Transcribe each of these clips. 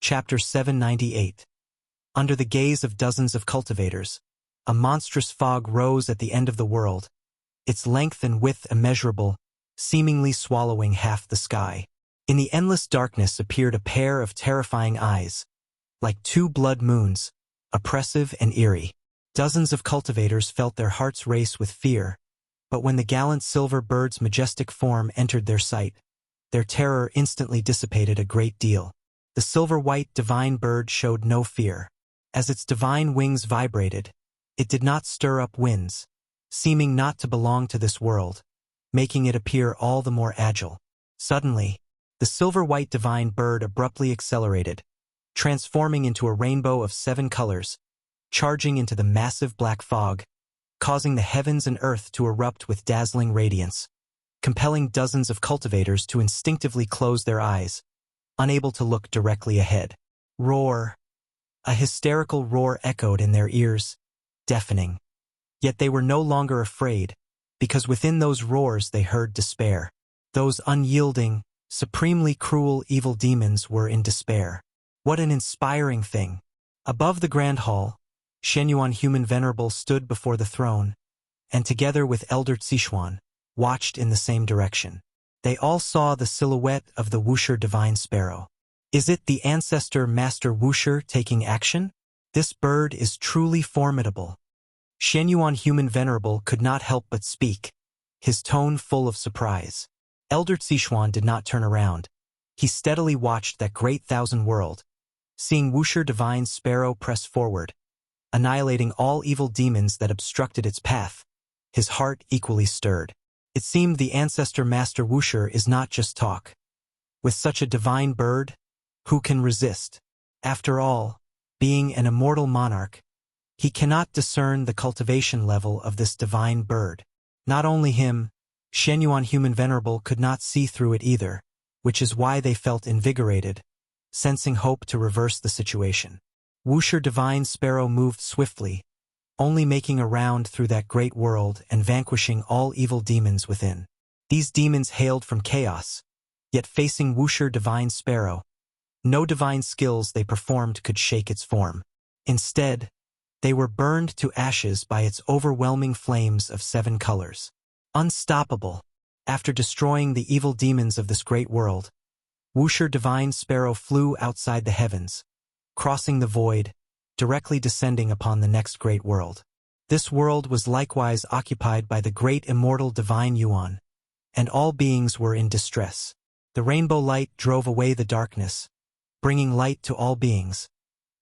Chapter 798. Under the gaze of dozens of cultivators, a monstrous fog rose at the end of the world, its length and width immeasurable, seemingly swallowing half the sky. In the endless darkness appeared a pair of terrifying eyes, like two blood moons, oppressive and eerie. Dozens of cultivators felt their hearts race with fear, but when the gallant silver bird's majestic form entered their sight, their terror instantly dissipated a great deal. The silver-white divine bird showed no fear. As its divine wings vibrated, it did not stir up winds, seeming not to belong to this world, making it appear all the more agile. Suddenly, the silver-white divine bird abruptly accelerated, transforming into a rainbow of 7 colors, charging into the massive black fog, causing the heavens and earth to erupt with dazzling radiance, compelling dozens of cultivators to instinctively close their eyes, unable to look directly ahead. Roar! A hysterical roar echoed in their ears, deafening. Yet they were no longer afraid, because within those roars they heard despair. Those unyielding, supremely cruel evil demons were in despair. What an inspiring thing! Above the grand hall, Shenyuan Human Venerable stood before the throne, and together with Elder Zixuan, watched in the same direction. They all saw the silhouette of the Wuxia divine sparrow. Is it the ancestor Master Wuxia taking action? This bird is truly formidable. Shenyuan Human Venerable could not help but speak, his tone full of surprise. Elder Zixuan did not turn around. He steadily watched that great thousand world, seeing Wuxia divine sparrow press forward, annihilating all evil demons that obstructed its path. His heart equally stirred. It seemed the ancestor Master Wuxia is not just talk. With such a divine bird, who can resist? After all, being an immortal monarch, he cannot discern the cultivation level of this divine bird. Not only him, Shenyuan Human Venerable could not see through it either, which is why they felt invigorated, sensing hope to reverse the situation. Wuxia divine sparrow moved swiftly, only making a round through that great world and vanquishing all evil demons within. These demons hailed from chaos, yet facing Wuxia divine sparrow, no divine skills they performed could shake its form. Instead, they were burned to ashes by its overwhelming flames of 7 colors. Unstoppable. After destroying the evil demons of this great world, Wuxia divine sparrow flew outside the heavens, crossing the void, directly descending upon the next great world. This world was likewise occupied by the great immortal divine Yuan, and all beings were in distress. The rainbow light drove away the darkness, bringing light to all beings,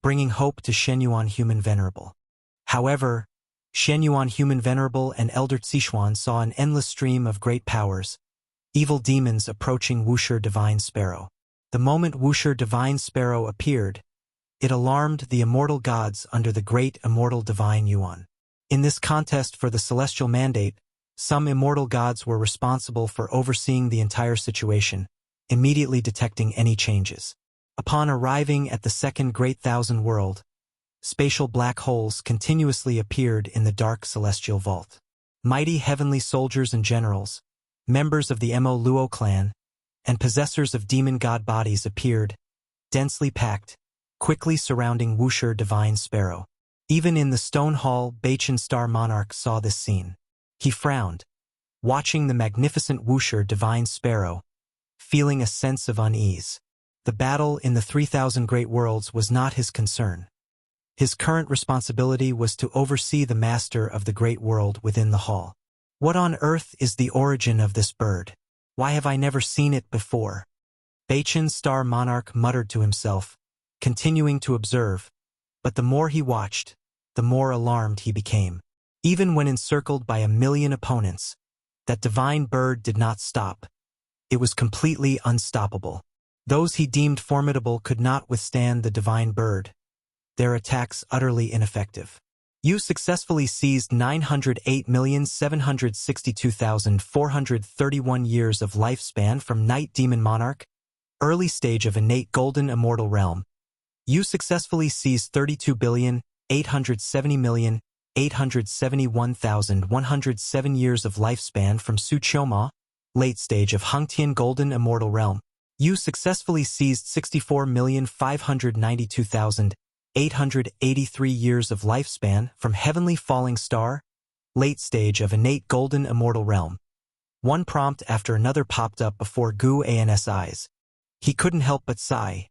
bringing hope to Shenyuan Human Venerable. However, Shenyuan Human Venerable and Elder Zixuan saw an endless stream of great powers, evil demons approaching Wuxia divine sparrow. The moment Wuxia divine sparrow appeared, it alarmed the immortal gods under the great immortal divine Yuan. In this contest for the celestial mandate, some immortal gods were responsible for overseeing the entire situation, immediately detecting any changes. Upon arriving at the second great thousand world, spatial black holes continuously appeared in the dark celestial vault. Mighty heavenly soldiers and generals, members of the Mo Luo clan, and possessors of demon god bodies appeared, densely packed, quickly surrounding Wuxia divine sparrow. Even in the stone hall, Bachan Star Monarch saw this scene. He frowned, watching the magnificent Wuxia divine sparrow, feeling a sense of unease. The battle in the 3,000 great worlds was not his concern. His current responsibility was to oversee the master of the great world within the hall. What on earth is the origin of this bird? Why have I never seen it before? Bachan Star Monarch muttered to himself, continuing to observe, but the more he watched, the more alarmed he became. Even when encircled by 1,000,000 opponents, that divine bird did not stop. It was completely unstoppable. Those he deemed formidable could not withstand the divine bird, their attacks utterly ineffective. You successfully seized 908,762,431 years of lifespan from Night Demon Monarch, early stage of innate golden immortal realm. You successfully seized 32,870,871,107 years of lifespan from Su Qioma, late stage of Hengtian golden immortal realm. You successfully seized 64,592,883 years of lifespan from heavenly falling star, late stage of innate golden immortal realm. One prompt after another popped up before Guan's eyes. He couldn't help but sigh.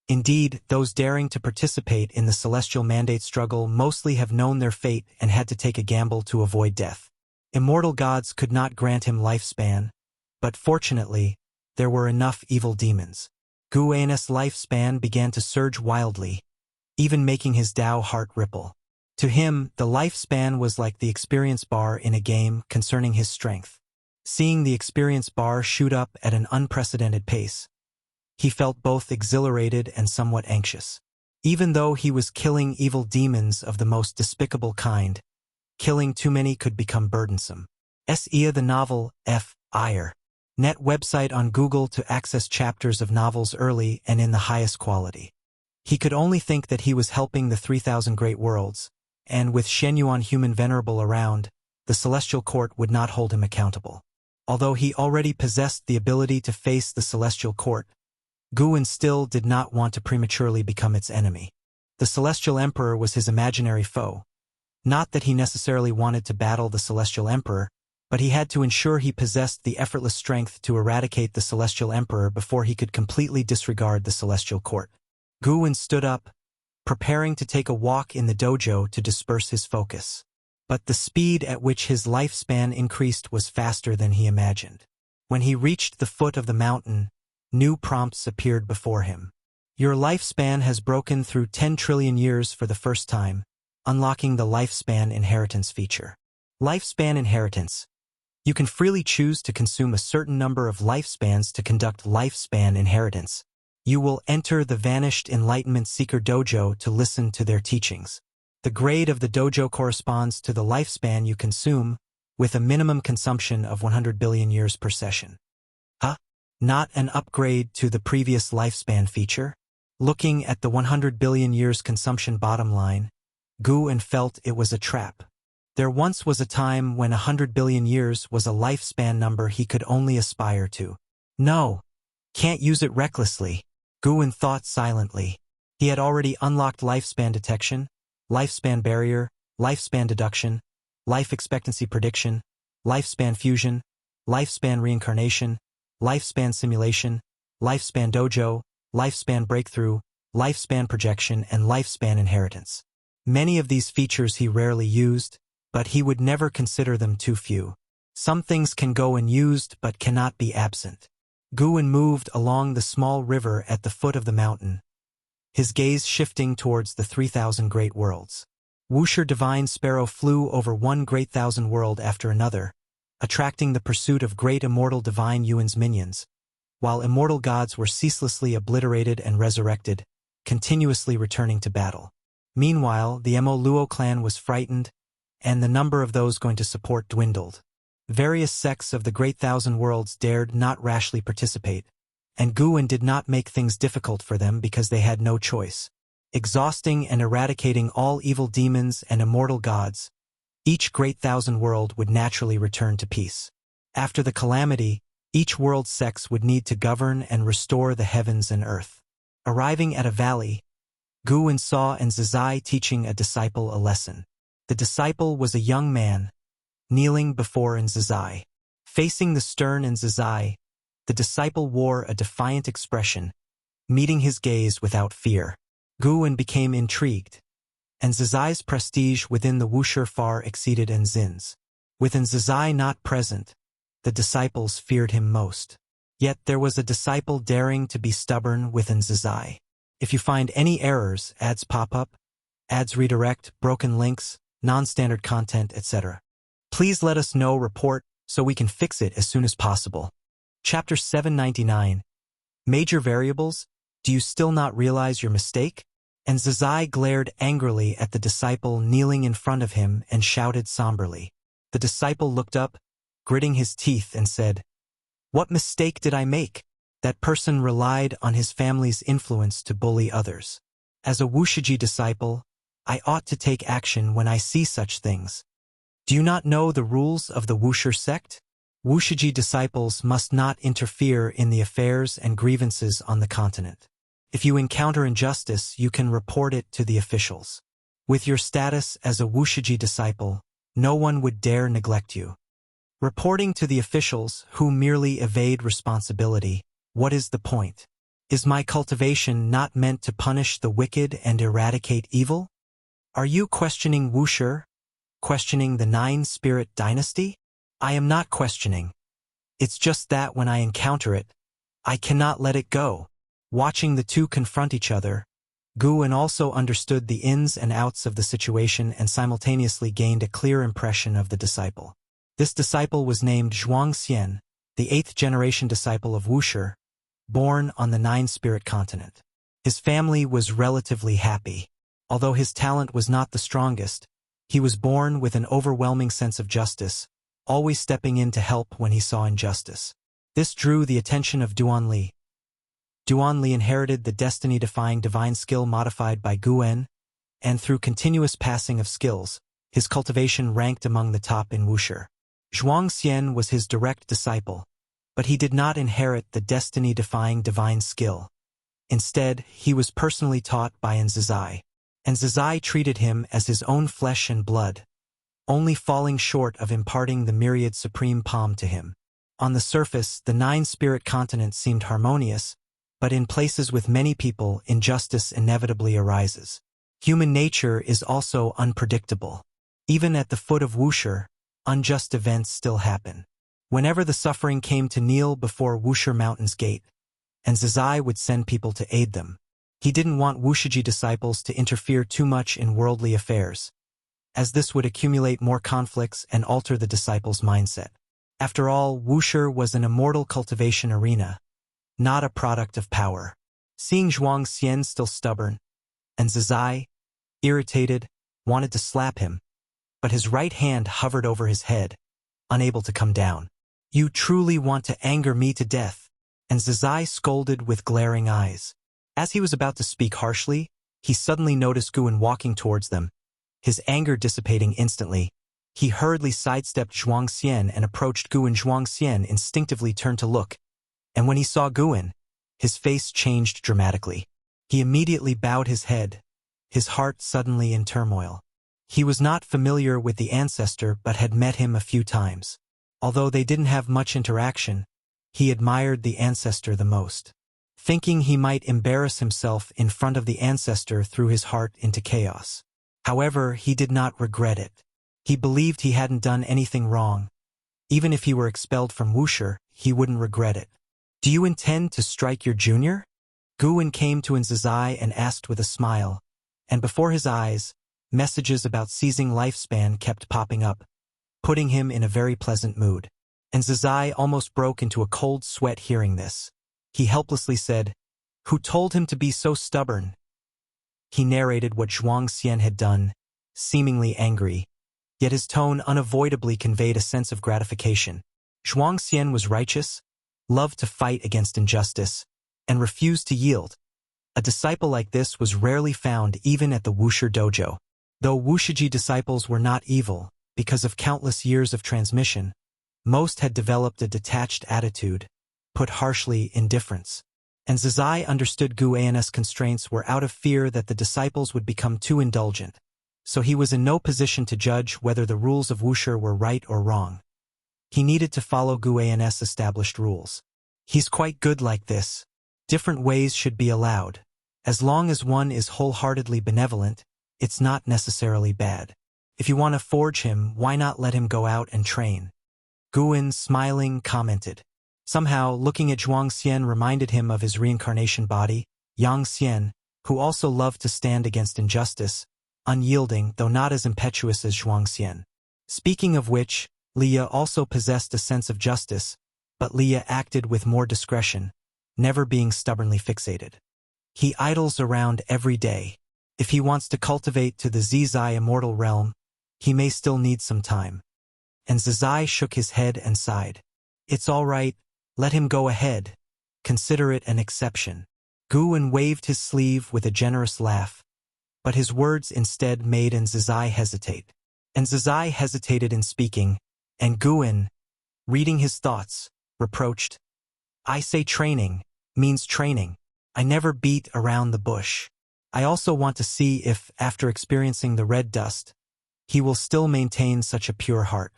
Indeed, those daring to participate in the celestial mandate struggle mostly have known their fate and had to take a gamble to avoid death. Immortal gods could not grant him lifespan, but fortunately, there were enough evil demons. Guan's lifespan began to surge wildly, even making his Tao heart ripple. To him, the lifespan was like the experience bar in a game concerning his strength. Seeing the experience bar shoot up at an unprecedented pace, he felt both exhilarated and somewhat anxious. Even though he was killing evil demons of the most despicable kind, killing too many could become burdensome. The novel, F.I.R. Net website on Google to access chapters of novels early and in the highest quality. He could only think that he was helping the 3,000 great worlds, and with Shenyuan human venerable around, the celestial court would not hold him accountable. Although he already possessed the ability to face the celestial court, Guan still did not want to prematurely become its enemy. The celestial emperor was his imaginary foe. Not that he necessarily wanted to battle the celestial emperor, but he had to ensure he possessed the effortless strength to eradicate the celestial emperor before he could completely disregard the celestial court. Guan stood up, preparing to take a walk in the dojo to disperse his focus. But the speed at which his lifespan increased was faster than he imagined. When he reached the foot of the mountain, new prompts appeared before him. Your lifespan has broken through 10 trillion years for the first time, unlocking the lifespan inheritance feature. Lifespan inheritance. You can freely choose to consume a certain number of lifespans to conduct lifespan inheritance. You will enter the Vanished Enlightenment Seeker Dojo to listen to their teachings. The grade of the dojo corresponds to the lifespan you consume, with a minimum consumption of 100 billion years per session. Not an upgrade to the previous lifespan feature? Looking at the 100 billion years consumption bottom line, Guan felt it was a trap. There once was a time when 100 billion years was a lifespan number he could only aspire to. No, can't use it recklessly, Guan thought silently. He had already unlocked lifespan detection, lifespan barrier, lifespan deduction, life expectancy prediction, lifespan fusion, lifespan reincarnation, lifespan simulation, lifespan dojo, lifespan breakthrough, lifespan projection, and lifespan inheritance. Many of these features he rarely used, but he would never consider them too few. Some things can go unused but cannot be absent. Guan moved along the small river at the foot of the mountain, his gaze shifting towards the 3,000 great worlds. Wuxia divine sparrow flew over one great thousand world after another, attracting the pursuit of great immortal divine Yuan's minions, while immortal gods were ceaselessly obliterated and resurrected, continuously returning to battle. Meanwhile, the Mo Luo clan was frightened, and the number of those going to support dwindled. Various sects of the Great Thousand Worlds dared not rashly participate, and Guan did not make things difficult for them because they had no choice. Exhausting and eradicating all evil demons and immortal gods, each Great Thousand World would naturally return to peace. After the calamity, each world's sects would need to govern and restore the heavens and earth. Arriving at a valley, Guan saw Nzazai teaching a disciple a lesson. The disciple was a young man, kneeling before Nzazai. Facing the stern Nzazai, the disciple wore a defiant expression, meeting his gaze without fear. Guan became intrigued. Nzazai's prestige within the Wuxia far exceeded Nzin's. With Nzazai not present, the disciples feared him most. Yet there was a disciple daring to be stubborn with Nzazai. If you find any errors, ads pop up, ads redirect, broken links, non-standard content, etc. Please let us know, report, so we can fix it as soon as possible. Chapter 799. Major variables? Do you still not realize your mistake? Nzazai glared angrily at the disciple kneeling in front of him and shouted somberly. The disciple looked up, gritting his teeth, and said, "What mistake did I make?" That person relied on his family's influence to bully others. As a Wuxia disciple, I ought to take action when I see such things. Do you not know the rules of the Wuxia sect? Wuxia disciples must not interfere in the affairs and grievances on the continent. If you encounter injustice, you can report it to the officials. With your status as a Wuxia disciple, no one would dare neglect you. Reporting to the officials who merely evade responsibility, what is the point? Is my cultivation not meant to punish the wicked and eradicate evil? Are you questioning Wuxia? Questioning the Nine-Spirit Dynasty? I am not questioning. It's just that when I encounter it, I cannot let it go. Watching the two confront each other, Guan also understood the ins and outs of the situation and simultaneously gained a clear impression of the disciple. This disciple was named Zhuangxian, the 8th-generation disciple of Wuxia, born on the Nine-Spirit continent. His family was relatively happy. Although his talent was not the strongest, he was born with an overwhelming sense of justice, always stepping in to help when he saw injustice. This drew the attention of Duan Li. Duan Li inherited the destiny-defying divine skill modified by Guan, and through continuous passing of skills, his cultivation ranked among the top in Wuxia. Zhuangxian was his direct disciple, but he did not inherit the destiny-defying divine skill. Instead, he was personally taught by Zizai, and Zizai treated him as his own flesh and blood, only falling short of imparting the myriad supreme palm to him. On the surface, the Nine-Spirit continent seemed harmonious, but in places with many people, injustice inevitably arises. Human nature is also unpredictable. Even at the foot of Wuxia, unjust events still happen. Whenever the suffering came to kneel before Wuxia Mountain's gate, and Zizai would send people to aid them. He didn't want Wuxia disciples to interfere too much in worldly affairs, as this would accumulate more conflicts and alter the disciples' mindset. After all, Wuxia was an immortal cultivation arena, not a product of power. Seeing Zhuangxian still stubborn, and Zizai, irritated, wanted to slap him, but his right hand hovered over his head, unable to come down. "You truly want to anger me to death," and Zizai scolded with glaring eyes. As he was about to speak harshly, he suddenly noticed Guan walking towards them. His anger dissipating instantly, he hurriedly sidestepped Zhuangxian and approached Guan. Zhuangxian instinctively turned to look, and when he saw Guan, his face changed dramatically. He immediately bowed his head, his heart suddenly in turmoil. He was not familiar with the ancestor but had met him a few times. Although they didn't have much interaction, he admired the ancestor the most. Thinking he might embarrass himself in front of the ancestor threw his heart into chaos. However, he did not regret it. He believed he hadn't done anything wrong. Even if he were expelled from Wuxia, he wouldn't regret it. "Do you intend to strike your junior?" Guan came to Zizai and asked with a smile, and before his eyes, messages about seizing lifespan kept popping up, putting him in a very pleasant mood. And Zizai almost broke into a cold sweat hearing this. He helplessly said, "Who told him to be so stubborn?" He narrated what Zhuangxian had done, seemingly angry, yet his tone unavoidably conveyed a sense of gratification. Zhuangxian was righteous, loved to fight against injustice, and refused to yield. A disciple like this was rarely found even at the Wuxia dojo. Though Wuxia disciples were not evil, because of countless years of transmission, most had developed a detached attitude, put harshly, indifference. And Zizai understood Guan's constraints were out of fear that the disciples would become too indulgent, so he was in no position to judge whether the rules of Wuxia were right or wrong. He needed to follow Guan's established rules. He's quite good like this. Different ways should be allowed. As long as one is wholeheartedly benevolent, it's not necessarily bad. If you want to forge him, why not let him go out and train? Guan, smiling, commented. Somehow, looking at Zhuangxian reminded him of his reincarnation body, Yangxian, who also loved to stand against injustice, unyielding though not as impetuous as Zhuangxian. Speaking of which, Leah also possessed a sense of justice, but Leah acted with more discretion, never being stubbornly fixated. He idles around every day. If he wants to cultivate to the Zizai immortal realm, he may still need some time. And Zizai shook his head and sighed. "It's all right, let him go ahead. Consider it an exception." Guan waved his sleeve with a generous laugh, but his words instead made Zizai hesitate. And Zizai hesitated in speaking, and Guan, reading his thoughts, reproached. I say training means training. I never beat around the bush. I also want to see if, after experiencing the red dust, he will still maintain such a pure heart.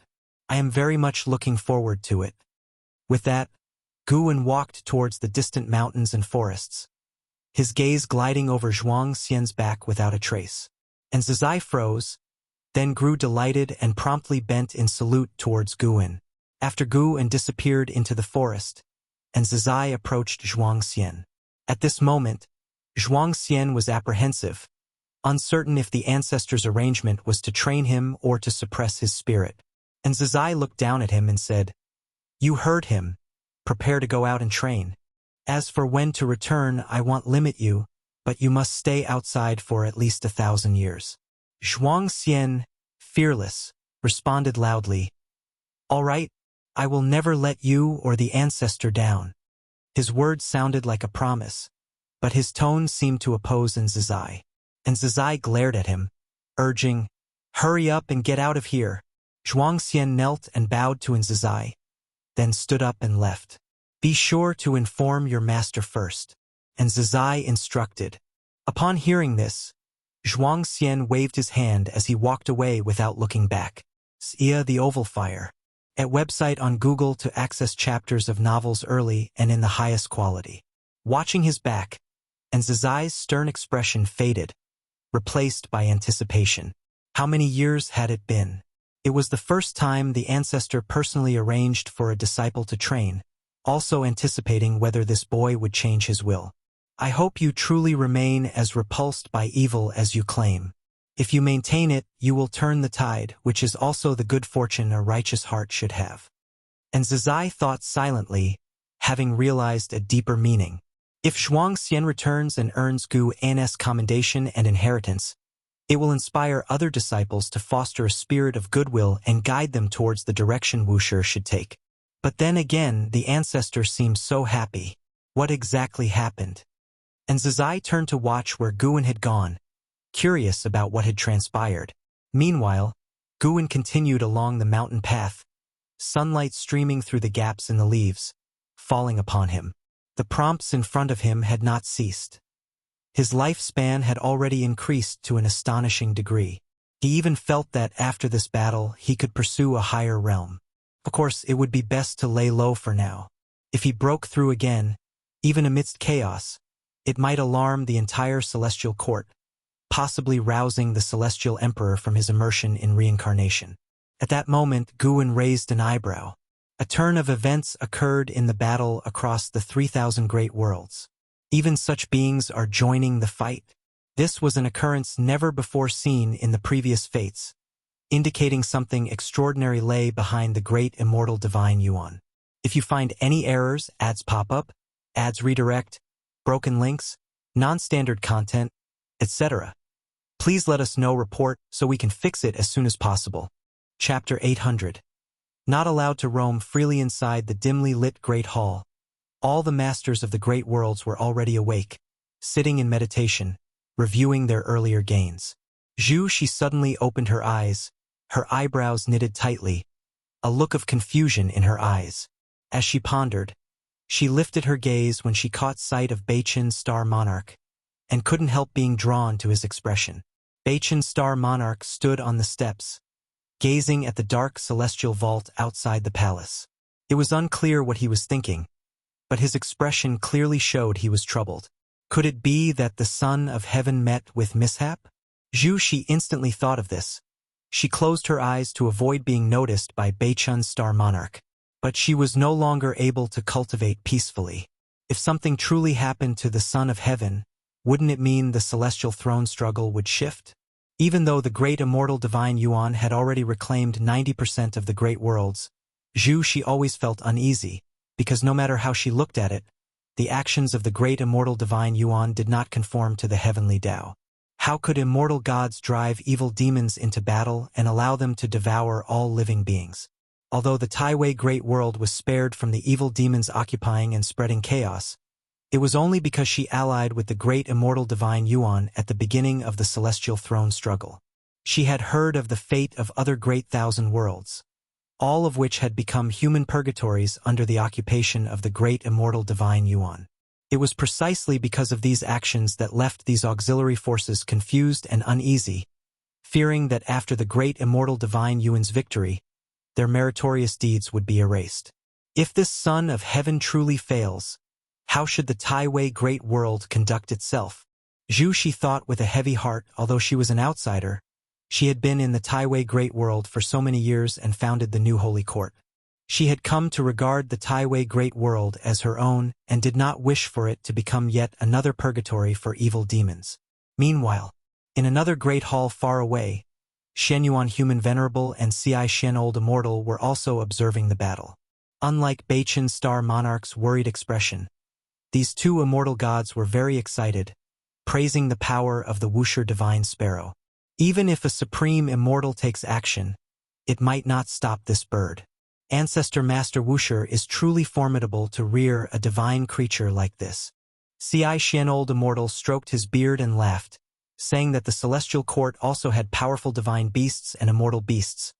I am very much looking forward to it. With that, Guwen walked towards the distant mountains and forests, his gaze gliding over Zhuang Xian's back without a trace. And Zizai froze, then grew delighted and promptly bent in salute towards Guwen. After Guwen disappeared into the forest, and Zizai approached Zhuang Xian. At this moment, Zhuang Xian was apprehensive, uncertain if the ancestor's arrangement was to train him or to suppress his spirit. And Zizai looked down at him and said, "You heard him. Prepare to go out and train. As for when to return, I won't limit you, but you must stay outside for at least 1,000 years." Zhuang Xian, fearless, responded loudly, "All right, I will never let you or the ancestor down." His words sounded like a promise, but his tone seemed to oppose Zizai. And Zizai glared at him, urging, "Hurry up and get out of here." Zhuang Xian knelt and bowed to Zizai, then stood up and left. "Be sure to inform your master first." And Zizai instructed. Upon hearing this, Zhuang Xian waved his hand as he walked away without looking back. Xia the Oval Fire. At website on Google to access chapters of novels early and in the highest quality. Watching his back, and Zizai's stern expression faded, replaced by anticipation. How many years had it been? It was the first time the ancestor personally arranged for a disciple to train, also anticipating whether this boy would change his will. "I hope you truly remain as repulsed by evil as you claim. If you maintain it, you will turn the tide, which is also the good fortune a righteous heart should have." And Zizai thought silently, having realized a deeper meaning. If Zhuang Xian returns and earns Gu An's commendation and inheritance, it will inspire other disciples to foster a spirit of goodwill and guide them towards the direction Wuxia should take. But then again, the ancestor seemed so happy. What exactly happened? And Zizai turned to watch where Guwen had gone, curious about what had transpired. Meanwhile, Guwen continued along the mountain path, sunlight streaming through the gaps in the leaves, falling upon him. The prompts in front of him had not ceased. His lifespan had already increased to an astonishing degree. He even felt that after this battle he could pursue a higher realm. Of course, it would be best to lay low for now. If he broke through again, even amidst chaos, it might alarm the entire celestial court, possibly rousing the celestial emperor from his immersion in reincarnation. At that moment, Guwen raised an eyebrow. A turn of events occurred in the battle across the 3,000 great worlds. Even such beings are joining the fight. This was an occurrence never before seen in the previous fates, indicating something extraordinary lay behind the great immortal divine Yuan. If you find any errors, ads pop up, ads redirect, broken links, non-standard content, etc., please let us know. Report so we can fix it as soon as possible. Chapter 800. Not allowed to roam freely inside the dimly lit Great Hall. All the masters of the great worlds were already awake, sitting in meditation, reviewing their earlier gains. She suddenly opened her eyes, her eyebrows knitted tightly, a look of confusion in her eyes. As she pondered, she lifted her gaze when she caught sight of Beichen's Star Monarch, and couldn't help being drawn to his expression. Beichen's Star Monarch stood on the steps, gazing at the dark celestial vault outside the palace. It was unclear what he was thinking, but his expression clearly showed he was troubled. Could it be that the Son of Heaven met with mishap? She instantly thought of this. She closed her eyes to avoid being noticed by Beichen's Star Monarch, but she was no longer able to cultivate peacefully. If something truly happened to the Son of Heaven, wouldn't it mean the celestial throne struggle would shift? Even though the great immortal divine Yuan had already reclaimed 90% of the great worlds, she always felt uneasy, because no matter how she looked at it, the actions of the great immortal divine Yuan did not conform to the heavenly Tao. How could immortal gods drive evil demons into battle and allow them to devour all living beings? Although the Taiwei Great World was spared from the evil demons occupying and spreading chaos, it was only because she allied with the great immortal divine Yuan at the beginning of the celestial throne struggle. She had heard of the fate of other great thousand worlds, all of which had become human purgatories under the occupation of the great immortal divine Yuan. It was precisely because of these actions that left these auxiliary forces confused and uneasy, fearing that after the great immortal divine Yuan's victory, their meritorious deeds would be erased. If this son of heaven truly fails, how should the Taiwei great world conduct itself? Zhu Shi thought with a heavy heart. Although she was an outsider, she had been in the Taiwei great world for so many years and founded the new holy court. She had come to regard the Taiwei great world as her own and did not wish for it to become yet another purgatory for evil demons. Meanwhile, in another great hall far away, Shen Yuan Human Venerable and Ci Shen Old Immortal were also observing the battle. Unlike Beichen Star Monarch's worried expression, these two immortal gods were very excited, praising the power of the Wuxia divine sparrow. Even if a supreme immortal takes action, it might not stop this bird. Ancestor Master Wuxia is truly formidable to rear a divine creature like this. Ci Shen Old Immortal stroked his beard and laughed, saying that the celestial court also had powerful divine beasts and immortal beasts,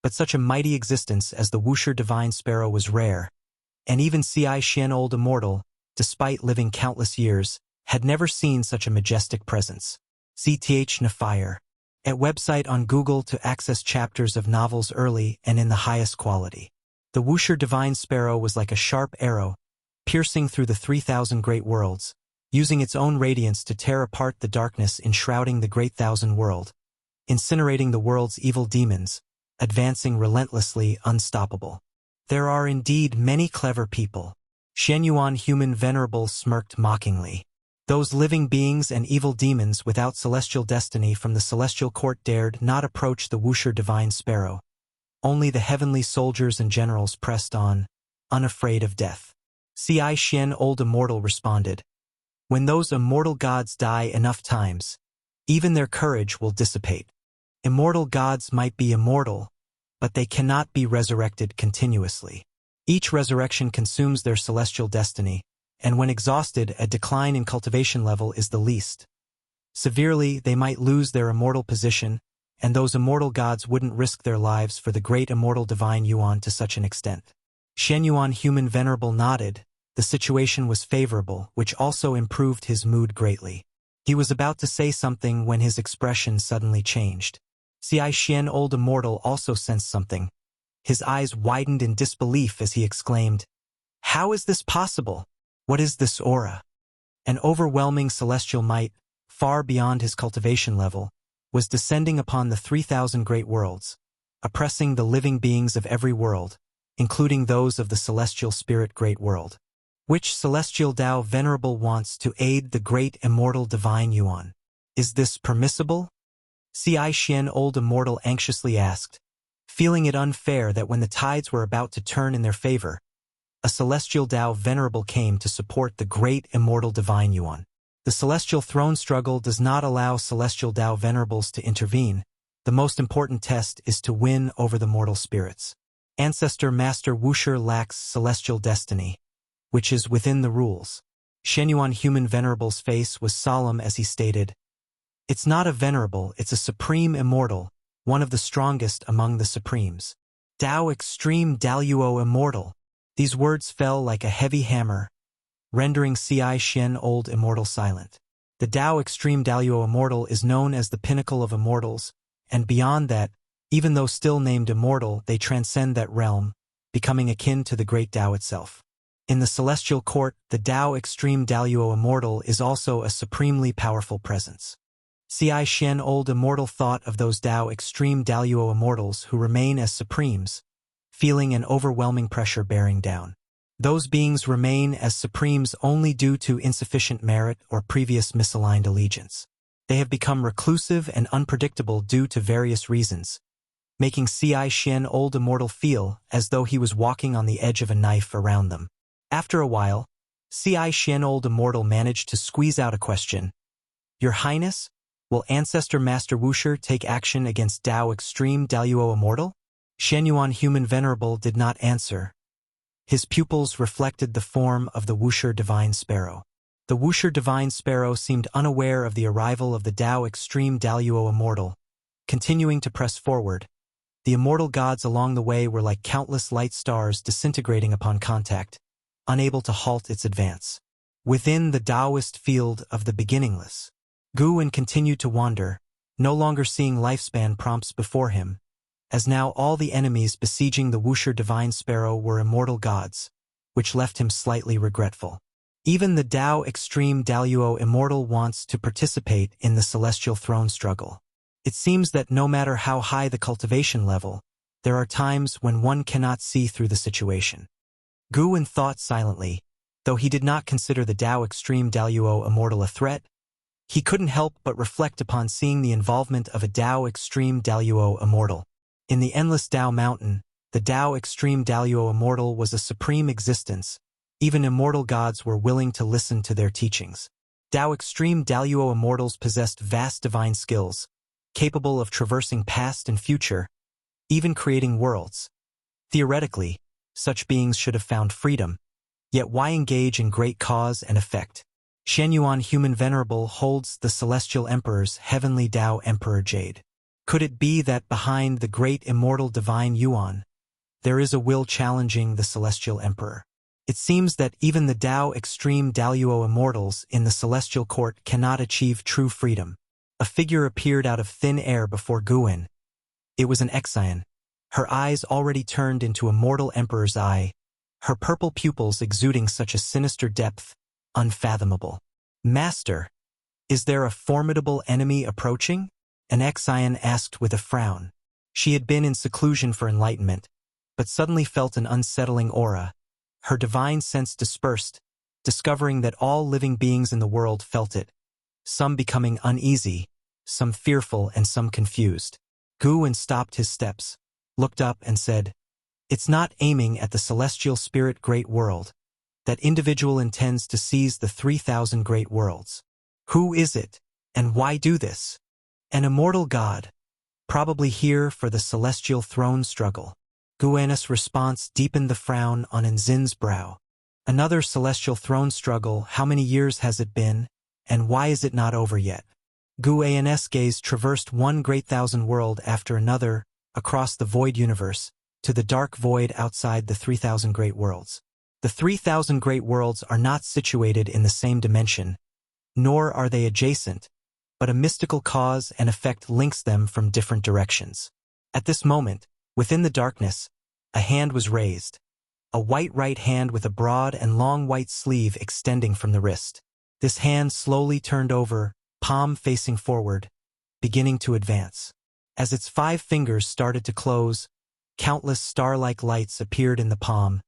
but such a mighty existence as the Wuxia divine sparrow was rare, and even Ci Shen Old Immortal, despite living countless years, had never seen such a majestic presence. CTH Nafire. At website on Google to access chapters of novels early and in the highest quality. The Wuxia divine sparrow was like a sharp arrow, piercing through the 3,000 great worlds, using its own radiance to tear apart the darkness enshrouding the great thousand world, incinerating the world's evil demons, advancing relentlessly unstoppable. There are indeed many clever people. Shen Yuan Human Venerable smirked mockingly. Those living beings and evil demons without celestial destiny from the celestial court dared not approach the Wuxia divine sparrow. Only the heavenly soldiers and generals pressed on, unafraid of death. Ci Shen Old Immortal responded, "When those immortal gods die enough times, even their courage will dissipate. Immortal gods might be immortal, but they cannot be resurrected continuously. Each resurrection consumes their celestial destiny, and when exhausted, a decline in cultivation level is the least. Severely, they might lose their immortal position, and those immortal gods wouldn't risk their lives for the great immortal divine Yuan to such an extent." Shen Yuan Human Venerable nodded. The situation was favorable, which also improved his mood greatly. He was about to say something when his expression suddenly changed. Ci Shen Old Immortal also sensed something. His eyes widened in disbelief as he exclaimed, "How is this possible? What is this aura?" An overwhelming celestial might, far beyond his cultivation level, was descending upon the 3,000 great worlds, oppressing the living beings of every world, including those of the celestial spirit great world. Which celestial Tao Venerable wants to aid the great immortal divine Yuan? Is this permissible? Ci Shen Old Immortal anxiously asked, feeling it unfair that when the tides were about to turn in their favor, a celestial Tao Venerable came to support the great immortal divine Yuan. The celestial throne struggle does not allow celestial Tao Venerables to intervene. The most important test is to win over the mortal spirits. Ancestor Master Wuxia lacks celestial destiny, which is within the rules. Shen Yuan Human Venerable's face was solemn as he stated, "It's not a venerable, it's a supreme immortal, one of the strongest among the supremes. Tao Extreme Daluo Immortal." These words fell like a heavy hammer, rendering Ci Shen Old Immortal silent. The Tao Extreme Daluo Immortal is known as the pinnacle of immortals, and beyond that, even though still named immortal, they transcend that realm, becoming akin to the great Tao itself. In the celestial court, the Tao Extreme Daluo Immortal is also a supremely powerful presence. Ci Shen Old Immortal thought of those Tao Extreme Daluo Immortals who remain as supremes, feeling an overwhelming pressure bearing down. Those beings remain as supremes only due to insufficient merit or previous misaligned allegiance. They have become reclusive and unpredictable due to various reasons, making Ci Shen Old Immortal feel as though he was walking on the edge of a knife around them. After a while, Ci Shen Old Immortal managed to squeeze out a question. "Your Highness, will Ancestor Master Wuxia take action against Tao Extreme Daluo Immortal?" Shen Yuan Human Venerable did not answer. His pupils reflected the form of the Wuxia divine sparrow. The Wuxia divine sparrow seemed unaware of the arrival of the Tao Extreme Daluo Immortal, continuing to press forward, The immortal gods along the way were like countless light stars disintegrating upon contact, unable to halt its advance. Within the Taoist field of the beginningless, Guwen continued to wander, no longer seeing lifespan prompts before him, as now all the enemies besieging the Wuxia divine sparrow were immortal gods, which left him slightly regretful. Even the Tao extreme Daluo immortal wants to participate in the celestial throne struggle. It seems that no matter how high the cultivation level, there are times when one cannot see through the situation. Guwen thought silently, though he did not consider the Tao extreme Daluo immortal a threat. He couldn't help but reflect upon seeing the involvement of a Tao extreme Daluo immortal. In the endless Tao mountain, the Tao extreme Daluo immortal was a supreme existence. Even immortal gods were willing to listen to their teachings. Tao extreme Daluo immortals possessed vast divine skills, capable of traversing past and future, even creating worlds. Theoretically, such beings should have found freedom, yet why engage in great cause and effect? Shenyuan Human Venerable holds the Celestial Emperor's heavenly Tao Emperor Jade. Could it be that behind the great immortal divine Yuan, there is a will challenging the Celestial Emperor? It seems that even the Tao extreme Daluo immortals in the Celestial Court cannot achieve true freedom. A figure appeared out of thin air before Guwen. It was an Exian, her eyes already turned into a mortal emperor's eye, her purple pupils exuding such a sinister depth, unfathomable. Master, is there a formidable enemy approaching? An Exian asked with a frown. She had been in seclusion for enlightenment, but suddenly felt an unsettling aura. Her divine sense dispersed, discovering that all living beings in the world felt it, some becoming uneasy, some fearful and some confused. Guwen stopped his steps, looked up and said, "It's not aiming at the celestial spirit great world. That individual intends to seize the 3,000 great worlds. Who is it, and why do this?" "An immortal god, probably here for the celestial throne struggle." Guwen's response deepened the frown on Nzin's brow. "Another celestial throne struggle, how many years has it been, and why is it not over yet?" Guwen's gaze traversed one great thousand world after another, across the void universe, to the dark void outside the 3,000 great worlds. The 3,000 great worlds are not situated in the same dimension, nor are they adjacent, but a mystical cause and effect links them from different directions. At this moment, within the darkness, a hand was raised, a white right hand with a broad and long white sleeve extending from the wrist. This hand slowly turned over, palm facing forward, beginning to advance. As its 5 fingers started to close, countless star-like lights appeared in the palm,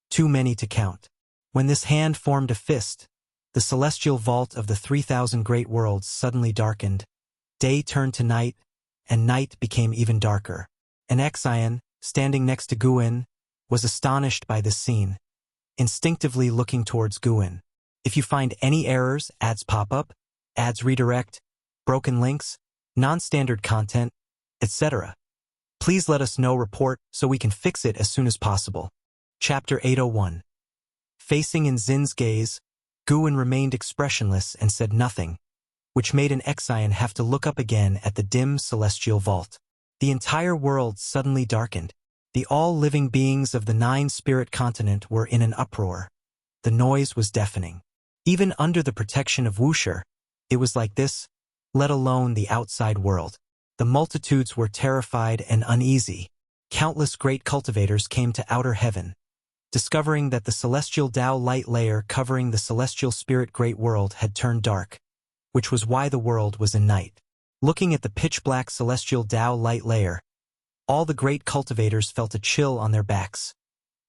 too many to count. When this hand formed a fist, the celestial vault of the 3,000 great worlds suddenly darkened. Day turned to night, and night became even darker. An Exian, standing next to Guwen, was astonished by this scene, instinctively looking towards Guwen. If you find any errors, ads pop up, ads redirect, broken links, non-standard content, etc., please let us know. Report so we can fix it as soon as possible. Chapter 801. Facing Nzin's gaze, Guwen remained expressionless and said nothing, which made an Exian have to look up again at the dim celestial vault. The entire world suddenly darkened. The all-living beings of the 9-spirit continent were in an uproar. The noise was deafening. Even under the protection of Wuxia, it was like this, let alone the outside world. The multitudes were terrified and uneasy. Countless great cultivators came to outer heaven, discovering that the celestial Tao light layer covering the celestial spirit great world had turned dark, which was why the world was in night. Looking at the pitch-black celestial Tao light layer, all the great cultivators felt a chill on their backs,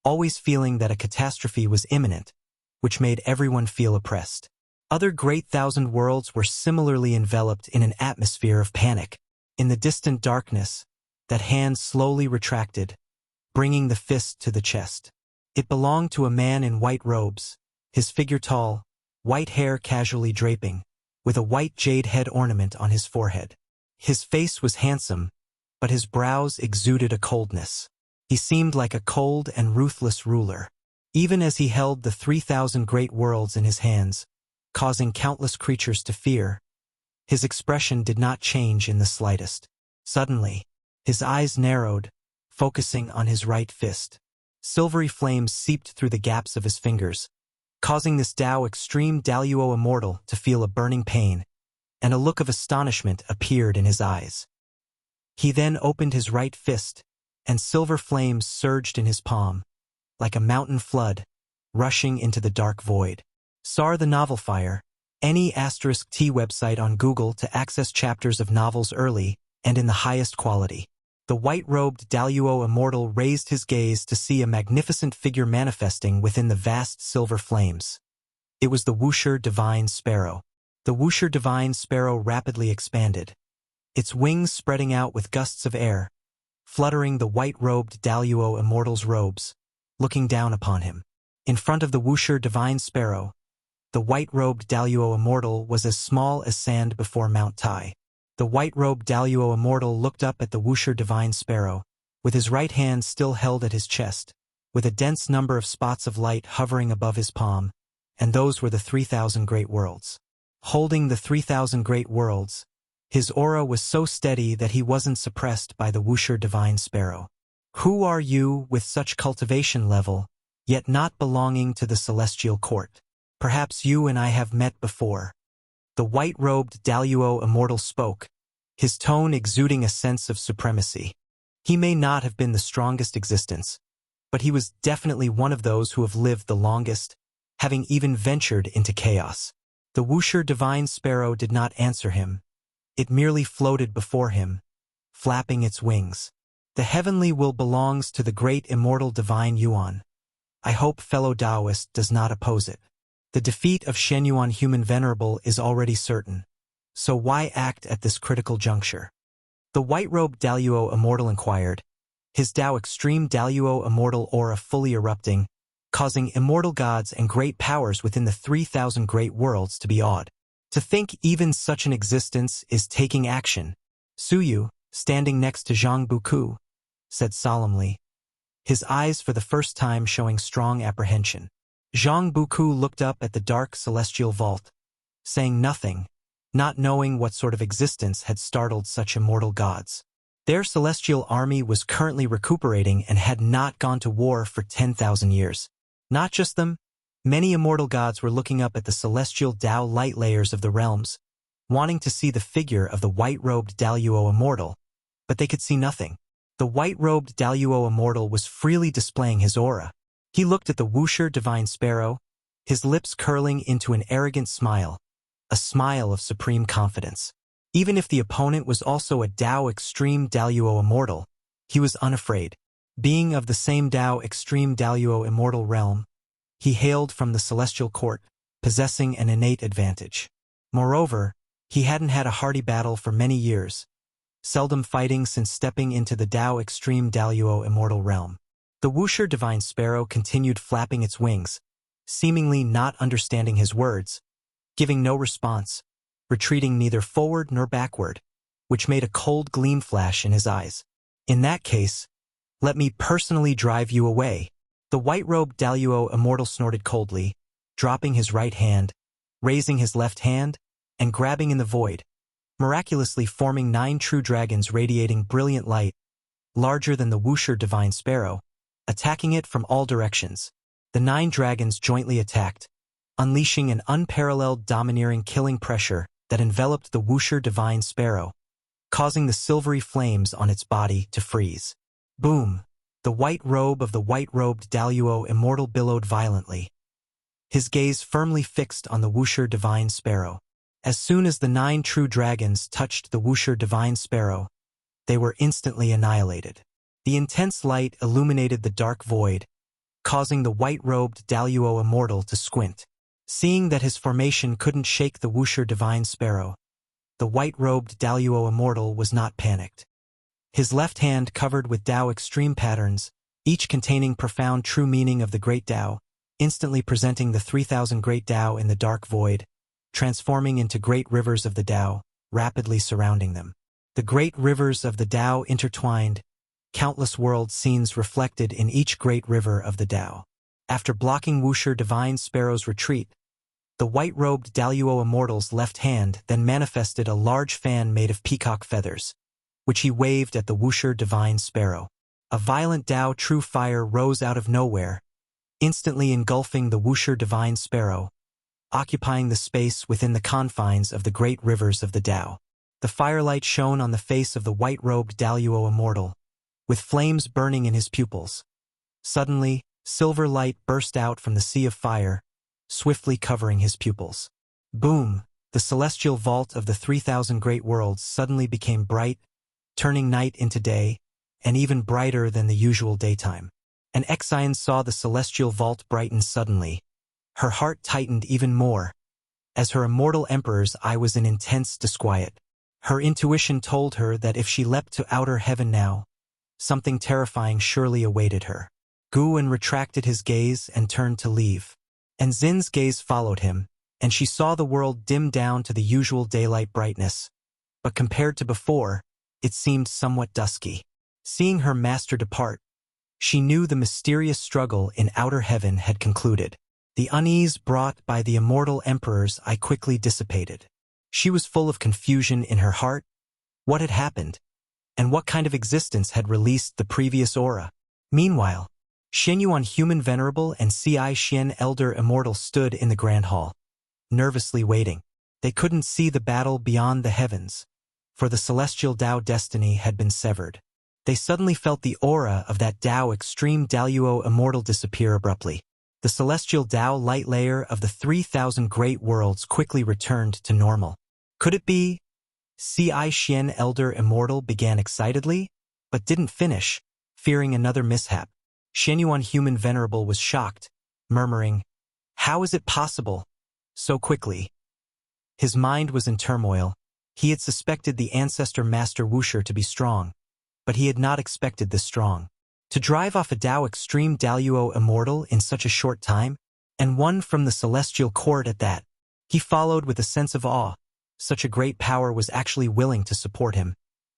always feeling that a catastrophe was imminent, which made everyone feel oppressed. Other great thousand worlds were similarly enveloped in an atmosphere of panic. In the distant darkness, that hand slowly retracted, bringing the fist to the chest. It belonged to a man in white robes, his figure tall, white hair casually draping, with a white jade head ornament on his forehead. His face was handsome, but his brows exuded a coldness. He seemed like a cold and ruthless ruler. Even as he held the 3,000 great worlds in his hands, causing countless creatures to fear, his expression did not change in the slightest. Suddenly, his eyes narrowed, focusing on his right fist. Silvery flames seeped through the gaps of his fingers, causing this Dao Extreme Daluo Immortal to feel a burning pain, and a look of astonishment appeared in his eyes. He then opened his right fist, and silver flames surged in his palm, like a mountain flood, rushing into the dark void. SAR the Novel Fire, any *T website on Google to access chapters of novels early and in the highest quality. The white-robed Daluo Immortal raised his gaze to see a magnificent figure manifesting within the vast silver flames. It was the Wuxia Divine Sparrow. The Wuxia Divine Sparrow rapidly expanded, its wings spreading out with gusts of air, fluttering the white-robed Daluo Immortal's robes, looking down upon him. In front of the Wuxia Divine Sparrow, the white-robed Daluo Immortal was as small as sand before Mount Tai. The white-robed Daluo Immortal looked up at the Wuxia Divine Sparrow, with his right hand still held at his chest, with a dense number of spots of light hovering above his palm, and those were the 3,000 Great Worlds. Holding the 3,000 Great Worlds, his aura was so steady that he wasn't suppressed by the Wuxia Divine Sparrow. Who are you with such cultivation level, yet not belonging to the celestial court? Perhaps you and I have met before. The white-robed Daluo Immortal spoke, his tone exuding a sense of supremacy. He may not have been the strongest existence, but he was definitely one of those who have lived the longest, having even ventured into chaos. The Wuxia Divine Sparrow did not answer him. It merely floated before him, flapping its wings. The heavenly will belongs to the great immortal divine Yuan. I hope fellow Taoist does not oppose it. The defeat of Shen Yuan Human Venerable is already certain, so why act at this critical juncture? The white-robed Daluo Immortal inquired, his Dao Extreme Daluo Immortal aura fully erupting, causing immortal gods and great powers within the 3,000 Great Worlds to be awed. To think even such an existence is taking action. Suyu, standing next to Zhang Buku, said solemnly, his eyes for the first time showing strong apprehension. Zhang Buku looked up at the dark celestial vault, saying nothing, not knowing what sort of existence had startled such immortal gods. Their celestial army was currently recuperating and had not gone to war for 10,000 years. Not just them, many immortal gods were looking up at the celestial Dao light layers of the realms, wanting to see the figure of the white-robed Daluo Immortal, but they could see nothing. The white-robed Daluo Immortal was freely displaying his aura. He looked at the Wuxia Divine Sparrow, his lips curling into an arrogant smile, a smile of supreme confidence. Even if the opponent was also a Dao Extreme Daluo Immortal, he was unafraid. Being of the same Dao Extreme Daluo Immortal realm, he hailed from the celestial court, possessing an innate advantage. Moreover, he hadn't had a hearty battle for many years, seldom fighting since stepping into the Dao Extreme Daluo Immortal realm. The Wuxia Divine Sparrow continued flapping its wings, seemingly not understanding his words, giving no response, retreating neither forward nor backward, which made a cold gleam flash in his eyes. In that case, let me personally drive you away. The white-robed Daluo Immortal snorted coldly, dropping his right hand, raising his left hand, and grabbing in the void, miraculously forming 9 true dragons radiating brilliant light, larger than the Wuxia Divine Sparrow, attacking it from all directions. The 9 dragons jointly attacked, unleashing an unparalleled domineering killing pressure that enveloped the Wuxia Divine Sparrow, causing the silvery flames on its body to freeze. Boom! The white robe of the white-robed Daluo Immortal billowed violently, his gaze firmly fixed on the Wuxia Divine Sparrow. As soon as the 9 true dragons touched the Wuxia Divine Sparrow, they were instantly annihilated. The intense light illuminated the dark void, causing the white-robed Daluo Immortal to squint. Seeing that his formation couldn't shake the Wuxia Divine Sparrow, the white-robed Daluo Immortal was not panicked. His left hand covered with Dao extreme patterns, each containing profound true meaning of the Great Dao, instantly presenting the 3,000 Great Dao in the dark void, transforming into great rivers of the Dao, rapidly surrounding them. The great rivers of the Dao intertwined, countless world scenes reflected in each great river of the Dao. After blocking Wuxia Divine Sparrow's retreat, the white-robed Daluo Immortal's left hand then manifested a large fan made of peacock feathers, which he waved at the Wuxia Divine Sparrow. A violent Tao true fire rose out of nowhere, instantly engulfing the Wuxia divine sparrow, occupying the space within the confines of the great rivers of the Tao. The firelight shone on the face of the white-robed Daluo immortal, with flames burning in his pupils. Suddenly, silver light burst out from the sea of fire, swiftly covering his pupils. Boom! The celestial vault of the 3,000 great worlds suddenly became bright, turning night into day, and even brighter than the usual daytime. And Exion saw the celestial vault brighten suddenly. Her heart tightened even more, as her immortal emperor's eye was in intense disquiet. Her intuition told her that if she leapt to outer heaven now, something terrifying surely awaited her. Guan retracted his gaze and turned to leave. And Xin's gaze followed him, and she saw the world dim down to the usual daylight brightness. But compared to before, it seemed somewhat dusky. Seeing her master depart, she knew the mysterious struggle in outer heaven had concluded. The unease brought by the immortal emperor's eye quickly dissipated. She was full of confusion in her heart. What had happened? And what kind of existence had released the previous aura? Meanwhile, Shenyuan Human Venerable and Ci Xian Elder Immortal stood in the Grand Hall, nervously waiting. They couldn't see the battle beyond the heavens, for the celestial Tao destiny had been severed. They suddenly felt the aura of that Tao Extreme Daluo Immortal disappear abruptly. The celestial Tao light layer of the 3,000 great worlds quickly returned to normal. Could it be? Ci Xian Elder Immortal began excitedly, but didn't finish, fearing another mishap. Shenyuan Human Venerable was shocked, murmuring, "How is it possible? So quickly?" His mind was in turmoil. He had suspected the ancestor Master Wuxia to be strong, but he had not expected this strong. To drive off a Tao Extreme Daluo Immortal in such a short time, and one from the celestial court at that, he followed with a sense of awe. Such a great power was actually willing to support him.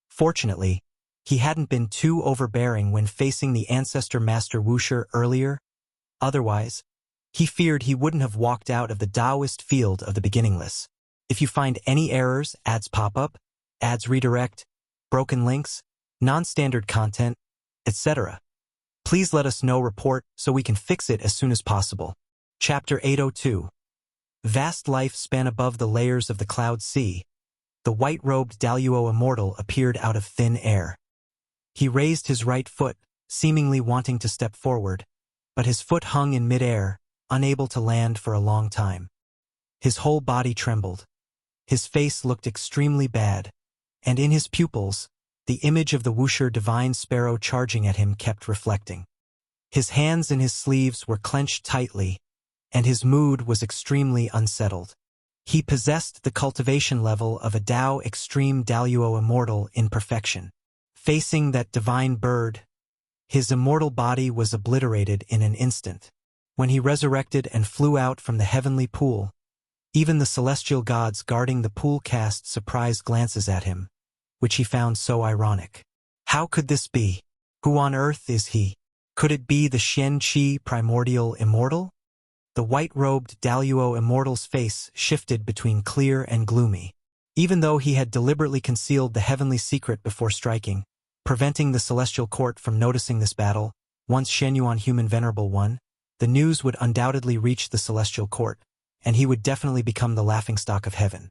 Fortunately, he hadn't been too overbearing when facing the ancestor Master Wuxia earlier. Otherwise, he feared he wouldn't have walked out of the Taoist field of the beginningless. If you find any errors, ads pop up, ads redirect, broken links, non-standard content, etc., please let us know. Report so we can fix it as soon as possible. Chapter 802. Vast life span above the layers of the cloud sea. The white-robed Daluo Immortal appeared out of thin air. He raised his right foot, seemingly wanting to step forward, but his foot hung in mid-air, unable to land for a long time. His whole body trembled. His face looked extremely bad, and in his pupils, the image of the Wuxia divine sparrow charging at him kept reflecting. His hands in his sleeves were clenched tightly, and his mood was extremely unsettled. He possessed the cultivation level of a Tao Extreme Daluo Immortal in perfection. Facing that divine bird, his immortal body was obliterated in an instant. When he resurrected and flew out from the heavenly pool, even the celestial gods guarding the pool cast surprised glances at him, which he found so ironic. How could this be? Who on earth is he? Could it be the Shen Qi primordial immortal? The white-robed Daluo Immortal's face shifted between clear and gloomy. Even though he had deliberately concealed the heavenly secret before striking, preventing the celestial court from noticing this battle, once Shenyuan Human Venerable won, the news would undoubtedly reach the celestial court, and he would definitely become the laughingstock of heaven.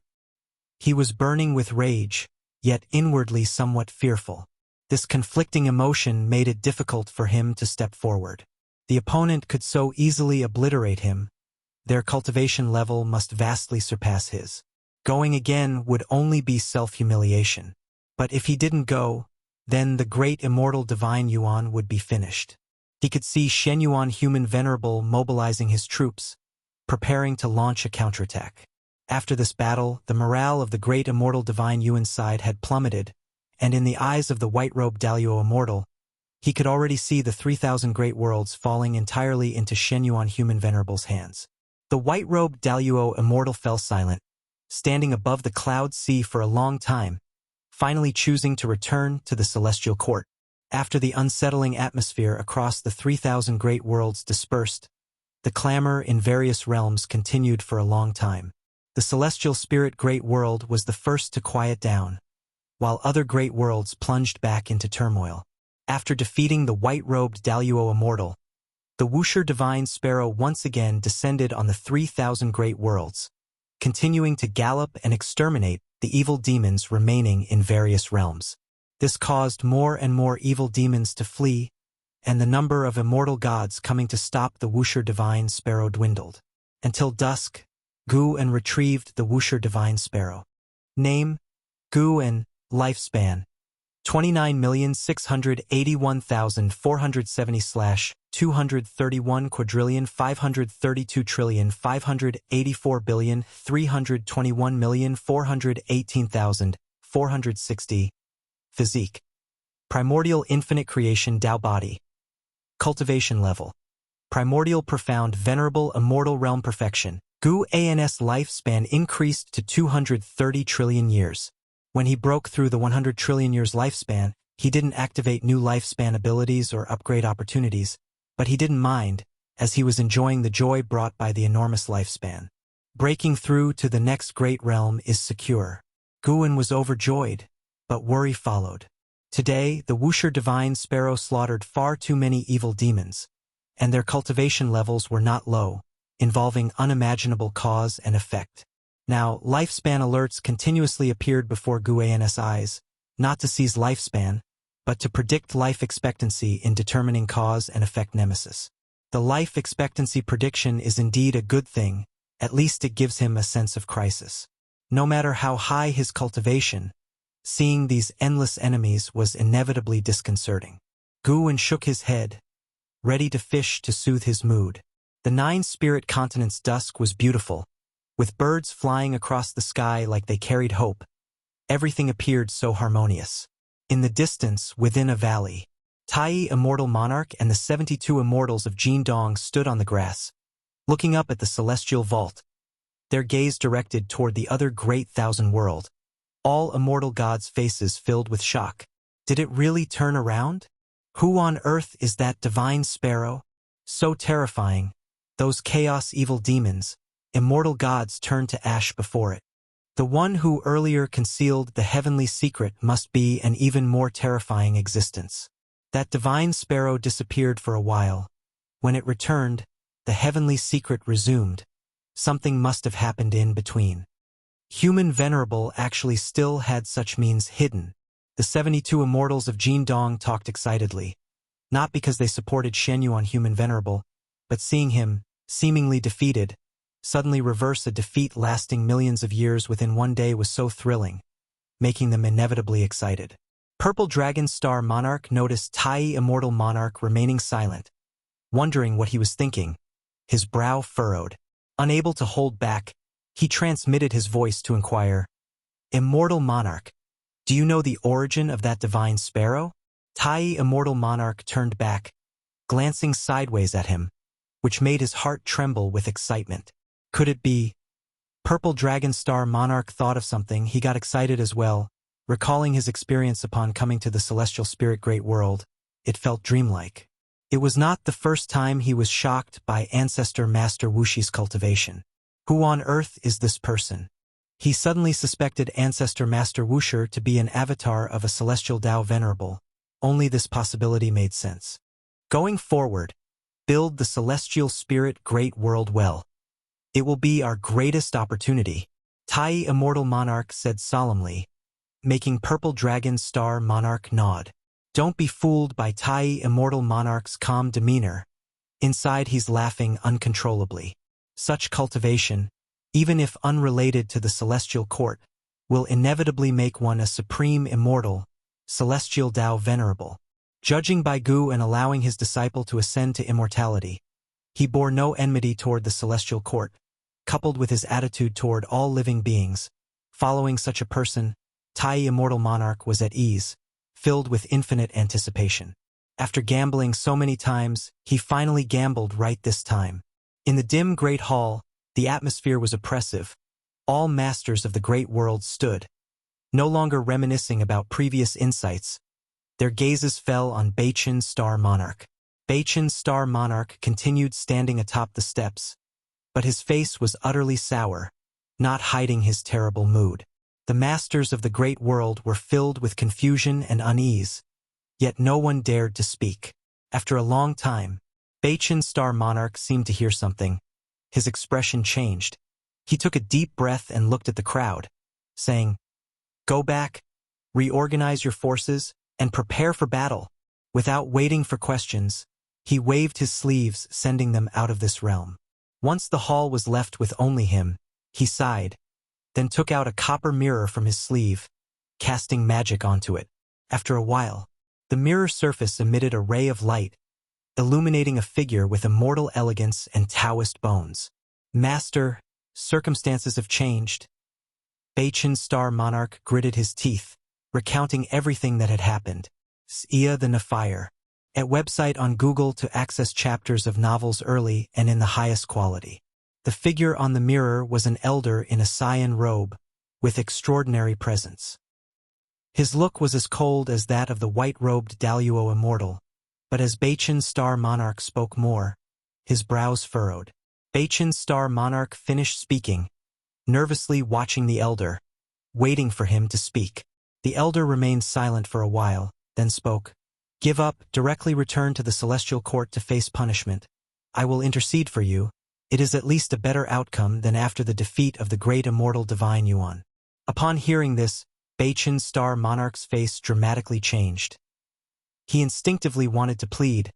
He was burning with rage, yet inwardly somewhat fearful. This conflicting emotion made it difficult for him to step forward. The opponent could so easily obliterate him. Their cultivation level must vastly surpass his. Going again would only be self-humiliation. But if he didn't go, then the great immortal divine Yuan would be finished. He could see Shenyuan Human Venerable mobilizing his troops, preparing to launch a counterattack. After this battle, the morale of the great immortal divine Yuan's side had plummeted, and in the eyes of the white-robed Daluo Immortal, he could already see the 3,000 great worlds falling entirely into Shenyuan Human Venerable's hands. The white-robed Daluo Immortal fell silent, standing above the cloud sea for a long time, finally choosing to return to the celestial court. After the unsettling atmosphere across the 3,000 great worlds dispersed, the clamor in various realms continued for a long time. The celestial spirit great world was the first to quiet down, while other great worlds plunged back into turmoil. After defeating the white-robed Daluo immortal, the Wuxia divine sparrow once again descended on the 3,000 great worlds, continuing to gallop and exterminate the evil demons remaining in various realms. This caused more and more evil demons to flee, and the number of immortal gods coming to stop the Wuxia divine sparrow dwindled. Until dusk, Guan retrieved the Wuxia divine sparrow. Name: Guan. Lifespan: 29,681,532,534,581,321,418,460. Physique: Primordial Infinite Creation Tao Body. Cultivation level: Primordial Profound Venerable Immortal Realm Perfection. Guan's lifespan increased to 230 trillion years. When he broke through the 100 trillion years lifespan, he didn't activate new lifespan abilities or upgrade opportunities, but he didn't mind, as he was enjoying the joy brought by the enormous lifespan. Breaking through to the next great realm is secure. Guan was overjoyed, but worry followed. Today, the Wuxia divine sparrow slaughtered far too many evil demons, and their cultivation levels were not low, involving unimaginable cause and effect. Now, lifespan alerts continuously appeared before Guan's eyes, not to seize lifespan, but to predict life expectancy in determining cause and effect nemesis. The life expectancy prediction is indeed a good thing, at least it gives him a sense of crisis. No matter how high his cultivation, seeing these endless enemies was inevitably disconcerting. Guan shook his head, ready to fish to soothe his mood. The 9 spirit continents' dusk was beautiful, with birds flying across the sky like they carried hope. Everything appeared so harmonious. In the distance, within a valley, Tai Immortal Monarch and the 72 immortals of Jindong stood on the grass, looking up at the celestial vault, their gaze directed toward the other great thousand world. All immortal gods' faces filled with shock. Did it really turn around? Who on earth is that divine sparrow? So terrifying, those chaos evil demons, immortal gods turned to ash before it. The one who earlier concealed the heavenly secret must be an even more terrifying existence. That divine sparrow disappeared for a while. When it returned, the heavenly secret resumed. Something must have happened in between. Human Venerable actually still had such means hidden. The 72 immortals of Jindong talked excitedly, not because they supported Shenyu on Human Venerable, but seeing him, seemingly defeated, suddenly reverse a defeat lasting millions of years within one day was so thrilling, making them inevitably excited. Purple Dragon Star Monarch noticed Tai Immortal Monarch remaining silent, wondering what he was thinking. His brow furrowed. Unable to hold back, he transmitted his voice to inquire, "Immortal Monarch, do you know the origin of that divine sparrow?" Tai Immortal Monarch turned back, glancing sideways at him, which made his heart tremble with excitement. Could it be? Purple Dragon Star Monarch thought of something. He got excited as well, recalling his experience upon coming to the Celestial Spirit Great World. It felt dreamlike. It was not the first time he was shocked by Ancestor Master Wuxi's cultivation. Who on earth is this person? He suddenly suspected Ancestor Master Wuxia to be an avatar of a Celestial Tao Venerable. Only this possibility made sense. Going forward, build the Celestial Spirit Great World well. It will be our greatest opportunity, Tai Immortal Monarch said solemnly, making Purple Dragon Star Monarch nod. Don't be fooled by Tai Immortal Monarch's calm demeanor. Inside he's laughing uncontrollably. Such cultivation, even if unrelated to the Celestial Court, will inevitably make one a supreme immortal, Celestial Tao Venerable. Judging by Gu and allowing his disciple to ascend to immortality, he bore no enmity toward the Celestial Court, coupled with his attitude toward all living beings. Following such a person, Tai Immortal Monarch was at ease, filled with infinite anticipation. After gambling so many times, he finally gambled right this time. In the dim great hall, the atmosphere was oppressive. All masters of the great world stood, no longer reminiscing about previous insights. Their gazes fell on Beichen Star Monarch. Beichen Star Monarch continued standing atop the steps, but his face was utterly sour, not hiding his terrible mood. The masters of the great world were filled with confusion and unease, yet no one dared to speak. After a long time, Beichin's star monarch seemed to hear something. His expression changed. He took a deep breath and looked at the crowd, saying, "Go back, reorganize your forces, and prepare for battle." Without waiting for questions, he waved his sleeves, sending them out of this realm. Once the hall was left with only him, he sighed, then took out a copper mirror from his sleeve, casting magic onto it. After a while, the mirror surface emitted a ray of light, illuminating a figure with immortal elegance and Taoist bones. "Master, circumstances have changed." Beichin's star monarch gritted his teeth, recounting everything that had happened. Wuxia the Nafire. At website on Google to access chapters of novels early and in the highest quality. The figure on the mirror was an elder in a cyan robe, with extraordinary presence. His look was as cold as that of the white-robed Daluo immortal, but as Beichin's star monarch spoke more, his brows furrowed. Beichin's star monarch finished speaking, nervously watching the elder, waiting for him to speak. The elder remained silent for a while, then spoke. "Give up, directly return to the celestial court to face punishment. I will intercede for you. It is at least a better outcome than after the defeat of the great immortal divine Yuan." Upon hearing this, Beichin's star monarch's face dramatically changed. He instinctively wanted to plead,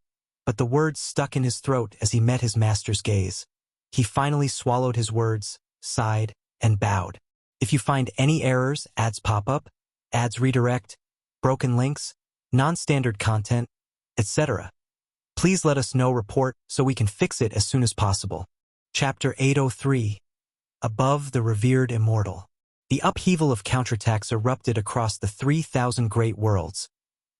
but the words stuck in his throat as he met his master's gaze. He finally swallowed his words, sighed, and bowed. "If you find any errors, ads pop up, ads redirect, broken links, non-standard content, etc. please let us know, report, so we can fix it as soon as possible." Chapter 803. Above the Revered Immortal. The upheaval of counterattacks erupted across the 3,000 great worlds,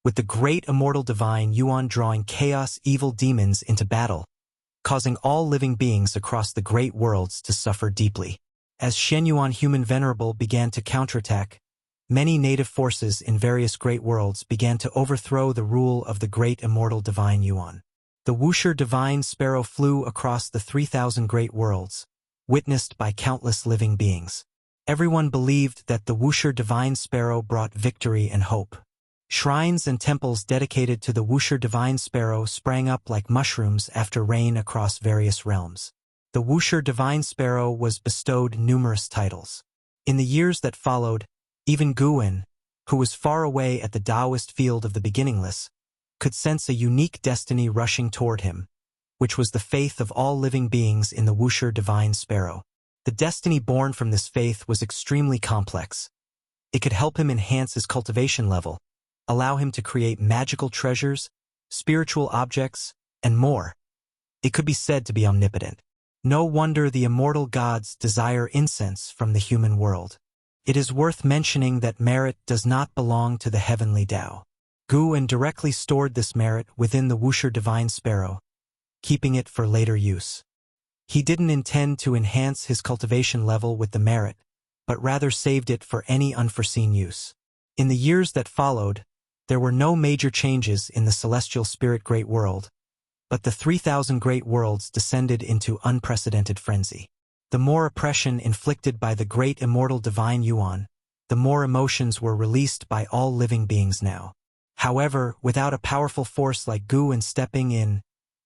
with the great immortal divine Yuan drawing chaos evil demons into battle, causing all living beings across the great worlds to suffer deeply. As Shenyuan Human Venerable began to counterattack, many native forces in various great worlds began to overthrow the rule of the great immortal divine Yuan. The Wuxia divine sparrow flew across the 3,000 great worlds, witnessed by countless living beings. Everyone believed that the Wuxia divine sparrow brought victory and hope. Shrines and temples dedicated to the Wuxia divine sparrow sprang up like mushrooms after rain across various realms. The Wuxia divine sparrow was bestowed numerous titles. In the years that followed, even Guwen, who was far away at the Taoist field of the beginningless, could sense a unique destiny rushing toward him, which was the faith of all living beings in the Wuxia divine sparrow. The destiny born from this faith was extremely complex. It could help him enhance his cultivation level, allow him to create magical treasures, spiritual objects, and more. It could be said to be omnipotent. No wonder the immortal gods desire incense from the human world. It is worth mentioning that merit does not belong to the heavenly Tao. Guwen directly stored this merit within the Wuxia divine sparrow, keeping it for later use. He didn't intend to enhance his cultivation level with the merit, but rather saved it for any unforeseen use. In the years that followed, there were no major changes in the celestial spirit great world, but the 3,000 great worlds descended into unprecedented frenzy. The more oppression inflicted by the great immortal divine Yuan, the more emotions were released by all living beings now. However, without a powerful force like Guwen stepping in,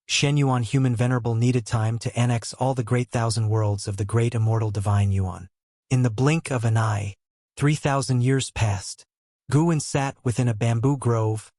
Shenyuan Human Venerable needed time to annex all the great thousand worlds of the great immortal divine Yuan. In the blink of an eye, 3,000 years passed. Guwen sat within a bamboo grove,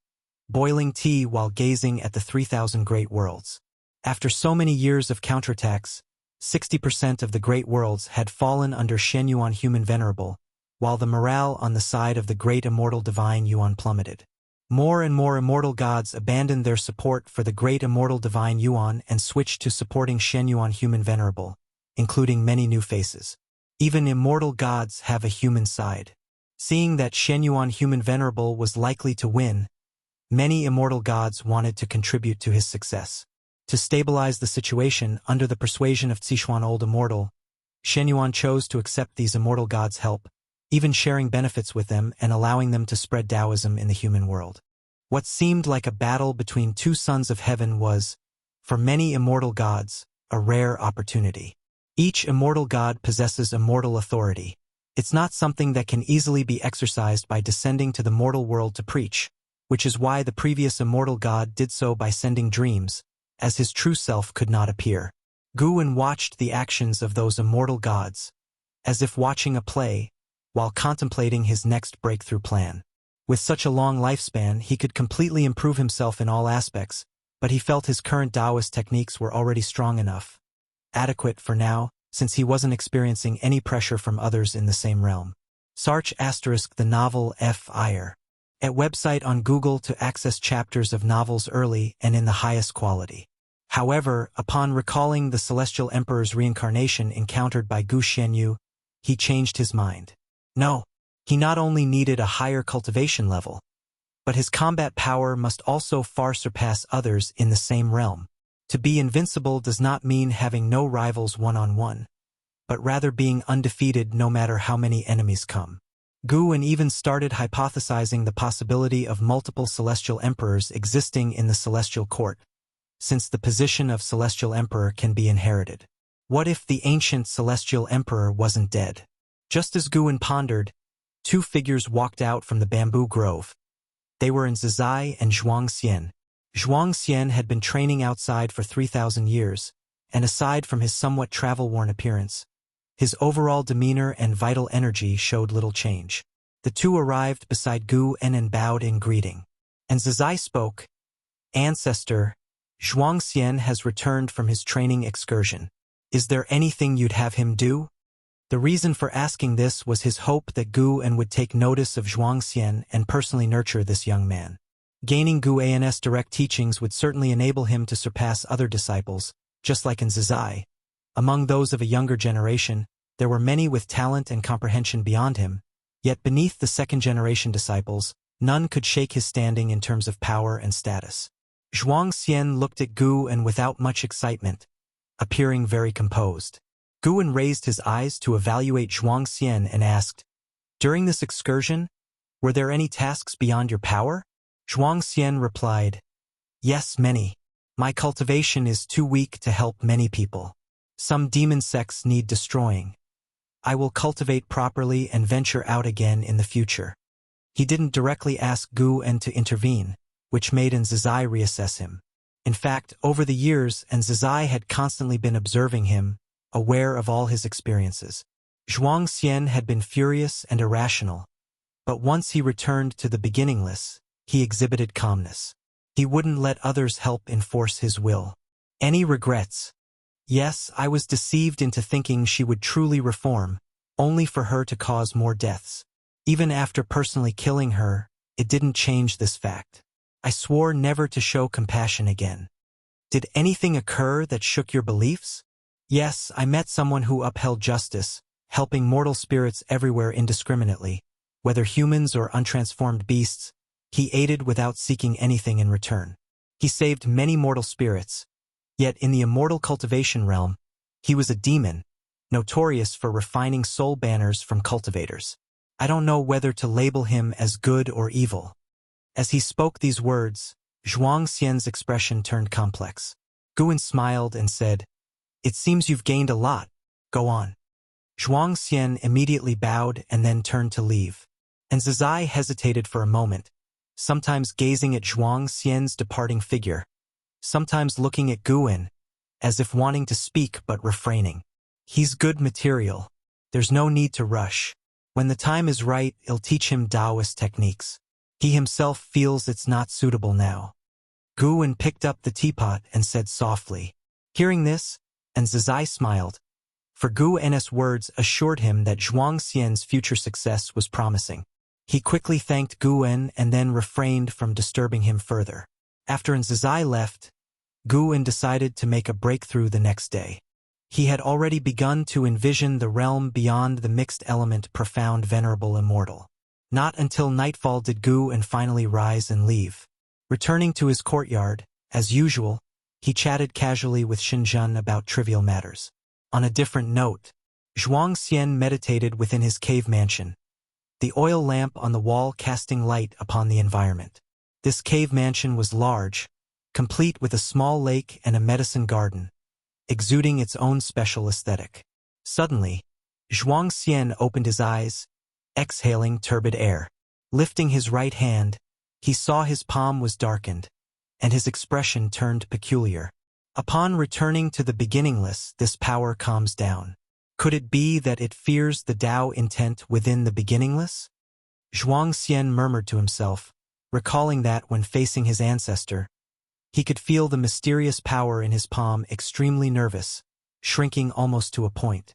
boiling tea while gazing at the 3,000 great worlds. After so many years of counterattacks, 60% of the great worlds had fallen under Shenyuan Human Venerable, while the morale on the side of the great immortal divine Yuan plummeted. More and more immortal gods abandoned their support for the great immortal divine Yuan and switched to supporting Shenyuan Human Venerable, including many new faces. Even immortal gods have a human side. Seeing that Shenyuan Human Venerable was likely to win, many immortal gods wanted to contribute to his success. To stabilize the situation under the persuasion of Sichuan Old Immortal, Shenyuan chose to accept these immortal gods' help, even sharing benefits with them and allowing them to spread Taoism in the human world. What seemed like a battle between two sons of heaven was, for many immortal gods, a rare opportunity. Each immortal god possesses immortal authority. It's not something that can easily be exercised by descending to the mortal world to preach. which is why the previous immortal god did so by sending dreams, as his true self could not appear. Guwen watched the actions of those immortal gods, as if watching a play, while contemplating his next breakthrough plan. With such a long lifespan, he could completely improve himself in all aspects, but he felt his current Taoist techniques were already strong enough. Adequate for now, since he wasn't experiencing any pressure from others in the same realm. Search * the novel Fire. At website on Google to access chapters of novels early and in the highest quality. However, upon recalling the Celestial Emperor's reincarnation encountered by Gu Xianyu, he changed his mind. No, he not only needed a higher cultivation level, but his combat power must also far surpass others in the same realm. To be invincible does not mean having no rivals one-on-one, but rather being undefeated no matter how many enemies come. Guwen even started hypothesizing the possibility of multiple Celestial Emperors existing in the Celestial Court, since the position of Celestial Emperor can be inherited. What if the ancient Celestial Emperor wasn't dead? Just as Guwen pondered, two figures walked out from the bamboo grove. They were Zizai and Zhuangxian. Zhuangxian had been training outside for 3,000 years, and aside from his somewhat travel-worn appearance, his overall demeanor and vital energy showed little change. The two arrived beside Guwen and bowed in greeting. And Zizai spoke, "Ancestor, Zhuangxian has returned from his training excursion. Is there anything you'd have him do?" The reason for asking this was his hope that Guwen would take notice of Zhuangxian and personally nurture this young man. Gaining Guwen's direct teachings would certainly enable him to surpass other disciples, just like in Zizai. Among those of a younger generation, there were many with talent and comprehension beyond him, yet beneath the second-generation disciples, none could shake his standing in terms of power and status. Zhuangxian looked at Guwen without much excitement, appearing very composed. Guwen raised his eyes to evaluate Zhuangxian and asked, "During this excursion, were there any tasks beyond your power?" Zhuangxian replied, "Yes, many. My cultivation is too weak to help many people. Some demon sects need destroying. I will cultivate properly and venture out again in the future." He didn't directly ask Guwen to intervene, which made Zizai reassess him. In fact, over the years, Zizai had constantly been observing him, aware of all his experiences. Zhuangxian had been furious and irrational, but once he returned to the beginningless, he exhibited calmness. He wouldn't let others help enforce his will. "Any regrets?" "Yes, I was deceived into thinking she would truly reform, only for her to cause more deaths. Even after personally killing her, it didn't change this fact. I swore never to show compassion again." "Did anything occur that shook your beliefs?" "Yes, I met someone who upheld justice, helping mortal spirits everywhere indiscriminately, whether humans or untransformed beasts. He aided without seeking anything in return. He saved many mortal spirits. Yet in the immortal cultivation realm, he was a demon, notorious for refining soul banners from cultivators. I don't know whether to label him as good or evil." As he spoke these words, Zhuangxian's expression turned complex. Guwen smiled and said, "It seems you've gained a lot. Go on." Zhuangxian immediately bowed and then turned to leave. And Zizai hesitated for a moment, sometimes gazing at Zhuangxian's departing figure, sometimes looking at Guwen, as if wanting to speak but refraining. "He's good material. There's no need to rush. When the time is right, I'll teach him Taoist techniques. He himself feels it's not suitable now." Guwen picked up the teapot and said softly. Hearing this, and Zizai smiled, for Guwen's words assured him that Zhuangxian's future success was promising. He quickly thanked Guwen and then refrained from disturbing him further. After Zizai left, Guwen decided to make a breakthrough the next day. He had already begun to envision the realm beyond the mixed element profound venerable immortal. Not until nightfall did Guwen finally rise and leave. Returning to his courtyard, as usual, he chatted casually with Xinjun about trivial matters. On a different note, Zhuangxian meditated within his cave mansion, the oil lamp on the wall casting light upon the environment. This cave mansion was large, complete with a small lake and a medicine garden, exuding its own special aesthetic. Suddenly, Zhuangxian opened his eyes, exhaling turbid air. Lifting his right hand, He saw his palm was darkened, and his expression turned peculiar. Upon returning to the beginningless, this power calms down. Could it be that it fears the Tao intent within the beginningless? Zhuangxian murmured to himself, recalling that when facing his ancestor, he could feel the mysterious power in his palm extremely nervous, shrinking almost to a point.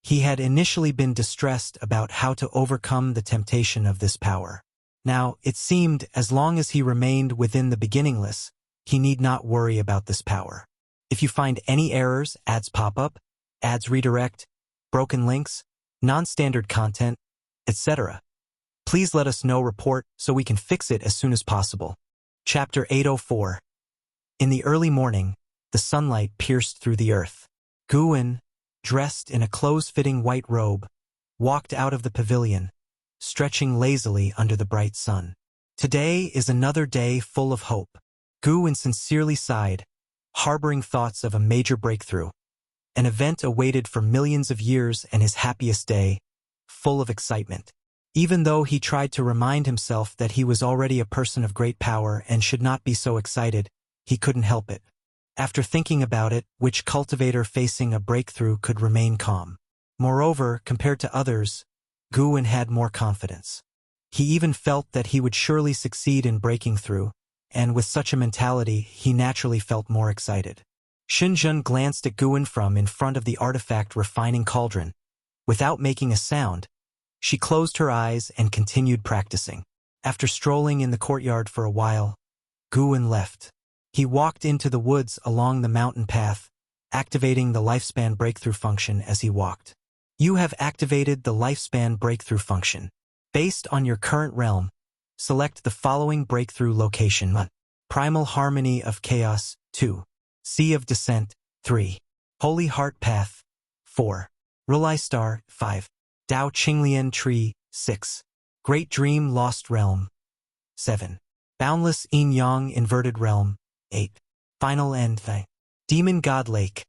He had initially been distressed about how to overcome the temptation of this power. Now, it seemed as long as he remained within the beginningless, he need not worry about this power. If you find any errors, ads pop up, ads redirect, broken links, non-standard content, etc., please let us know report so we can fix it as soon as possible. Chapter 804. In the early morning, the sunlight pierced through the earth. Guwen, dressed in a close-fitting white robe, walked out of the pavilion, stretching lazily under the bright sun. Today is another day full of hope. Guwen sincerely sighed, harboring thoughts of a major breakthrough, an event awaited for millions of years and his happiest day, full of excitement. Even though he tried to remind himself that he was already a person of great power and should not be so excited, he couldn't help it. After thinking about it, which cultivator facing a breakthrough could remain calm? Moreover, compared to others, Guwen had more confidence. He even felt that he would surely succeed in breaking through, and with such a mentality, he naturally felt more excited. Xinjun glanced at Guwen from in front of the artifact refining cauldron. Without making a sound, she closed her eyes and continued practicing. After strolling in the courtyard for a while, Guwen left. He walked into the woods along the mountain path, activating the lifespan breakthrough function as he walked. You have activated the lifespan breakthrough function. Based on your current realm, select the following breakthrough location: 1. Primal Harmony of Chaos, 2. Sea of Descent, 3. Holy Heart Path, 4. Rulai Star, 5. Dao Qinglian Tree, 6. Great Dream Lost Realm, 7. Boundless Yin Yang Inverted Realm, 8. Final End Thing. Demon God Lake.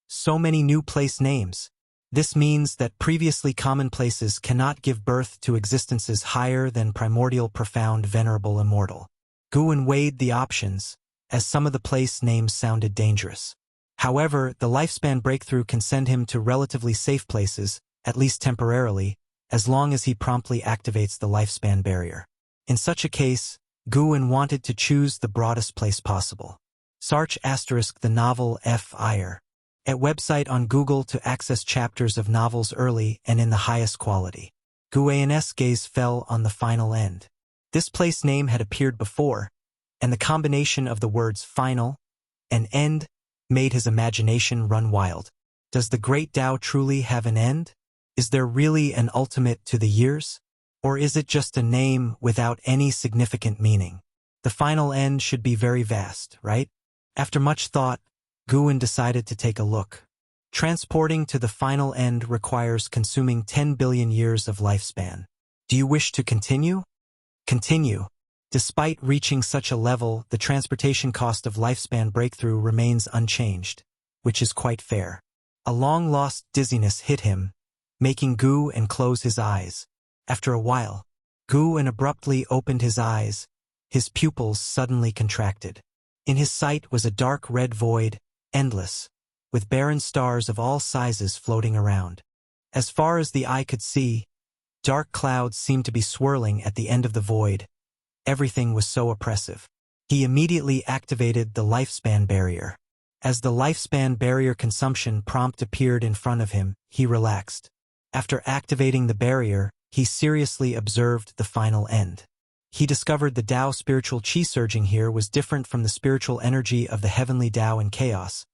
So many new place names. This means that previously common places cannot give birth to existences higher than primordial, profound, venerable, immortal. Guwen weighed the options, as some of the place names sounded dangerous. However, the lifespan breakthrough can send him to relatively safe places, at least temporarily, as long as he promptly activates the lifespan barrier. In such a case, Guwen wanted to choose the broadest place possible. Search * the novel F. Iyer. At website on Google to access chapters of novels early and in the highest quality. Guwen's gaze fell on the final end. This place name had appeared before, and the combination of the words final and end made his imagination run wild. Does the great Tao truly have an end? Is there really an ultimate to the years? Or is it just a name without any significant meaning? The final end should be very vast, right? After much thought, Guwen decided to take a look. Transporting to the final end requires consuming 10 billion years of lifespan. Do you wish to continue? Continue. Despite reaching such a level, the transportation cost of lifespan breakthrough remains unchanged, which is quite fair. A long-lost dizziness hit him, making Guwen close his eyes. After a while, Guwen abruptly opened his eyes, his pupils suddenly contracted. In his sight was a dark red void, endless, with barren stars of all sizes floating around. As far as the eye could see, dark clouds seemed to be swirling at the end of the void. Everything was so oppressive. He immediately activated the lifespan barrier. As the lifespan barrier consumption prompt appeared in front of him, he relaxed. After activating the barrier, he seriously observed the final end. He discovered the Tao spiritual qi surging here was different from the spiritual energy of the heavenly Tao in chaos,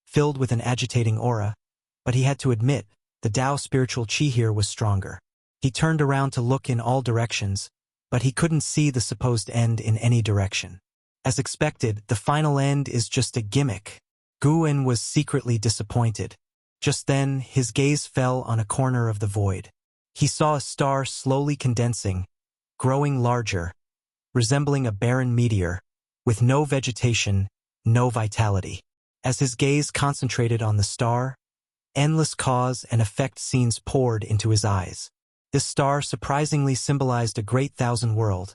filled with an agitating aura, but he had to admit, the Tao spiritual qi here was stronger. He turned around to look in all directions, but he couldn't see the supposed end in any direction. As expected, the final end is just a gimmick. Guwen was secretly disappointed. Just then, his gaze fell on a corner of the void. He saw a star slowly condensing, growing larger, resembling a barren meteor, with no vegetation, no vitality. As his gaze concentrated on the star, endless cause and effect scenes poured into his eyes. This star surprisingly symbolized a great thousand world,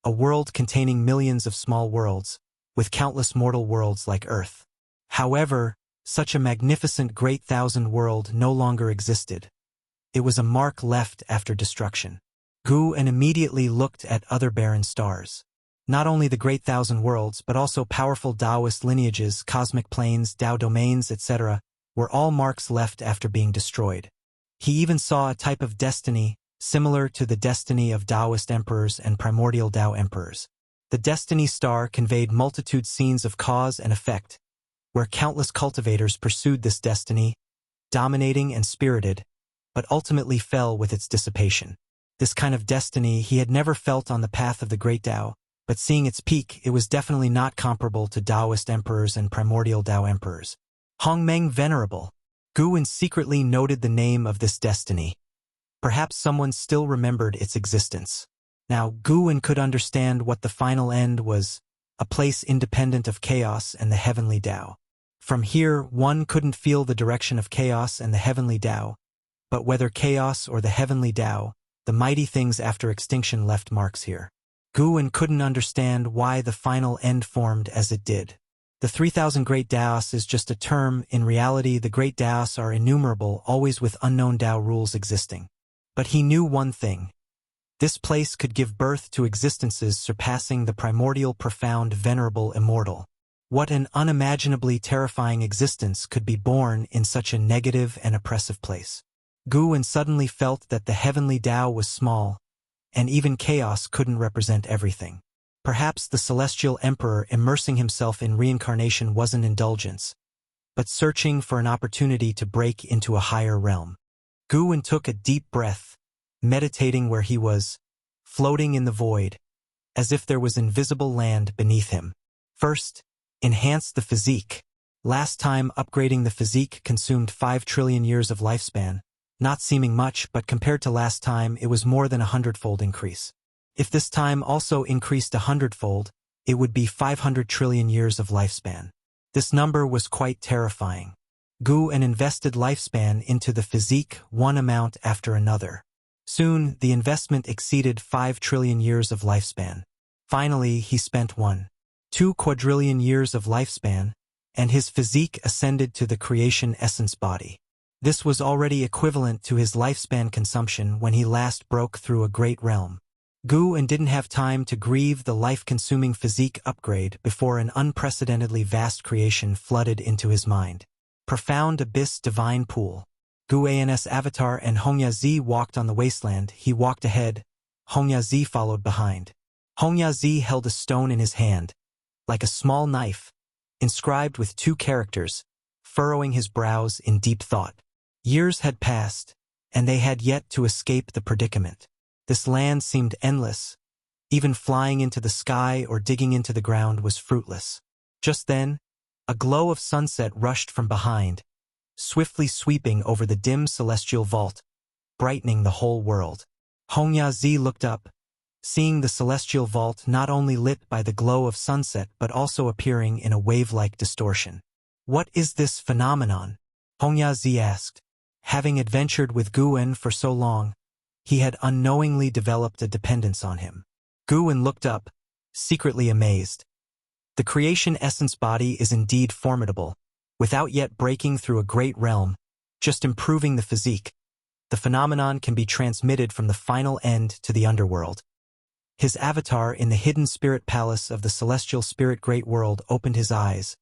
a world containing millions of small worlds, with countless mortal worlds like Earth. However, such a magnificent great thousand world no longer existed. It was a mark left after destruction. Gu-en immediately looked at other barren stars. Not only the great thousand worlds, but also powerful Taoist lineages, cosmic planes, Tao domains, etc., were all marks left after being destroyed. He even saw a type of destiny, similar to the destiny of Taoist emperors and primordial Tao emperors. The destiny star conveyed multitude scenes of cause and effect, where countless cultivators pursued this destiny, dominating and spirited, but ultimately fell with its dissipation. This kind of destiny he had never felt on the path of the great Tao, but seeing its peak, it was definitely not comparable to Taoist emperors and primordial Tao emperors. Hongmeng Venerable. Gu-en secretly noted the name of this destiny. Perhaps someone still remembered its existence. Now, Gu-en could understand what the final end was, a place independent of chaos and the heavenly Tao. From here, one couldn't feel the direction of chaos and the heavenly Tao, but whether chaos or the heavenly Tao, the mighty things after extinction left marks here. Gu-en couldn't understand why the final end formed as it did. The 3,000 Great Taos is just a term. In reality, the Great Taos are innumerable, always with unknown Tao rules existing. But he knew one thing. This place could give birth to existences surpassing the primordial, profound, venerable, immortal. What an unimaginably terrifying existence could be born in such a negative and oppressive place. Gu-en suddenly felt that the heavenly Tao was small, and even chaos couldn't represent everything. Perhaps the celestial emperor immersing himself in reincarnation wasn't indulgence, but searching for an opportunity to break into a higher realm. Gu-en took a deep breath, meditating where he was, floating in the void, as if there was invisible land beneath him. First, enhance the physique. Last time upgrading the physique consumed 5 trillion years of lifespan, not seeming much, but compared to last time it was more than 100-fold increase. If this time also increased 100-fold, it would be 500 trillion years of lifespan. This number was quite terrifying. Gu-en invested lifespan into the physique, one amount after another. Soon, the investment exceeded 5 trillion years of lifespan. Finally, he spent 1.2 quadrillion years of lifespan, and his physique ascended to the creation essence body. This was already equivalent to his lifespan consumption when he last broke through a great realm. Gu-en didn't have time to grieve the life-consuming physique upgrade before an unprecedentedly vast creation flooded into his mind. Profound abyss, divine pool. Gu-en's avatar and Hongya-zi walked on the wasteland. He walked ahead. Hongya-zi followed behind. Hongya-zi held a stone in his hand, like a small knife, inscribed with 2 characters, furrowing his brows in deep thought. Years had passed, and they had yet to escape the predicament. This land seemed endless. Even flying into the sky or digging into the ground was fruitless. Just then, a glow of sunset rushed from behind, swiftly sweeping over the dim celestial vault, brightening the whole world. Hongya-zi looked up, seeing the celestial vault not only lit by the glow of sunset but also appearing in a wave-like distortion. "What is this phenomenon?" Hongya-zi asked. Having adventured with Gu-en for so long, he had unknowingly developed a dependence on him. Gu-en looked up, secretly amazed. The creation essence body is indeed formidable, without yet breaking through a great realm, just improving the physique. The phenomenon can be transmitted from the final end to the underworld. His avatar in the hidden spirit palace of the celestial spirit great world opened his eyes,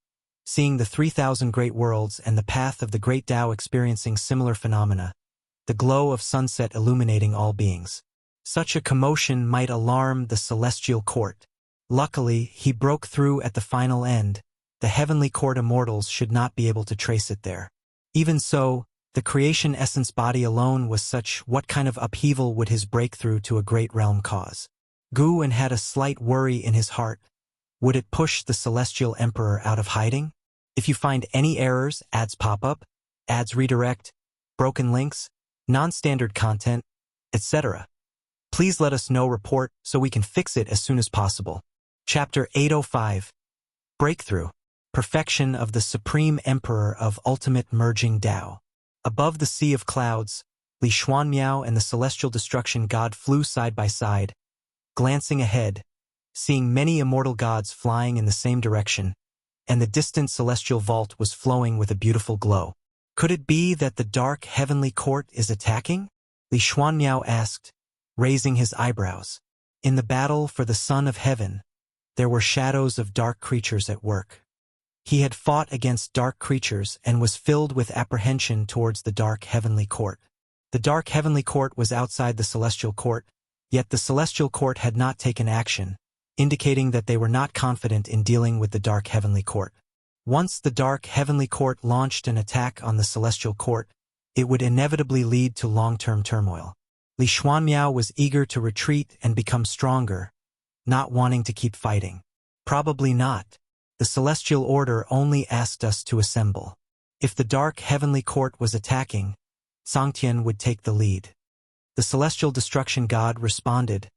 seeing the 3,000 great worlds and the path of the great Tao experiencing similar phenomena, the glow of sunset illuminating all beings. Such a commotion might alarm the celestial court. Luckily, he broke through at the final end. The heavenly court immortals should not be able to trace it there. Even so, the creation essence body alone was such. What kind of upheaval would his breakthrough to a great realm cause? Gu-en had a slight worry in his heart. Would it push the celestial emperor out of hiding? If you find any errors, ads pop up, ads redirect, broken links, non-standard content, etc., please let us know. Report so we can fix it as soon as possible. Chapter 805. Breakthrough. Perfection of the Supreme Emperor of Ultimate Merging Tao. Above the sea of clouds, Li Xuanmiao and the celestial destruction god flew side by side. Glancing ahead, seeing many immortal gods flying in the same direction, and the distant celestial vault was flowing with a beautiful glow. Could it be that the dark heavenly court is attacking? Li Xuanmiao asked, raising his eyebrows. In the battle for the Son of Heaven, there were shadows of dark creatures at work. He had fought against dark creatures and was filled with apprehension towards the dark heavenly court. The dark heavenly court was outside the celestial court, yet the celestial court had not taken action, indicating that they were not confident in dealing with the dark heavenly court. Once the dark heavenly court launched an attack on the celestial court, it would inevitably lead to long-term turmoil. Li Xuanmiao was eager to retreat and become stronger, not wanting to keep fighting. Probably not. The celestial order only asked us to assemble. If the dark heavenly court was attacking, Sangtian would take the lead. The celestial destruction god responded,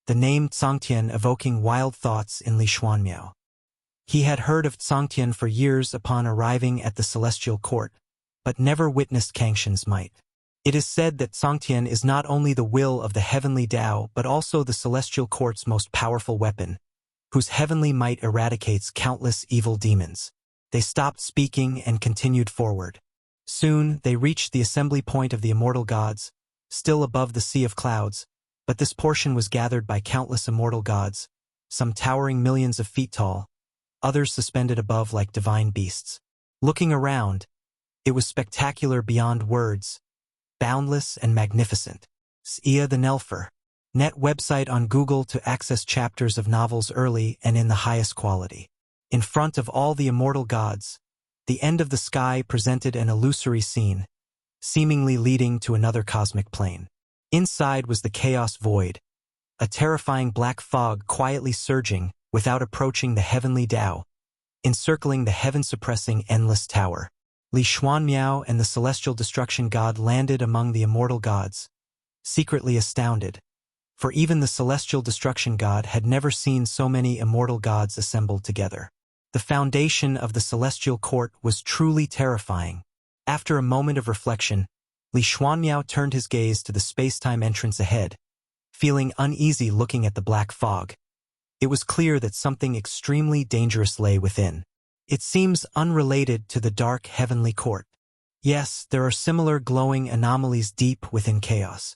the name Sangtian evoking wild thoughts in Li Xuanmiao. He had heard of Sangtian for years upon arriving at the celestial court, but never witnessed Kangxian's might. It is said that Sangtian is not only the will of the heavenly Tao but also the celestial court's most powerful weapon, whose heavenly might eradicates countless evil demons. They stopped speaking and continued forward. Soon, they reached the assembly point of the immortal gods, still above the sea of clouds, but this portion was gathered by countless immortal gods, some towering millions of feet tall, others suspended above like divine beasts. Looking around, it was spectacular beyond words, boundless and magnificent. Ia the Nelfer. Net website on Google to access chapters of novels early and in the highest quality. In front of all the immortal gods, the end of the sky presented an illusory scene, seemingly leading to another cosmic plane. Inside was the chaos void, a terrifying black fog quietly surging without approaching the heavenly Tao, encircling the heaven-suppressing endless tower. Li Xuanmiao and the celestial destruction god landed among the immortal gods, secretly astounded, for even the celestial destruction god had never seen so many immortal gods assembled together. The foundation of the celestial court was truly terrifying. After a moment of reflection, Li Xuanmiao turned his gaze to the space-time entrance ahead, feeling uneasy looking at the black fog. It was clear that something extremely dangerous lay within. It seems unrelated to the dark heavenly court. Yes, there are similar glowing anomalies deep within chaos.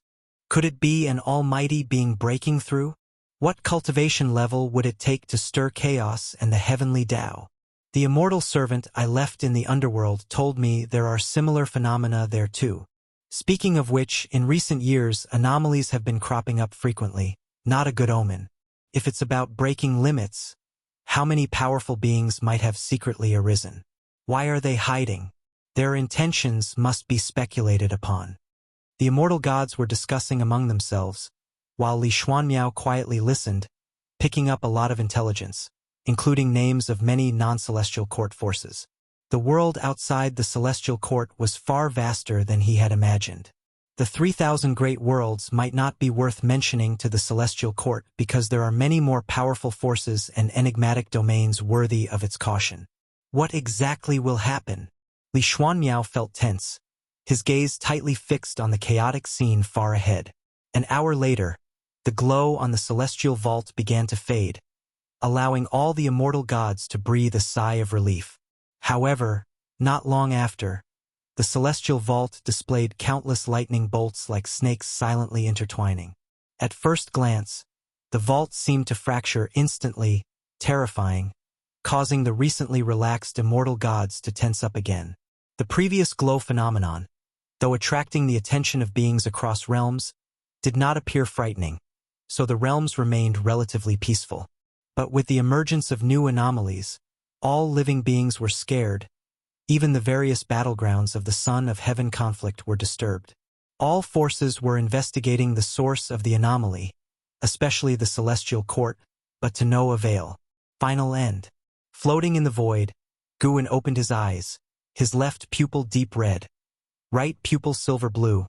Could it be an almighty being breaking through? What cultivation level would it take to stir chaos and the heavenly Tao? The immortal servant I left in the underworld told me there are similar phenomena there too. Speaking of which, in recent years anomalies have been cropping up frequently, not a good omen. If it's about breaking limits, how many powerful beings might have secretly arisen? Why are they hiding? Their intentions must be speculated upon. The immortal gods were discussing among themselves, while Li Xuanmiao quietly listened, picking up a lot of intelligence, including names of many non-celestial court forces. The world outside the celestial court was far vaster than he had imagined. The 3,000 great worlds might not be worth mentioning to the celestial court because there are many more powerful forces and enigmatic domains worthy of its caution. What exactly will happen? Li Xuanmiao felt tense, his gaze tightly fixed on the chaotic scene far ahead. An hour later, the glow on the celestial vault began to fade, allowing all the immortal gods to breathe a sigh of relief. However, not long after, the celestial vault displayed countless lightning bolts like snakes silently intertwining. At first glance, the vault seemed to fracture instantly, terrifying, causing the recently relaxed immortal gods to tense up again. The previous glow phenomenon, though attracting the attention of beings across realms, did not appear frightening, so the realms remained relatively peaceful. But with the emergence of new anomalies, all living beings were scared. Even the various battlegrounds of the Son of Heaven conflict were disturbed. All forces were investigating the source of the anomaly, especially the celestial court, but to no avail. Final end. Floating in the void, Guin opened his eyes, his left pupil deep red, right pupil silver blue,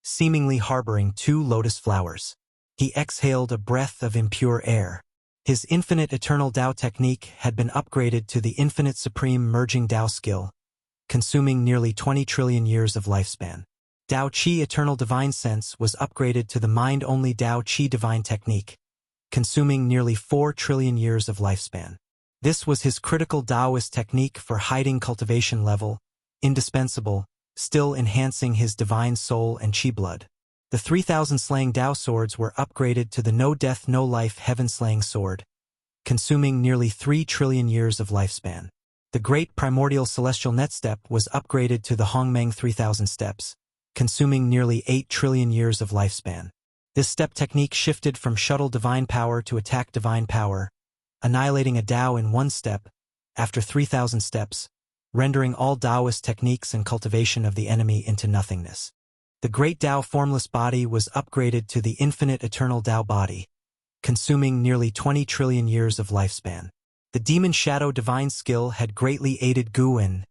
seemingly harboring two lotus flowers. He exhaled a breath of impure air. His infinite eternal Tao technique had been upgraded to the infinite supreme merging Tao skill, consuming nearly 20 trillion years of lifespan. Tao Qi Eternal Divine Sense was upgraded to the mind-only Tao Qi Divine Technique, consuming nearly 4 trillion years of lifespan. This was his critical Taoist technique for hiding cultivation level, indispensable, still enhancing his divine soul and chi blood. The 3,000 slaying Tao swords were upgraded to the no death no life heaven slaying sword, consuming nearly 3 trillion years of lifespan. The great primordial celestial net step was upgraded to the Hongmeng 3,000 steps, consuming nearly 8 trillion years of lifespan. This step technique shifted from shuttle divine power to attack divine power, annihilating a Tao in one step, after 3,000 steps, rendering all Taoist techniques and cultivation of the enemy into nothingness. The great Tao formless body was upgraded to the infinite eternal Tao body, consuming nearly 20 trillion years of lifespan. The demon shadow divine skill had greatly aided Guwen,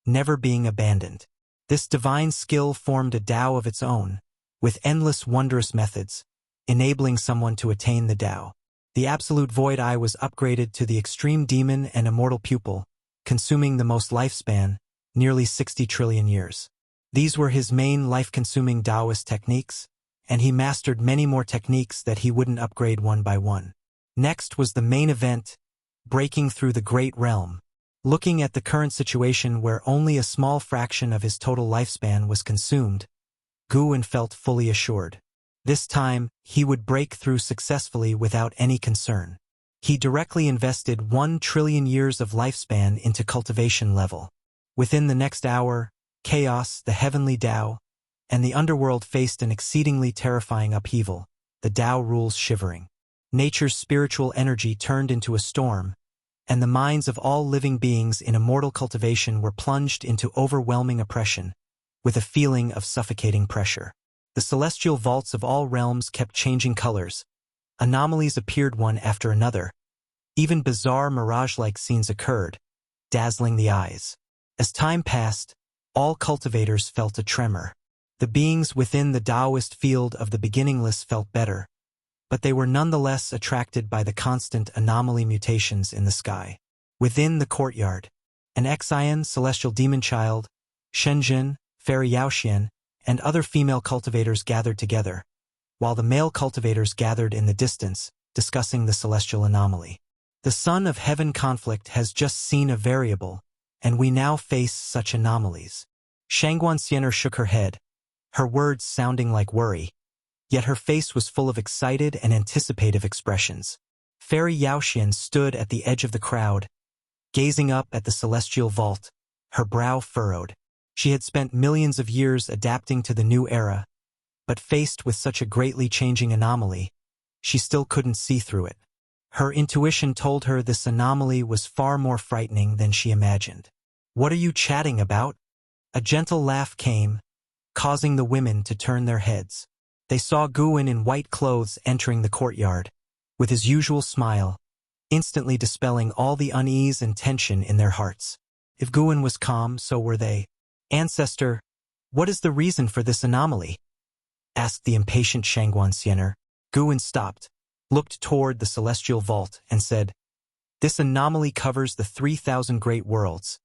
never being abandoned. This divine skill formed a Tao of its own, with endless wondrous methods, enabling someone to attain the Tao. The absolute void eye was upgraded to the extreme demon and immortal pupil, consuming the most lifespan, nearly 60 trillion years. These were his main life-consuming Taoist techniques, and he mastered many more techniques that he wouldn't upgrade one by one. Next was the main event, breaking through the great realm. Looking at the current situation where only a small fraction of his total lifespan was consumed, Guwen felt fully assured. This time, he would break through successfully without any concern. He directly invested 1 trillion years of lifespan into cultivation level. Within the next hour, chaos, the heavenly Tao, and the underworld faced an exceedingly terrifying upheaval, the Tao rules shivering. Nature's spiritual energy turned into a storm, and the minds of all living beings in immortal cultivation were plunged into overwhelming oppression, with a feeling of suffocating pressure. The celestial vaults of all realms kept changing colors. Anomalies appeared one after another. Even bizarre mirage-like scenes occurred, dazzling the eyes. As time passed, all cultivators felt a tremor. The beings within the Taoist field of the beginningless felt better, but they were nonetheless attracted by the constant anomaly mutations in the sky. Within the courtyard, an Xian celestial demon child, Shenzhen, Fairy Yaoxian, and other female cultivators gathered together, while the male cultivators gathered in the distance, discussing the celestial anomaly. The Son of Heaven conflict has just seen a variable, and we now face such anomalies. Shangguan Xianer shook her head, her words sounding like worry, yet her face was full of excited and anticipative expressions. Fairy Yaoxian stood at the edge of the crowd, gazing up at the celestial vault, her brow furrowed. She had spent millions of years adapting to the new era, but faced with such a greatly changing anomaly, she still couldn't see through it. Her intuition told her this anomaly was far more frightening than she imagined. "What are you chatting about?" A gentle laugh came, causing the women to turn their heads. They saw Guwen in white clothes entering the courtyard, with his usual smile, instantly dispelling all the unease and tension in their hearts. If Guwen was calm, so were they. "Ancestor, what is the reason for this anomaly?" asked the impatient Shangguan Xianer. Guwen stopped, looked toward the celestial vault, and said, "This anomaly covers the 3,000 great worlds,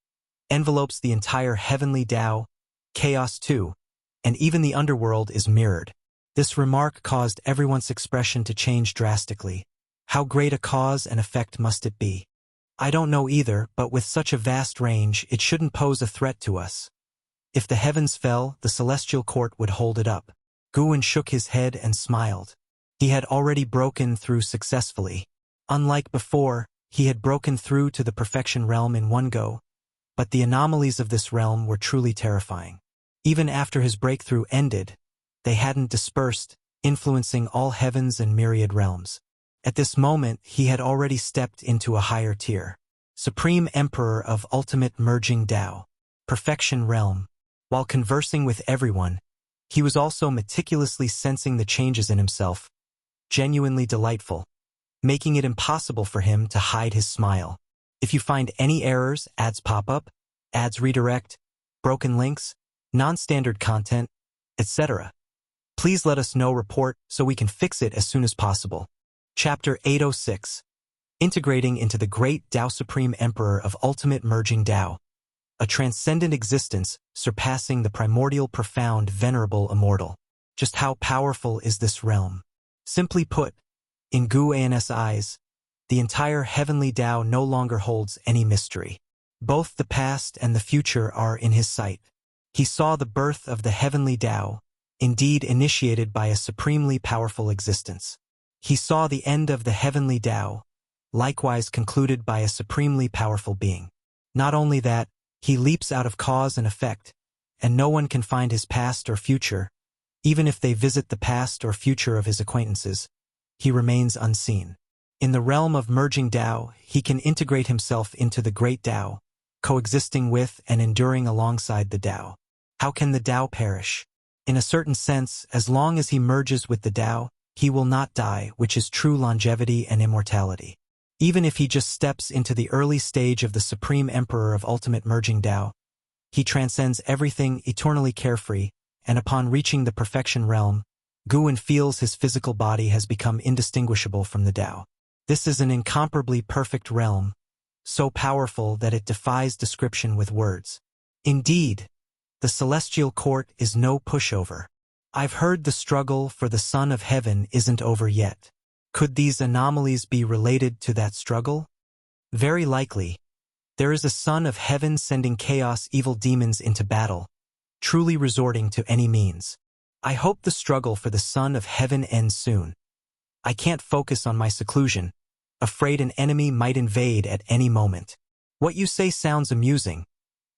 envelopes the entire heavenly Tao, chaos too, and even the underworld is mirrored." This remark caused everyone's expression to change drastically. How great a cause and effect must it be? "I don't know either, but with such a vast range, it shouldn't pose a threat to us. If the heavens fell, the celestial court would hold it up." Guwen shook his head and smiled. He had already broken through successfully. Unlike before, he had broken through to the perfection realm in one go, but the anomalies of this realm were truly terrifying. Even after his breakthrough ended, they hadn't dispersed, influencing all heavens and myriad realms. At this moment, he had already stepped into a higher tier. Supreme Emperor of Ultimate Merging Tao, Perfection Realm. While conversing with everyone, he was also meticulously sensing the changes in himself, genuinely delightful, making it impossible for him to hide his smile. If you find any errors, ads pop up, ads redirect, broken links, non-standard content, etc., please let us know report so we can fix it as soon as possible. Chapter 806. Integrating into the Great Tao Supreme Emperor of Ultimate Merging Tao. A transcendent existence surpassing the primordial profound venerable immortal. Just how powerful is this realm? Simply put, In Gu An's eyes, the entire heavenly Tao no longer holds any mystery. Both the past and the future are in his sight. He saw the birth of the heavenly Tao, indeed initiated by a supremely powerful existence. He saw the end of the heavenly Tao, likewise concluded by a supremely powerful being. Not only that, he leaps out of cause and effect, and no one can find his past or future, even if they visit the past or future of his acquaintances. He remains unseen. In the realm of merging Tao, he can integrate himself into the great Tao, coexisting with and enduring alongside the Tao. How can the Tao perish? In a certain sense, as long as he merges with the Tao, he will not die, which is true longevity and immortality. Even if he just steps into the early stage of the Supreme Emperor of ultimate merging Tao, he transcends everything, eternally carefree, and upon reaching the perfection realm, Guan feels his physical body has become indistinguishable from the Tao. This is an incomparably perfect realm, so powerful that it defies description with words. Indeed, the celestial court is no pushover. I've heard the struggle for the Son of Heaven isn't over yet. Could these anomalies be related to that struggle? Very likely. There is a Son of Heaven sending chaos evil demons into battle, truly resorting to any means. I hope the struggle for the Son of Heaven ends soon. I can't focus on my seclusion, afraid an enemy might invade at any moment. What you say sounds amusing.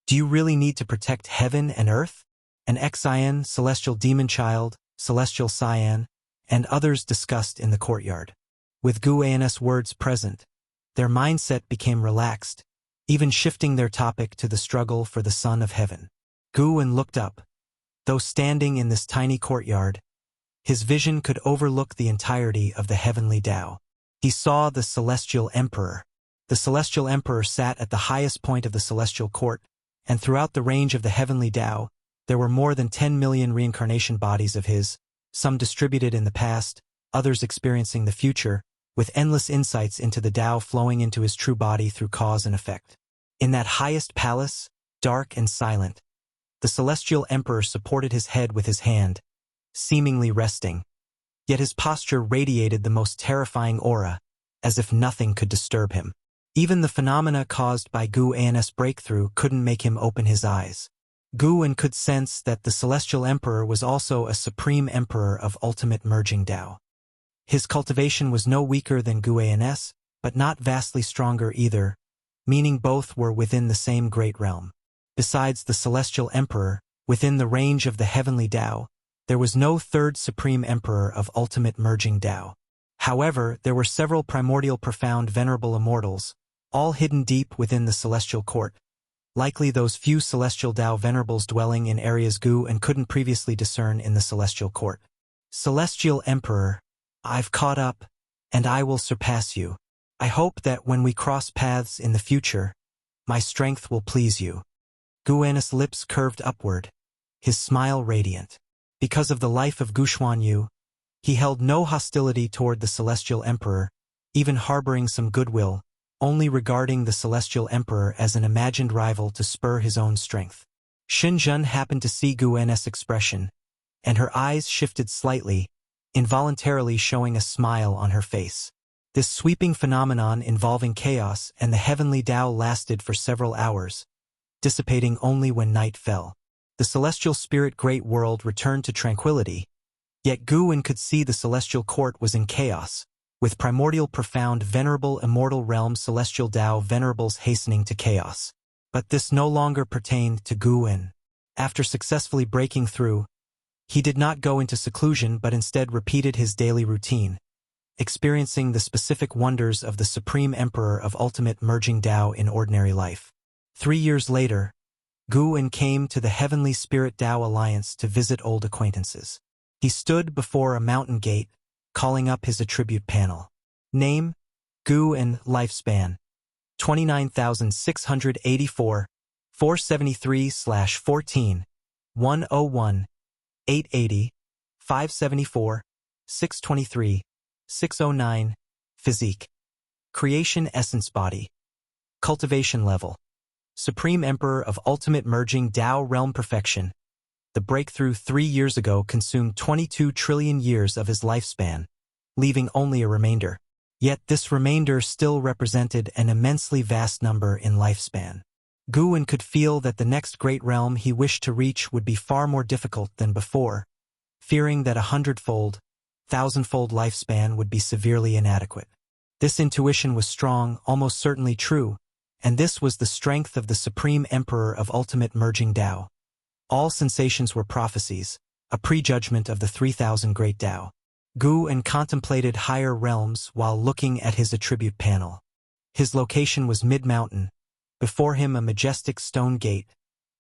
Do you really need to protect heaven and earth? An Xian, celestial demon child, celestial Cyan, and others discussed in the courtyard. With Gu An's words present, their mindset became relaxed, even shifting their topic to the struggle for the Son of Heaven. Guan looked up. Though standing in this tiny courtyard, his vision could overlook the entirety of the heavenly Tao. He saw the Celestial Emperor. The Celestial Emperor sat at the highest point of the celestial court, and throughout the range of the heavenly Tao, there were more than 10 million reincarnation bodies of his, some distributed in the past, others experiencing the future, with endless insights into the Tao flowing into his true body through cause and effect. In that highest palace, dark and silent, the Celestial Emperor supported his head with his hand, seemingly resting. Yet his posture radiated the most terrifying aura, as if nothing could disturb him. Even the phenomena caused by Gu An's breakthrough couldn't make him open his eyes. Guan could sense that the Celestial Emperor was also a Supreme Emperor of ultimate merging Tao. His cultivation was no weaker than Gu An's, but not vastly stronger either, meaning both were within the same great realm. Besides the Celestial Emperor, within the range of the heavenly Tao, there was no third Supreme Emperor of ultimate merging Tao. However, there were several primordial profound venerable immortals, all hidden deep within the celestial court, likely those few celestial Tao venerables dwelling in areas Gu and couldn't previously discern in the celestial court. Celestial Emperor, I've caught up, and I will surpass you. I hope that when we cross paths in the future, my strength will please you. Guan's lips curved upward, his smile radiant. Because of the life of Gu Xuanyu, he held no hostility toward the Celestial Emperor, even harboring some goodwill, only regarding the Celestial Emperor as an imagined rival to spur his own strength. Xinjun happened to see Guan's expression, and her eyes shifted slightly, involuntarily showing a smile on her face. This sweeping phenomenon involving chaos and the heavenly Tao lasted for several hours, dissipating only when night fell. The celestial spirit great world returned to tranquility, yet Guan could see the celestial court was in chaos, with primordial profound venerable immortal realm celestial Tao venerables hastening to chaos. But this no longer pertained to Guan. After successfully breaking through, he did not go into seclusion but instead repeated his daily routine, experiencing the specific wonders of the Supreme Emperor of ultimate merging Tao in ordinary life. 3 years later, Guan came to the Heavenly Spirit Tao Alliance to visit old acquaintances. He stood before a mountain gate, calling up his attribute panel. Name, Guan, lifespan, 29,684, 473/14, 101, 880, 574, 623, 609, physique. Creation essence body. Cultivation level. Supreme Emperor of ultimate merging Tao realm perfection. The breakthrough 3 years ago consumed 22 trillion years of his lifespan, leaving only a remainder. Yet this remainder still represented an immensely vast number in lifespan. Guwen could feel that the next great realm he wished to reach would be far more difficult than before, fearing that 100-fold, 1,000-fold lifespan would be severely inadequate. This intuition was strong, almost certainly true, and this was the strength of the Supreme Emperor of Ultimate Merging Tao. All sensations were prophecies, a prejudgment of the 3,000 Great Tao. Guwen contemplated higher realms while looking at his attribute panel. His location was mid-mountain, before him a majestic stone gate,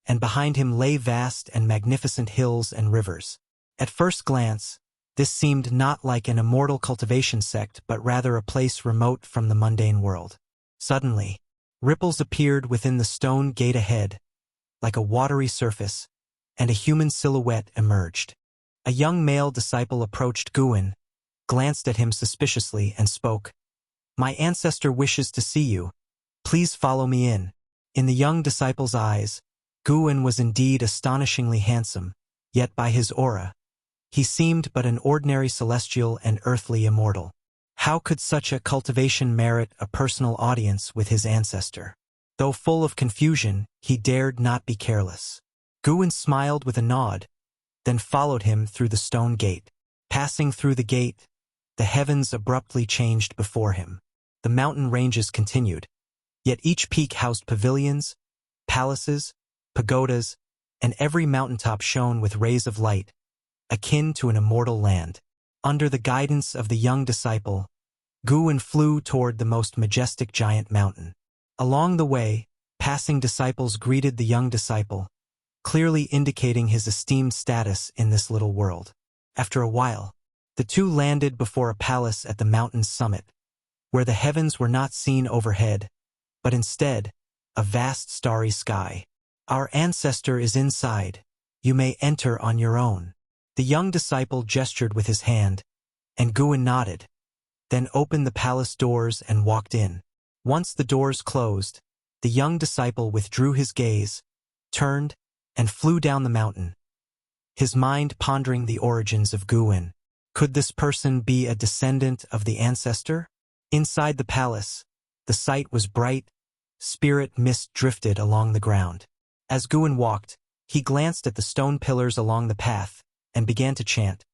and behind him lay vast and magnificent hills and rivers. At first glance, this seemed not like an immortal cultivation sect but rather a place remote from the mundane world. Suddenly, ripples appeared within the stone gate ahead, like a watery surface, and a human silhouette emerged. A young male disciple approached Guwen, glanced at him suspiciously, and spoke. "My ancestor wishes to see you. Please follow me in." In the young disciple's eyes, Guwen was indeed astonishingly handsome, yet by his aura, he seemed but an ordinary celestial and earthly immortal. How could such a cultivation merit a personal audience with his ancestor? Though full of confusion, he dared not be careless. Guwen smiled with a nod, then followed him through the stone gate. Passing through the gate, the heavens abruptly changed before him. The mountain ranges continued, yet each peak housed pavilions, palaces, pagodas, and every mountaintop shone with rays of light, akin to an immortal land. Under the guidance of the young disciple, Guwen flew toward the most majestic giant mountain. Along the way, passing disciples greeted the young disciple, clearly indicating his esteemed status in this little world. After a while, the two landed before a palace at the mountain's summit, where the heavens were not seen overhead, but instead, a vast starry sky. "Our ancestor is inside. You may enter on your own." The young disciple gestured with his hand, and Guwen nodded, then opened the palace doors and walked in. Once the doors closed, the young disciple withdrew his gaze, turned, and flew down the mountain, his mind pondering the origins of Guwen. Could this person be a descendant of the ancestor? Inside the palace, the sight was bright, spirit mist drifted along the ground. As Guwen walked, he glanced at the stone pillars along the path and began to chant.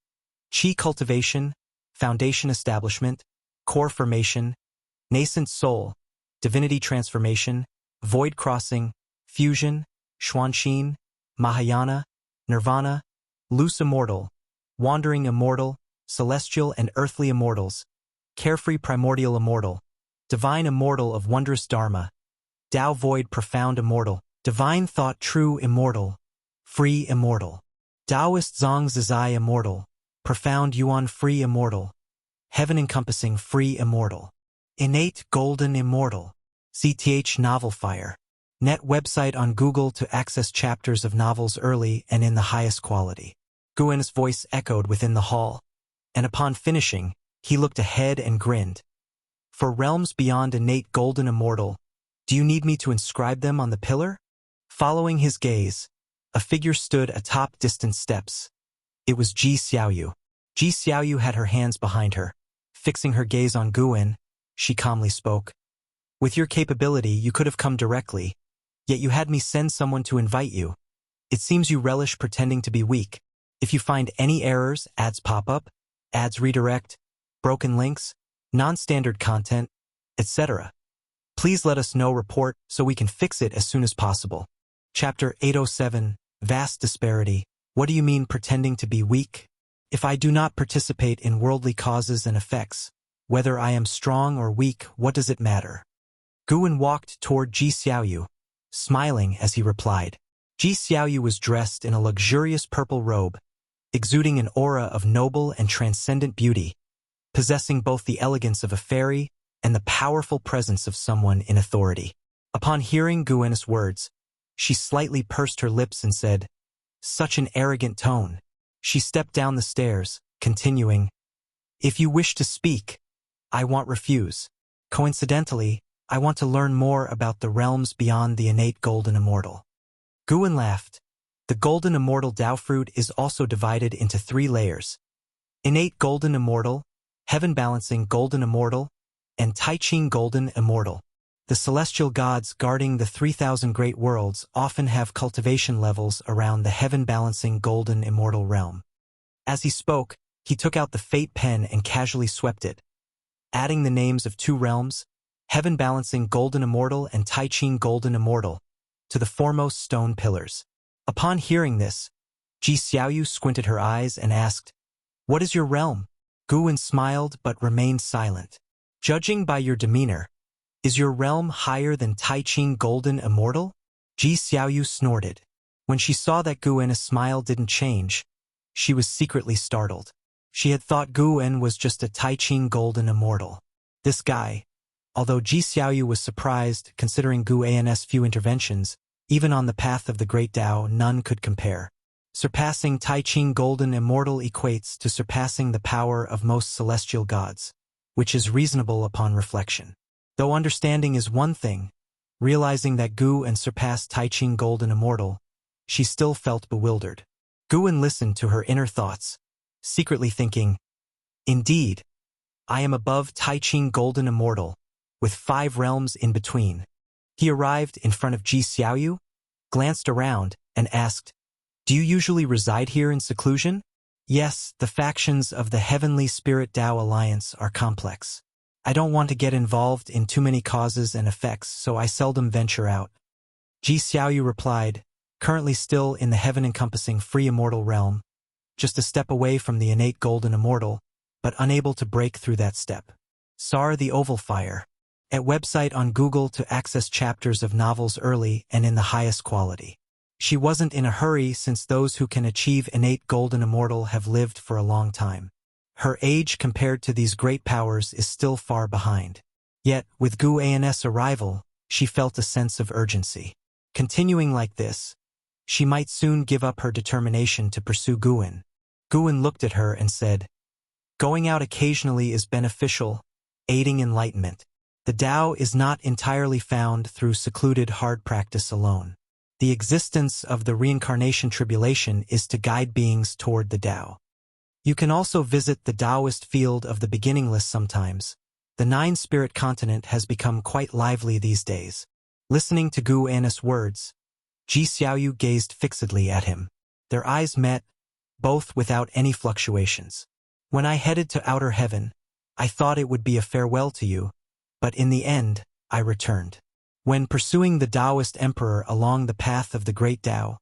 Qi cultivation, foundation establishment, core formation, nascent soul, divinity transformation, void crossing, fusion, Xuanxin, Mahayana, Nirvana, loose immortal, wandering immortal, celestial and earthly immortals, carefree primordial immortal, divine immortal of wondrous dharma, Tao void profound immortal, divine thought true immortal, free immortal, Taoist zong zizai immortal, profound yuan free immortal, heaven encompassing free immortal, innate golden immortal, CTH novel fire. Net website on Google to access chapters of novels early and in the highest quality. Guwen's voice echoed within the hall, and upon finishing, he looked ahead and grinned. "For realms beyond innate golden immortal, do you need me to inscribe them on the pillar?" Following his gaze, a figure stood atop distant steps. It was Ji Xiaoyu. Ji Xiaoyu had her hands behind her. Fixing her gaze on Guwen, she calmly spoke. "With your capability, you could have come directly, yet you had me send someone to invite you. It seems you relish pretending to be weak. If you find any errors, ads pop up, ads redirect, broken links, non-standard content, etc. Please let us know report so we can fix it as soon as possible." Chapter 807, Vast Disparity. What do you mean pretending to be weak? If I do not participate in worldly causes and effects, whether I am strong or weak, what does it matter? Guwen walked toward Ji Xiaoyu, smiling as he replied. Ji Xiaoyu was dressed in a luxurious purple robe, exuding an aura of noble and transcendent beauty, possessing both the elegance of a fairy and the powerful presence of someone in authority. Upon hearing Guwen's words, she slightly pursed her lips and said, "Such an arrogant tone." She stepped down the stairs, continuing, "If you wish to speak, I won't refuse. Coincidentally, I want to learn more about the realms beyond the innate golden immortal." Guwen laughed. The golden immortal Tao fruit is also divided into 3 layers. Innate golden immortal, Heaven Balancing Golden Immortal, and Tai-Ching Golden Immortal. The celestial gods guarding the 3,000 great worlds often have cultivation levels around the heaven-balancing golden immortal realm. As he spoke, he took out the fate pen and casually swept it, adding the names of two realms, heaven-balancing golden immortal and Tai-Ching golden immortal, to the foremost stone pillars. Upon hearing this, Ji Xiaoyu squinted her eyes and asked, "What is your realm?" Gu Wen smiled but remained silent. "Judging by your demeanor, is your realm higher than Tai-Ching Golden Immortal?" Ji Xiaoyu snorted. When she saw that Gu Wen's smile didn't change, she was secretly startled. She had thought Gu Wen was just a Tai-Ching Golden Immortal. This guy, although Ji Xiaoyu was surprised considering Gu Wen's few interventions, even on the path of the Great Tao none could compare. Surpassing Tai-Ching Golden Immortal equates to surpassing the power of most celestial gods, which is reasonable upon reflection. Though understanding is one thing, realizing that Gu Wen surpassed Tai-Ching Golden Immortal, she still felt bewildered. Gu Wen listened to her inner thoughts, secretly thinking, "Indeed, I am above Tai-Ching Golden Immortal, with 5 realms in between." He arrived in front of Ji Xiaoyu, glanced around, and asked, "Do you usually reside here in seclusion?" "Yes, the factions of the Heavenly Spirit Tao Alliance are complex. I don't want to get involved in too many causes and effects, so I seldom venture out." Ji Xiaoyu replied, currently still in the heaven-encompassing free immortal realm, just a step away from the innate golden immortal, but unable to break through that step. Sar the Oval Fire. At website on Google to access chapters of novels early and in the highest quality. She wasn't in a hurry since those who can achieve innate golden immortal have lived for a long time. Her age compared to these great powers is still far behind. Yet, with Gu Wen's arrival, she felt a sense of urgency. Continuing like this, she might soon give up her determination to pursue Gu Wen. Gu Wen looked at her and said, "Going out occasionally is beneficial, aiding enlightenment. The Tao is not entirely found through secluded hard practice alone. The existence of the reincarnation tribulation is to guide beings toward the Tao. You can also visit the Taoist field of the beginningless sometimes. The 9-spirit continent has become quite lively these days." Listening to Gu Wen's words, Ji Xiaoyu gazed fixedly at him. Their eyes met, both without any fluctuations. "When I headed to outer heaven, I thought it would be a farewell to you, but in the end, I returned. When pursuing the Taoist emperor along the path of the Great Tao,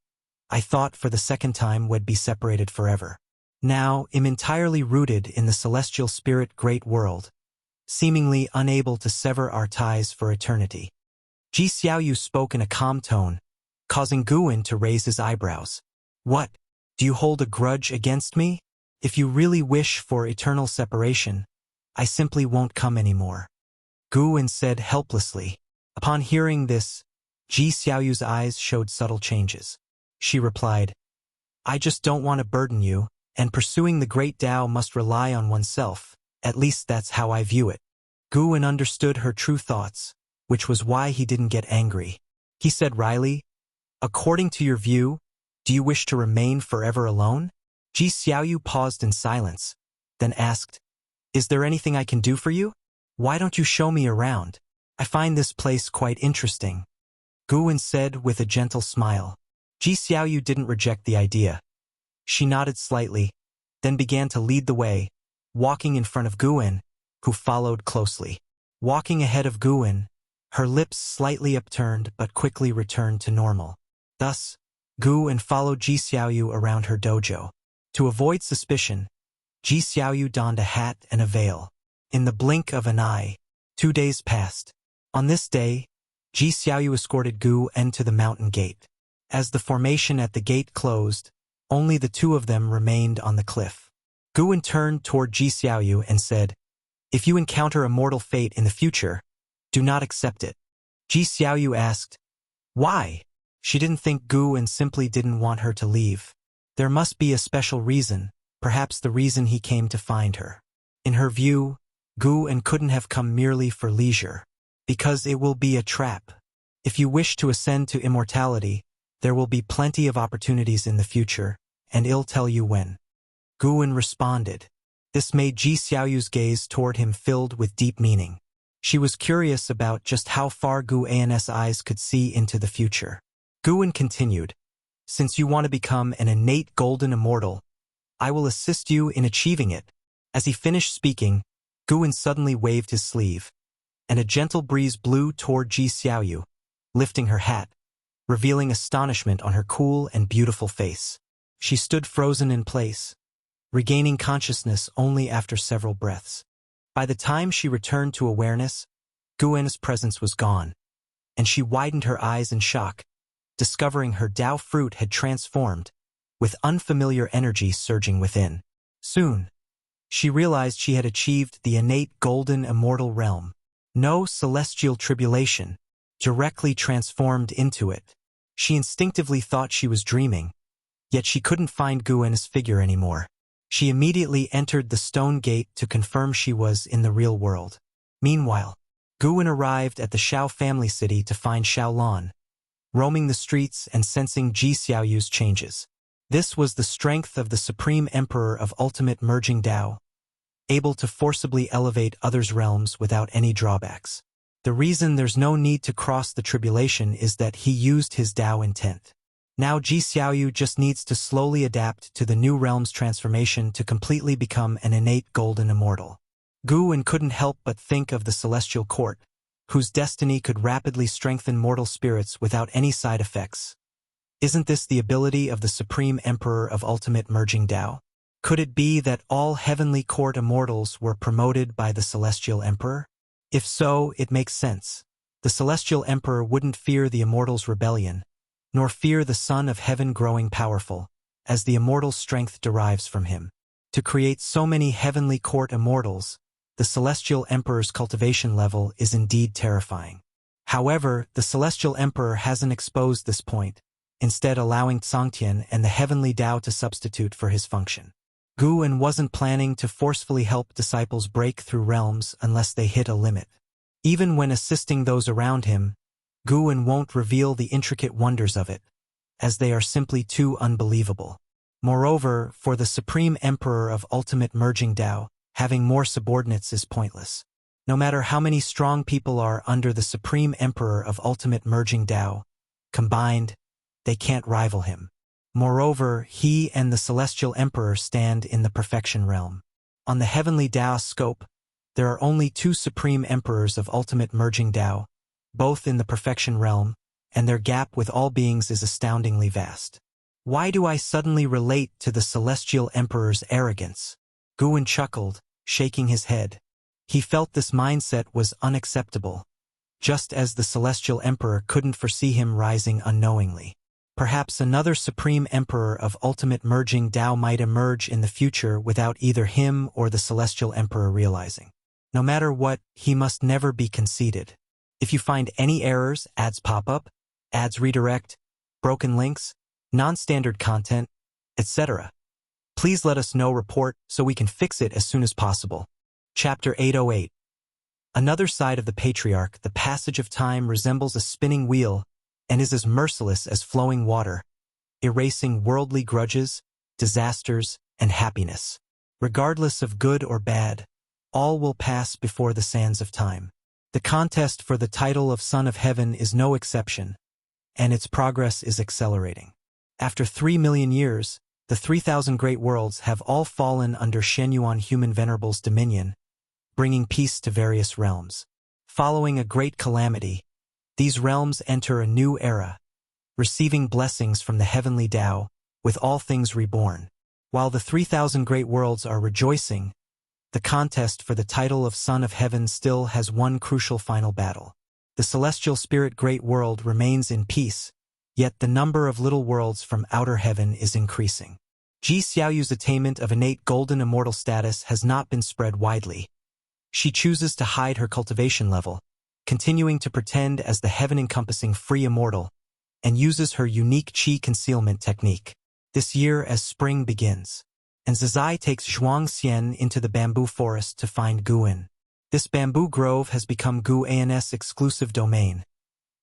I thought for the second time we'd be separated forever. Now I'm entirely rooted in the celestial spirit great world, seemingly unable to sever our ties for eternity." Ji Xiaoyu spoke in a calm tone, causing Gu Wen to raise his eyebrows. "What? Do you hold a grudge against me? If you really wish for eternal separation, I simply won't come anymore," Gu Wen said helplessly. Upon hearing this, Ji Xiaoyu's eyes showed subtle changes. She replied, "I just don't want to burden you, and pursuing the great Tao must rely on oneself, at least that's how I view it." Gu Wen understood her true thoughts, which was why he didn't get angry. He said wryly, "According to your view, do you wish to remain forever alone?" Ji Xiaoyu paused in silence, then asked, "Is there anything I can do for you? Why don't you show me around? I find this place quite interesting," Gu Wen said with a gentle smile. Ji Xiaoyu didn't reject the idea. She nodded slightly, then began to lead the way, walking in front of Gu Wen, who followed closely. Walking ahead of Gu Wen, her lips slightly upturned but quickly returned to normal. Thus, Gu Wen followed Ji Xiaoyu around her dojo. To avoid suspicion, Ji Xiaoyu donned a hat and a veil. In the blink of an eye, 2 days passed. On this day, Ji Xiaoyu escorted Gu Wen to the mountain gate. As the formation at the gate closed, only the two of them remained on the cliff. Gu Wen turned toward Ji Xiaoyu and said, "If you encounter a mortal fate in the future, do not accept it." Ji Xiaoyu asked, "Why?" She didn't think Gu Wen simply didn't want her to leave. There must be a special reason, perhaps the reason he came to find her. In her view, Gu Wen couldn't have come merely for leisure. Because it will be a trap. If you wish to ascend to immortality, there will be plenty of opportunities in the future, and I'll tell you when. Gu Wen responded. This made Ji Xiaoyu's gaze toward him filled with deep meaning. She was curious about just how far Gu An's eyes could see into the future. Guan continued, "Since you want to become an innate golden immortal, I will assist you in achieving it." As he finished speaking, Guan suddenly waved his sleeve, and a gentle breeze blew toward Ji Xiaoyu, lifting her hat, revealing astonishment on her cool and beautiful face. She stood frozen in place, regaining consciousness only after several breaths. By the time she returned to awareness, Guan's presence was gone, and she widened her eyes in shock, discovering her Tao fruit had transformed, with unfamiliar energy surging within. Soon, she realized she had achieved the innate golden immortal realm. No celestial tribulation, directly transformed into it. She instinctively thought she was dreaming, yet she couldn't find Guan's figure anymore. She immediately entered the stone gate to confirm she was in the real world. Meanwhile, Guan arrived at the Shao family city to find Xiaolan, roaming the streets and sensing Ji Xiaoyu's changes. This was the strength of the Supreme Emperor of Ultimate Merging Tao, able to forcibly elevate others' realms without any drawbacks. The reason there's no need to cross the tribulation is that he used his Tao intent. Now Ji Xiaoyu just needs to slowly adapt to the new realm's transformation to completely become an innate golden immortal. Guan couldn't help but think of the celestial court, whose destiny could rapidly strengthen mortal spirits without any side effects. Isn't this the ability of the Supreme Emperor of Ultimate Merging Tao? Could it be that all heavenly court immortals were promoted by the Celestial Emperor? If so, it makes sense. The Celestial Emperor wouldn't fear the immortals' rebellion, nor fear the Son of Heaven growing powerful, as the immortal's strength derives from him. To create so many heavenly court immortals, the Celestial Emperor's cultivation level is indeed terrifying. However, the Celestial Emperor hasn't exposed this point, instead allowing Tsangtian and the heavenly Tao to substitute for his function. Guan wasn't planning to forcefully help disciples break through realms unless they hit a limit. Even when assisting those around him, Guan won't reveal the intricate wonders of it, as they are simply too unbelievable. Moreover, for the Supreme Emperor of Ultimate Merging Tao, having more subordinates is pointless. No matter how many strong people are under the Supreme Emperor of Ultimate Merging Tao, combined, they can't rival him. Moreover, he and the Celestial Emperor stand in the perfection realm. On the heavenly Tao scope, there are only two Supreme Emperors of Ultimate Merging Tao, both in the perfection realm, and their gap with all beings is astoundingly vast. Why do I suddenly relate to the Celestial Emperor's arrogance? Guan chuckled, shaking his head. He felt this mindset was unacceptable, just as the Celestial Emperor couldn't foresee him rising unknowingly. Perhaps another Supreme Emperor of Ultimate Merging Tao might emerge in the future without either him or the Celestial Emperor realizing. No matter what, he must never be conceited. If you find any errors, ads pop up, ads redirect, broken links, non-standard content, etc., please let us know. Report so we can fix it as soon as possible. Chapter 808. Another side of the Patriarch, the passage of time resembles a spinning wheel and is as merciless as flowing water, erasing worldly grudges, disasters, and happiness. Regardless of good or bad, all will pass before the sands of time. The contest for the title of Son of Heaven is no exception, and its progress is accelerating. After 3 million years, the 3,000 great worlds have all fallen under Shenyuan human venerables' dominion, bringing peace to various realms. Following a great calamity, these realms enter a new era, receiving blessings from the heavenly Tao, with all things reborn. While the 3,000 great worlds are rejoicing, the contest for the title of Son of Heaven still has one crucial final battle. The celestial spirit great world remains in peace, yet the number of little worlds from outer heaven is increasing. Ji Xiaoyu's attainment of innate golden immortal status has not been spread widely. She chooses to hide her cultivation level, continuing to pretend as the heaven-encompassing free immortal, and uses her unique qi concealment technique. This year as spring begins, and Zizai takes Zhuang Xian into the bamboo forest to find Guan. This bamboo grove has become Gu An's exclusive domain,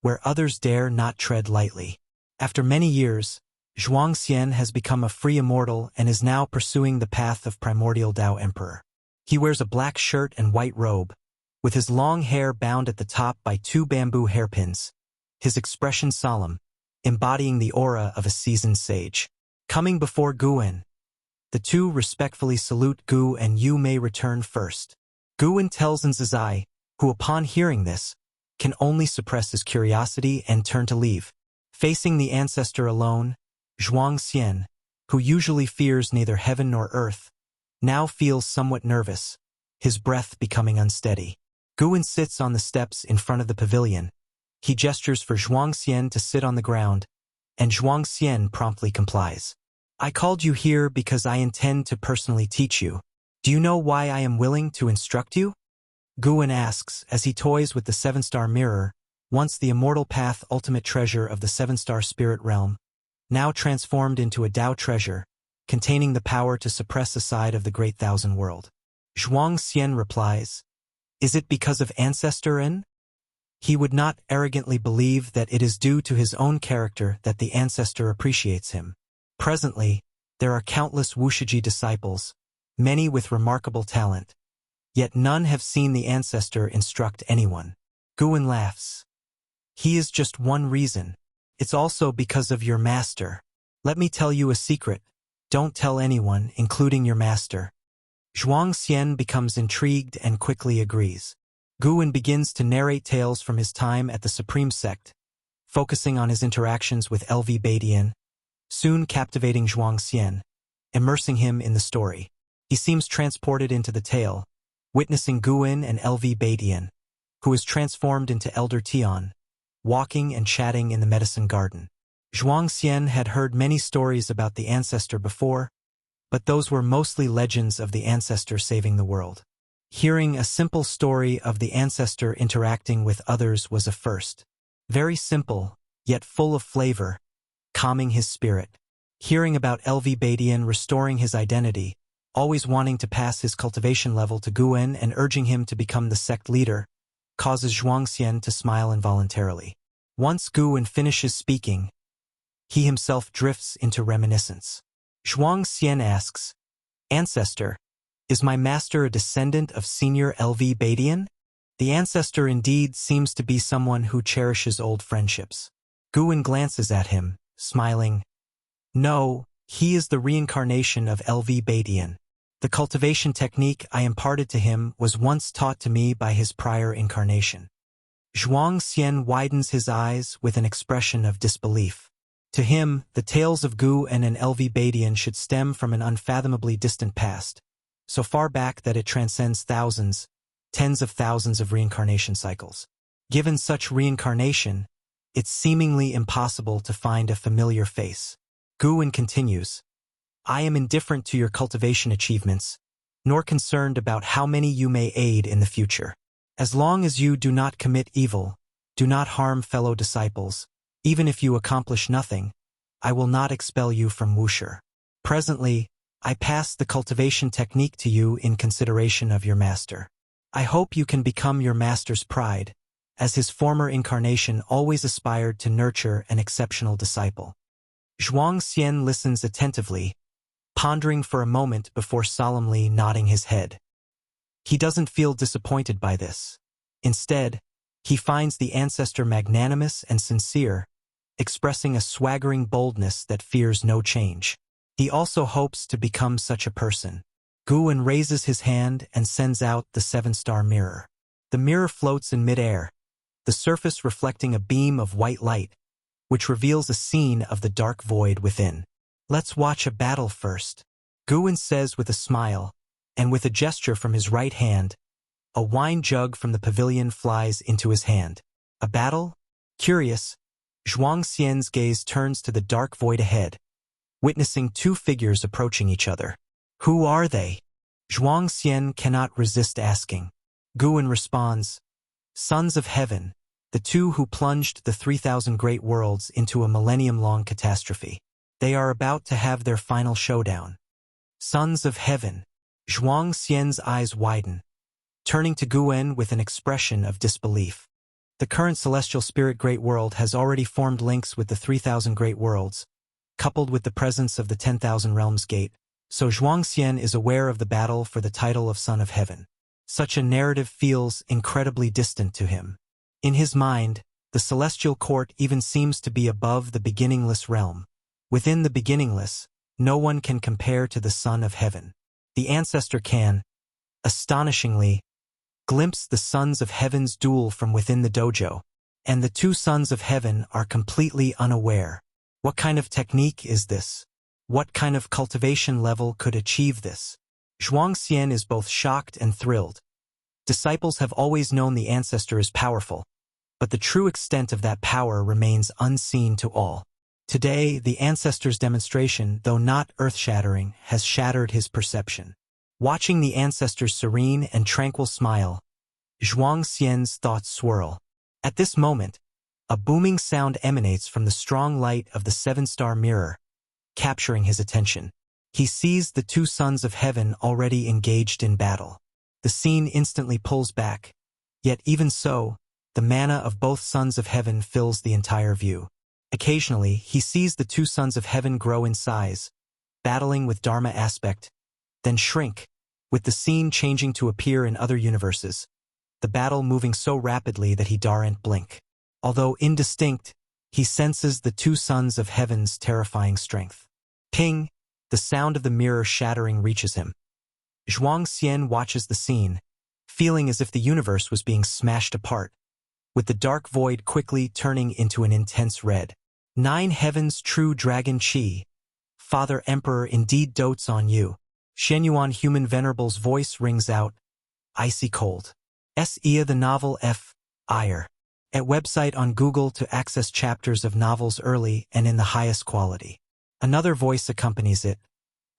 where others dare not tread lightly. After many years, Zhuangxian has become a free immortal and is now pursuing the path of primordial Tao Emperor. He wears a black shirt and white robe, with his long hair bound at the top by 2 bamboo hairpins, his expression solemn, embodying the aura of a seasoned sage. Coming before Guwen, the two respectfully salute. Gu and you may return first. Guwen tells Nzazai, who upon hearing this, can only suppress his curiosity and turn to leave. Facing the ancestor alone, Zhuangxian, who usually fears neither heaven nor earth, now feels somewhat nervous, his breath becoming unsteady. Guwen sits on the steps in front of the pavilion. He gestures for Zhuangxian to sit on the ground, and Zhuangxian promptly complies. I called you here because I intend to personally teach you. Do you know why I am willing to instruct you? Guwen asks as he toys with the 7-star mirror, once the immortal path ultimate treasure of the 7-star spirit realm, now transformed into a Tao treasure, containing the power to suppress a side of the Great Thousand World. Zhuangxian replies, is it because of Ancestor N? He would not arrogantly believe that it is due to his own character that the Ancestor appreciates him. Presently, there are countless Wuxia disciples, many with remarkable talent, yet none have seen the Ancestor instruct anyone. Guwen laughs. He is just one reason. It's also because of your master. Let me tell you a secret. Don't tell anyone, including your master. Zhuangxian becomes intrigued and quickly agrees. Guwen begins to narrate tales from his time at the Supreme Sect, focusing on his interactions with LV Badian, soon captivating Zhuangxian, immersing him in the story. He seems transported into the tale, witnessing Guwen and LV Badian, who is transformed into Elder Tian, walking and chatting in the medicine garden. Zhuangxian had heard many stories about the Ancestor before, but those were mostly legends of the Ancestor saving the world. Hearing a simple story of the Ancestor interacting with others was a first. Very simple, yet full of flavor, calming his spirit. Hearing about LV Badian restoring his identity, always wanting to pass his cultivation level to Guwen and urging him to become the sect leader, causes Zhuangxian to smile involuntarily. Once Guwen finishes speaking, he himself drifts into reminiscence. Zhuangxian asks, Ancestor, is my master a descendant of Senior LV Badian? The Ancestor indeed seems to be someone who cherishes old friendships. Guwen glances at him, smiling. No, he is the reincarnation of LV Badian. The cultivation technique I imparted to him was once taught to me by his prior incarnation. Zhuangxian widens his eyes with an expression of disbelief. To him, the tales of Gu and an LV Badian should stem from an unfathomably distant past, so far back that it transcends thousands, tens of thousands of reincarnation cycles. Given such reincarnation, it's seemingly impossible to find a familiar face. Guwen continues, I am indifferent to your cultivation achievements, nor concerned about how many you may aid in the future. As long as you do not commit evil, do not harm fellow disciples, even if you accomplish nothing, I will not expel you from Wuxia. Presently, I pass the cultivation technique to you in consideration of your master. I hope you can become your master's pride, as his former incarnation always aspired to nurture an exceptional disciple. Zhuangxian listens attentively, pondering for a moment before solemnly nodding his head. He doesn't feel disappointed by this. Instead, he finds the Ancestor magnanimous and sincere, expressing a swaggering boldness that fears no change. He also hopes to become such a person. Guwen raises his hand and sends out the 7-star mirror. The mirror floats in midair, the surface reflecting a beam of white light, which reveals a scene of the dark void within. Let's watch a battle first, Guwen says with a smile, and with a gesture from his right hand, a wine jug from the pavilion flies into his hand. A battle? Curious, Zhuangxian's gaze turns to the dark void ahead, witnessing 2 figures approaching each other. Who are they? Zhuangxian cannot resist asking. Guwen responds, Sons of Heaven, the 2 who plunged the 3,000 great worlds into a millennium-long catastrophe. They are about to have their final showdown. Sons of Heaven. Zhuangxian's eyes widen, turning to Guwen with an expression of disbelief. The current celestial spirit great world has already formed links with the 3,000 great worlds, coupled with the presence of the 10,000 Realms Gate, so Zhuangxian is aware of the battle for the title of Son of Heaven. Such a narrative feels incredibly distant to him. In his mind, the celestial court even seems to be above the beginningless realm. Within the beginningless, no one can compare to the Son of Heaven. The ancestor can, astonishingly, glimpse the Sons of Heaven's duel from within the dojo, and the two Sons of Heaven are completely unaware. What kind of technique is this? What kind of cultivation level could achieve this? Zhuangxian is both shocked and thrilled. Disciples have always known the ancestor is powerful, but the true extent of that power remains unseen to all. Today, the ancestor's demonstration, though not earth-shattering, has shattered his perception. Watching the ancestor's serene and tranquil smile, Zhuangxian's thoughts swirl. At this moment, a booming sound emanates from the strong light of the seven-star mirror, capturing his attention. He sees the two Sons of Heaven already engaged in battle. The scene instantly pulls back, yet even so, the mana of both Sons of Heaven fills the entire view. Occasionally, he sees the two Sons of Heaven grow in size, battling with Dharma aspect, then shrink, with the scene changing to appear in other universes, the battle moving so rapidly that he daren't blink. Although indistinct, he senses the two Sons of Heaven's terrifying strength. Ping! The sound of the mirror shattering reaches him. Zhuangxian watches the scene, feeling as if the universe was being smashed apart, with the dark void quickly turning into an intense red. 9 Heaven's true dragon Qi. Father Emperor indeed dotes on you. Shenyuan Human Venerable's voice rings out, icy cold. Ia the novel F. Ire. At website on Google to access chapters of novels early and in the highest quality. Another voice accompanies it.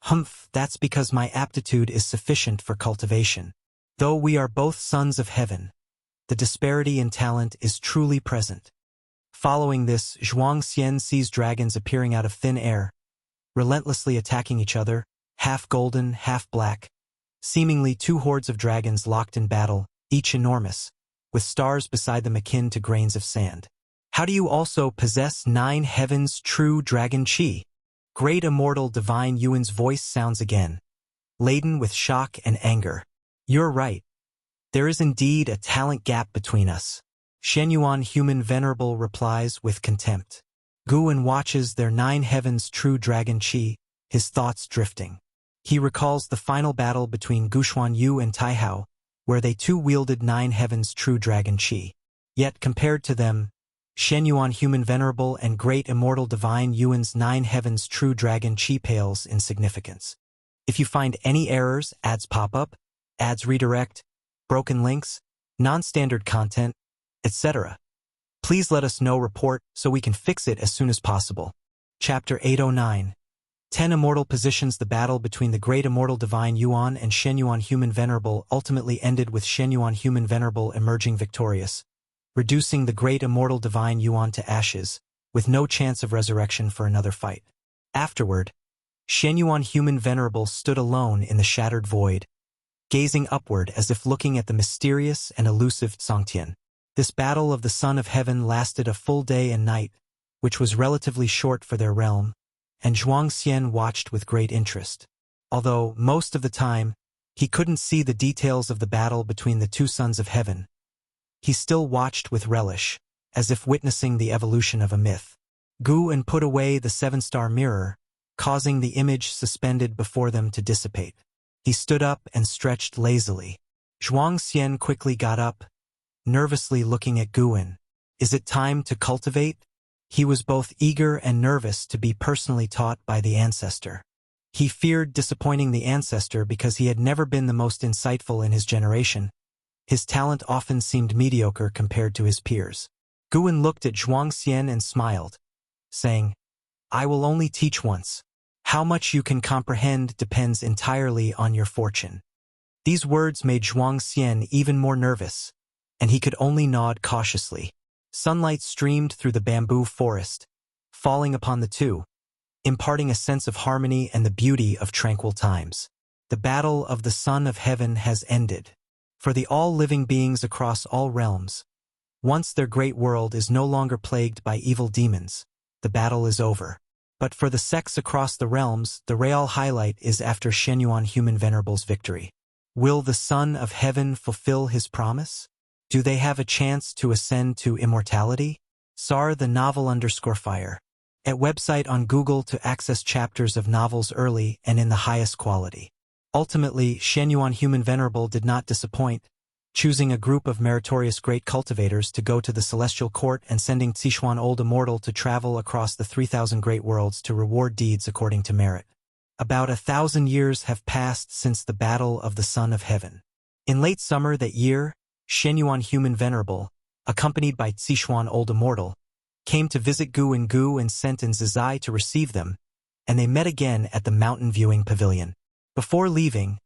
Humph, that's because my aptitude is sufficient for cultivation. Though we are both Sons of Heaven, the disparity in talent is truly present. Following this, Zhuangxian sees dragons appearing out of thin air, relentlessly attacking each other, half golden, half black, seemingly two hordes of dragons locked in battle, each enormous, with stars beside them akin to grains of sand. How do you also possess 9 Heaven's true dragon Qi? Great immortal divine Yuan's voice sounds again, laden with shock and anger. You're right. There is indeed a talent gap between us. Shenyuan Human Venerable replies with contempt. Guan watches their 9 Heaven's true dragon Qi, his thoughts drifting. He recalls the final battle between Guxuan Yu and Taihao, where they too wielded 9 Heaven's true dragon Qi. Yet compared to them, Shenyuan Human Venerable and Great Immortal Divine Yuan's 9 Heaven's true dragon Qi pales in significance. If you find any errors, ads pop up, ads redirect, broken links, non-standard content, etc., please let us know. Report so we can fix it as soon as possible. Chapter 809. 10 Immortal positions. The battle between the Great Immortal Divine Yuan and Shenyuan Human Venerable ultimately ended with Shenyuan Human Venerable emerging victorious, reducing the Great Immortal Divine Yuan to ashes, with no chance of resurrection for another fight. Afterward, Shenyuan Human Venerable stood alone in the shattered void, gazing upward as if looking at the mysterious and elusive Songtian. This battle of the Son of Heaven lasted a full day and night, which was relatively short for their realm, and Zhuangxian watched with great interest. Although, most of the time, he couldn't see the details of the battle between the two Sons of Heaven, he still watched with relish, as if witnessing the evolution of a myth. Guan put away the 7-star mirror, causing the image suspended before them to dissipate. He stood up and stretched lazily. Zhuangxian quickly got up, nervously looking at Guan. Is it time to cultivate? He was both eager and nervous to be personally taught by the ancestor. He feared disappointing the ancestor because he had never been the most insightful in his generation. His talent often seemed mediocre compared to his peers. Guan looked at Zhuangxian and smiled, saying, I will only teach once. How much you can comprehend depends entirely on your fortune. These words made Zhuangxian even more nervous, and he could only nod cautiously. Sunlight streamed through the bamboo forest, falling upon the two, imparting a sense of harmony and the beauty of tranquil times. The battle of the Son of Heaven has ended. For the all-living beings across all realms, once their great world is no longer plagued by evil demons, the battle is over. But for the sects across the realms, the real highlight is after Shenyuan Human Venerable's victory. Will the Son of Heaven fulfill his promise? Do they have a chance to ascend to immortality? SAR the novel_fire. At website on Google to access chapters of novels early and in the highest quality. Ultimately, Shenyuan Human Venerable did not disappoint, choosing a group of meritorious great cultivators to go to the celestial court and sending Sichuan Old Immortal to travel across the 3,000 great worlds to reward deeds according to merit. About 1,000 years have passed since the Battle of the Son of Heaven. In late summer that year, Shenyuan Human Venerable, accompanied by Sichuan Old Immortal, came to visit Gu and sent in Zizai to receive them, and they met again at the mountain viewing pavilion. Before leaving,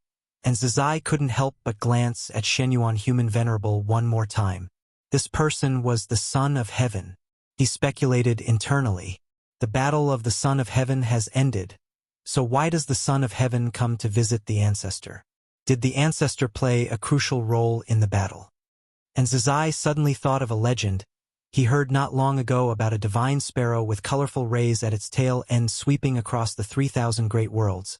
and Zizai couldn't help but glance at Shenyuan Human Venerable one more time. This person was the Son of Heaven. He speculated internally. The Battle of the Son of Heaven has ended, so why does the Son of Heaven come to visit the ancestor? Did the ancestor play a crucial role in the battle? And Zizai suddenly thought of a legend he heard not long ago about a divine sparrow with colorful rays at its tail end sweeping across the 3,000 great worlds,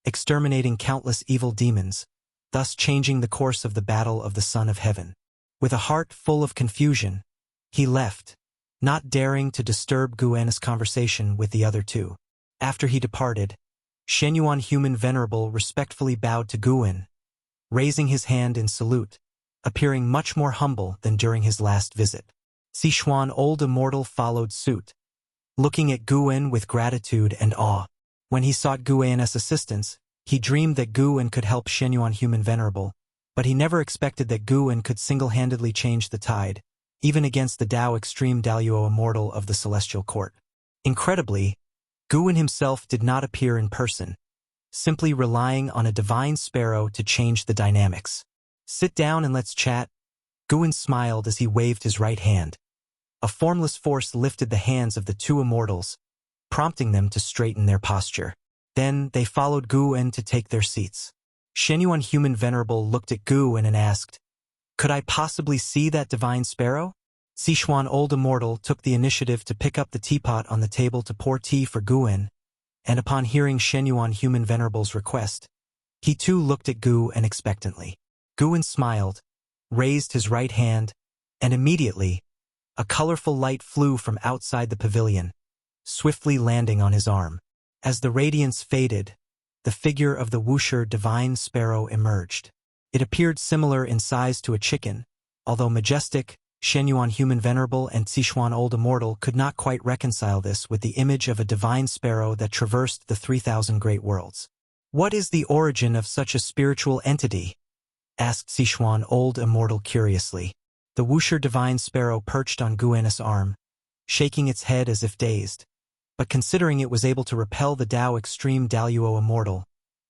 exterminating countless evil demons, thus changing the course of the Battle of the Son of Heaven. With a heart full of confusion, he left, not daring to disturb Guan's conversation with the other two. After he departed, Shenyuan Human Venerable respectfully bowed to Guan, raising his hand in salute, appearing much more humble than during his last visit. Sichuan Old Immortal followed suit, looking at Guan with gratitude and awe. When he sought Guan's assistance, he dreamed that Guan could help Shenyuan Human Venerable, but he never expected that Guan could single-handedly change the tide, even against the Tao Extreme Daluo Immortal of the Celestial Court. Incredibly, Guan himself did not appear in person, simply relying on a divine sparrow to change the dynamics. "Sit down and let's chat." Guan smiled as he waved his right hand. A formless force lifted the hands of the two immortals, prompting them to straighten their posture. Then they followed Guan to take their seats. Shenyuan Human Venerable looked at Guan and asked, "Could I possibly see that divine sparrow?" Sichuan Old Immortal took the initiative to pick up the teapot on the table to pour tea for Guan, and upon hearing Shenyuan Human Venerable's request, he too looked at Guan expectantly. Guan smiled, raised his right hand, and immediately, a colorful light flew from outside the pavilion, swiftly landing on his arm. As the radiance faded, the figure of the Wuxia divine sparrow emerged. It appeared similar in size to a chicken, although majestic. Shenyuan Human Venerable and Sichuan Old Immortal could not quite reconcile this with the image of a divine sparrow that traversed the 3,000 great worlds. "What is the origin of such a spiritual entity?" asked Sichuan Old Immortal curiously. The Wuxia divine sparrow perched on Guan's arm, shaking its head as if dazed, but considering it was able to repel the Tao Extreme Daluo Immortal,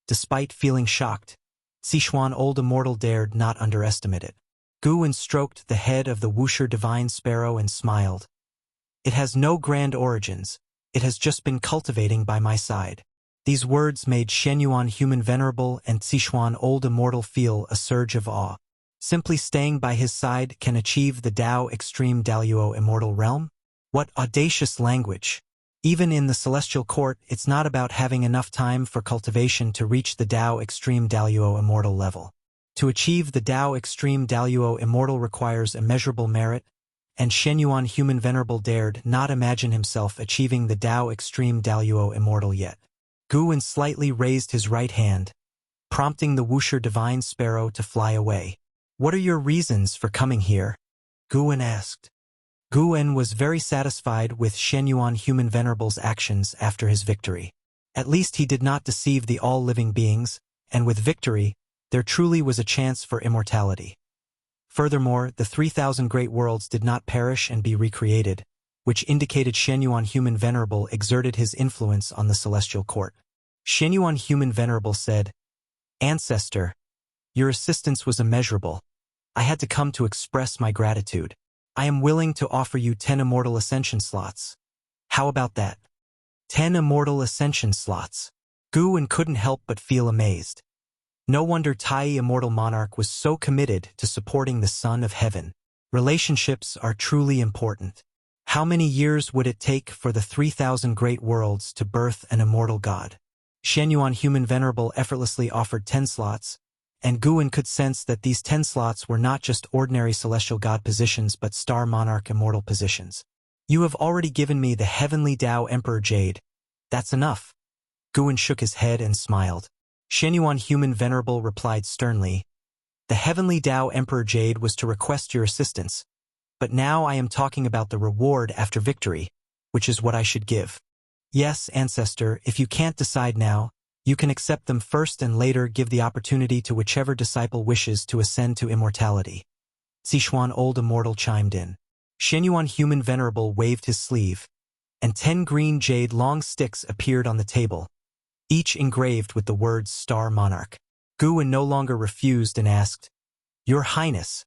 despite feeling shocked, Sichuan Old Immortal dared not underestimate it. Guan stroked the head of the Wuxia divine sparrow and smiled. "It has no grand origins, it has just been cultivating by my side." These words made Shenyuan Human Venerable and Sichuan Old Immortal feel a surge of awe. Simply staying by his side can achieve the Tao Extreme Daluo Immortal realm? What audacious language! Even in the Celestial Court, it's not about having enough time for cultivation to reach the Tao Extreme Daluo Immortal level. To achieve the Tao Extreme Daluo Immortal requires immeasurable merit, and Shenyuan Human Venerable dared not imagine himself achieving the Tao Extreme Daluo Immortal yet. Guan slightly raised his right hand, prompting the Wuxia divine sparrow to fly away. "What are your reasons for coming here?" Guan asked. Guan was very satisfied with Shenyuan Human Venerable's actions after his victory. At least he did not deceive the all-living beings, and with victory, there truly was a chance for immortality. Furthermore, the 3,000 great worlds did not perish and be recreated, which indicated Shenyuan Human Venerable exerted his influence on the Celestial Court. Shenyuan Human Venerable said, "Ancestor, your assistance was immeasurable. I had to come to express my gratitude. I am willing to offer you 10 immortal ascension slots. How about that?" 10 immortal ascension slots. Guan couldn't help but feel amazed. No wonder Tai Immortal Monarch was so committed to supporting the Son of Heaven. Relationships are truly important. How many years would it take for the 3,000 great worlds to birth an immortal god? Shenyuan Human Venerable effortlessly offered 10 slots, and Guan could sense that these 10 slots were not just ordinary celestial god positions but star monarch immortal positions. You have already given me the heavenly Tao Emperor Jade. That's enough. Guan shook his head and smiled. Shenyuan Human Venerable replied sternly, the heavenly Tao Emperor Jade was to request your assistance, but now I am talking about the reward after victory, which is what I should give. Yes, Ancestor, if you can't decide now, you can accept them first and later give the opportunity to whichever disciple wishes to ascend to immortality. Sichuan Old Immortal chimed in. Shenyuan Human Venerable waved his sleeve, and 10 green jade long sticks appeared on the table, each engraved with the words Star Monarch. Guan no longer refused and asked, Your Highness,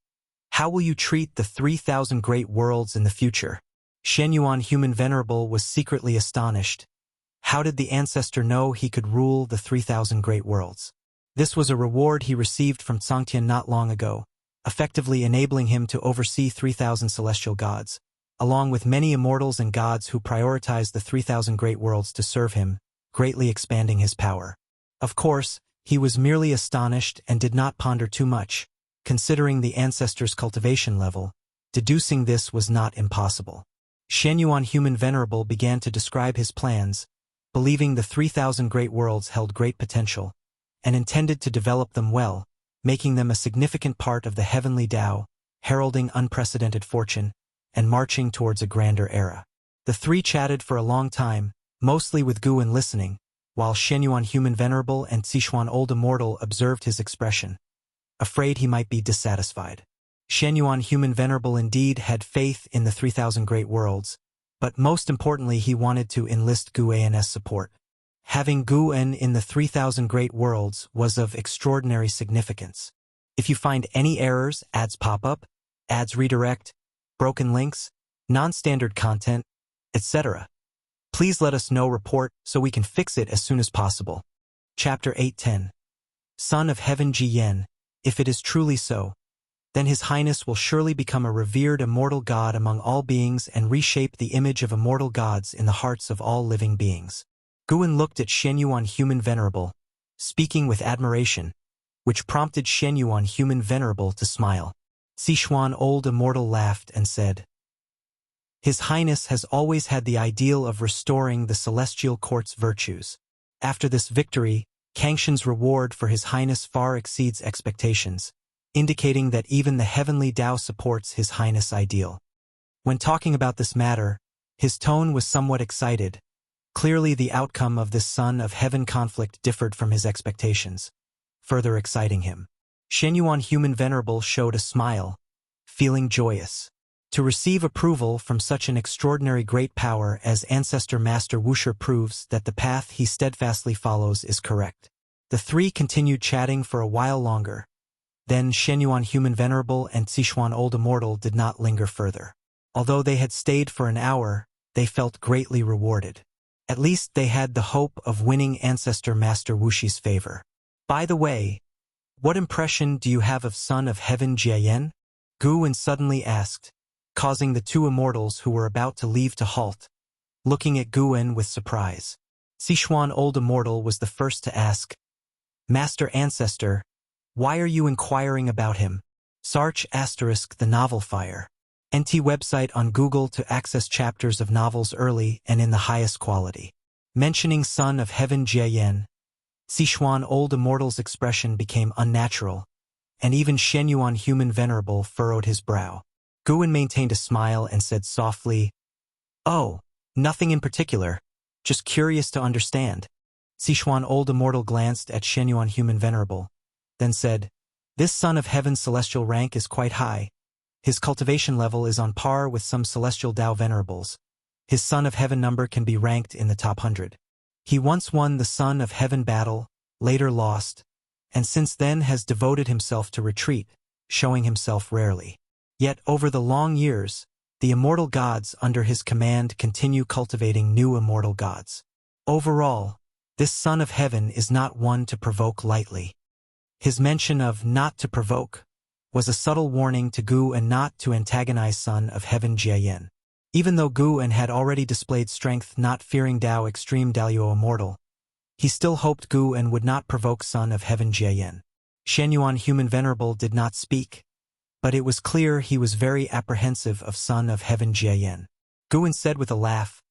how will you treat the 3,000 great worlds in the future? Shenyuan Human Venerable was secretly astonished. How did the ancestor know he could rule the 3,000 great worlds? This was a reward he received from Tsangtian not long ago, effectively enabling him to oversee 3,000 celestial gods, along with many immortals and gods who prioritized the 3,000 great worlds to serve him, greatly expanding his power. Of course, he was merely astonished and did not ponder too much. Considering the ancestor's cultivation level, deducing this was not impossible. Shenyuan Human Venerable began to describe his plans, believing the 3,000 great worlds held great potential, and intended to develop them well, making them a significant part of the heavenly Tao, heralding unprecedented fortune, and marching towards a grander era. The three chatted for a long time, mostly with Guan listening, while Shenyuan Human Venerable and Sichuan Old Immortal observed his expression, afraid he might be dissatisfied. Shenyuan Human Venerable indeed had faith in the 3,000 great worlds, but most importantly he wanted to enlist Guan's support. Having Guan in the 3,000 great worlds was of extraordinary significance. If you find any errors, ads pop up, ads redirect, broken links, non-standard content, etc., please let us know report so we can fix it as soon as possible. Chapter 810. Son of Heaven Ji Yen, if it is truly so, then His Highness will surely become a revered immortal god among all beings and reshape the image of immortal gods in the hearts of all living beings. Guan looked at Shenyuan Human Venerable, speaking with admiration, which prompted Shenyuan Human Venerable to smile. Sichuan Old Immortal laughed and said, His Highness has always had the ideal of restoring the celestial court's virtues. After this victory, Kangshan's reward for His Highness far exceeds expectations, indicating that even the heavenly Tao supports His Highness' ideal. When talking about this matter, his tone was somewhat excited. Clearly the outcome of this Son of Heaven conflict differed from his expectations, further exciting him. Shenyuan Human Venerable showed a smile, feeling joyous. To receive approval from such an extraordinary great power as Ancestor Master Wuxia proves that the path he steadfastly follows is correct. The three continued chatting for a while longer. Then Shenyuan Human Venerable and Sichuan Old Immortal did not linger further. Although they had stayed for an hour, they felt greatly rewarded. At least they had the hope of winning Ancestor Master Wuxi's favor. By the way, what impression do you have of Son of Heaven Jiayan? Guan suddenly asked, causing the two immortals who were about to leave to halt, looking at Guan with surprise. Sichuan Old Immortal was the first to ask, Master Ancestor, why are you inquiring about him? Search * the novel Fire. NT website on Google to access chapters of novels early and in the highest quality. Mentioning Son of Heaven Jiayan, Sichuan Old Immortal's expression became unnatural, and even Shenyuan Human Venerable furrowed his brow. Guan maintained a smile and said softly, Oh, nothing in particular, just curious to understand. Sichuan Old Immortal glanced at Shenyuan Human Venerable, then said, This Son of Heaven's celestial rank is quite high. His cultivation level is on par with some celestial Tao venerables. His Son of Heaven number can be ranked in the top 100. He once won the Son of Heaven battle, later lost, and since then has devoted himself to retreat, showing himself rarely. Yet over the long years, the immortal gods under his command continue cultivating new immortal gods. Overall, this Son of Heaven is not one to provoke lightly. His mention of not to provoke was a subtle warning to Gu and not to antagonize Son of Heaven Jiayan. Even though Gu En had already displayed strength not fearing Dao Extreme Daluo Immortal, he still hoped Gu En would not provoke Son of Heaven Jieyan. Shenyuan Human Venerable did not speak, but it was clear he was very apprehensive of Son of Heaven Jieyan. Gu En said with a laugh,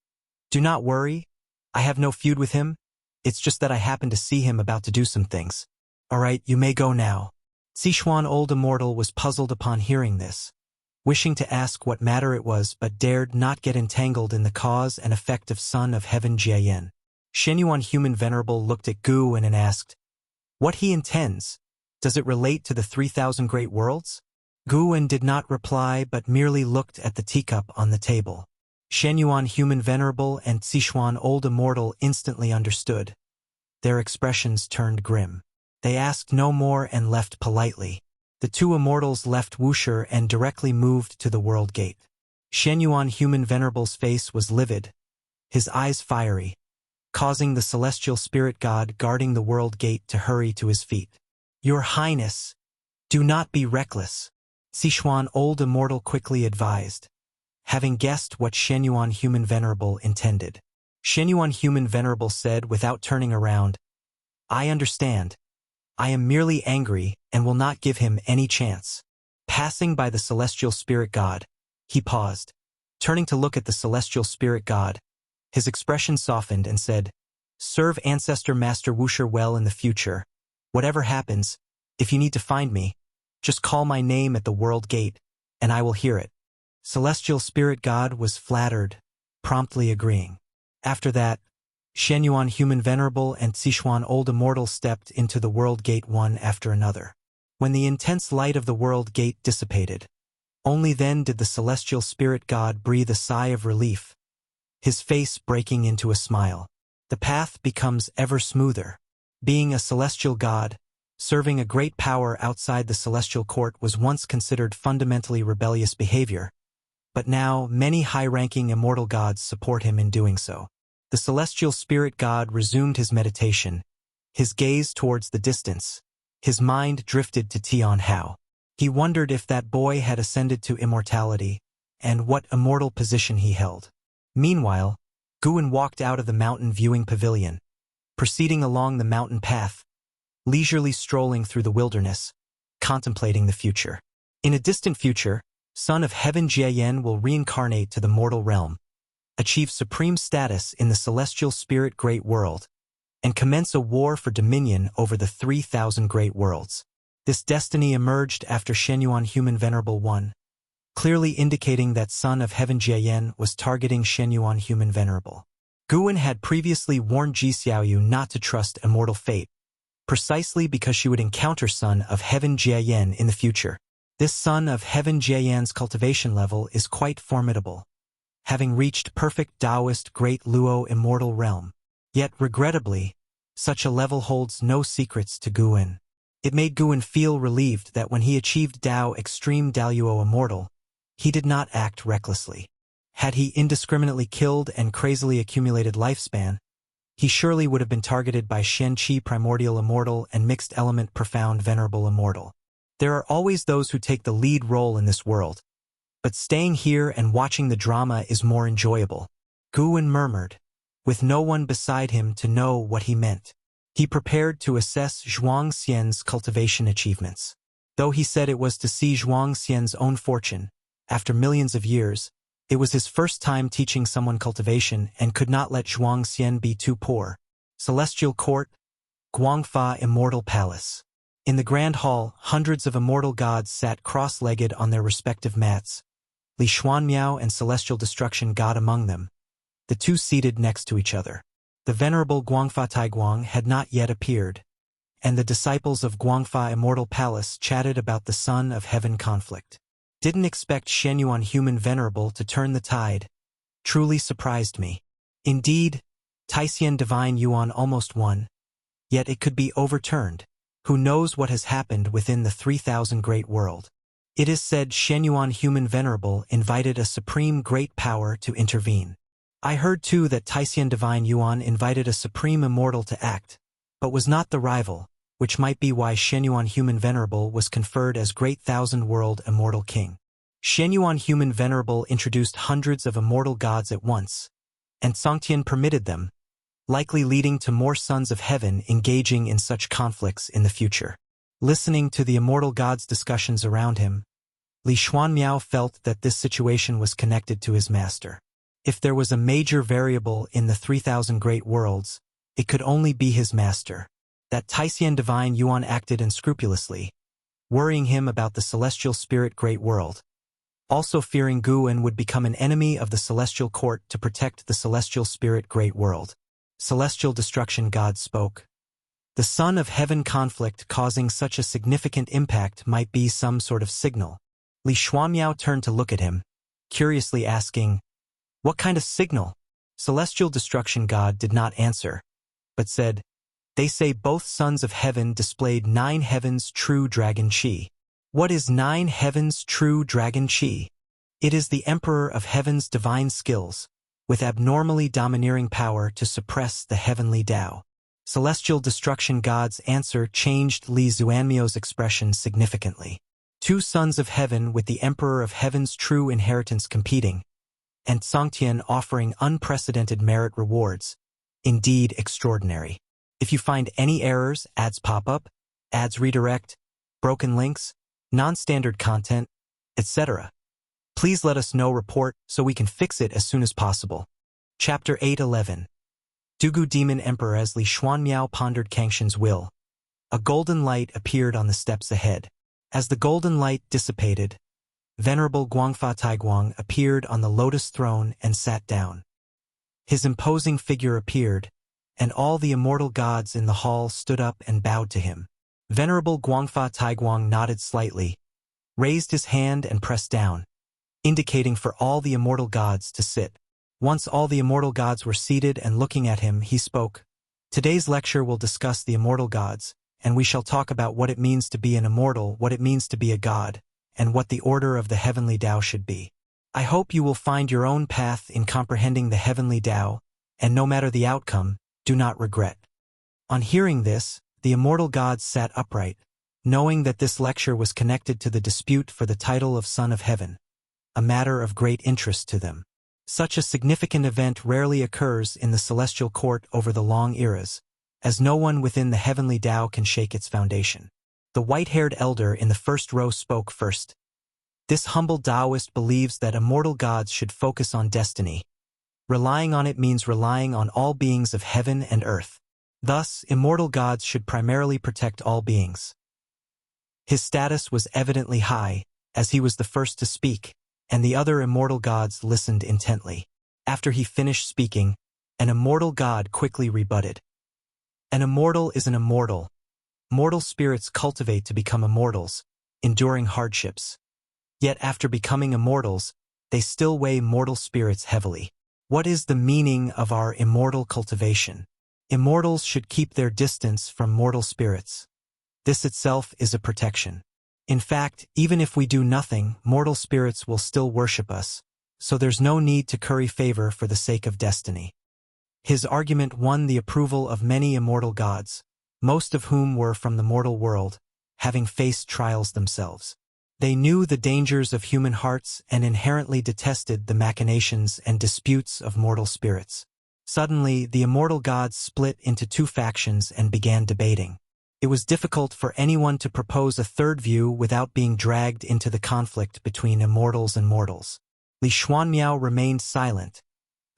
"Do not worry, I have no feud with him, it's just that I happened to see him about to do some things. Alright, you may go now." Sichuan Old Immortal was puzzled upon hearing this, wishing to ask what matter it was but dared not get entangled in the cause and effect of Son of Heaven Jieyan. Shenyuan Human Venerable looked at Gu En and asked, "What he intends? Does it relate to the 3,000 great worlds?" Gu En did not reply but merely looked at the teacup on the table. Shenyuan Human Venerable and Sichuan Old Immortal instantly understood. Their expressions turned grim. They asked no more and left politely. The two immortals left Wuxia and directly moved to the world gate. Shenyuan Human Venerable's face was livid, his eyes fiery, causing the celestial spirit god guarding the world gate to hurry to his feet. "Your Highness, do not be reckless," Sichuan Old Immortal quickly advised, having guessed what Shenyuan Human Venerable intended. Shenyuan Human Venerable said without turning around, "I understand. I am merely angry and will not give him any chance." Passing by the celestial spirit god, he paused. Turning to look at the celestial spirit god, his expression softened and said, "Serve Ancestor Master Wuxia well in the future. Whatever happens, if you need to find me, just call my name at the world gate, and I will hear it." Celestial spirit god was flattered, promptly agreeing. After that, Shenyuan Human Venerable and Sichuan Old Immortal stepped into the world gate one after another. When the intense light of the world gate dissipated, only then did the celestial spirit god breathe a sigh of relief, his face breaking into a smile. The path becomes ever smoother. Being a celestial god, serving a great power outside the celestial court was once considered fundamentally rebellious behavior, but now many high-ranking immortal gods support him in doing so. The celestial spirit god resumed his meditation, his gaze towards the distance. His mind drifted to Tian Hao. He wondered if that boy had ascended to immortality, and what immortal position he held. Meanwhile, Gu En walked out of the mountain viewing pavilion, proceeding along the mountain path, leisurely strolling through the wilderness, contemplating the future. In a distant future, Son of Heaven Jieyan will reincarnate to the mortal realm, achieve supreme status in the celestial spirit great world, and commence a war for dominion over the 3,000 great worlds. This destiny emerged after Shenyuan Human Venerable won, clearly indicating that Son of Heaven Jieyan was targeting Shenyuan Human Venerable. Gu En had previously warned Ji Xiaoyu not to trust immortal fate, precisely because she would encounter Son of Heaven Jieyan in the future. This Son of Heaven Jieyan's cultivation level is quite formidable, having reached perfect Taoist Great Luo Immortal Realm. Yet, regrettably, such a level holds no secrets to Gu En. It made Gu En feel relieved that when he achieved Dao Extreme Daluo Immortal, he did not act recklessly. Had he indiscriminately killed and crazily accumulated lifespan, he surely would have been targeted by Shen Qi Primordial Immortal and Mixed Element Profound Venerable Immortal. There are always those who take the lead role in this world, but staying here and watching the drama is more enjoyable. Gu En murmured, with no one beside him to know what he meant. He prepared to assess Zhuang Xian's cultivation achievements. Though he said it was to see Zhuang Xian's own fortune, after millions of years, it was his first time teaching someone cultivation and could not let Zhuang Xian be too poor. Celestial Court, Guangfa Immortal Palace. In the Grand Hall, hundreds of immortal gods sat cross-legged on their respective mats, Li Xuanmiao and Celestial Destruction God among them, the two seated next to each other. The venerable Guangfa Taiguang had not yet appeared, and the disciples of Guangfa Immortal Palace chatted about the Son of Heaven conflict. Didn't expect Shenyuan Human Venerable to turn the tide. Truly surprised me. Indeed, Taisien Divine Yuan almost won, yet it could be overturned. Who knows what has happened within the 3,000 great world. It is said Shenyuan Human Venerable invited a supreme great power to intervene. I heard too that Taisien Divine Yuan invited a supreme immortal to act, but was not the rival, which might be why Shenyuan Human Venerable was conferred as Great Thousand World Immortal King. Shenyuan Human Venerable introduced hundreds of immortal gods at once, and Songtian permitted them, likely leading to more sons of heaven engaging in such conflicts in the future. Listening to the immortal gods' discussions around him, Li Xuanmiao felt that this situation was connected to his master. If there was a major variable in the 3,000 great worlds, it could only be his master. That Taisien divine Yuan acted unscrupulously, worrying him about the celestial spirit great world. Also fearing Guan would become an enemy of the celestial court to protect the celestial spirit great world. Celestial destruction God spoke. The son of heaven conflict causing such a significant impact might be some sort of signal. Li Xuanmiao turned to look at him, curiously asking, "What kind of signal?" Celestial destruction God did not answer, but said, "They say both sons of heaven displayed 9 heavens true dragon chi." What is 9 heavens true dragon chi? It is the emperor of heaven's divine skills, with abnormally domineering power to suppress the heavenly Tao. Celestial destruction God's answer changed Li Xuanmiao's expression significantly. 2 sons of heaven with the emperor of heaven's true inheritance competing, and Songtian offering unprecedented merit rewards. Indeed extraordinary. If you find any errors, ads pop up, ads redirect, broken links, non-standard content, etc., please let us know report so we can fix it as soon as possible. Chapter 8:11. Dugu Demon Emperor. As Li Xuanmiao pondered Kangshan's will, a golden light appeared on the steps ahead. As the golden light dissipated, Venerable Guangfa Taiguang appeared on the lotus throne and sat down. His imposing figure appeared, and all the immortal gods in the hall stood up and bowed to him. Venerable Guangfa Taiguang nodded slightly, raised his hand and pressed down, indicating for all the immortal gods to sit. Once all the immortal gods were seated and looking at him, he spoke. Today's lecture will discuss the immortal gods, and we shall talk about what it means to be an immortal, what it means to be a god, and what the order of the heavenly Tao should be. I hope you will find your own path in comprehending the heavenly Tao, and no matter the outcome, do not regret. On hearing this, the immortal gods sat upright, knowing that this lecture was connected to the dispute for the title of Son of Heaven, a matter of great interest to them. Such a significant event rarely occurs in the celestial court over the long eras, as no one within the heavenly Tao can shake its foundation. The white-haired elder in the first row spoke first. This humble Taoist believes that immortal gods should focus on destiny. Relying on it means relying on all beings of heaven and earth. Thus, immortal gods should primarily protect all beings. His status was evidently high, as he was the first to speak, and the other immortal gods listened intently. After he finished speaking, an immortal god quickly rebutted. An immortal is an immortal. Mortal spirits cultivate to become immortals, enduring hardships. Yet after becoming immortals, they still weigh mortal spirits heavily. What is the meaning of our immortal cultivation? Immortals should keep their distance from mortal spirits. This itself is a protection. In fact, even if we do nothing, mortal spirits will still worship us, so there's no need to curry favor for the sake of destiny. His argument won the approval of many immortal gods, most of whom were from the mortal world, having faced trials themselves. They knew the dangers of human hearts and inherently detested the machinations and disputes of mortal spirits. Suddenly, the immortal gods split into 2 factions and began debating. It was difficult for anyone to propose a third view without being dragged into the conflict between immortals and mortals. Li Xuanmiao remained silent,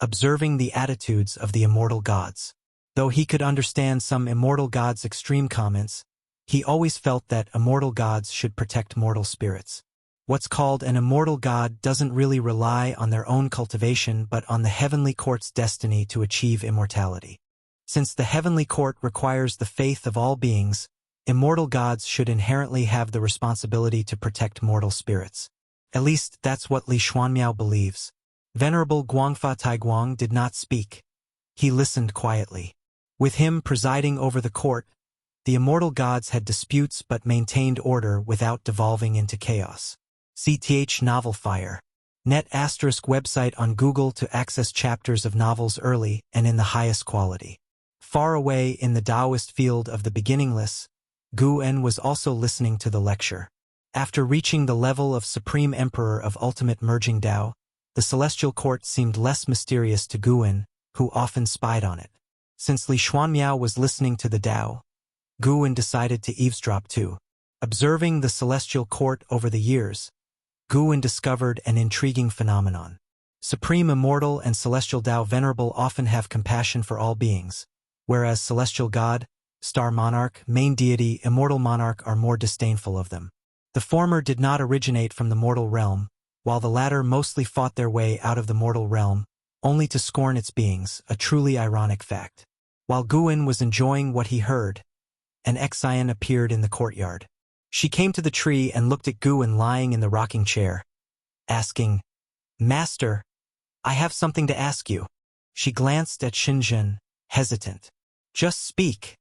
observing the attitudes of the immortal gods. Though he could understand some immortal gods' extreme comments, he always felt that immortal gods should protect mortal spirits. What's called an immortal god doesn't really rely on their own cultivation but on the heavenly court's destiny to achieve immortality. Since the heavenly court requires the faith of all beings, immortal gods should inherently have the responsibility to protect mortal spirits. At least that's what Li Xuanmiao believes. Venerable Guangfa Taiguang did not speak. He listened quietly. With him presiding over the court, the immortal gods had disputes but maintained order without devolving into chaos. CTH Novel Fire. Net ** website on Google to access chapters of novels early and in the highest quality. Far away in the Taoist field of the beginningless, Gu En was also listening to the lecture. After reaching the level of Supreme Emperor of Ultimate Merging Dao, the Celestial Court seemed less mysterious to Guwen, who often spied on it. Since Li Xuanmiao was listening to the Dao, Guwen decided to eavesdrop too. Observing the Celestial Court over the years, Guwen discovered an intriguing phenomenon. Supreme Immortal and Celestial Dao Venerable often have compassion for all beings, whereas Celestial God, Star Monarch, Main Deity, Immortal Monarch are more disdainful of them. The former did not originate from the mortal realm, while the latter mostly fought their way out of the mortal realm, only to scorn its beings, a truly ironic fact. While Guwen was enjoying what he heard, an Exian appeared in the courtyard. She came to the tree and looked at Guwen lying in the rocking chair, asking, "Master, I have something to ask you." She glanced at Xinzhen, hesitant. "Just speak,"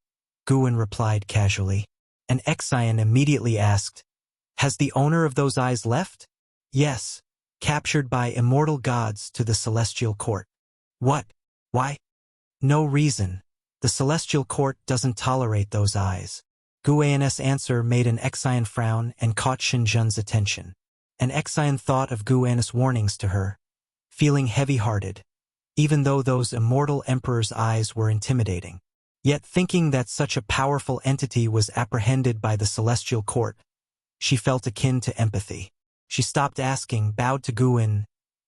Guwen replied casually. An Exian immediately asked, "Has the owner of those eyes left?" "Yes, captured by immortal gods to the Celestial Court." "What? Why?" "No reason. The Celestial Court doesn't tolerate those eyes." Guwen's answer made an Exian frown and caught Xinzhen's attention. An Exian thought of Guwen's warnings to her, feeling heavy-hearted, even though those immortal emperor's eyes were intimidating. Yet thinking that such a powerful entity was apprehended by the Celestial Court, she felt akin to empathy. She stopped asking, bowed to Guwen,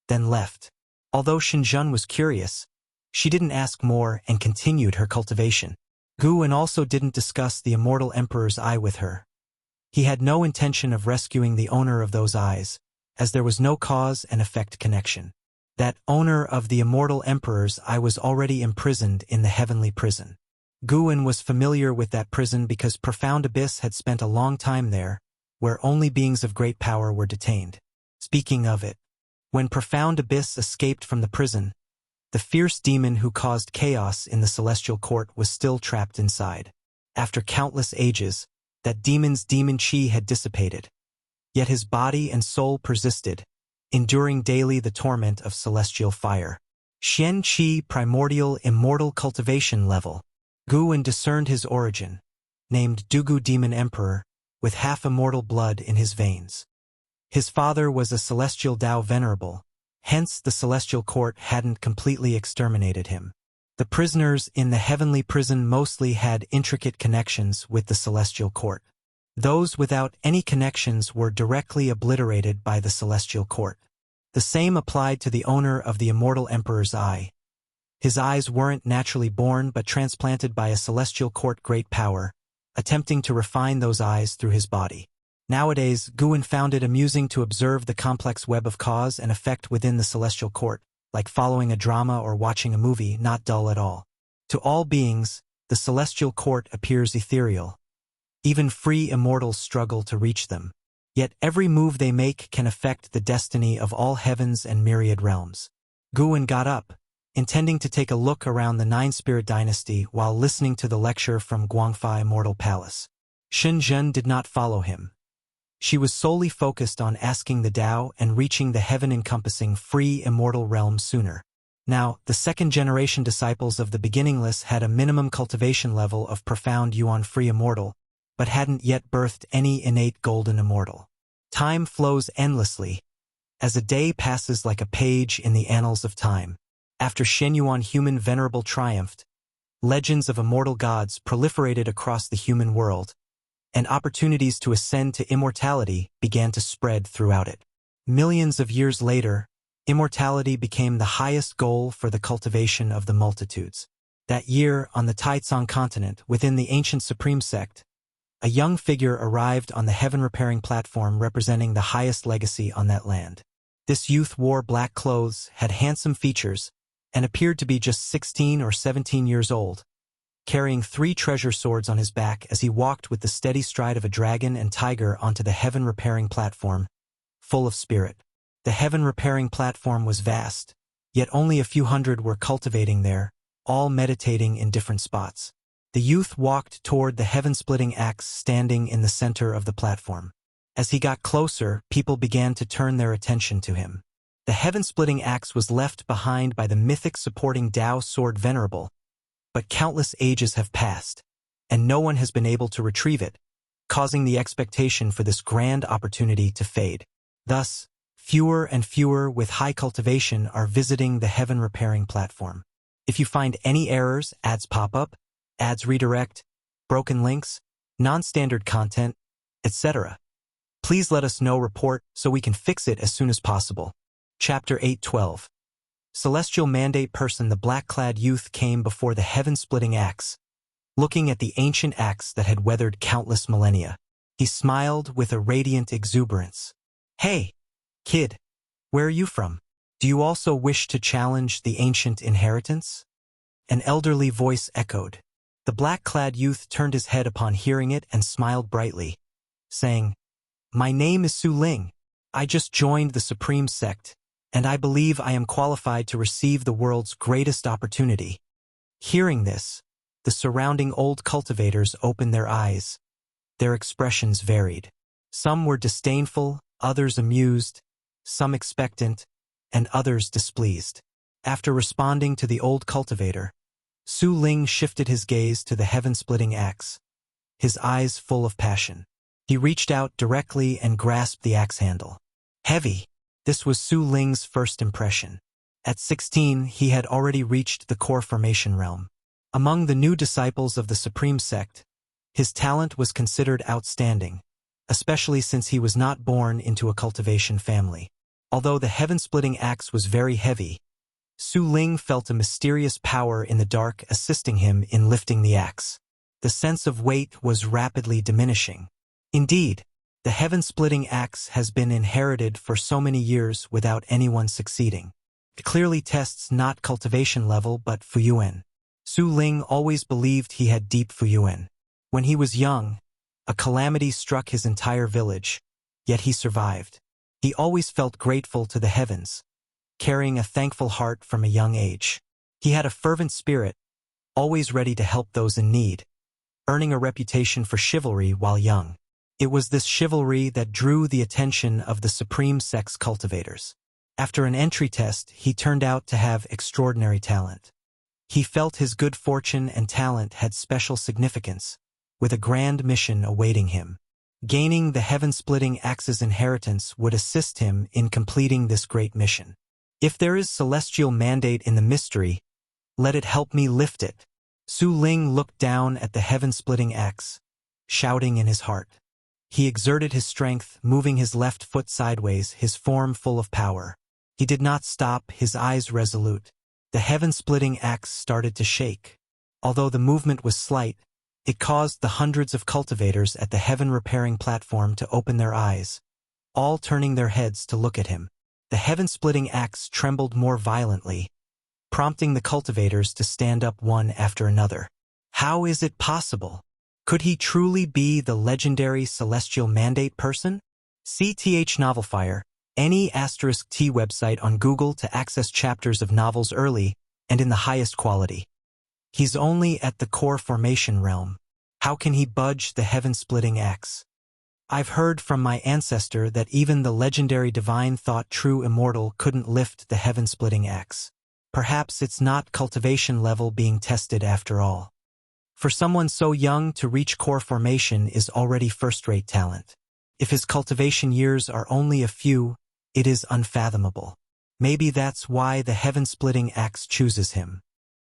then left. Although Xinzhen was curious, she didn't ask more and continued her cultivation. Guwen also didn't discuss the immortal emperor's eye with her. He had no intention of rescuing the owner of those eyes, as there was no cause and effect connection. That owner of the immortal emperor's eye was already imprisoned in the heavenly prison. Guwen was familiar with that prison because Profound Abyss had spent a long time there, where only beings of great power were detained. Speaking of it, when Profound Abyss escaped from the prison, the fierce demon who caused chaos in the Celestial Court was still trapped inside. After countless ages, that demon's demon chi had dissipated, yet his body and soul persisted, enduring daily the torment of celestial fire. Xian Qi Primordial Immortal Cultivation Level. Guwen discerned his origin, named Dugu Demon Emperor, with half-immortal blood in his veins. His father was a Celestial Dao Venerable, hence the Celestial Court hadn't completely exterminated him. The prisoners in the heavenly prison mostly had intricate connections with the Celestial Court. Those without any connections were directly obliterated by the Celestial Court. The same applied to the owner of the Immortal Emperor's eye. His eyes weren't naturally born but transplanted by a Celestial Court great power, attempting to refine those eyes through his body. Nowadays, Guwen found it amusing to observe the complex web of cause and effect within the Celestial Court, like following a drama or watching a movie, not dull at all. To all beings, the Celestial Court appears ethereal. Even free immortals struggle to reach them. Yet every move they make can affect the destiny of all heavens and myriad realms. Guwen got up, intending to take a look around the Nine-Spirit Dynasty while listening to the lecture from Guangfa Immortal Palace. Xinzhen did not follow him. She was solely focused on asking the Tao and reaching the heaven-encompassing free immortal realm sooner. Now, the second-generation disciples of the Beginningless had a minimum cultivation level of profound Yuan free immortal, but hadn't yet birthed any innate golden immortal. Time flows endlessly, as a day passes like a page in the annals of time. After Shenyuan human venerable triumphed, legends of immortal gods proliferated across the human world, and opportunities to ascend to immortality began to spread throughout it. Millions of years later, immortality became the highest goal for the cultivation of the multitudes. That year, on the Taicang continent, within the ancient Supreme Sect, a young figure arrived on the heaven-repairing platform representing the highest legacy on that land. This youth wore black clothes, had handsome features, and appeared to be just 16 or 17 years old, carrying 3 treasure swords on his back as he walked with the steady stride of a dragon and tiger onto the heaven-repairing platform, full of spirit. The heaven-repairing platform was vast, yet only a few hundred were cultivating there, all meditating in different spots. The youth walked toward the heaven-splitting axe standing in the center of the platform. As he got closer, people began to turn their attention to him. The heaven-splitting axe was left behind by the mythic supporting Tao sword Venerable, but countless ages have passed, and no one has been able to retrieve it, causing the expectation for this grand opportunity to fade. Thus, fewer and fewer with high cultivation are visiting the heaven repairing platform. If you find any errors, ads pop up, ads redirect, broken links, non-standard content, etc., please let us know. Report so we can fix it as soon as possible. Chapter 8:12. Celestial Mandate Person. The black-clad youth came before the heaven-splitting axe, looking at the ancient axe that had weathered countless millennia. He smiled with a radiant exuberance. "Hey, kid, where are you from? Do you also wish to challenge the ancient inheritance?" An elderly voice echoed. The black-clad youth turned his head upon hearing it and smiled brightly, saying, "My name is Su Ling. I just joined the Supreme Sect, and I believe I am qualified to receive the world's greatest opportunity." Hearing this, the surrounding old cultivators opened their eyes. Their expressions varied. Some were disdainful, others amused, some expectant, and others displeased. After responding to the old cultivator, Su Ling shifted his gaze to the heaven-splitting axe, his eyes full of passion. He reached out directly and grasped the axe handle. Heavy. This was Su Ling's first impression. At 16, he had already reached the core formation realm. Among the new disciples of the Supreme Sect, his talent was considered outstanding, especially since he was not born into a cultivation family. Although the heaven-splitting axe was very heavy, Su Ling felt a mysterious power in the dark assisting him in lifting the axe. The sense of weight was rapidly diminishing. Indeed, the heaven-splitting axe has been inherited for so many years without anyone succeeding. It clearly tests not cultivation level but fuyuan. Su Ling always believed he had deep fuyuan. When he was young, a calamity struck his entire village, yet he survived. He always felt grateful to the heavens, carrying a thankful heart from a young age. He had a fervent spirit, always ready to help those in need, earning a reputation for chivalry while young. It was this chivalry that drew the attention of the Supreme Sect's cultivators. After an entry test, he turned out to have extraordinary talent. He felt his good fortune and talent had special significance, with a grand mission awaiting him. Gaining the heaven-splitting axe's inheritance would assist him in completing this great mission. If there is celestial mandate in the mystery, let it help me lift it. Su Ling looked down at the heaven-splitting axe, shouting in his heart. He exerted his strength, moving his left foot sideways, his form full of power. He did not stop, his eyes resolute. The heaven-splitting axe started to shake. Although the movement was slight, it caused the hundreds of cultivators at the heaven-repairing platform to open their eyes, all turning their heads to look at him. The heaven-splitting axe trembled more violently, prompting the cultivators to stand up one after another. How is it possible? Could he truly be the legendary Celestial Mandate person? CTH Novelfire, any *T website on Google to access chapters of novels early and in the highest quality. He's only at the core formation realm. How can he budge the heaven-splitting axe? I've heard from my ancestor that even the legendary divine thought true immortal couldn't lift the heaven-splitting axe. Perhaps it's not cultivation level being tested after all. For someone so young to reach core formation is already first-rate talent. If his cultivation years are only a few, it is unfathomable. Maybe that's why the heaven-splitting axe chooses him.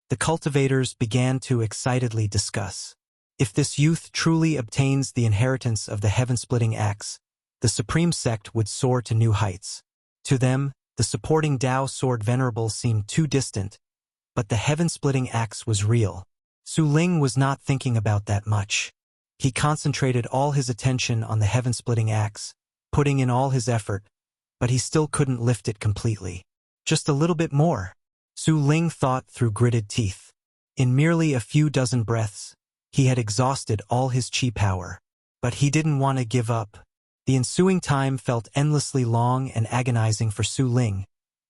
The cultivators began to excitedly discuss. If this youth truly obtains the inheritance of the heaven-splitting axe, the Supreme Sect would soar to new heights. To them, the supporting Tao Sword Venerable seemed too distant, but the heaven-splitting axe was real. Su Ling was not thinking about that much. He concentrated all his attention on the heaven-splitting axe, putting in all his effort, but he still couldn't lift it completely. Just a little bit more. Su Ling thought through gritted teeth. In merely a few dozen breaths, he had exhausted all his chi power. But he didn't want to give up. The ensuing time felt endlessly long and agonizing for Su Ling,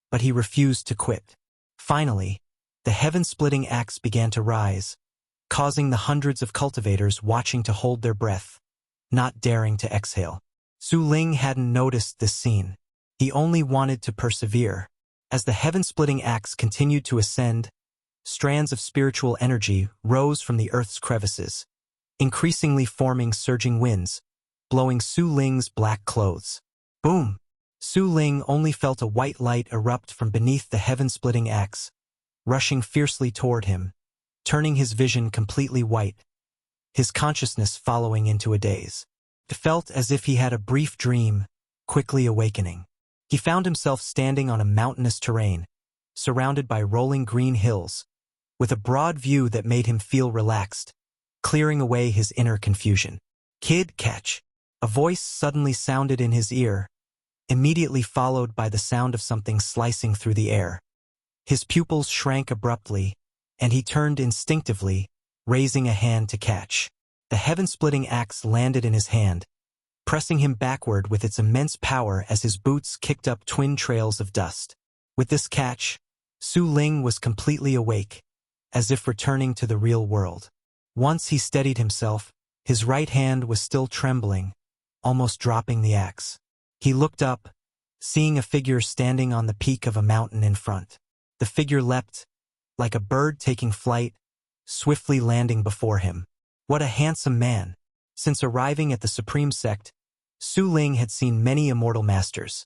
but he refused to quit. Finally, the heaven-splitting axe began to rise, causing the hundreds of cultivators watching to hold their breath, not daring to exhale. Su Ling hadn't noticed this scene. He only wanted to persevere. As the heaven-splitting axe continued to ascend, strands of spiritual energy rose from the earth's crevices, increasingly forming surging winds, blowing Su Ling's black clothes. Boom! Su Ling only felt a white light erupt from beneath the heaven-splitting axe, rushing fiercely toward him, turning his vision completely white, his consciousness following into a daze. It felt as if he had a brief dream, quickly awakening. He found himself standing on a mountainous terrain, surrounded by rolling green hills, with a broad view that made him feel relaxed, clearing away his inner confusion. "Kid, catch!" A voice suddenly sounded in his ear, immediately followed by the sound of something slicing through the air. His pupils shrank abruptly, and he turned instinctively, raising a hand to catch. The heaven-splitting axe landed in his hand, pressing him backward with its immense power as his boots kicked up twin trails of dust. With this catch, Su Ling was completely awake, as if returning to the real world. Once he steadied himself, his right hand was still trembling, almost dropping the axe. He looked up, seeing a figure standing on the peak of a mountain in front. The figure leapt, like a bird taking flight, swiftly landing before him. What a handsome man! Since arriving at the Supreme Sect, Su Ling had seen many immortal masters.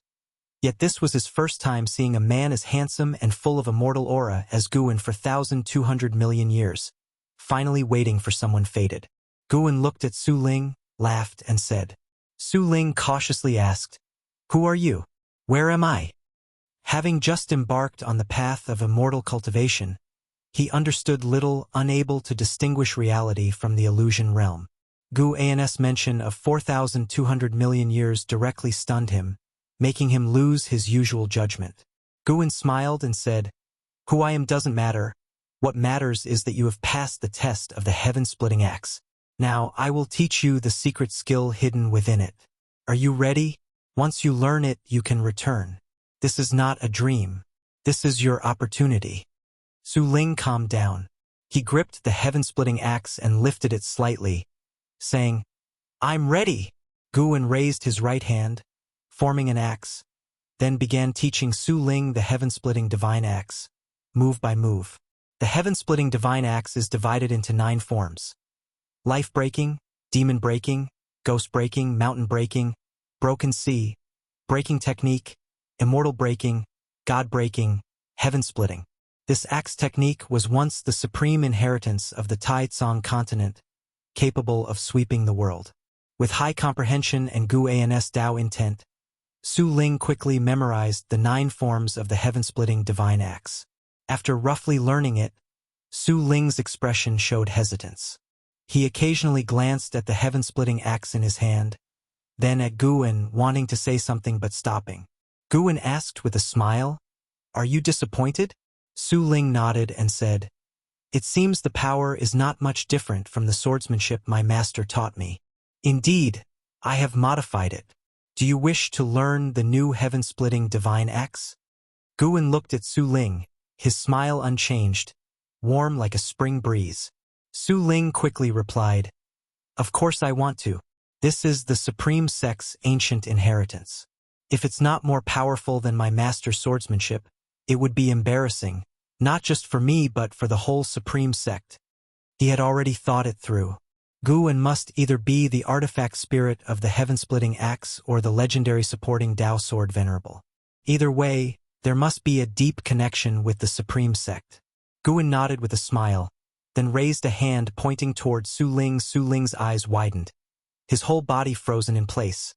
Yet this was his first time seeing a man as handsome and full of immortal aura as Guan for 1,200 million years, finally waiting for someone fated. Guan looked at Su Ling, laughed, and said. Su Ling cautiously asked, "Who are you? Where am I?" Having just embarked on the path of immortal cultivation, he understood little, unable to distinguish reality from the illusion realm. Guan's mention of 4,200 million years directly stunned him, making him lose his usual judgment. Guan smiled and said, "Who I am doesn't matter. What matters is that you have passed the test of the heaven-splitting axe. Now I will teach you the secret skill hidden within it. Are you ready? Once you learn it, you can return. This is not a dream. This is your opportunity." Su Ling calmed down. He gripped the heaven-splitting axe and lifted it slightly, saying, "I'm ready." Guan raised his right hand, forming an axe, then began teaching Su Ling the heaven-splitting divine axe, move by move. The heaven-splitting divine axe is divided into 9 forms: life-breaking, demon-breaking, ghost-breaking, mountain-breaking, broken sea, breaking technique, immortal breaking, god-breaking, heaven-splitting. This axe technique was once the supreme inheritance of the Tai-Tsong continent, capable of sweeping the world. With high comprehension and Guan's Tao intent, Su Ling quickly memorized the 9 forms of the heaven-splitting divine axe. After roughly learning it, Su Ling's expression showed hesitance. He occasionally glanced at the heaven-splitting axe in his hand, then at Guan, wanting to say something but stopping. Guan asked with a smile, "Are you disappointed?" Su Ling nodded and said, "It seems the power is not much different from the swordsmanship my master taught me. Indeed, I have modified it. Do you wish to learn the new heaven-splitting divine axe?" Guan looked at Su Ling, his smile unchanged, warm like a spring breeze. Su Ling quickly replied, "Of course I want to. This is the Supreme Sect's ancient inheritance. If it's not more powerful than my master's swordsmanship, it would be embarrassing, not just for me but for the whole Supreme Sect." He had already thought it through. Guan must either be the artifact spirit of the heaven-splitting axe or the legendary supporting Tao sword venerable. Either way, there must be a deep connection with the Supreme Sect. Guan nodded with a smile, then raised a hand pointing toward Su Ling. Su Ling's eyes widened, his whole body frozen in place,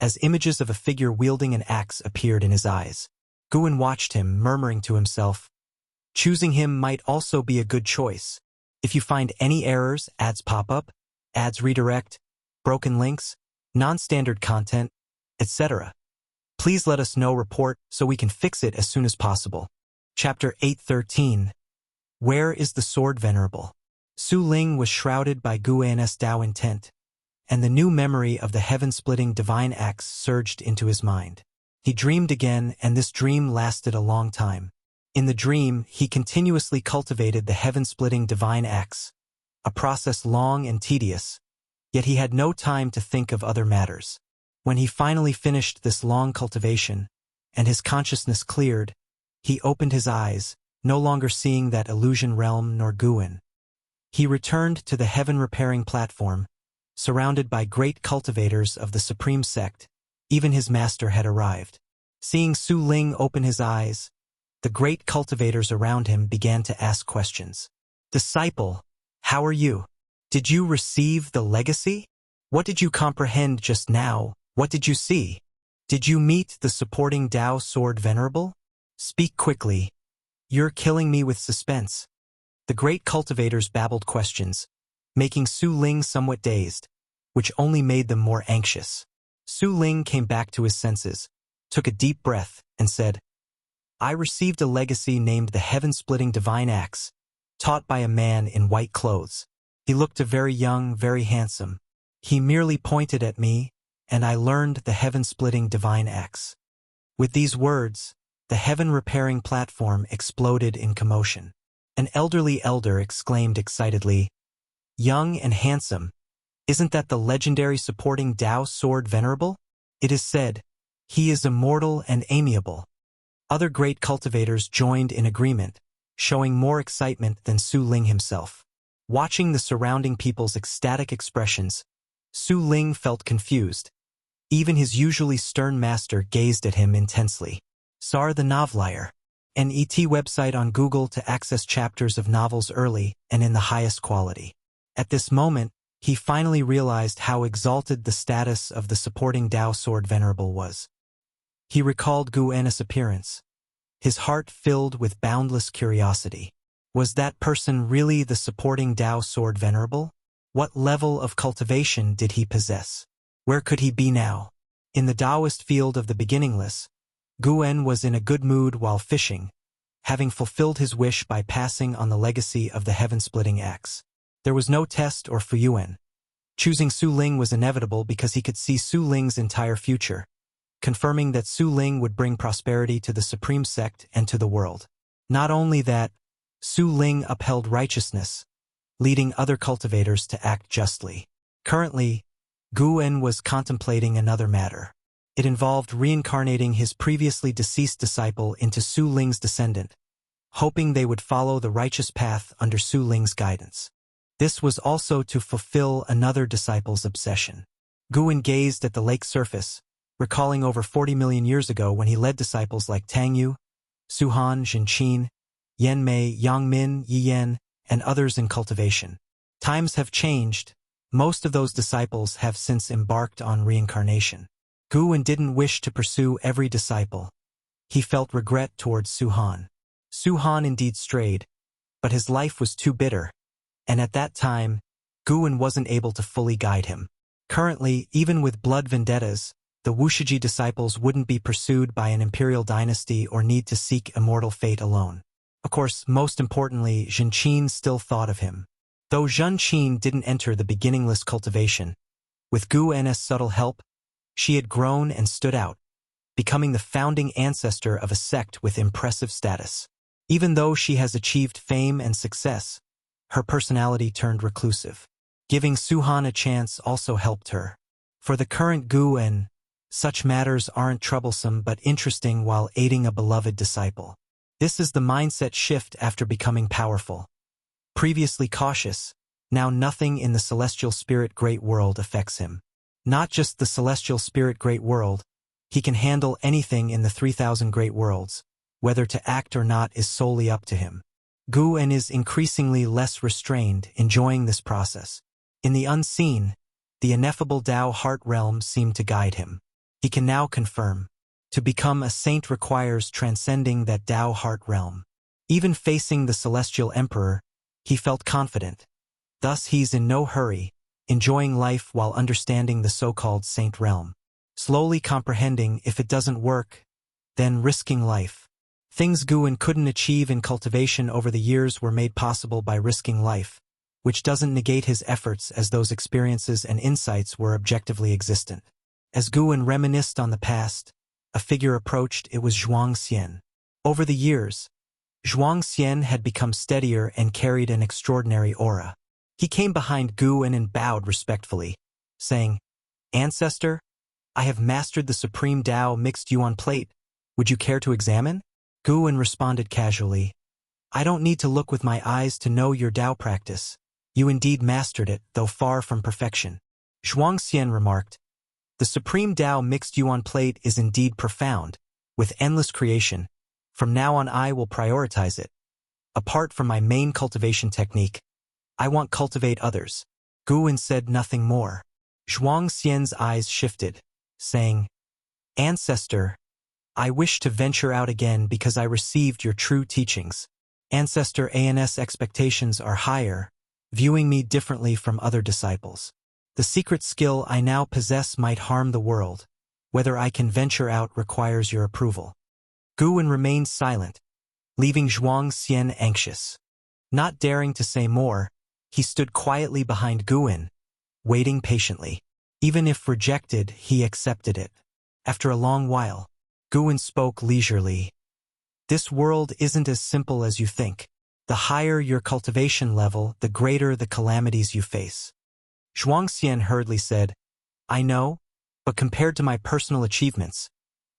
as images of a figure wielding an axe appeared in his eyes. Guan watched him, murmuring to himself, "Choosing him might also be a good choice. If you find any errors, ads pop up, ads redirect, broken links, non-standard content, etc. Please let us know report so we can fix it as soon as possible." Chapter 813. Where is the sword venerable? Su Ling was shrouded by Guan's Tao intent, and the new memory of the heaven-splitting divine axe surged into his mind. He dreamed again, and this dream lasted a long time. In the dream, he continuously cultivated the heaven-splitting divine axe, a process long and tedious, yet he had no time to think of other matters. When he finally finished this long cultivation, and his consciousness cleared, he opened his eyes, no longer seeing that illusion realm nor Guan. He returned to the heaven-repairing platform, surrounded by great cultivators of the supreme sect. Even his master had arrived. Seeing Su Ling open his eyes, the great cultivators around him began to ask questions. "Disciple, how are you? Did you receive the legacy? What did you comprehend just now? What did you see? Did you meet the supporting Tao Sword Venerable? Speak quickly. You're killing me with suspense." The great cultivators babbled questions, making Su Ling somewhat dazed, which only made them more anxious. Su Ling came back to his senses, took a deep breath, and said, "I received a legacy named the Heaven-Splitting Divine Axe, taught by a man in white clothes. He looked very young, very handsome. He merely pointed at me, and I learned the Heaven-Splitting Divine Axe." With these words, the heaven-repairing platform exploded in commotion. An elderly elder exclaimed excitedly, "Young and handsome, isn't that the legendary supporting Tao Sword Venerable? It is said, he is immortal and amiable." Other great cultivators joined in agreement, showing more excitement than Su Ling himself. Watching the surrounding people's ecstatic expressions, Su Ling felt confused. Even his usually stern master gazed at him intensely. Sar the Novelier, an ET website on Google to access chapters of novels early and in the highest quality. At this moment, he finally realized how exalted the status of the supporting Tao Sword Venerable was. He recalled Gu En's appearance, his heart filled with boundless curiosity. Was that person really the supporting Tao Sword Venerable? What level of cultivation did he possess? Where could he be now? In the Taoist field of the beginningless, Gu En was in a good mood while fishing, having fulfilled his wish by passing on the legacy of the heaven-splitting axe. There was no test or fuyuan. Choosing Su Ling was inevitable because he could see Su Ling's entire future, confirming that Su Ling would bring prosperity to the supreme sect and to the world. Not only that, Su Ling upheld righteousness, leading other cultivators to act justly. Currently, Gu En was contemplating another matter. It involved reincarnating his previously deceased disciple into Su Ling's descendant, hoping they would follow the righteous path under Su Ling's guidance. This was also to fulfill another disciple's obsession. Gu En gazed at the lake surface, recalling over 40 million years ago when he led disciples like Tang Yu, Su Han, Jin Qin, Yan Mei, Yang Min, Yi Yan, and others in cultivation. Times have changed. Most of those disciples have since embarked on reincarnation. Gu En didn't wish to pursue every disciple. He felt regret towards Su Han. Su Han indeed strayed, but his life was too bitter, and at that time, Gu En wasn't able to fully guide him. Currently, even with blood vendettas, the Wuxia disciples wouldn't be pursued by an imperial dynasty or need to seek immortal fate alone. Of course, most importantly, Jin Qin still thought of him. Though Jin Qin didn't enter the beginningless cultivation, with Gu En's subtle help, she had grown and stood out, becoming the founding ancestor of a sect with impressive status. Even though she has achieved fame and success, her personality turned reclusive. Giving Su Han a chance also helped her. For the current Gu En, such matters aren't troublesome but interesting while aiding a beloved disciple. This is the mindset shift after becoming powerful. Previously cautious, now nothing in the celestial spirit great world affects him. Not just the celestial spirit great world, he can handle anything in the 3,000 great worlds. Whether to act or not is solely up to him. Gu En is increasingly less restrained, enjoying this process. In the unseen, the ineffable Tao heart realm seemed to guide him. He can now confirm, to become a saint requires transcending that Tao heart realm. Even facing the celestial emperor, he felt confident. Thus he's in no hurry, enjoying life while understanding the so-called saint realm. Slowly comprehending if it doesn't work, then risking life. Things Gu En couldn't achieve in cultivation over the years were made possible by risking life, which doesn't negate his efforts as those experiences and insights were objectively existent. As Gu En reminisced on the past, a figure approached. It was Zhuang Xian. Over the years, Zhuang Xian had become steadier and carried an extraordinary aura. He came behind Gu En and bowed respectfully, saying, "Ancestor, I have mastered the supreme Tao mixed yuan plate. Would you care to examine?" Gu En responded casually, "I don't need to look with my eyes to know your Tao practice. You indeed mastered it, though far from perfection. Zhuangxian remarked, the supreme Tao mixed yuan plate is indeed profound, with endless creation. From now on I will prioritize it. Apart from my main cultivation technique, I want cultivate others. Guwen said nothing more. Zhuangxian's eyes shifted, saying, Ancestor, I wish to venture out again because I received your true teachings. Ancestor An's expectations are higher, viewing me differently from other disciples. The secret skill I now possess might harm the world. Whether I can venture out requires your approval. Guwen remained silent, leaving Zhuangxian anxious. Not daring to say more, he stood quietly behind Guwen, waiting patiently. Even if rejected, he accepted it. After a long while, Guwen spoke leisurely. This world isn't as simple as you think. The higher your cultivation level, the greater the calamities you face. Zhuangxian hurriedly said, I know, but compared to my personal achievements,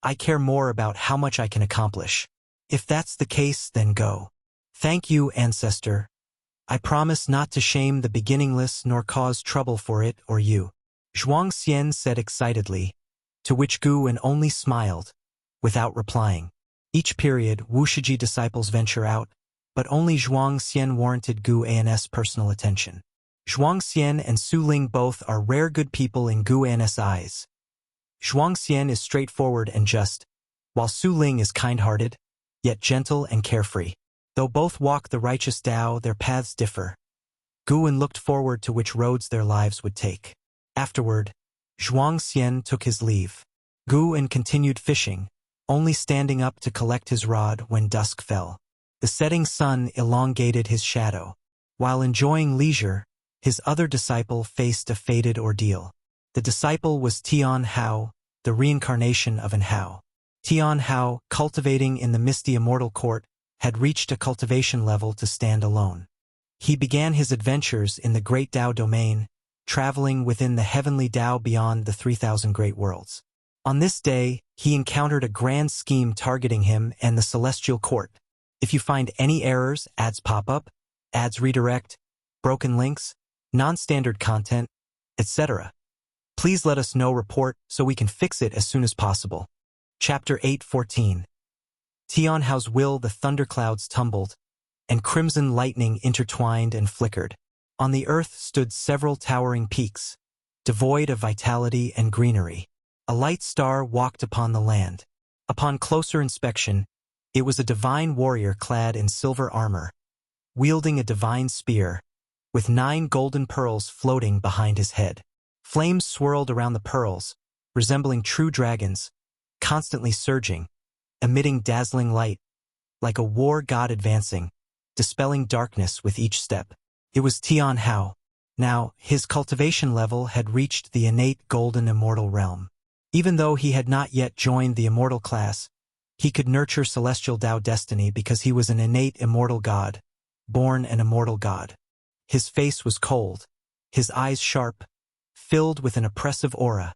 I care more about how much I can accomplish. If that's the case, then go. Thank you, Ancestor. I promise not to shame the beginningless nor cause trouble for it or you. Zhuangxian said excitedly, to which Guwen only smiled, without replying. Each period, Wuxia disciples venture out, but only Zhuangxian warranted Guwen's personal attention. Zhuangxian and Su Ling both are rare good people in Guwen's eyes. Zhuangxian is straightforward and just, while Su Ling is kind-hearted, yet gentle and carefree. Though both walk the righteous Tao, their paths differ. Guwen looked forward to which roads their lives would take. Afterward, Zhuangxian took his leave. Guwen continued fishing, only standing up to collect his rod when dusk fell. The setting sun elongated his shadow. While enjoying leisure, his other disciple faced a fated ordeal. The disciple was Tian Hao, the reincarnation of an Hao. Tian Hao, cultivating in the misty immortal court, had reached a cultivation level to stand alone. He began his adventures in the great Tao domain, traveling within the heavenly Tao beyond the 3,000 great worlds. On this day, he encountered a grand scheme targeting him and the celestial court. If you find any errors, ads pop up, ads redirect, broken links, non-standard content, etc., please let us know report so we can fix it as soon as possible. Chapter 8:14. Tian Hao's will the thunderclouds tumbled, and crimson lightning intertwined and flickered. On the earth stood several towering peaks, devoid of vitality and greenery. A light star walked upon the land. Upon closer inspection, it was a divine warrior clad in silver armor, wielding a divine spear, with 9 golden pearls floating behind his head. Flames swirled around the pearls, resembling true dragons, constantly surging, emitting dazzling light, like a war god advancing, dispelling darkness with each step. It was Tian Hao. Now, his cultivation level had reached the innate golden immortal realm. Even though he had not yet joined the immortal class, he could nurture celestial Tao destiny because he was an innate immortal god, born an immortal god. His face was cold, his eyes sharp, filled with an oppressive aura,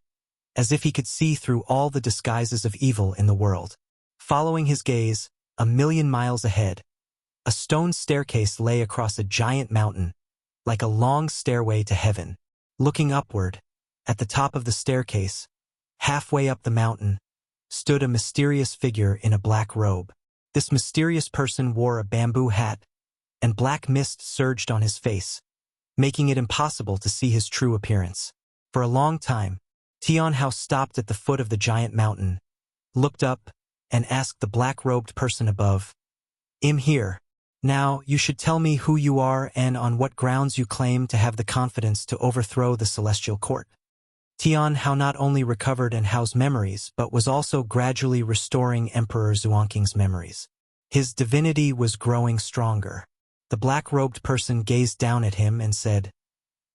as if he could see through all the disguises of evil in the world. Following his gaze, 1,000,000 miles ahead, a stone staircase lay across a giant mountain, like a long stairway to heaven. Looking upward, at the top of the staircase, halfway up the mountain, stood a mysterious figure in a black robe. This mysterious person wore a bamboo hat, and black mist surged on his face, making it impossible to see his true appearance. For a long time, Tian Hao stopped at the foot of the giant mountain, looked up, and asked the black-robed person above, "I'm here. Now, you should tell me who you are and on what grounds you claim to have the confidence to overthrow the celestial court." Tian Hao not only recovered and Hao's memories, but was also gradually restoring Emperor Zhuangqing's memories. His divinity was growing stronger. The black-robed person gazed down at him and said,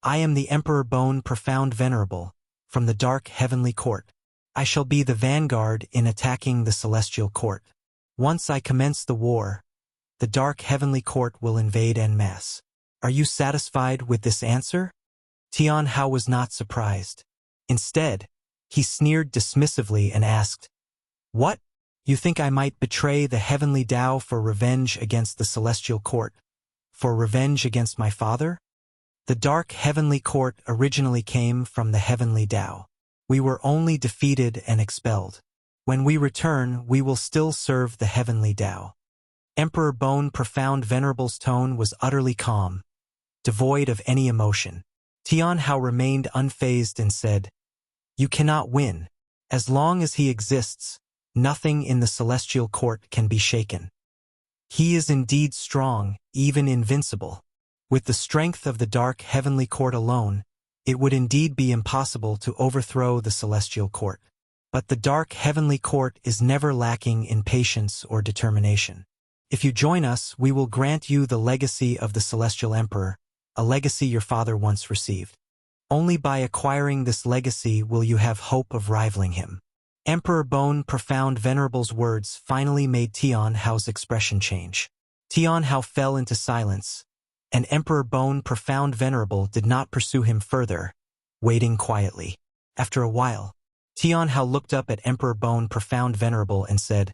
"I am the Emperor Bone Profound Venerable, from the dark heavenly court. I shall be the vanguard in attacking the celestial court. Once I commence the war, the dark heavenly court will invade en masse. Are you satisfied with this answer?" Tian Hao was not surprised. Instead, he sneered dismissively and asked, "What? You think I might betray the heavenly Tao for revenge against the celestial court? For revenge against my father?" The dark heavenly court originally came from the heavenly Tao. We were only defeated and expelled. When we return, we will still serve the heavenly Tao. Emperor Bone Profound Venerable's tone was utterly calm, devoid of any emotion. Tian Hao remained unfazed and said, "You cannot win. As long as he exists, nothing in the celestial court can be shaken. He is indeed strong, even invincible. With the strength of the dark heavenly court alone, it would indeed be impossible to overthrow the celestial court. But the dark heavenly court is never lacking in patience or determination. If you join us, we will grant you the legacy of the celestial emperor, a legacy your father once received. Only by acquiring this legacy will you have hope of rivaling him." Emperor Bone Profound Venerable's words finally made Tian Hao's expression change. Tian Hao fell into silence, and Emperor Bone Profound Venerable did not pursue him further, waiting quietly. After a while, Tian Hao looked up at Emperor Bone Profound Venerable and said,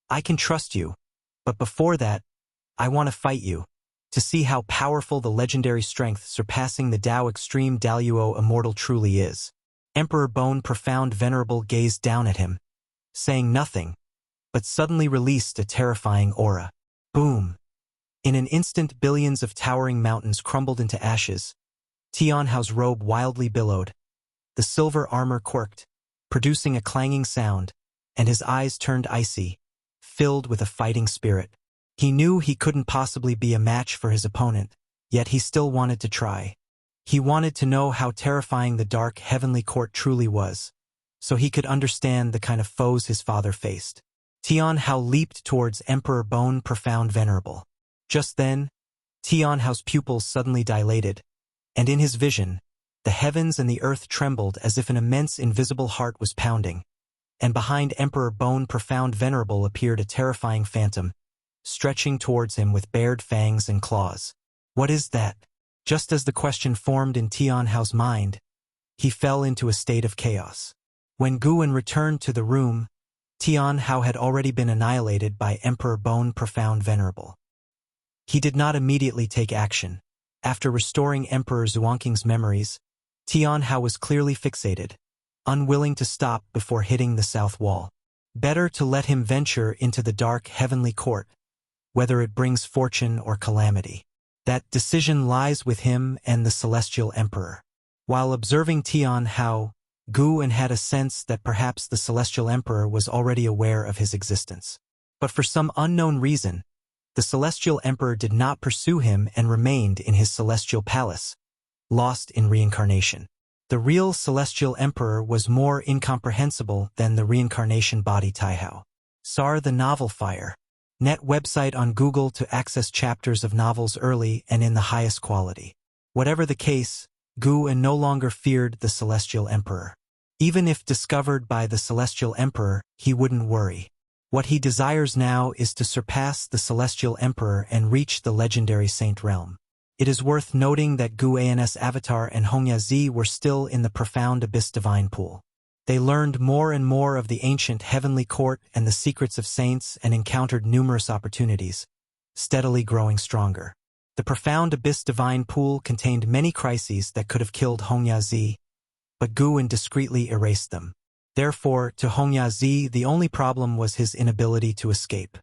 "I can trust you, but before that, I want to fight you, to see how powerful the legendary strength surpassing the Tao Extreme Daluo Immortal truly is." Emperor Bone Profound Venerable gazed down at him, saying nothing, but suddenly released a terrifying aura. Boom! In an instant, billions of towering mountains crumbled into ashes. Tian Hao's robe wildly billowed. The silver armor quirked, producing a clanging sound, and his eyes turned icy, filled with a fighting spirit. He knew he couldn't possibly be a match for his opponent, yet he still wanted to try. He wanted to know how terrifying the dark heavenly court truly was, so he could understand the kind of foes his father faced. Tian Hao leaped towards Emperor Bone Profound Venerable. Just then, Tian Hao's pupils suddenly dilated, and in his vision, the heavens and the earth trembled as if an immense invisible heart was pounding, and behind Emperor Bone Profound Venerable appeared a terrifying phantom, stretching towards him with bared fangs and claws. "What is that?" Just as the question formed in Tian Hao's mind, he fell into a state of chaos. When Guan returned to the room, Tian Hao had already been annihilated by Emperor Bone Profound Venerable. He did not immediately take action. After restoring Emperor Zhuangqing's memories, Tian Hao was clearly fixated, unwilling to stop before hitting the south wall. Better to let him venture into the dark heavenly court, whether it brings fortune or calamity. That decision lies with him and the celestial emperor. While observing Tian Hao, Guan had a sense that perhaps the celestial emperor was already aware of his existence. But for some unknown reason, the celestial emperor did not pursue him and remained in his celestial palace, lost in reincarnation. The real celestial emperor was more incomprehensible than the reincarnation body Taihao. Sar the Novel Fire. Net website on Google to access chapters of novels early and in the highest quality. Whatever the case, Guan no longer feared the celestial emperor. Even if discovered by the celestial emperor, he wouldn't worry. What he desires now is to surpass the celestial emperor and reach the legendary saint realm. It is worth noting that Guan's avatar and Hongya Zi were still in the profound abyss divine pool. They learned more and more of the ancient heavenly court and the secrets of saints and encountered numerous opportunities, steadily growing stronger. The profound abyss divine pool contained many crises that could have killed Hongya Zi, but Guan discreetly erased them. Therefore, to Hongya Zi, the only problem was his inability to escape.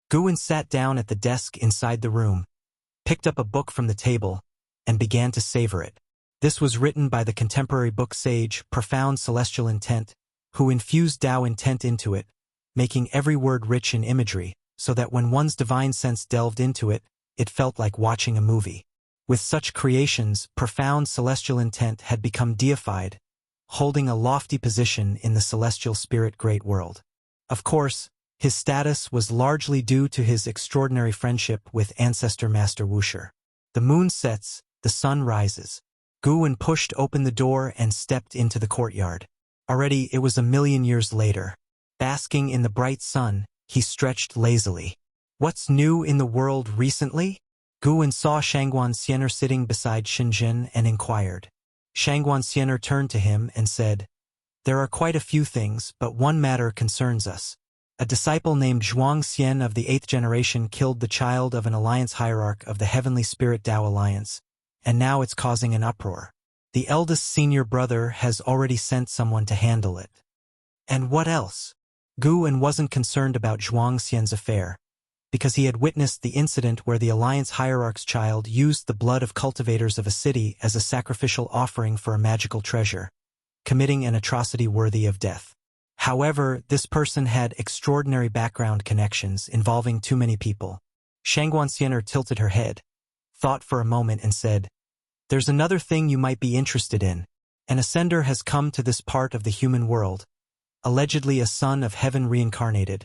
Guan sat down at the desk inside the room, picked up a book from the table, and began to savor it. This was written by the contemporary book sage, Profound Celestial Intent, who infused Tao intent into it, making every word rich in imagery, so that when one's divine sense delved into it, it felt like watching a movie. With such creations, Profound Celestial Intent had become deified, holding a lofty position in the celestial spirit great world. Of course, his status was largely due to his extraordinary friendship with Ancestor Master Wuxia. The moon sets, the sun rises. Guan pushed open the door and stepped into the courtyard. Already it was 1,000,000 years later. Basking in the bright sun, he stretched lazily. "What's new in the world recently?" Guan saw Shangguan Xianer sitting beside Xinjin and inquired. Shangguan Xianer turned to him and said, "There are quite a few things, but one matter concerns us. A disciple named Zhuang Xian of the 8th generation killed the child of an alliance hierarch of the Heavenly Spirit Tao Alliance, and now it's causing an uproar. The eldest senior brother has already sent someone to handle it. And what else? Guwen wasn't concerned about Zhuang Xian's affair, because he had witnessed the incident where the Alliance hierarch's child used the blood of cultivators of a city as a sacrificial offering for a magical treasure, committing an atrocity worthy of death. However, this person had extraordinary background connections involving too many people. Shangguan Xianer tilted her head, thought for a moment and said, "There's another thing you might be interested in. An ascender has come to this part of the human world, allegedly a son of heaven reincarnated,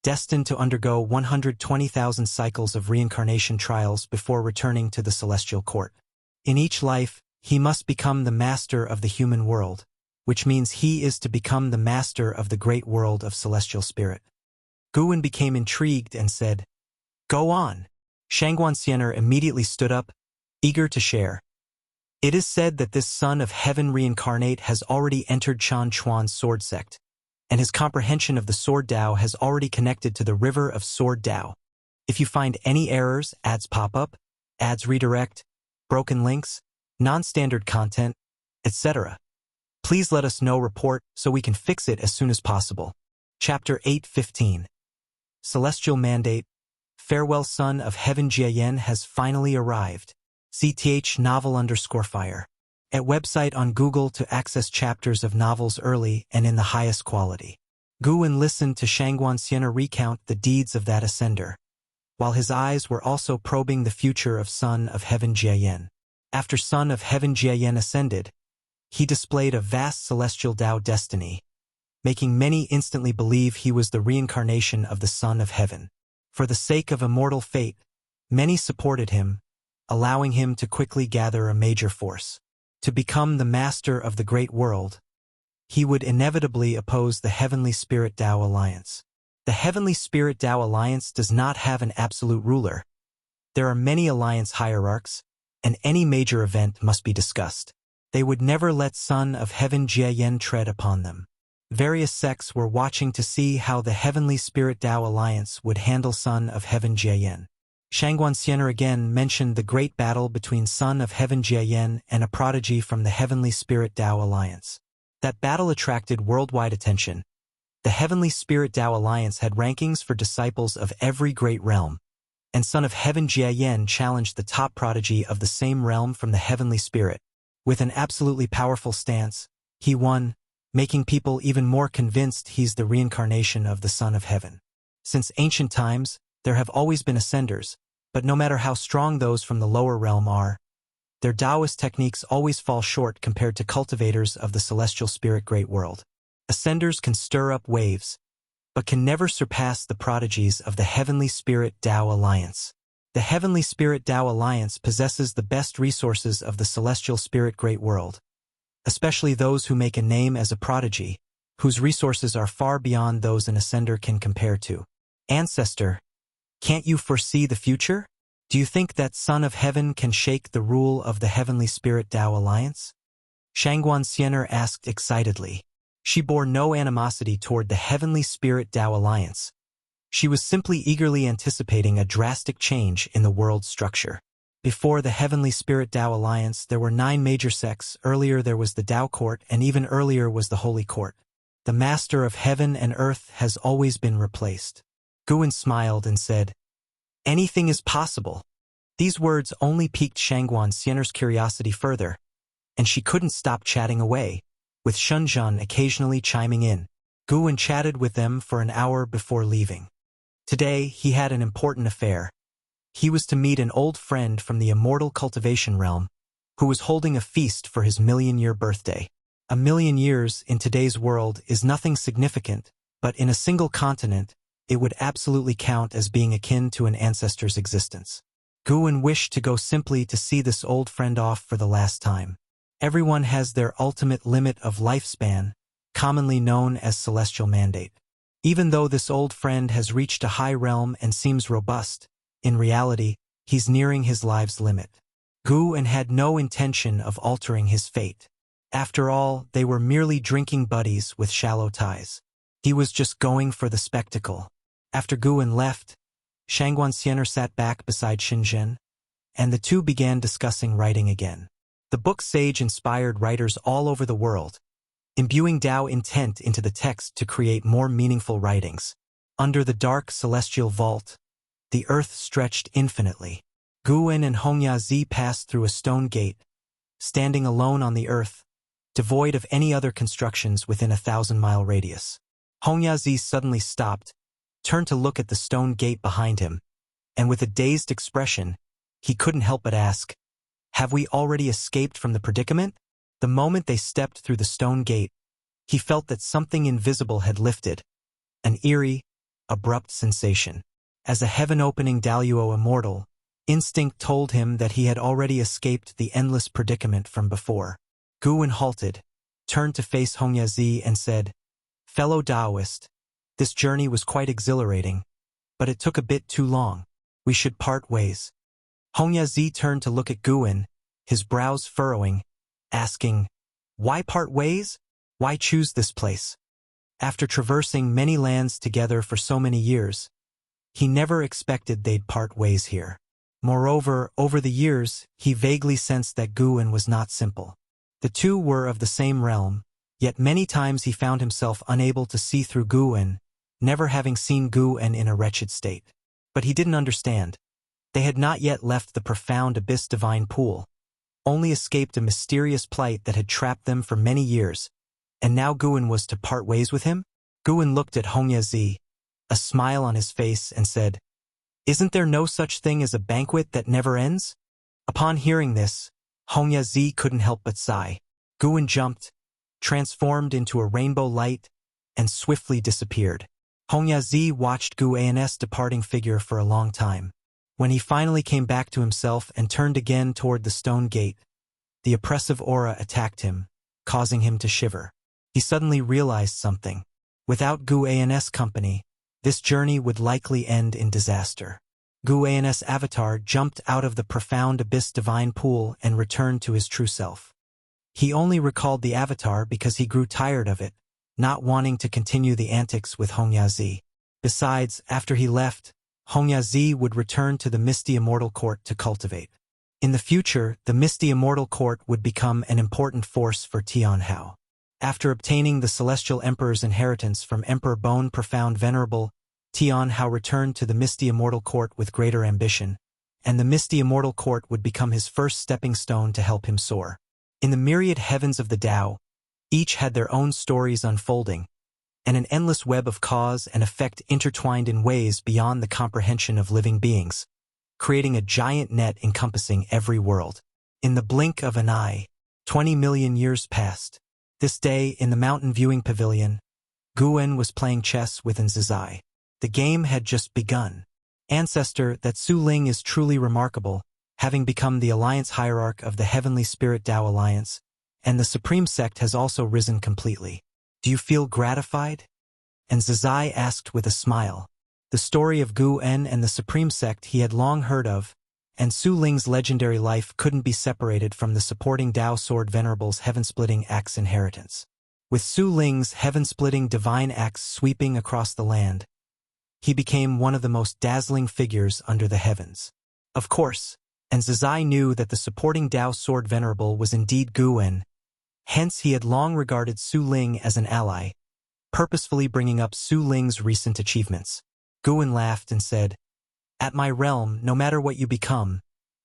destined to undergo 120,000 cycles of reincarnation trials before returning to the celestial court. In each life, he must become the master of the human world, which means he is to become the master of the great world of celestial spirit." Guwen became intrigued and said, "Go on." Shangguan Xianer immediately stood up, eager to share. "It is said that this son of heaven reincarnate has already entered Chan Chuan's sword sect, and his comprehension of the sword Dao has already connected to the river of sword Dao. If you find any errors, ads pop up, ads redirect, broken links, non-standard content, etc., please let us know report so we can fix it as soon as possible." Chapter 8:15. Celestial Mandate. Farewell Son of Heaven Jiayan has finally arrived. CTH novel_fire. At website on Google to access chapters of novels early and in the highest quality. Guwen listened to Shangguan Xianer recount the deeds of that ascender, while his eyes were also probing the future of Son of Heaven Jiayan. After Son of Heaven Jiayan ascended, he displayed a vast celestial Dao destiny, making many instantly believe he was the reincarnation of the Son of Heaven. For the sake of immortal fate, many supported him, allowing him to quickly gather a major force. To become the master of the great world, he would inevitably oppose the Heavenly Spirit Dao Alliance. The Heavenly Spirit Dao Alliance does not have an absolute ruler. There are many alliance hierarchs, and any major event must be discussed. They would never let Son of Heaven Jiayan tread upon them. Various sects were watching to see how the Heavenly Spirit Dao Alliance would handle Son of Heaven Jiayan. Shangguan Xianer again mentioned the great battle between Son of Heaven Jiayan and a prodigy from the Heavenly Spirit Dao Alliance. That battle attracted worldwide attention. The Heavenly Spirit Dao Alliance had rankings for disciples of every great realm, and Son of Heaven Jiayan challenged the top prodigy of the same realm from the Heavenly Spirit. With an absolutely powerful stance, he won, making people even more convinced he's the reincarnation of the Son of Heaven. Since ancient times, there have always been ascenders, but no matter how strong those from the lower realm are, their Taoist techniques always fall short compared to cultivators of the celestial spirit great world. Ascenders can stir up waves, but can never surpass the prodigies of the Heavenly Spirit Dao Alliance. The Heavenly Spirit Dao Alliance possesses the best resources of the celestial spirit great world, especially those who make a name as a prodigy, whose resources are far beyond those an ascender can compare to. Ancestor, can't you foresee the future? Do you think that Son of Heaven can shake the rule of the Heavenly Spirit Dao Alliance? Shangguan Xianer asked excitedly. She bore no animosity toward the Heavenly Spirit Dao Alliance. She was simply eagerly anticipating a drastic change in the world's structure. Before the Heavenly Spirit Dao Alliance, there were 9 major sects. Earlier there was the Dao Court, and even earlier was the Holy Court. The Master of Heaven and Earth has always been replaced. Guwen smiled and said, "Anything is possible." These words only piqued Shangguan Xianer's curiosity further, and she couldn't stop chatting away, with Shunzhan occasionally chiming in. Guwen chatted with them for an hour before leaving. Today, he had an important affair. He was to meet an old friend from the immortal cultivation realm, who was holding a feast for his million-year birthday. A million years in today's world is nothing significant, but in a single continent, it would absolutely count as being akin to an ancestor's existence. Guwen wished to go simply to see this old friend off for the last time. Everyone has their ultimate limit of lifespan, commonly known as celestial mandate. Even though this old friend has reached a high realm and seems robust, in reality, he's nearing his life's limit. Guwen had no intention of altering his fate. After all, they were merely drinking buddies with shallow ties. He was just going for the spectacle. After Guwen left, Shangguan Xianer sat back beside Shenzhen, and the two began discussing writing again. The book sage inspired writers all over the world, imbuing Tao intent into the text to create more meaningful writings. Under the dark celestial vault, the earth stretched infinitely. Guwen and Hongyazi passed through a stone gate, standing alone on the earth, devoid of any other constructions within a 1,000-mile radius. Hongyazi suddenly stopped, turned to look at the stone gate behind him, and with a dazed expression, he couldn't help but ask, "Have we already escaped from the predicament?" The moment they stepped through the stone gate, he felt that something invisible had lifted, an eerie, abrupt sensation. As a heaven-opening Daluo immortal, instinct told him that he had already escaped the endless predicament from before. Guwen halted, turned to face Hongyazi and said, "Fellow Taoist, this journey was quite exhilarating, but it took a bit too long. We should part ways." Hongyazi turned to look at Guwen, his brows furrowing, asking, "Why part ways? Why choose this place?" After traversing many lands together for so many years, he never expected they'd part ways here. Moreover, over the years, he vaguely sensed that Guwen was not simple. The two were of the same realm, yet many times he found himself unable to see through Guwen, never having seen Guwen in a wretched state. But he didn't understand. They had not yet left the profound abyss divine pool, only escaped a mysterious plight that had trapped them for many years, and now Guwen was to part ways with him? Guwen looked at Hongyazi, a smile on his face, and said, "Isn't there no such thing as a banquet that never ends?" Upon hearing this, Hongyazi couldn't help but sigh. Guwen jumped, transformed into a rainbow light, and swiftly disappeared. Hongyazi watched Guwen's departing figure for a long time. When he finally came back to himself and turned again toward the stone gate, the oppressive aura attacked him, causing him to shiver. He suddenly realized something. Without Guwen's company, this journey would likely end in disaster. Guwen's avatar jumped out of the profound abyss divine pool and returned to his true self. He only recalled the avatar because he grew tired of it, not wanting to continue the antics with Hongyazi. Besides, after he left, Hongyazi would return to the Misty Immortal Court to cultivate. In the future, the Misty Immortal Court would become an important force for Tianhao. After obtaining the Celestial Emperor's inheritance from Emperor Bone Profound Venerable, Tianhao returned to the Misty Immortal Court with greater ambition, and the Misty Immortal Court would become his first stepping stone to help him soar. In the myriad heavens of the Tao, each had their own stories unfolding, and an endless web of cause and effect intertwined in ways beyond the comprehension of living beings, creating a giant net encompassing every world. In the blink of an eye, 20 million years passed. This day, in the mountain viewing pavilion, Guwen was playing chess with Nzizai. The game had just begun. Ancestor, that Su Ling is truly remarkable, having become the alliance hierarch of the Heavenly Spirit Tao Alliance, and the Supreme Sect has also risen completely. Do you feel gratified? Nzizai asked with a smile. The story of Guwen and the Supreme Sect he had long heard of, and Su Ling's legendary life couldn't be separated from the supporting Tao Sword Venerable's heaven-splitting axe inheritance. With Su Ling's heaven-splitting divine axe sweeping across the land, he became one of the most dazzling figures under the heavens. Of course, Nzizai knew that the supporting Tao Sword Venerable was indeed Guwen, hence he had long regarded Su Ling as an ally, purposefully bringing up Su Ling's recent achievements. Guwen laughed and said, "At my realm, no matter what you become,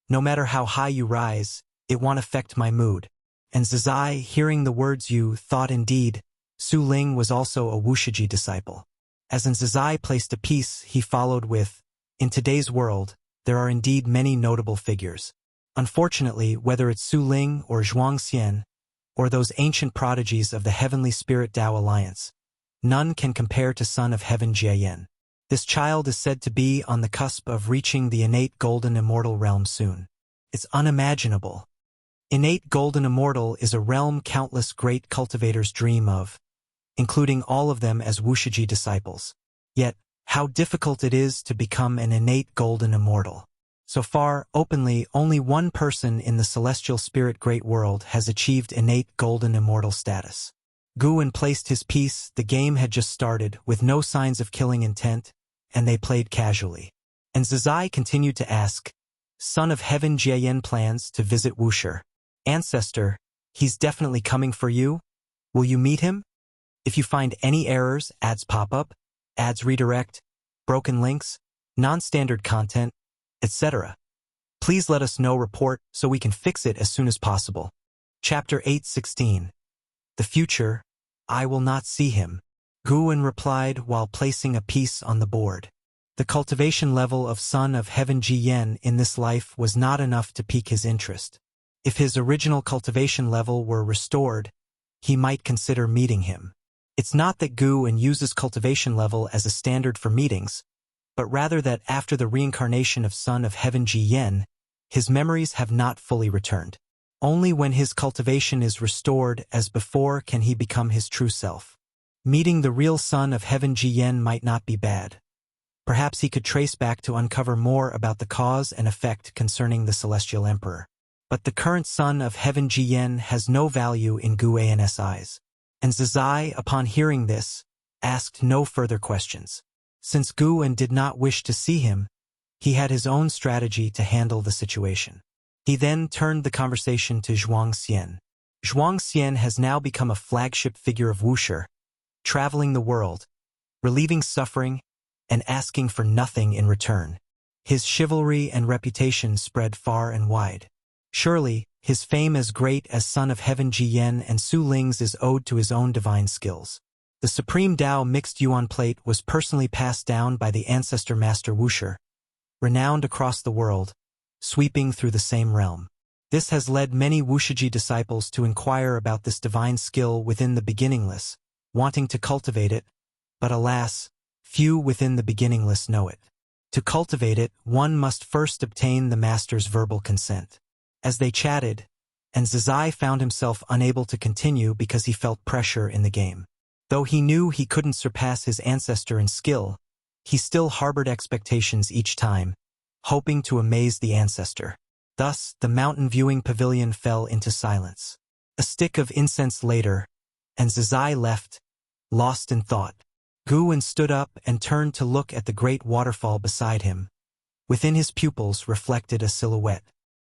no matter how high you rise, it won't affect my mood." And Nzizai, hearing the words you thought indeed, Su Ling was also a Wuxia disciple. As Nzizai placed a piece, he followed with, "In today's world, there are indeed many notable figures. Unfortunately, whether it's Su Ling or Zhuangxian, or those ancient prodigies of the Heavenly Spirit Tao Alliance, none can compare to Son of Heaven Jiayan. This child is said to be on the cusp of reaching the innate golden immortal realm soon. It's unimaginable. Innate golden immortal is a realm countless great cultivators dream of, including all of them as Wuxia disciples. Yet, how difficult it is to become an innate golden immortal. So far, openly, only one person in the celestial spirit great world has achieved innate golden immortal status." Guwen placed his piece. The game had just started, with no signs of killing intent, and they played casually. And Nzizai continued to ask, son of heaven Jiayan plans to visit Wuxia. Ancestor, he's definitely coming for you. Will you meet him? If you find any errors, ads pop up, ads redirect, broken links, non-standard content, etc., please let us know. Report so we can fix it as soon as possible. Chapter 8:16. The future, I will not see him. Guwen replied while placing a piece on the board. The cultivation level of Son of Heaven Jiyan in this life was not enough to pique his interest. If his original cultivation level were restored, he might consider meeting him. It's not that Guwen uses cultivation level as a standard for meetings, but rather that after the reincarnation of Son of Heaven Jiyan, his memories have not fully returned. Only when his cultivation is restored as before can he become his true self. Meeting the real Son of Heaven Jiyan might not be bad. Perhaps he could trace back to uncover more about the cause and effect concerning the Celestial Emperor. But the current Son of Heaven Jiyan has no value in Guwen's eyes. And Zizai, upon hearing this, asked no further questions. Since Guwen did not wish to see him, he had his own strategy to handle the situation. He then turned the conversation to Zhuang Xian. Zhuang Xian has now become a flagship figure of Wuxia, traveling the world, relieving suffering, and asking for nothing in return. His chivalry and reputation spread far and wide. Surely, his fame as great as Son of Heaven Jiyan and Su Ling's is owed to his own divine skills. The Supreme Tao Mixed Yuan Plate was personally passed down by the ancestor Master Wuxia, renowned across the world, sweeping through the same realm. This has led many Wuxiji disciples to inquire about this divine skill within the beginningless, wanting to cultivate it, but alas, few within the beginningless know it. To cultivate it, one must first obtain the master's verbal consent. As they chatted, and Zizai found himself unable to continue because he felt pressure in the game. Though he knew he couldn't surpass his ancestor in skill, he still harbored expectations each time, hoping to amaze the ancestor. Thus, the mountain viewing pavilion fell into silence. A stick of incense later, and Zizai left, lost in thought. Guwen stood up and turned to look at the great waterfall beside him. Within his pupils reflected a silhouette.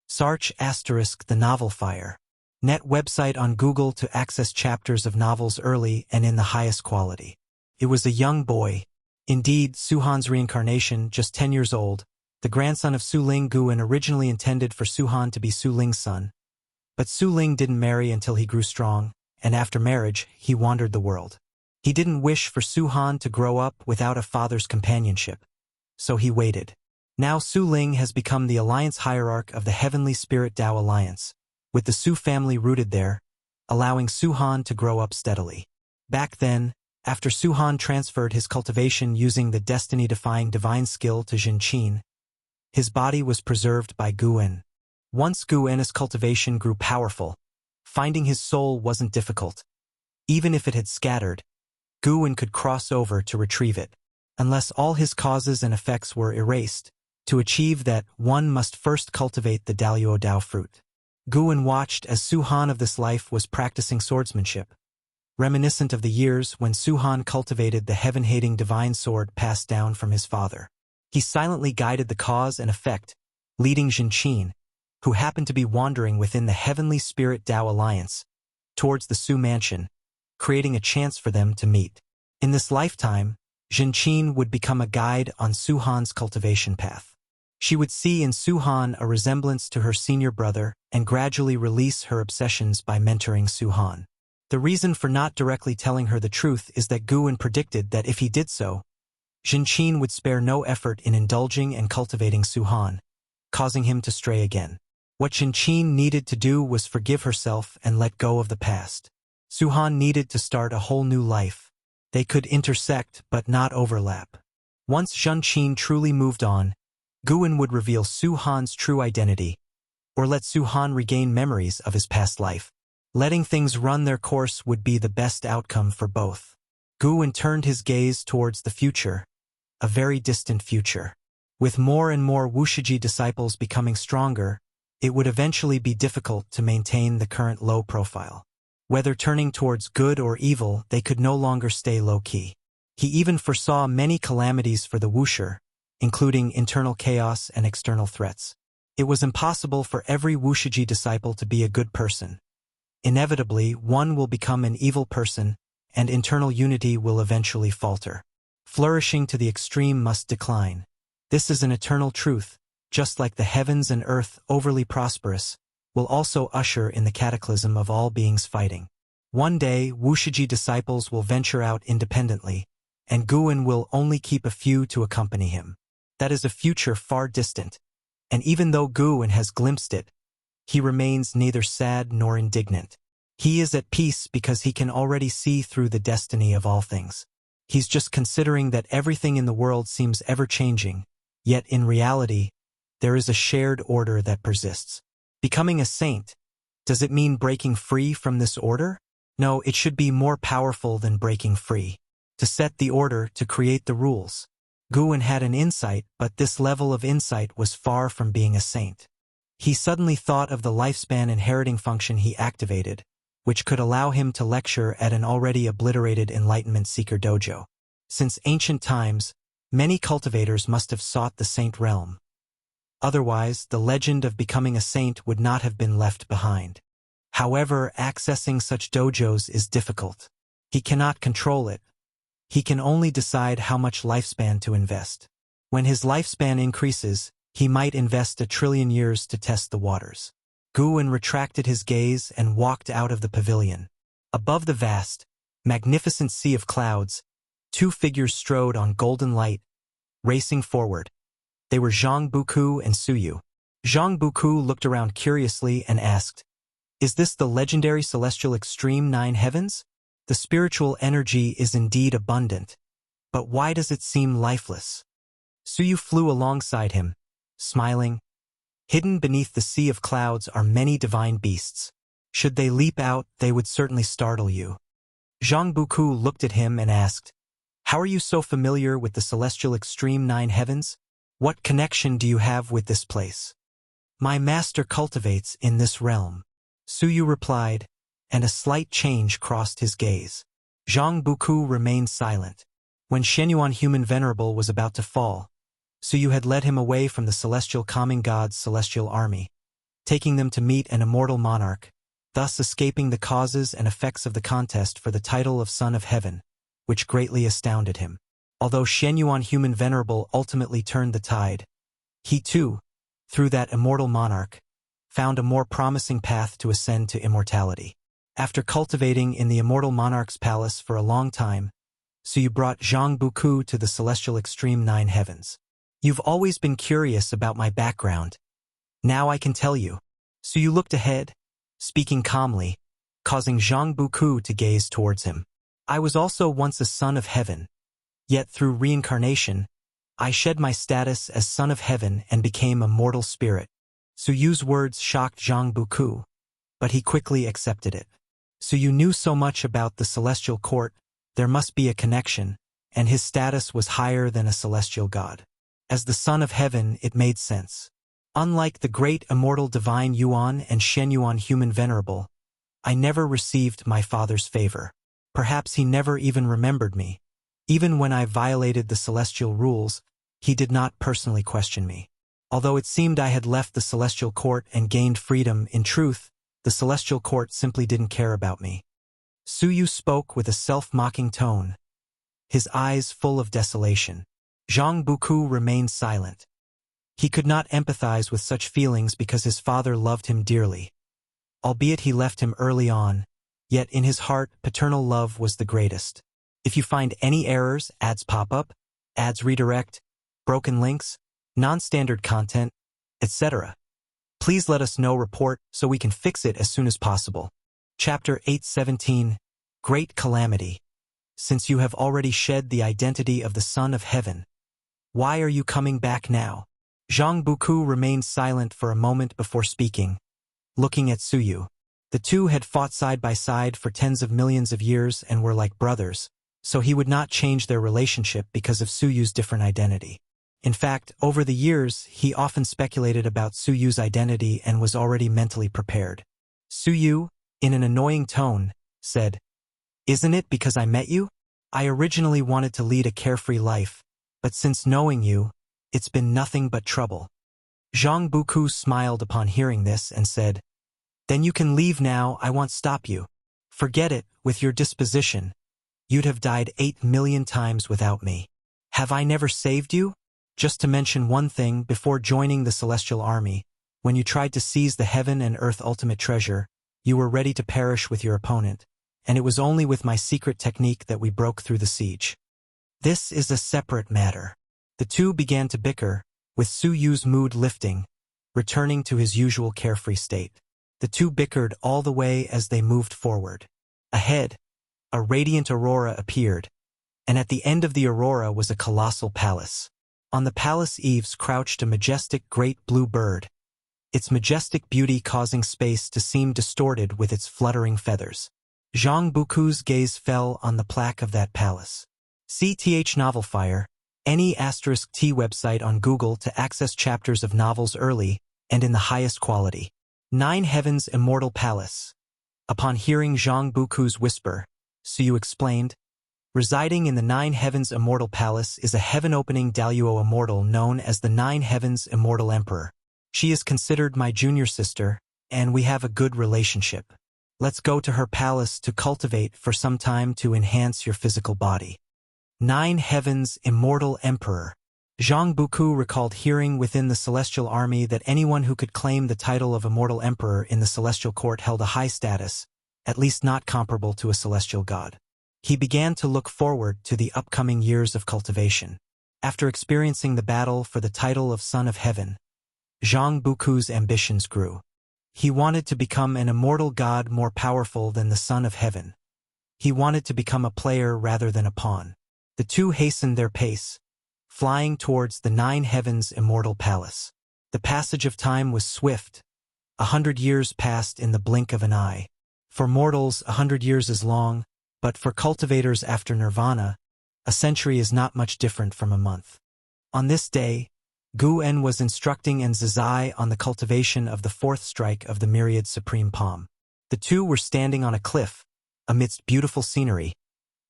Sarch * The Novel Fire. Net website on Google to access chapters of novels early and in the highest quality. It was a young boy. Indeed, Suhan's reincarnation, just 10 years old, the grandson of Su Ling. Guwen originally intended for Suhan to be Su Ling's son. But Su Ling didn't marry until he grew strong, and after marriage, he wandered the world. He didn't wish for Suhan to grow up without a father's companionship, so he waited. Now Su Ling has become the alliance hierarch of the Heavenly Spirit Tao Alliance, with the Su family rooted there, allowing Suhan to grow up steadily. Back then, after Suhan transferred his cultivation using the destiny-defying divine skill to Jinqin, his body was preserved by Guwen. Once Guwen's cultivation grew powerful, finding his soul wasn't difficult. Even if it had scattered, Guwen could cross over to retrieve it. Unless all his causes and effects were erased, to achieve that, one must first cultivate the Daluo Dao fruit. Guwen watched as Suhan of this life was practicing swordsmanship, reminiscent of the years when Suhan cultivated the heaven-hating divine sword passed down from his father. He silently guided the cause and effect, leading Jinqin, who happened to be wandering within the Heavenly Spirit Tao Alliance, towards the Su mansion, creating a chance for them to meet. In this lifetime, Jinqin would become a guide on Suhan's cultivation path. She would see in Suhan a resemblance to her senior brother and gradually release her obsessions by mentoring Suhan. The reason for not directly telling her the truth is that Guwen predicted that if he did so, Jinqin would spare no effort in indulging and cultivating Suhan, causing him to stray again. What Jinqin needed to do was forgive herself and let go of the past. Suhan needed to start a whole new life. They could intersect but not overlap. Once Jinqin truly moved on, Guwen would reveal Suhan's true identity, or let Suhan regain memories of his past life. Letting things run their course would be the best outcome for both. Guwen turned his gaze towards the future, a very distant future. With more and more Wuxiji disciples becoming stronger, it would eventually be difficult to maintain the current low profile. Whether turning towards good or evil, they could no longer stay low-key. He even foresaw many calamities for the Wuxia, including internal chaos and external threats. It was impossible for every Wuxia disciple to be a good person. Inevitably, one will become an evil person, and internal unity will eventually falter. Flourishing to the extreme must decline. This is an eternal truth, just like the heavens and earth, overly prosperous, will also usher in the cataclysm of all beings fighting. One day, Wuxia disciples will venture out independently, and Guan will only keep a few to accompany him. That is a future far distant, and even though Guan has glimpsed it, he remains neither sad nor indignant. He is at peace because he can already see through the destiny of all things. He's just considering that everything in the world seems ever-changing, yet in reality, there is a shared order that persists. Becoming a saint, does it mean breaking free from this order? No, it should be more powerful than breaking free. To set the order, to create the rules. Guan had an insight, but this level of insight was far from being a saint. He suddenly thought of the lifespan inheriting function he activated, which could allow him to lecture at an already obliterated enlightenment seeker dojo. Since ancient times, many cultivators must have sought the saint realm. Otherwise, the legend of becoming a saint would not have been left behind. However, accessing such dojos is difficult. He cannot control it. He can only decide how much lifespan to invest. When his lifespan increases, he might invest 1,000,000,000,000 years to test the waters. Guan retracted his gaze and walked out of the pavilion. Above the vast, magnificent sea of clouds, two figures strode on golden light, racing forward. They were Zhang Buku and Suyu. Zhang Buku looked around curiously and asked, "Is this the legendary celestial extreme 9 heavens? The spiritual energy is indeed abundant, but why does it seem lifeless?" Suyu flew alongside him, smiling. "Hidden beneath the sea of clouds are many divine beasts. Should they leap out, they would certainly startle you." Zhang Buku looked at him and asked, "How are you so familiar with the celestial extreme 9 heavens? What connection do you have with this place?" "My master cultivates in this realm," Suyu replied, and a slight change crossed his gaze. Zhang Buku remained silent. When Shenyuan Human Venerable was about to fall, Suyu had led him away from the celestial calming god's celestial army, taking them to meet an immortal monarch, thus escaping the causes and effects of the contest for the title of Son of Heaven, which greatly astounded him. Although Shenyuan Human Venerable ultimately turned the tide, he too, through that immortal monarch, found a more promising path to ascend to immortality. After cultivating in the immortal monarch's palace for a long time, Suyu brought Zhang Buku to the celestial extreme 9 heavens. "You've always been curious about my background. Now I can tell you." Suyu looked ahead, speaking calmly, causing Zhang Buku to gaze towards him. "I was also once a son of heaven. Yet through reincarnation, I shed my status as son of heaven and became a mortal spirit." Suyu's words shocked Zhang Buku, but he quickly accepted it. Suyu knew so much about the celestial court, there must be a connection, and his status was higher than a celestial god. As the son of heaven, it made sense. Unlike the great immortal divine Yuan and Shenyuan Human Venerable, I never received my father's favor. Perhaps he never even remembered me. Even when I violated the celestial rules, he did not personally question me. Although it seemed I had left the celestial court and gained freedom, in truth, the celestial court simply didn't care about me. Suyu spoke with a self-mocking tone, his eyes full of desolation. Zhang Buku remained silent. He could not empathize with such feelings because his father loved him dearly. Albeit he left him early on, yet in his heart, paternal love was the greatest. If you find any errors, ads pop up, ads redirect, broken links, non-standard content, etc., please let us know. Report so we can fix it as soon as possible. Chapter 817, Great Calamity. Since you have already shed the identity of the Son of Heaven, why are you coming back now? Zhang Buku remained silent for a moment before speaking, looking at Suyu. The two had fought side by side for tens of millions of years and were like brothers, so he would not change their relationship because of Suyu's different identity. In fact, over the years, he often speculated about Suyu's identity and was already mentally prepared. Suyu, in an annoying tone, said, "Isn't it because I met you? I originally wanted to lead a carefree life, but since knowing you, it's been nothing but trouble." Zhang Buku smiled upon hearing this and said, "Then you can leave now, I won't stop you. Forget it, with your disposition. You'd have died 8 million times without me. Have I never saved you? Just to mention one thing, before joining the Celestial Army, when you tried to seize the heaven and earth ultimate treasure, you were ready to perish with your opponent, and it was only with my secret technique that we broke through the siege. This is a separate matter." The two began to bicker, with Su Yu's mood lifting, returning to his usual carefree state. The two bickered all the way as they moved forward. Ahead, a radiant aurora appeared, and at the end of the aurora was a colossal palace. On the palace eaves crouched a majestic great blue bird, its majestic beauty causing space to seem distorted with its fluttering feathers. Zhang Buku's gaze fell on the plaque of that palace. CTH Novelfire, any *T website on Google to access chapters of novels early and in the highest quality. 9 Heavens Immortal Palace. Upon hearing Zhang Buku's whisper, Suyu explained, "Residing in the 9 Heavens Immortal Palace is a heaven-opening Daluo immortal known as the 9 Heavens Immortal Emperor. She is considered my junior sister, and we have a good relationship. Let's go to her palace to cultivate for some time to enhance your physical body." 9 Heavens Immortal Emperor. Zhang Buku recalled hearing within the Celestial Army that anyone who could claim the title of Immortal Emperor in the Celestial Court held a high status, at least not comparable to a celestial god. He began to look forward to the upcoming years of cultivation. After experiencing the battle for the title of Son of Heaven, Zhang Buku's ambitions grew. He wanted to become an immortal god more powerful than the Son of Heaven. He wanted to become a player rather than a pawn. The two hastened their pace, flying towards the 9 Heavens Immortal Palace. The passage of time was swift. 100 years passed in the blink of an eye. For mortals, 100 years is long, but for cultivators after nirvana, a century is not much different from a month. On this day, Gu En was instructing Nzizai on the cultivation of the 4th strike of the myriad supreme palm. The two were standing on a cliff, amidst beautiful scenery,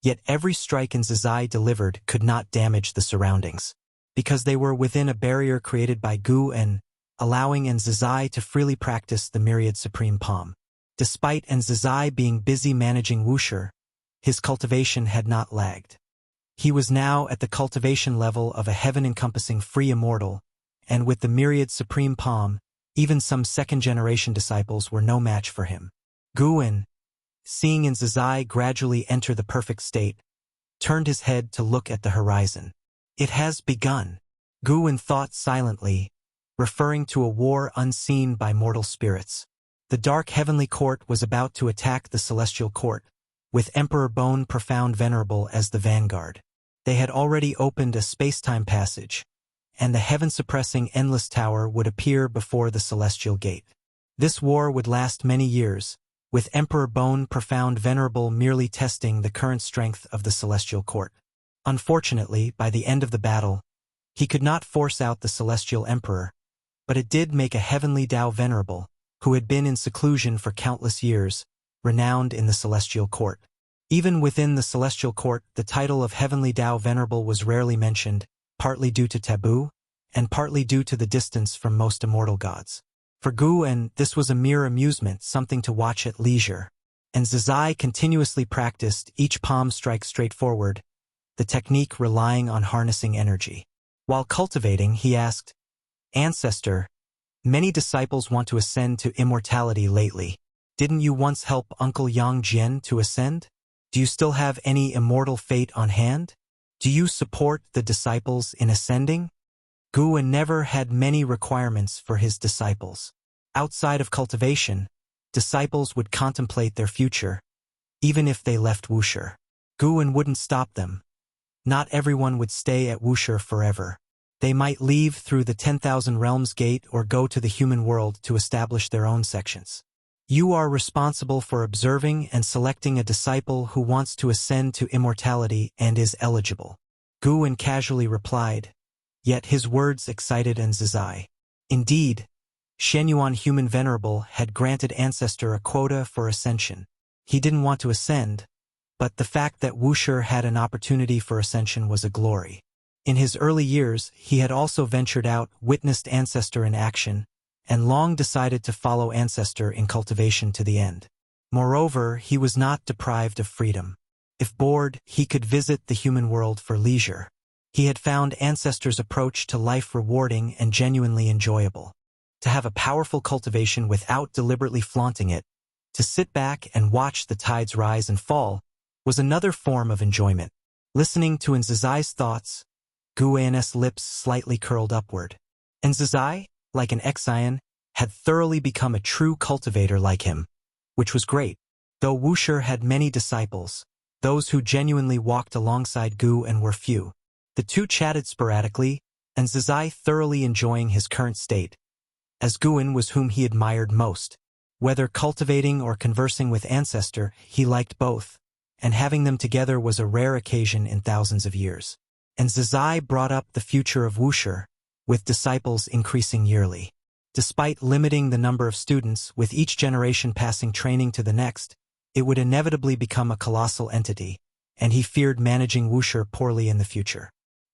yet every strike Nzizai delivered could not damage the surroundings, because they were within a barrier created by Gu En, allowing Nzizai to freely practice the myriad supreme palm. Despite Nzizai being busy managing Wuxia, his cultivation had not lagged. He was now at the cultivation level of a heaven-encompassing free immortal, and with the myriad supreme palm, even some second-generation disciples were no match for him. Gu En, seeing Nzizai gradually enter the perfect state, turned his head to look at the horizon. "It has begun," Gu En thought silently, referring to a war unseen by mortal spirits. The dark heavenly court was about to attack the celestial court, with Emperor Bone Profound Venerable as the vanguard. They had already opened a space-time passage, and the heaven-suppressing Endless Tower would appear before the celestial gate. This war would last many years, with Emperor Bone Profound Venerable merely testing the current strength of the celestial court. Unfortunately, by the end of the battle, he could not force out the celestial emperor, but it did make a heavenly Tao Venerable, who had been in seclusion for countless years, renowned in the celestial court. Even within the celestial court, the title of Heavenly Tao Venerable was rarely mentioned, partly due to taboo, and partly due to the distance from most immortal gods. For Gu En, this was a mere amusement, something to watch at leisure. And Nzizai continuously practiced each palm strike straightforward, the technique relying on harnessing energy. While cultivating, he asked, "Ancestor, many disciples want to ascend to immortality lately. Didn't you once help Uncle Yang Jian to ascend? Do you still have any immortal fate on hand? Do you support the disciples in ascending?" Gu En never had many requirements for his disciples. Outside of cultivation, disciples would contemplate their future, even if they left Wuxia. Gu En wouldn't stop them. Not everyone would stay at Wuxia forever. They might leave through the 10,000 Realms Gate or go to the human world to establish their own sections. You are responsible for observing and selecting a disciple who wants to ascend to immortality and is eligible. Gu En casually replied, yet his words excited Nzizai. Indeed, Shenyuan Human Venerable had granted Ancestor a quota for ascension. He didn't want to ascend, but the fact that Wuxia had an opportunity for ascension was a glory. In his early years, he had also ventured out, witnessed Ancestor in action, and long decided to follow Ancestor in cultivation to the end. Moreover, he was not deprived of freedom. If bored, he could visit the human world for leisure. He had found Ancestor's approach to life rewarding and genuinely enjoyable. To have a powerful cultivation without deliberately flaunting it, to sit back and watch the tides rise and fall, was another form of enjoyment. Listening to Nzazai's thoughts, Guan's lips slightly curled upward. Nzazai, like an Exian, had thoroughly become a true cultivator like him, which was great. Though Wuxia had many disciples, those who genuinely walked alongside Gu and were few. The two chatted sporadically, and Nzazai thoroughly enjoying his current state, as Guan was whom he admired most. Whether cultivating or conversing with Ancestor, he liked both, and having them together was a rare occasion in thousands of years. And Nzazai brought up the future of Wuxia, with disciples increasing yearly. Despite limiting the number of students, with each generation passing training to the next, it would inevitably become a colossal entity, and he feared managing Wuxia poorly in the future.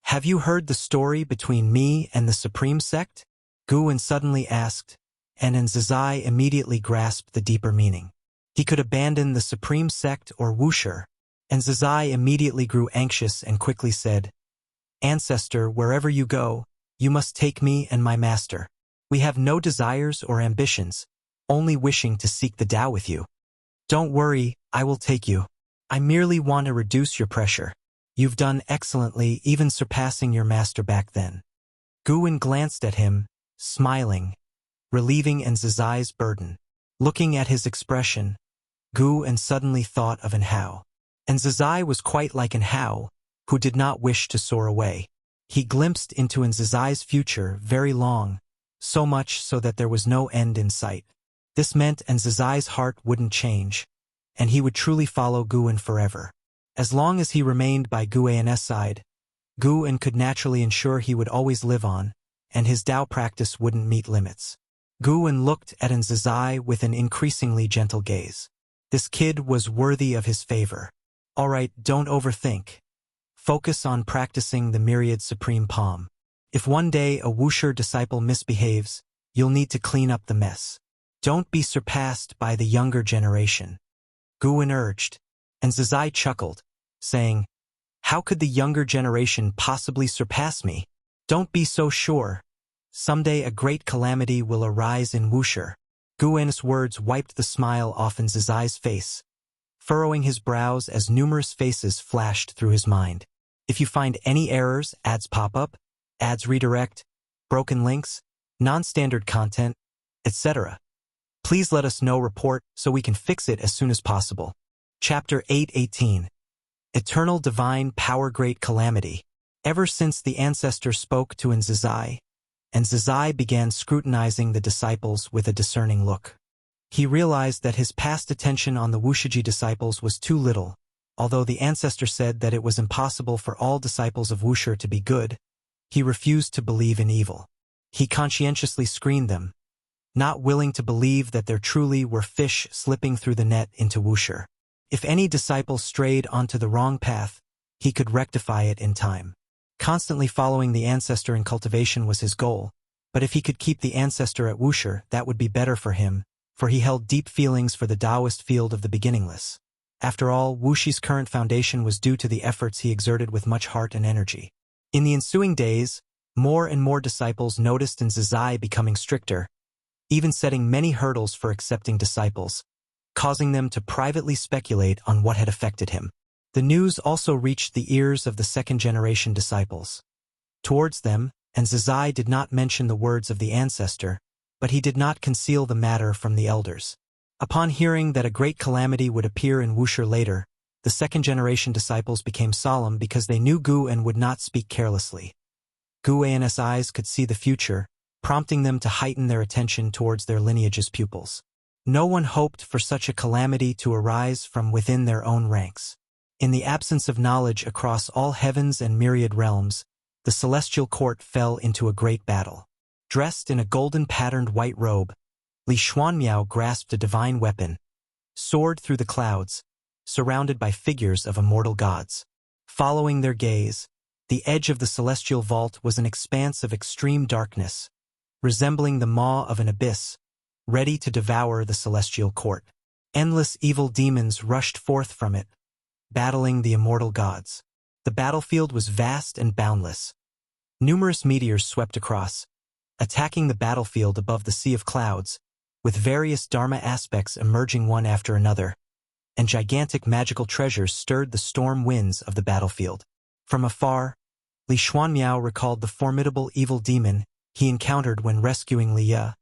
"Have you heard the story between me and the Supreme Sect?" Guan suddenly asked, and Nzazai immediately grasped the deeper meaning. He could abandon the Supreme Sect or Wuxia, and Nzazai immediately grew anxious and quickly said, "Ancestor, wherever you go, you must take me and my master. We have no desires or ambitions, only wishing to seek the Tao with you. Don't worry, I will take you. I merely want to reduce your pressure. You've done excellently, even surpassing your master back then." Guan glanced at him, smiling, relieving Nzazai's burden. Looking at his expression, Guan suddenly thought of Hao. Nzazai was quite like Hao, who did not wish to soar away. He glimpsed into Nzazai's future very long, so much so that there was no end in sight. This meant Nzazai's heart wouldn't change, and he would truly follow Guan forever. As long as he remained by Guan's side, Guan could naturally ensure he would always live on, and his Tao practice wouldn't meet limits. Guan looked at Nzazai with an increasingly gentle gaze. This kid was worthy of his favor. All right, don't overthink. Focus on practicing the myriad supreme palm. If one day a Wuxia disciple misbehaves, you'll need to clean up the mess. Don't be surpassed by the younger generation. Guan urged, and Nzazai chuckled, saying, "How could the younger generation possibly surpass me? Don't be so sure. Someday a great calamity will arise in Wuxia." Guan's words wiped the smile off Nzazai's face, furrowing his brows as numerous faces flashed through his mind. If you find any errors, ads pop up, ads redirect, broken links, non-standard content, etc., please let us know. Report so we can fix it as soon as possible. Chapter 8:18. Eternal Divine Power Great Calamity. Ever since the Ancestor spoke to Nzazai, Nzazai began scrutinizing the disciples with a discerning look. He realized that his past attention on the Wuxia disciples was too little. Although the Ancestor said that it was impossible for all disciples of Wuxia to be good, he refused to believe in evil. He conscientiously screened them, not willing to believe that there truly were fish slipping through the net into Wuxia. If any disciple strayed onto the wrong path, he could rectify it in time. Constantly following the Ancestor in cultivation was his goal, but if he could keep the Ancestor at Wuxia, that would be better for him, for he held deep feelings for the Taoist field of the beginningless. After all, Wuxia's current foundation was due to the efforts he exerted with much heart and energy. In the ensuing days, more and more disciples noticed Nzazai becoming stricter, even setting many hurdles for accepting disciples, causing them to privately speculate on what had affected him. The news also reached the ears of the second-generation disciples. Towards them, Nzazai did not mention the words of the Ancestor, but he did not conceal the matter from the elders. Upon hearing that a great calamity would appear in Wuxia later, the second-generation disciples became solemn because they knew Guan would not speak carelessly. Guan's eyes could see the future, prompting them to heighten their attention towards their lineage's pupils. No one hoped for such a calamity to arise from within their own ranks. In the absence of knowledge across all heavens and myriad realms, the celestial court fell into a great battle. Dressed in a golden-patterned white robe, Li Xuanmiao grasped a divine weapon, soared through the clouds, surrounded by figures of immortal gods. Following their gaze, The edge of the celestial vault was an expanse of extreme darkness, resembling the maw of an abyss, ready to devour the celestial court. Endless evil demons rushed forth from it, battling the immortal gods. The battlefield was vast and boundless. Numerous meteors swept across, attacking the battlefield above the sea of clouds, with various Dharma aspects emerging one after another, and gigantic magical treasures stirred the storm winds of the battlefield. From afar, Li Xuanmiao recalled the formidable evil demon he encountered when rescuing Li Ye,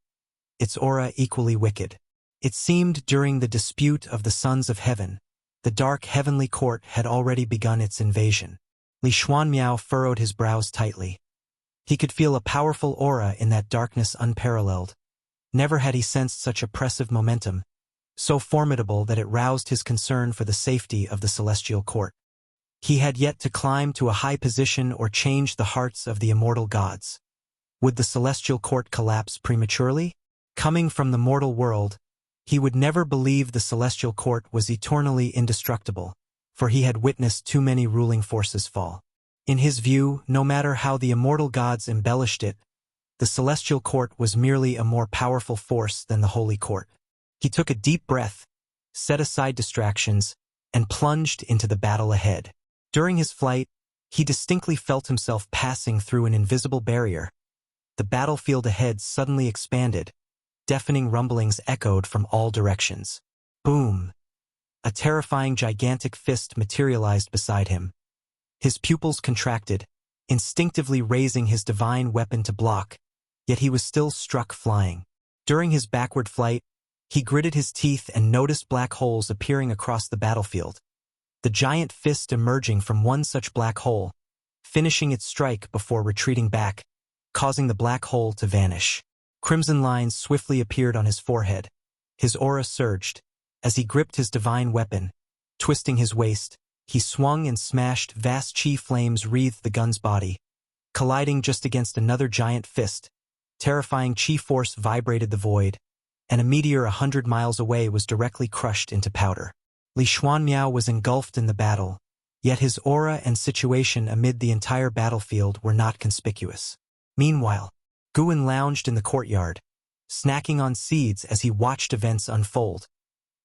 its aura equally wicked. It seemed during the dispute of the sons of heaven, the dark heavenly court had already begun its invasion. Li Xuanmiao furrowed his brows tightly. He could feel a powerful aura in that darkness unparalleled. Never had he sensed such oppressive momentum, so formidable that it roused his concern for the safety of the celestial court. He had yet to climb to a high position or change the hearts of the immortal gods. Would the celestial court collapse prematurely? Coming from the mortal world, he would never believe the celestial court was eternally indestructible, for he had witnessed too many ruling forces fall. In his view, no matter how the immortal gods embellished it, the celestial court was merely a more powerful force than the holy court. He took a deep breath, set aside distractions, and plunged into the battle ahead. During his flight, he distinctly felt himself passing through an invisible barrier. The battlefield ahead suddenly expanded. Deafening rumblings echoed from all directions. Boom! A terrifying gigantic fist materialized beside him. His pupils contracted, instinctively raising his divine weapon to block, yet he was still struck flying. During his backward flight, he gritted his teeth and noticed black holes appearing across the battlefield. The giant fist emerging from one such black hole, finishing its strike before retreating back, causing the black hole to vanish. Crimson lines swiftly appeared on his forehead. His aura surged. As he gripped his divine weapon, twisting his waist, he swung and smashed. Vast chi flames wreathed the gun's body. Colliding just against another giant fist, terrifying chi force vibrated the void, and a meteor 100 miles away was directly crushed into powder. Li Xuanmiao was engulfed in the battle, yet his aura and situation amid the entire battlefield were not conspicuous. Meanwhile, Guan lounged in the courtyard, snacking on seeds as he watched events unfold.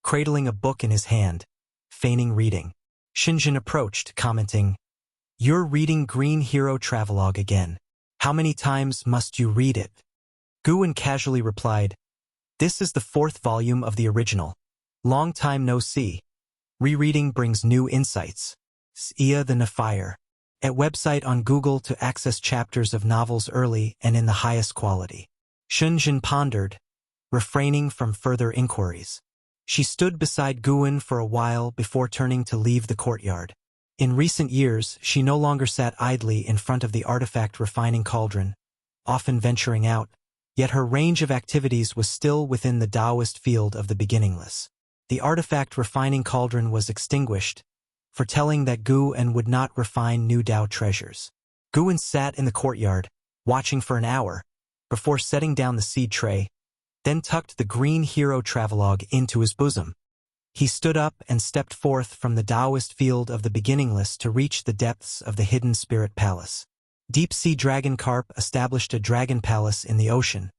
Cradling a book in his hand, feigning reading, Xinjin approached, commenting, "You're reading Green Hero Travelogue again. How many times must you read it?" Guan casually replied, "This is the 4th volume of the original. Long time no see. Rereading brings new insights." Xia the Nafire. At website on Google to access chapters of novels early and in the highest quality. Xinjin pondered, refraining from further inquiries. She stood beside Guan for a while before turning to leave the courtyard. In recent years, she no longer sat idly in front of the artifact refining cauldron, often venturing out, yet her range of activities was still within the Taoist field of the beginningless. The artifact refining cauldron was extinguished, foretelling that Guan would not refine new Tao treasures. Guan sat in the courtyard, watching for an hour, before setting down the seed tray, then tucked the Green Hero Travelogue into his bosom. He stood up and stepped forth from the Taoist field of the beginningless to reach the depths of the hidden spirit palace. Deep-sea dragon carp established a dragon palace in the ocean,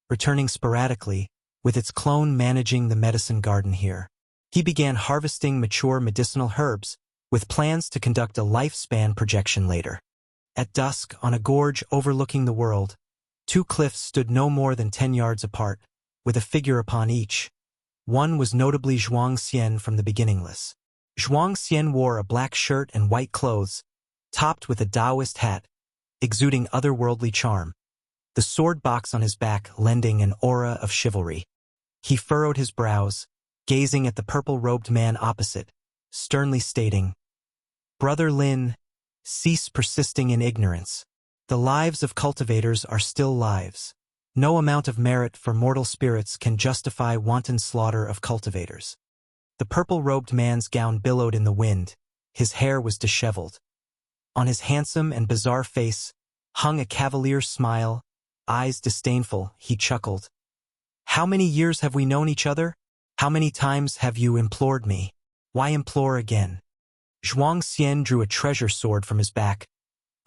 returning sporadically, with its clone managing the medicine garden here. He began harvesting mature medicinal herbs, with plans to conduct a lifespan projection later. At dusk, on a gorge overlooking the world, 2 cliffs stood no more than 10 yards apart, with a figure upon each. One was notably Zhuang Xian from the beginningless. Zhuang Xian wore a black shirt and white clothes, topped with a Taoist hat, exuding otherworldly charm, the sword box on his back lending an aura of chivalry. He furrowed his brows, gazing at the purple-robed man opposite, sternly stating, "Brother Lin, cease persisting in ignorance. The lives of cultivators are still lives. No amount of merit for mortal spirits can justify wanton slaughter of cultivators." The purple-robed man's gown billowed in the wind. His hair was disheveled. On his handsome and bizarre face hung a cavalier smile, eyes disdainful. He chuckled. "How many years have we known each other? How many times have you implored me? Why implore again?" Zhuang Xian drew a treasure sword from his back,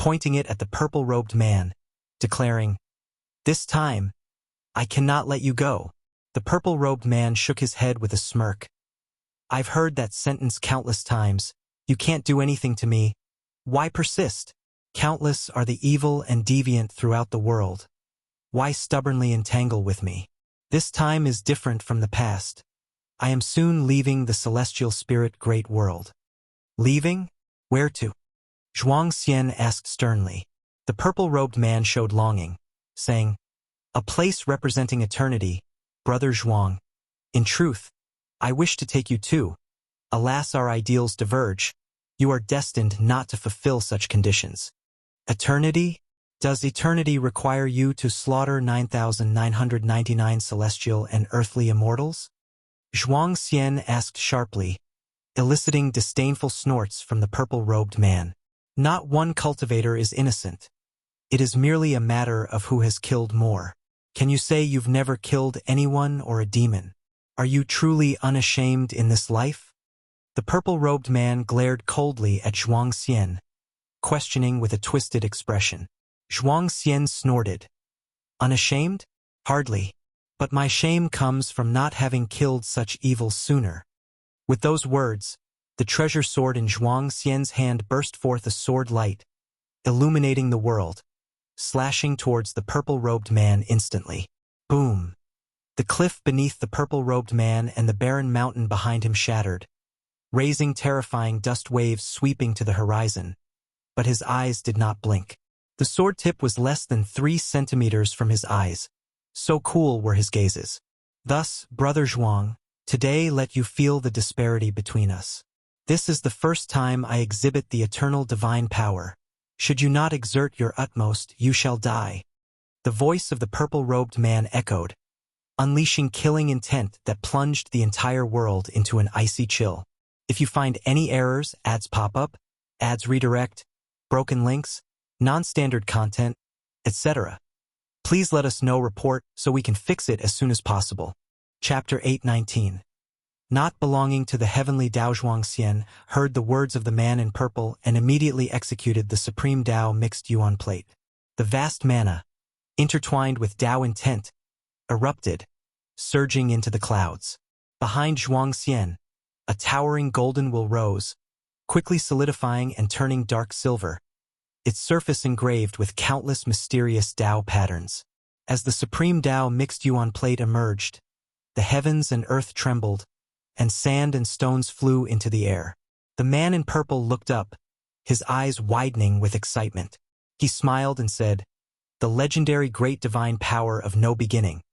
pointing it at the purple-robed man, declaring, "This time, I cannot let you go." The purple-robed man shook his head with a smirk. "I've heard that sentence countless times. You can't do anything to me. Why persist? Countless are the evil and deviant throughout the world. Why stubbornly entangle with me? This time is different from the past. I am soon leaving the celestial spirit great world." "Leaving? Where to?" Zhuang Xian asked sternly. The purple-robed man showed longing, saying, "A place representing eternity, Brother Zhuang. In truth, I wish to take you too. Alas, our ideals diverge. You are destined not to fulfill such conditions." "Eternity? Does eternity require you to slaughter 9,999 celestial and earthly immortals?" Zhuang Xian asked sharply, eliciting disdainful snorts from the purple-robed man. "Not one cultivator is innocent. It is merely a matter of who has killed more. Can you say you've never killed anyone or a demon? Are you truly unashamed in this life?" The purple-robed man glared coldly at Zhuang Xian, questioning with a twisted expression. Zhuang Xian snorted. "Unashamed? Hardly. But my shame comes from not having killed such evils sooner." With those words, the treasure sword in Zhuang Xian's hand burst forth a sword light, illuminating the world, slashing towards the purple-robed man instantly. Boom! The cliff beneath the purple-robed man and the barren mountain behind him shattered, raising terrifying dust waves sweeping to the horizon. But his eyes did not blink. The sword tip was less than 3 centimeters from his eyes. So cool were his gazes. "Thus, Brother Zhuang, today let you feel the disparity between us. This is the first time I exhibit the eternal divine power. Should you not exert your utmost, you shall die." The voice of the purple-robed man echoed, unleashing killing intent that plunged the entire world into an icy chill. If you find any errors, ads pop up, ads redirect, broken links, non-standard content, etc., please let us know. Report so we can fix it as soon as possible. Chapter 8:19. Not belonging to the heavenly Dao. Zhuang Xian heard the words of the man in purple and immediately executed the supreme Dao mixed yuan plate. The vast mana, intertwined with Dao intent, erupted, surging into the clouds. Behind Zhuang Xian, a towering golden will rose, quickly solidifying and turning dark silver, its surface engraved with countless mysterious Dao patterns. As the supreme Dao mixed yuan plate emerged, the heavens and earth trembled, and sand and stones flew into the air. The man in purple looked up, his eyes widening with excitement. He smiled and said, "The legendary great divine power of no beginning,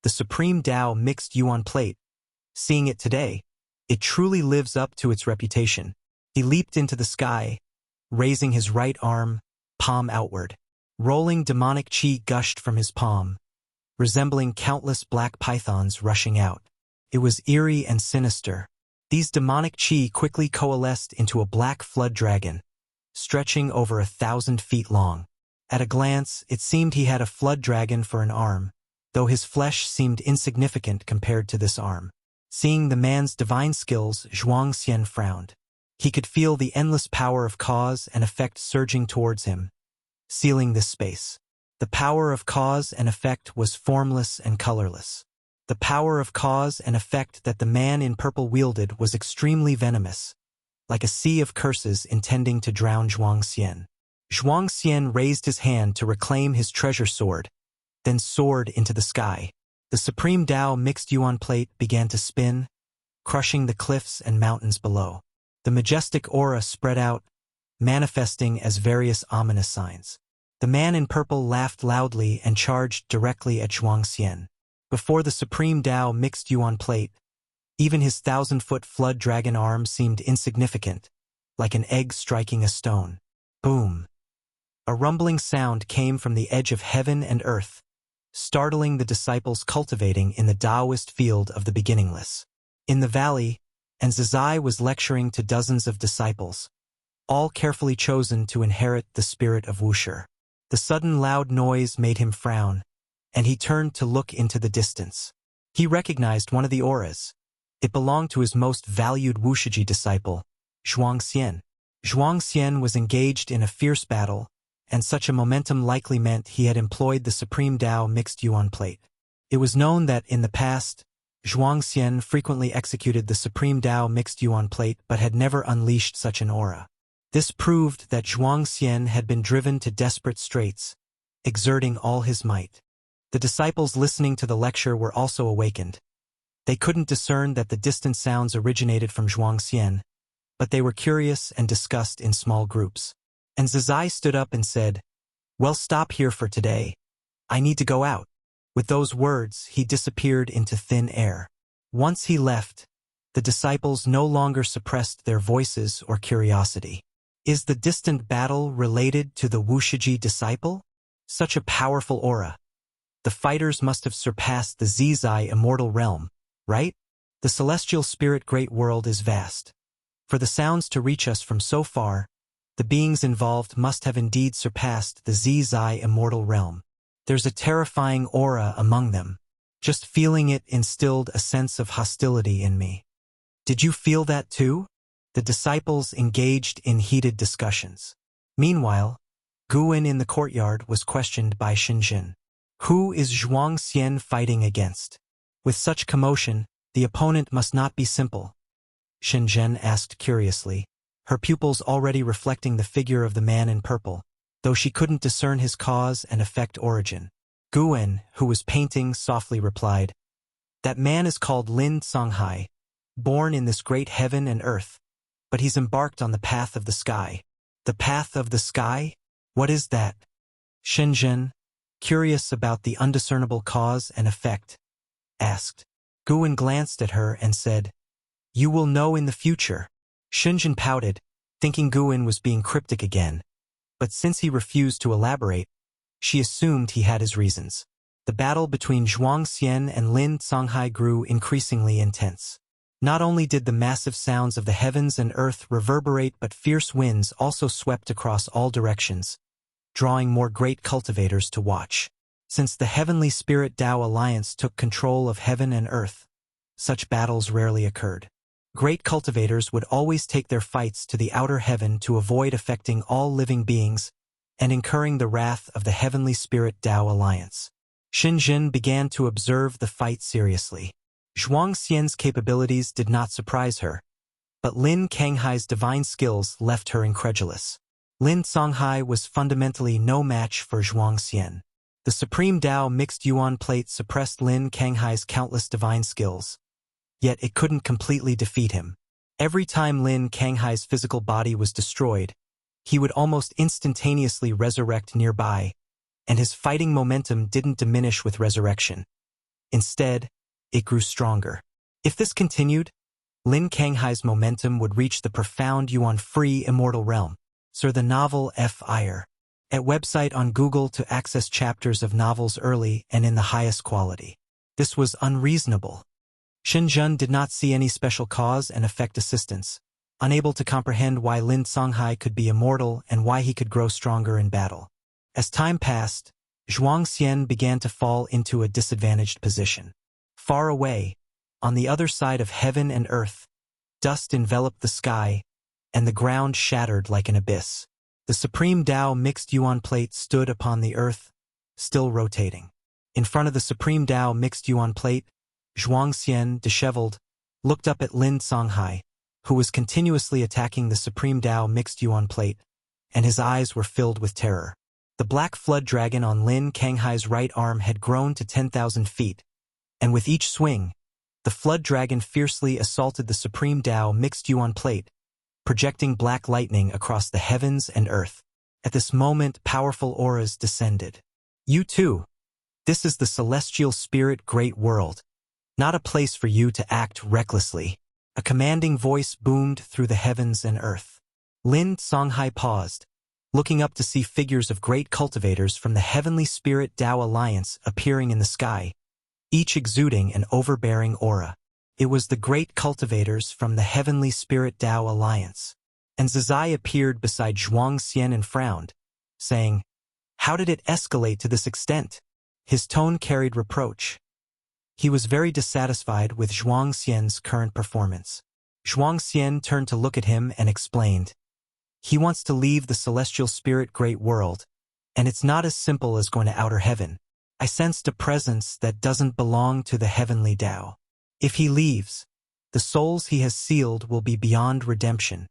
the supreme Dao mixed yuan plate. Seeing it today, it truly lives up to its reputation." He leaped into the sky, raising his right arm, palm outward. Rolling demonic chi gushed from his palm, resembling countless black pythons rushing out. It was eerie and sinister. These demonic chi quickly coalesced into a black flood dragon, stretching over 1,000 feet long. At a glance, it seemed he had a flood dragon for an arm, though his flesh seemed insignificant compared to this arm. Seeing the man's divine skills, Zhuang Xian frowned. He could feel the endless power of cause and effect surging towards him, sealing this space. The power of cause and effect was formless and colorless. The power of cause and effect that the man in purple wielded was extremely venomous, like a sea of curses intending to drown Zhuang Xian. Zhuang Xian raised his hand to reclaim his treasure sword, then soared into the sky. The supreme Dao mixed yuan plate began to spin, crushing the cliffs and mountains below. The majestic aura spread out, manifesting as various ominous signs. The man in purple laughed loudly and charged directly at Zhuang Xian. Before the supreme Dao mixed yuan plate, even his 1,000-foot flood dragon arm seemed insignificant, like an egg striking a stone. Boom! A rumbling sound came from the edge of heaven and earth, startling the disciples cultivating in the Taoist field of the beginningless. In the valley, Zizai was lecturing to dozens of disciples, all carefully chosen to inherit the spirit of Wuxia. The sudden loud noise made him frown, and he turned to look into the distance. He recognized one of the auras. It belonged to his most valued Wuxia disciple, Zhuang Xian. Zhuang Xian was engaged in a fierce battle, and such a momentum likely meant he had employed the Supreme Tao mixed yuan plate. It was known that, in the past, Zhuangxian frequently executed the Supreme Tao mixed yuan plate but had never unleashed such an aura. This proved that Zhuangxian had been driven to desperate straits, exerting all his might. The disciples listening to the lecture were also awakened. They couldn't discern that the distant sounds originated from Zhuangxian, but they were curious and discussed in small groups. And Zizai stood up and said, "Well, stop here for today. I need to go out." With those words, he disappeared into thin air. Once he left, the disciples no longer suppressed their voices or curiosity. Is the distant battle related to the Wuxia disciple? Such a powerful aura. The fighters must have surpassed the Zizai immortal realm, right? The celestial spirit great world is vast. For the sounds to reach us from so far, the beings involved must have indeed surpassed the Zizai immortal realm. There's a terrifying aura among them. Just feeling it instilled a sense of hostility in me. Did you feel that too? The disciples engaged in heated discussions. Meanwhile, Guwen in the courtyard was questioned by Xinjin. Who is Zhuangxian fighting against? With such commotion, the opponent must not be simple. Xinjin asked curiously, her pupils already reflecting the figure of the man in purple, though she couldn't discern his cause and effect origin. Guwen, who was painting, softly replied, "That man is called Lin Songhai, born in this great heaven and earth, but he's embarked on the path of the sky." The path of the sky? What is that? Xinjin, curious about the undiscernible cause and effect, asked. Guwen glanced at her and said, "You will know in the future." Xinjin pouted, thinking Guwen was being cryptic again, but since he refused to elaborate, she assumed he had his reasons. The battle between Zhuangxian and Lin Songhai grew increasingly intense. Not only did the massive sounds of the heavens and earth reverberate, but fierce winds also swept across all directions, drawing more great cultivators to watch. Since the Heavenly Spirit Tao Alliance took control of heaven and earth, such battles rarely occurred. Great cultivators would always take their fights to the outer heaven to avoid affecting all living beings and incurring the wrath of the Heavenly Spirit Tao Alliance. Xinjin began to observe the fight seriously. Zhuangxian's capabilities did not surprise her, but Lin Kanghai's divine skills left her incredulous. Lin Songhai was fundamentally no match for Zhuangxian. The Supreme Tao mixed yuan plate suppressed Lin Kanghai's countless divine skills, yet it couldn't completely defeat him. Every time Lin Kanghai's physical body was destroyed, he would almost instantaneously resurrect nearby, and his fighting momentum didn't diminish with resurrection. Instead, it grew stronger. If this continued, Lin Kanghai's momentum would reach the profound yuan-free immortal realm. Sir, the novel F.I.R. At website on Google to access chapters of novels early and in the highest quality. This was unreasonable. Xinjun did not see any special cause and effect assistance, unable to comprehend why Lin Songhai could be immortal and why he could grow stronger in battle. As time passed, Zhuangxian began to fall into a disadvantaged position. Far away, on the other side of heaven and earth, dust enveloped the sky, and the ground shattered like an abyss. The Supreme Tao mixed yuan plate stood upon the earth, still rotating. In front of the Supreme Tao mixed yuan plate, Zhuangxian, disheveled, looked up at Lin Songhai, who was continuously attacking the Supreme Tao mixed yuan plate, and his eyes were filled with terror. The black flood dragon on Lin Kanghai's right arm had grown to 10,000 feet, and with each swing, the flood dragon fiercely assaulted the Supreme Tao mixed yuan plate, projecting black lightning across the heavens and earth. At this moment, powerful auras descended. You too. This is the celestial spirit great world, not a place for you to act recklessly. A commanding voice boomed through the heavens and earth. Lin Songhai paused, looking up to see figures of great cultivators from the Heavenly Spirit Tao Alliance appearing in the sky, each exuding an overbearing aura. It was the great cultivators from the Heavenly Spirit Tao Alliance. And Zizai appeared beside Zhuangxian and frowned, saying, "How did it escalate to this extent?" His tone carried reproach. He was very dissatisfied with Zhuangxian's current performance. Zhuangxian turned to look at him and explained, "He wants to leave the celestial spirit great world, And it's not as simple as going to outer heaven. I sensed a presence that doesn't belong to the heavenly Tao. If he leaves, the souls he has sealed will be beyond redemption.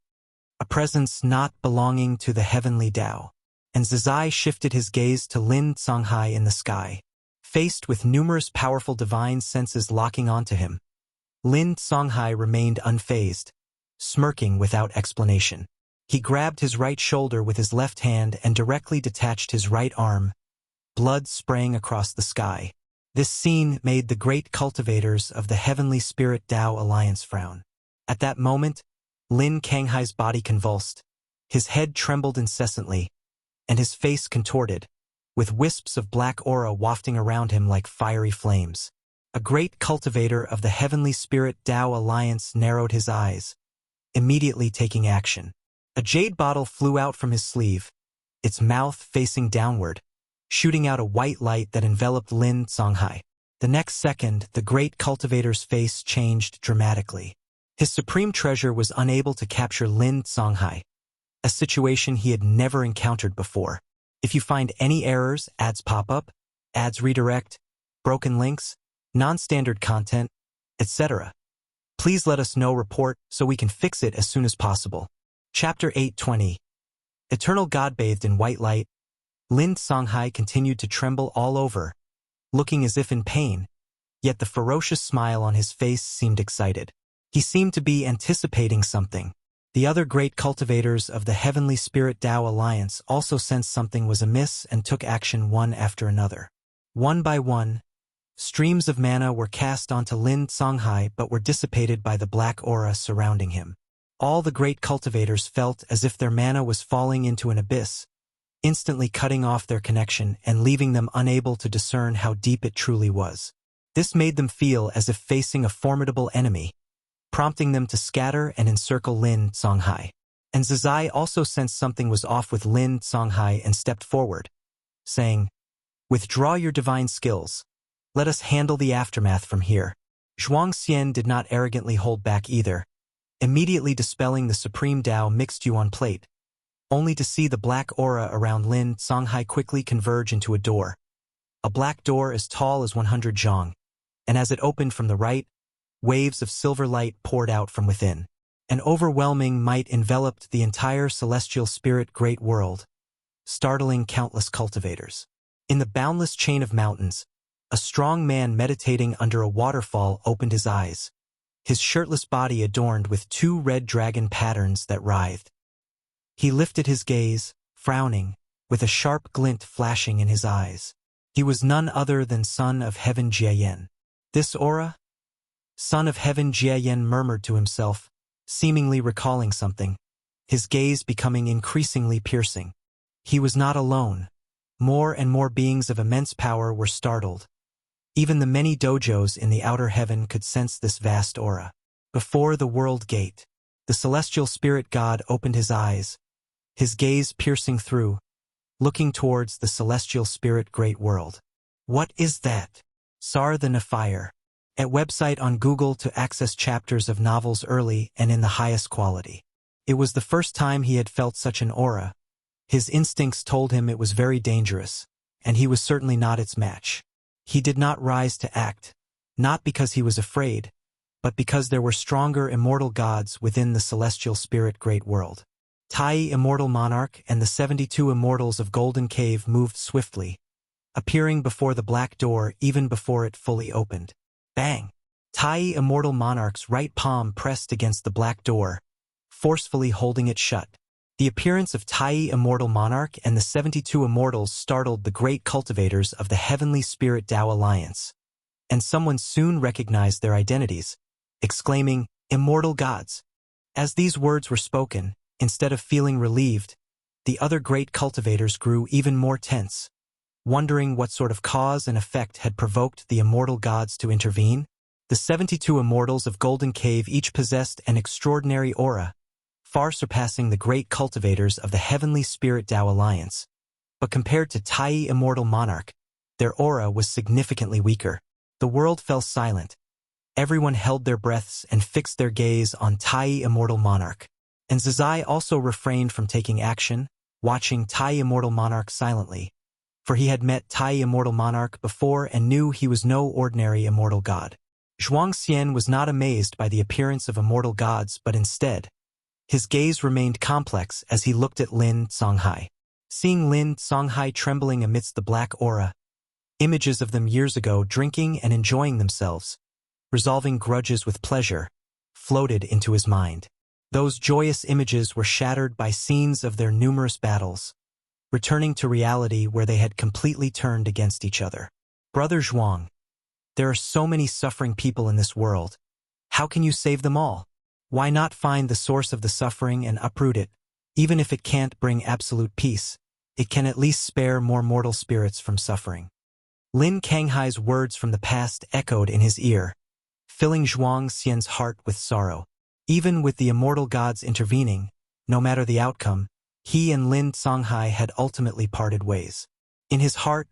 A presence not belonging to the heavenly Tao. And Zizai shifted his gaze to Lin Songhai in the sky. Faced with numerous powerful divine senses locking onto him, Lin Songhai remained unfazed, smirking without explanation. He grabbed his right shoulder with his left hand and directly detached his right arm, blood spraying across the sky. This scene made the great cultivators of the Heavenly Spirit Tao Alliance frown. At that moment, Lin Kanghai's body convulsed, his head trembled incessantly, and his face contorted, with wisps of black aura wafting around him like fiery flames. A great cultivator of the Heavenly Spirit Tao Alliance narrowed his eyes, immediately taking action. A jade bottle flew out from his sleeve, its mouth facing downward, shooting out a white light that enveloped Lin Songhai. The next second, the great cultivator's face changed dramatically. His supreme treasure was unable to capture Lin Songhai, a situation he had never encountered before. If you find any errors, ads pop up, ads redirect, broken links, non-standard content, etc., please let us know. Report so we can fix it as soon as possible. Chapter 820. Eternal God. Bathed in white light, Lin Songhai continued to tremble all over, looking as if in pain, yet the ferocious smile on his face seemed excited. He seemed to be anticipating something. The other great cultivators of the Heavenly Spirit Tao Alliance also sensed something was amiss and took action one after another. One by one, streams of mana were cast onto Lin Songhai but were dissipated by the black aura surrounding him. All the great cultivators felt as if their mana was falling into an abyss, instantly cutting off their connection and leaving them unable to discern how deep it truly was. This made them feel as if facing a formidable enemy, prompting them to scatter and encircle Lin Songhai. And Zizai also sensed something was off with Lin Songhai and stepped forward, saying, "Withdraw your divine skills. Let us handle the aftermath from here." Zhuang Xian did not arrogantly hold back either, immediately dispelling the supreme Tao mixed yuan plate, only to see the black aura around Lin Songhai quickly converge into a door. A black door as tall as 100 zhang, and as it opened from the right, waves of silver light poured out from within. An overwhelming might enveloped the entire celestial spirit great world, startling countless cultivators. In the boundless chain of mountains, a strong man meditating under a waterfall opened his eyes, his shirtless body adorned with 2 red dragon patterns that writhed. He lifted his gaze, frowning, with a sharp glint flashing in his eyes. He was none other than Son of Heaven Jiayan. This aura? Son of Heaven Jiayan murmured to himself, seemingly recalling something, his gaze becoming increasingly piercing. He was not alone. More and more beings of immense power were startled. Even the many dojos in the outer heaven could sense this vast aura. Before the world gate, the celestial spirit god opened his eyes, his gaze piercing through, looking towards the celestial spirit great world. What is that? Sar the Nephire. At website on Google to access chapters of novels early and in the highest quality. It was the first time he had felt such an aura. His instincts told him it was very dangerous, and he was certainly not its match. He did not rise to act, not because he was afraid, but because there were stronger immortal gods within the celestial spirit great world. Tai, immortal monarch, and the 72 immortals of Golden Cave moved swiftly, appearing before the black door even before it fully opened. Bang! Tai, immortal monarch's right palm pressed against the black door, forcefully holding it shut. The appearance of Tai, immortal monarch, and the 72 immortals startled the great cultivators of the Heavenly Spirit Tao Alliance, and someone soon recognized their identities, exclaiming, "Immortal gods!" As these words were spoken, instead of feeling relieved, the other great cultivators grew even more tense, wondering what sort of cause and effect had provoked the immortal gods to intervene. The 72 immortals of Golden Cave each possessed an extraordinary aura, far surpassing the great cultivators of the Heavenly Spirit Tao Alliance. But compared to Tai, immortal monarch, their aura was significantly weaker. The world fell silent. Everyone held their breaths and fixed their gaze on Tai, immortal monarch. And Zizai also refrained from taking action, watching Tai Immortal Monarch silently, for he had met Tai Immortal Monarch before and knew he was no ordinary immortal god. Zhuangxian was not amazed by the appearance of immortal gods, but instead, his gaze remained complex as he looked at Lin Songhai. Seeing Lin Songhai trembling amidst the black aura, images of them years ago drinking and enjoying themselves, resolving grudges with pleasure, floated into his mind. Those joyous images were shattered by scenes of their numerous battles, returning to reality where they had completely turned against each other. Brother Zhuang, there are so many suffering people in this world. How can you save them all? Why not find the source of the suffering and uproot it? Even if it can't bring absolute peace, it can at least spare more mortal spirits from suffering. Lin Kanghai's words from the past echoed in his ear, filling Zhuangxian's heart with sorrow. Even with the immortal gods intervening, no matter the outcome, he and Lin Songhai had ultimately parted ways. In his heart,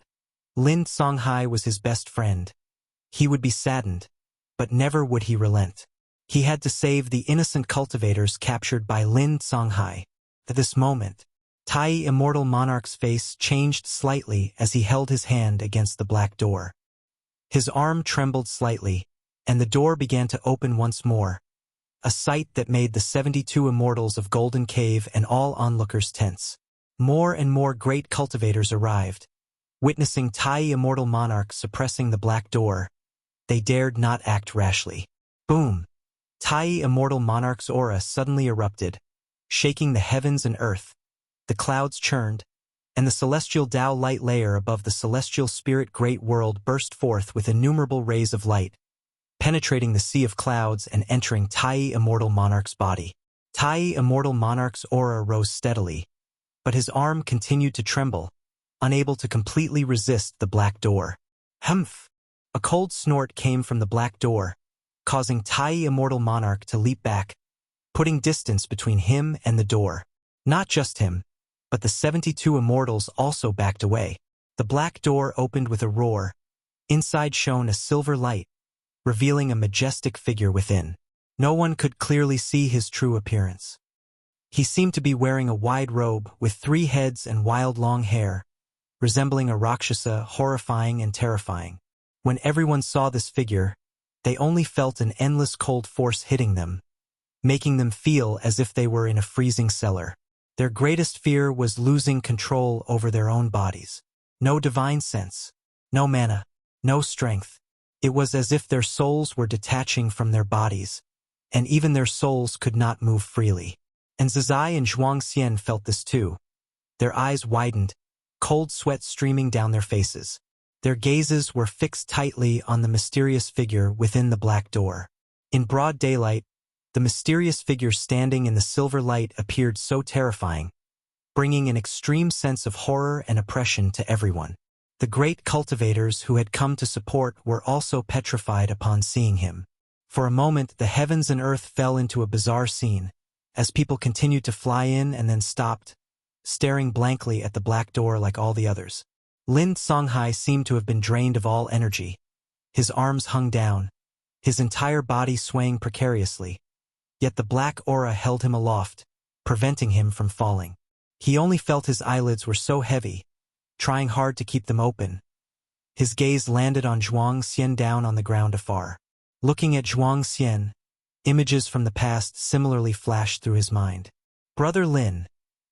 Lin Songhai was his best friend. He would be saddened, but never would he relent. He had to save the innocent cultivators captured by Lin Songhai. At this moment, Tai Immortal Monarch's face changed slightly as he held his hand against the black door. His arm trembled slightly, and the door began to open once more, a sight that made the 72 immortals of Golden Cave and all onlookers tense. More and more great cultivators arrived. Witnessing Tai Immortal Monarch suppressing the black door, they dared not act rashly. Boom! Tai Immortal Monarch's aura suddenly erupted, shaking the heavens and earth. The clouds churned, and the celestial Tao light layer above the celestial spirit great world burst forth with innumerable rays of light, penetrating the sea of clouds and entering Tai Immortal Monarch's body. Tai Immortal Monarch's aura rose steadily, but his arm continued to tremble, unable to completely resist the black door. Humph! A cold snort came from the black door, causing Tai Immortal Monarch to leap back, putting distance between him and the door. Not just him, but the 72 immortals also backed away. The black door opened with a roar. Inside shone a silver light, revealing a majestic figure within. No one could clearly see his true appearance. He seemed to be wearing a wide robe with 3 heads and wild long hair, resembling a Rakshasa, horrifying and terrifying. When everyone saw this figure, they only felt an endless cold force hitting them, making them feel as if they were in a freezing cellar. Their greatest fear was losing control over their own bodies. No divine sense, no mana, no strength. It was as if their souls were detaching from their bodies, and even their souls could not move freely. And Zizai and Zhuangxian felt this too. Their eyes widened, cold sweat streaming down their faces. Their gazes were fixed tightly on the mysterious figure within the black door. In broad daylight, the mysterious figure standing in the silver light appeared so terrifying, bringing an extreme sense of horror and oppression to everyone. The great cultivators who had come to support were also petrified upon seeing him. For a moment, the heavens and earth fell into a bizarre scene, as people continued to fly in and then stopped, staring blankly at the black door like all the others. Lin Songhai seemed to have been drained of all energy. His arms hung down, his entire body swaying precariously. Yet the black aura held him aloft, preventing him from falling. He only felt his eyelids were so heavy, trying hard to keep them open. His gaze landed on Zhuangxian down on the ground afar. Looking at Zhuangxian, images from the past similarly flashed through his mind. Brother Lin,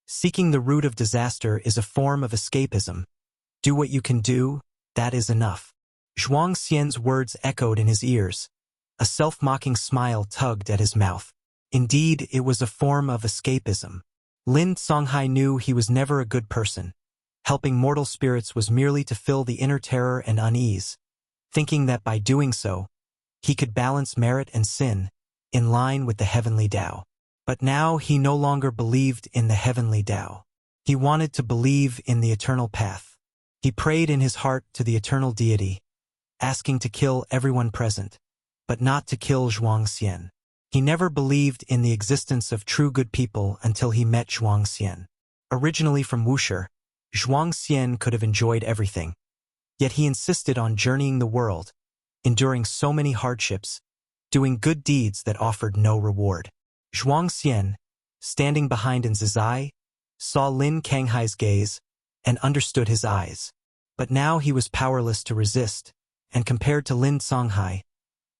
seeking the root of disaster is a form of escapism. Do what you can do, that is enough. Zhuangxian's words echoed in his ears. A self-mocking smile tugged at his mouth. Indeed, it was a form of escapism. Lin Songhai knew he was never a good person. Helping mortal spirits was merely to fill the inner terror and unease, thinking that by doing so, he could balance merit and sin, in line with the heavenly Tao. But now he no longer believed in the heavenly Tao. He wanted to believe in the eternal path. He prayed in his heart to the eternal deity, asking to kill everyone present, but not to kill Zhuangxian. He never believed in the existence of true good people until he met Zhuangxian. Originally from Wuxia, Zhuangxian could have enjoyed everything. Yet he insisted on journeying the world, enduring so many hardships, doing good deeds that offered no reward. Zhuangxian, standing behind in Zizai, saw Lin Kanghai's gaze, and understood his eyes. But now he was powerless to resist, and compared to Lin Songhai,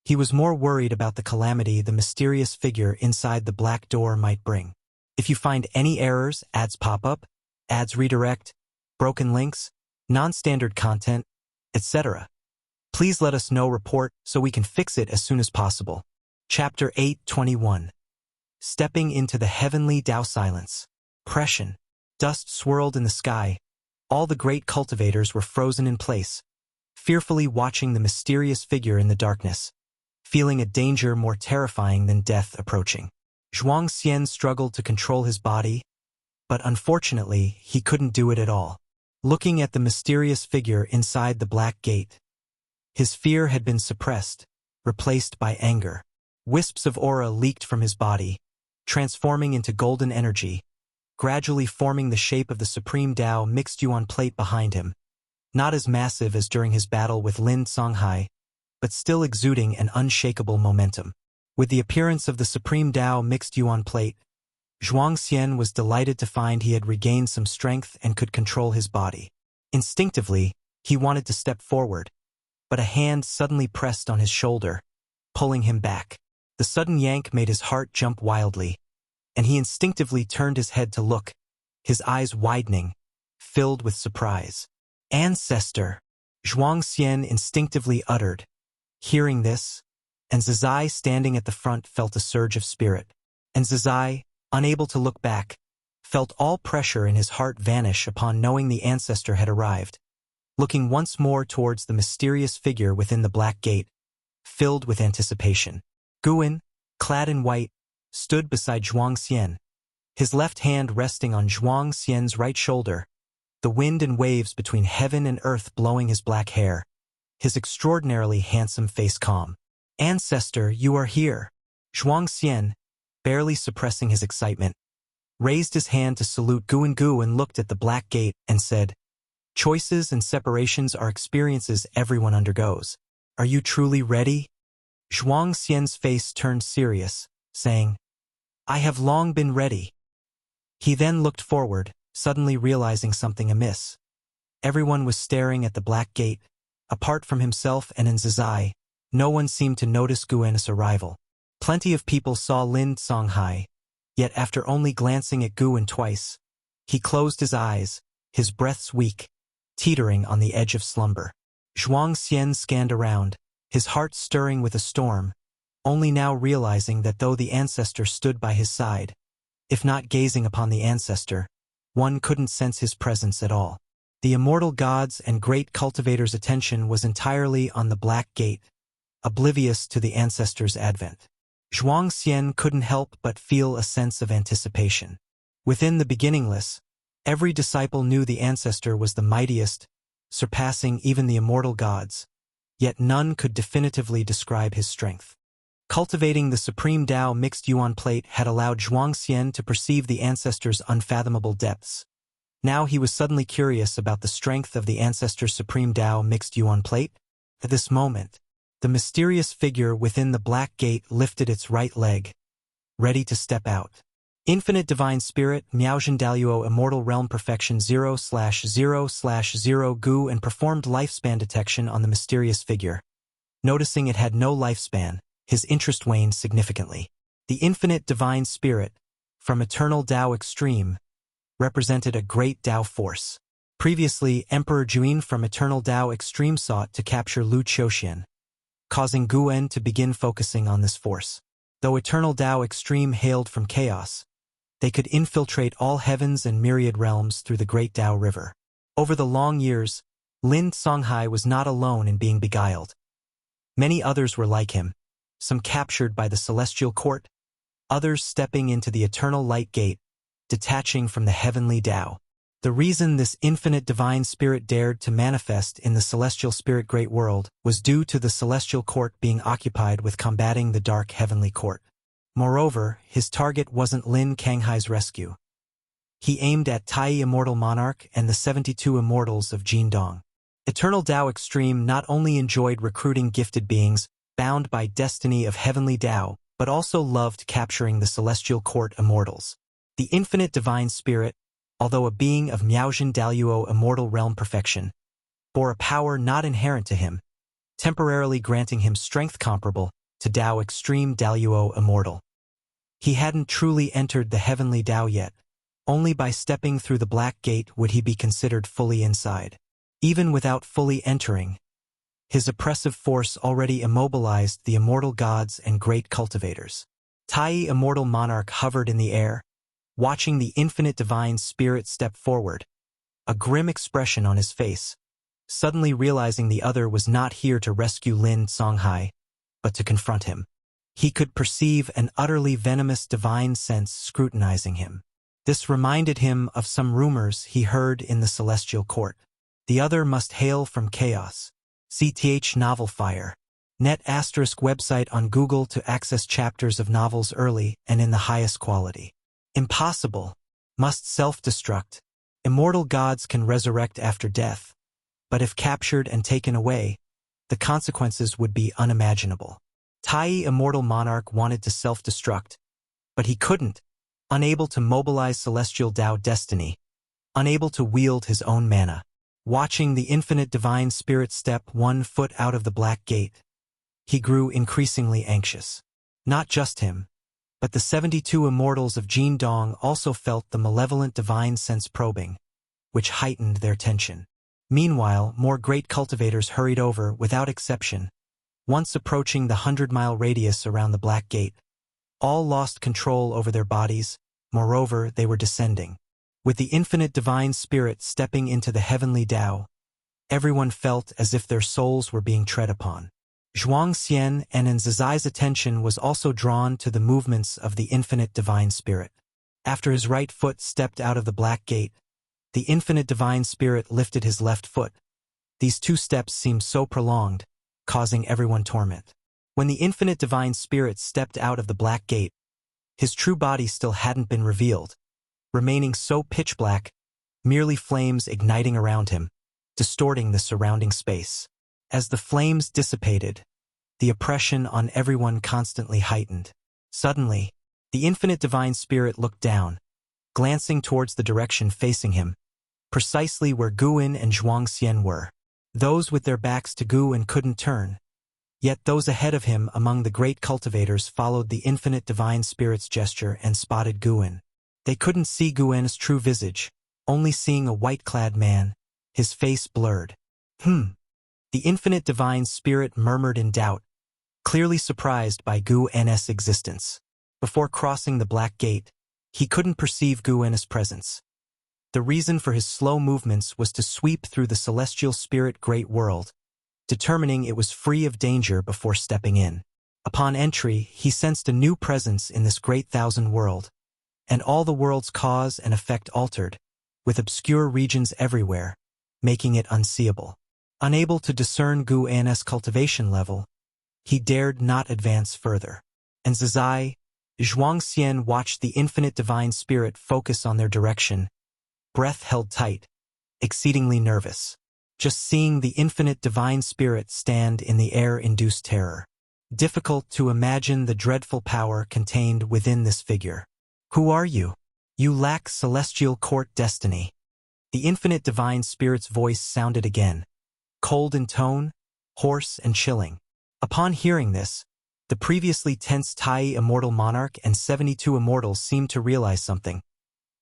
he was more worried about the calamity the mysterious figure inside the black door might bring. If you find any errors, ads pop up, ads redirect, broken links, non-standard content, etc., please let us know. Report so we can fix it as soon as possible. Chapter 8:21. Stepping into the heavenly Tao silence. Pression. Dust swirled in the sky. All the great cultivators were frozen in place, fearfully watching the mysterious figure in the darkness, feeling a danger more terrifying than death approaching. Zhuang Xian struggled to control his body, but unfortunately, he couldn't do it at all. Looking at the mysterious figure inside the black gate, his fear had been suppressed, replaced by anger. Wisps of aura leaked from his body, transforming into golden energy, gradually forming the shape of the supreme Tao mixed yuan plate behind him, not as massive as during his battle with Lin Songhai, but still exuding an unshakable momentum. With the appearance of the supreme Tao mixed yuan plate, Zhuang Xian was delighted to find he had regained some strength and could control his body. Instinctively, he wanted to step forward, but a hand suddenly pressed on his shoulder, pulling him back. The sudden yank made his heart jump wildly, and he instinctively turned his head to look, his eyes widening, filled with surprise. "Ancestor," Zhuang Xian instinctively uttered. Hearing this, and Zizai standing at the front felt a surge of spirit. And Zizai, unable to look back, felt all pressure in his heart vanish upon knowing the ancestor had arrived. Looking once more towards the mysterious figure within the black gate, filled with anticipation. Guan, clad in white, stood beside Zhuang Xian, his left hand resting on Zhuang Xian's right shoulder, the wind and waves between heaven and earth blowing his black hair, his extraordinarily handsome face calm. "Ancestor, you are here." Zhuang Xian, barely suppressing his excitement, raised his hand to salute Guan Gu and looked at the black gate and said, "Choices and separations are experiences everyone undergoes. Are you truly ready?" Zhuang Xian's face turned serious, saying, "I have long been ready." He then looked forward, suddenly realizing something amiss. Everyone was staring at the black gate. Apart from himself and Zizai, no one seemed to notice Guan's arrival. Plenty of people saw Lin Songhai, yet after only glancing at Guan twice, he closed his eyes, his breaths weak, teetering on the edge of slumber. Zhuang Xian scanned around, his heart stirring with a storm, only now realizing that though the ancestor stood by his side, if not gazing upon the ancestor, one couldn't sense his presence at all. The immortal gods and great cultivators' attention was entirely on the black gate, oblivious to the ancestor's advent. Zhuang Xian couldn't help but feel a sense of anticipation. Within the beginningless, every disciple knew the ancestor was the mightiest, surpassing even the immortal gods, yet none could definitively describe his strength. Cultivating the supreme Tao mixed yuan plate had allowed Zhuang Xian to perceive the ancestor's unfathomable depths. Now he was suddenly curious about the strength of the ancestor's supreme Tao mixed yuan plate. At this moment, the mysterious figure within the black gate lifted its right leg, ready to step out. Infinite Divine Spirit, Miaozhen Daluo Immortal Realm Perfection 0/0/0 Gu and performed lifespan detection on the mysterious figure. Noticing it had no lifespan, his interest waned significantly. The Infinite Divine Spirit, from Eternal Tao Extreme, represented a great Tao force. Previously, Emperor Juin from Eternal Tao Extreme sought to capture Lu Qiuxian, causing Guan to begin focusing on this force. Though Eternal Tao Extreme hailed from chaos, they could infiltrate all heavens and myriad realms through the Great Tao River. Over the long years, Lin Songhai was not alone in being beguiled. Many others were like him, some captured by the Celestial Court, others stepping into the Eternal Light Gate, detaching from the heavenly Tao. The reason this infinite divine spirit dared to manifest in the celestial spirit great world was due to the celestial court being occupied with combating the dark heavenly court. Moreover, his target wasn't Lin Kanghai's rescue. He aimed at Tai Immortal Monarch and the 72 Immortals of Jindong. Eternal Tao Extreme not only enjoyed recruiting gifted beings bound by destiny of heavenly Tao, but also loved capturing the celestial court immortals. The infinite divine spirit, although a being of Miaojin Daluo immortal realm perfection, bore a power not inherent to him, temporarily granting him strength comparable to Dao Extreme Daluo Immortal. He hadn't truly entered the heavenly Dao yet. Only by stepping through the Black Gate would he be considered fully inside. Even without fully entering, his oppressive force already immobilized the immortal gods and great cultivators. Tai Immortal Monarch hovered in the air, watching the infinite divine spirit step forward, a grim expression on his face, suddenly realizing the other was not here to rescue Lin Songhai, but to confront him. He could perceive an utterly venomous divine sense scrutinizing him. This reminded him of some rumors he heard in the celestial court. The other must hail from chaos. CTH Novel Fire. Net * website on Google to access chapters of novels early and in the highest quality. Impossible. Must self-destruct. Immortal gods can resurrect after death, but if captured and taken away, the consequences would be unimaginable. Tai Immortal Monarch wanted to self-destruct, but he couldn't, unable to mobilize celestial Dao destiny, unable to wield his own mana. Watching the infinite divine spirit step 1 foot out of the Black Gate, he grew increasingly anxious. Not just him, but the 72 immortals of Jin Dong also felt the malevolent divine sense probing, which heightened their tension. Meanwhile, more great cultivators hurried over without exception. Once approaching the 100-mile radius around the Black Gate, all lost control over their bodies. Moreover, they were descending. With the infinite divine spirit stepping into the heavenly Dao, everyone felt as if their souls were being tread upon. Zhuang Xian and Zizai's attention was also drawn to the movements of the infinite divine spirit. After his right foot stepped out of the Black Gate, the infinite divine spirit lifted his left foot. These 2 steps seemed so prolonged, causing everyone torment. When the infinite divine spirit stepped out of the Black Gate, his true body still hadn't been revealed, remaining so pitch black, merely flames igniting around him, distorting the surrounding space. As the flames dissipated, the oppression on everyone constantly heightened. Suddenly, the infinite divine spirit looked down, glancing towards the direction facing him, precisely where Guin and Zhuang Xian were. Those with their backs to Guin couldn't turn, yet those ahead of him among the great cultivators followed the infinite divine spirit's gesture and spotted Guin. They couldn't see Guin's true visage, only seeing a white-clad man, his face blurred. The infinite divine spirit murmured in doubt, clearly surprised by Guin's existence. Before crossing the Black Gate, he couldn't perceive Guin's presence. The reason for his slow movements was to sweep through the celestial spirit great world, determining it was free of danger before stepping in. Upon entry, he sensed a new presence in this great thousand world, and all the world's cause and effect altered, with obscure regions everywhere, making it unseeable. Unable to discern Guin's cultivation level, he dared not advance further. And Zizai, Zhuang Xian watched the infinite divine spirit focus on their direction, breath held tight, exceedingly nervous. Just seeing the infinite divine spirit stand in the air induced terror. Difficult to imagine the dreadful power contained within this figure. Who are you? You lack celestial court destiny. The infinite divine spirit's voice sounded again, cold in tone, hoarse and chilling. Upon hearing this, the previously tense Tai Immortal Monarch and 72 immortals seemed to realize something.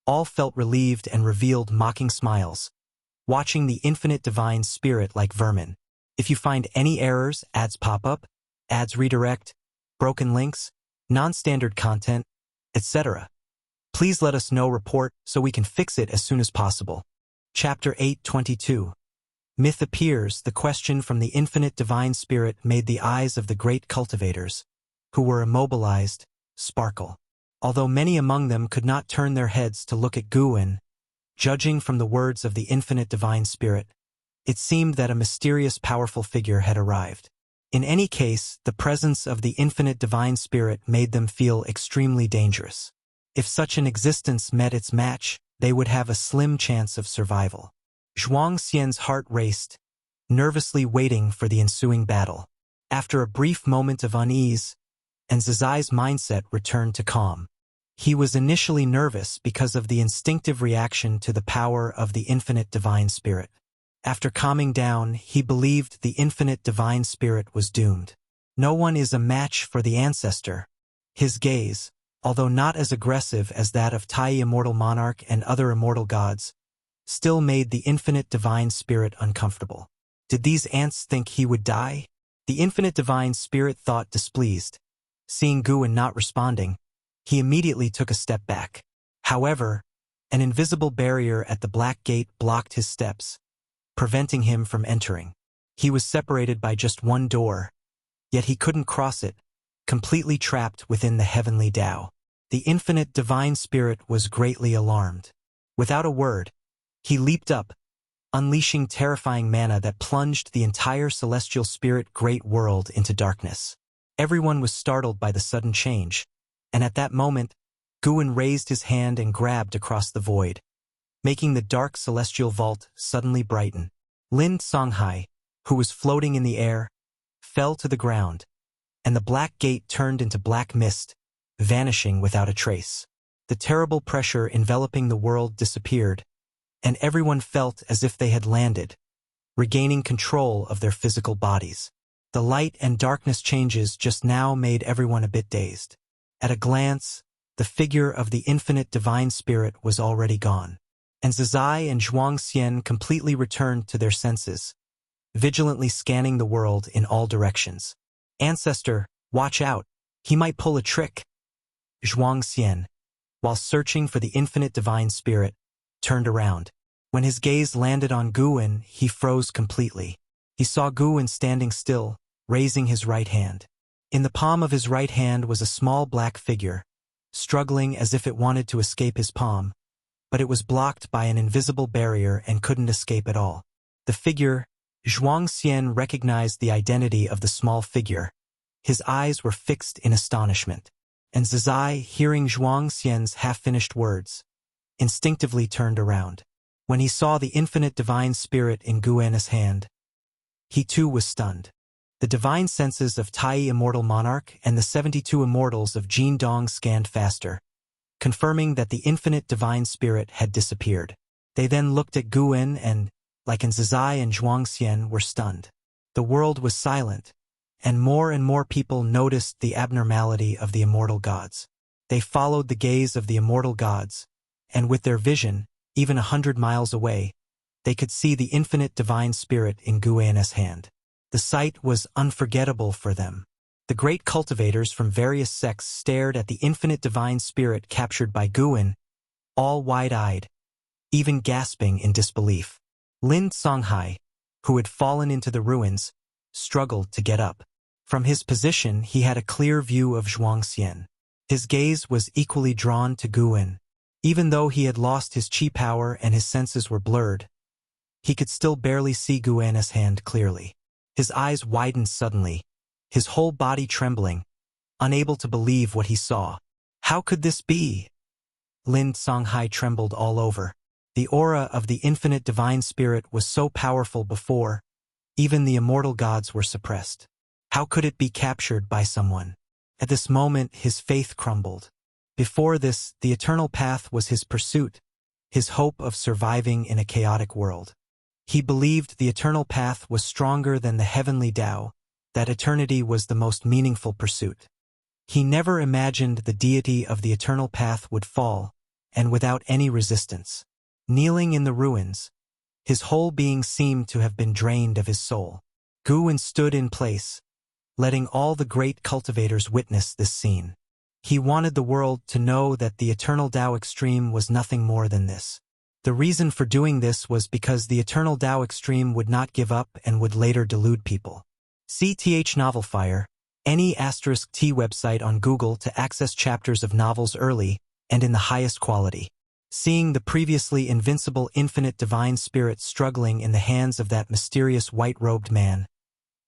All felt relieved and revealed mocking smiles, watching the infinite divine spirit like vermin. If you find any errors, ads pop up, ads redirect, broken links, non-standard content, etc., please let us know. Report so we can fix it as soon as possible. Chapter 8:22. Myth appears. The question from the infinite divine spirit made the eyes of the great cultivators, who were immobilized, sparkle. Although many among them could not turn their heads to look at Guin, judging from the words of the infinite divine spirit, it seemed that a mysterious powerful figure had arrived. In any case, the presence of the infinite divine spirit made them feel extremely dangerous. If such an existence met its match, they would have a slim chance of survival. Zhuang Xian's heart raced, nervously waiting for the ensuing battle. After a brief moment of unease, and Zizai's mindset returned to calm. He was initially nervous because of the instinctive reaction to the power of the infinite divine spirit. After calming down, he believed the infinite divine spirit was doomed. No one is a match for the ancestor. His gaze, although not as aggressive as that of Tai immortal monarch and other immortal gods, still made the infinite divine spirit uncomfortable. Did these ants think he would die? The infinite divine spirit thought displeased. Seeing Guwen not responding, he immediately took a step back. However, an invisible barrier at the black gate blocked his steps, preventing him from entering. He was separated by just one door, yet he couldn't cross it, completely trapped within the heavenly Tao. The infinite divine spirit was greatly alarmed. Without a word, he leaped up, unleashing terrifying mana that plunged the entire celestial spirit great world into darkness. Everyone was startled by the sudden change, and at that moment, Guwen raised his hand and grabbed across the void, making the dark celestial vault suddenly brighten. Lin Songhai, who was floating in the air, fell to the ground, and the black gate turned into black mist, vanishing without a trace. The terrible pressure enveloping the world disappeared, and everyone felt as if they had landed, regaining control of their physical bodies. The light and darkness changes just now made everyone a bit dazed. At a glance, the figure of the infinite divine spirit was already gone, and Zizai and Zhuangxian completely returned to their senses, vigilantly scanning the world in all directions. "Ancestor, watch out, he might pull a trick." Zhuangxian, while searching for the infinite divine spirit, turned around. When his gaze landed on Guwen, he froze completely. He saw Guwen standing still, raising his right hand. In the palm of his right hand was a small black figure, struggling as if it wanted to escape his palm, but it was blocked by an invisible barrier and couldn't escape at all. The figure, Zhuangxian recognized the identity of the small figure. His eyes were fixed in astonishment, and Zizai, hearing Zhuangxian's half-finished words, instinctively turned around. When he saw the infinite divine spirit in Guwen's hand, he too was stunned. The divine senses of Tai immortal monarch and the 72 immortals of Jin Dong scanned faster, confirming that the infinite divine spirit had disappeared. They then looked at Guwen and, like Zizai and Zhuangxian, were stunned. The world was silent, and more people noticed the abnormality of the immortal gods. They followed the gaze of the immortal gods, and with their vision, even 100 miles away, they could see the infinite divine spirit in Guwen's hand. The sight was unforgettable for them. The great cultivators from various sects stared at the infinite divine spirit captured by Guwen, all wide-eyed, even gasping in disbelief. Lin Songhai, who had fallen into the ruins, struggled to get up. From his position, he had a clear view of Zhuangxian. His gaze was equally drawn to Guwen. Even though he had lost his chi power and his senses were blurred, he could still barely see Guwen's hand clearly. His eyes widened suddenly, his whole body trembling, unable to believe what he saw. How could this be? Lin Songhai trembled all over. The aura of the infinite divine spirit was so powerful before, even the immortal gods were suppressed. How could it be captured by someone? At this moment, his faith crumbled. Before this, the eternal path was his pursuit, his hope of surviving in a chaotic world. He believed the eternal path was stronger than the heavenly Tao, that eternity was the most meaningful pursuit. He never imagined the deity of the eternal path would fall, and without any resistance. Kneeling in the ruins, his whole being seemed to have been drained of his soul. Guwen stood in place, letting all the great cultivators witness this scene. He wanted the world to know that the eternal Tao Extreme was nothing more than this. The reason for doing this was because the eternal Tao Extreme would not give up and would later delude people. See th Novel Fire, any *T website on Google to access chapters of novels early and in the highest quality. Seeing the previously invincible infinite divine spirit struggling in the hands of that mysterious white-robed man,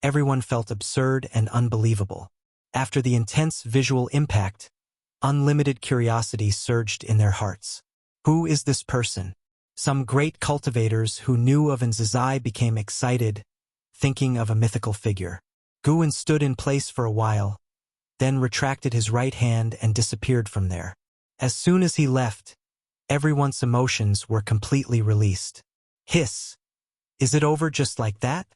everyone felt absurd and unbelievable. After the intense visual impact, unlimited curiosity surged in their hearts. Who is this person? Some great cultivators who knew of Zizai became excited, thinking of a mythical figure. Guwen stood in place for a while, then retracted his right hand and disappeared from there. As soon as he left, everyone's emotions were completely released. Hiss. Is it over just like that?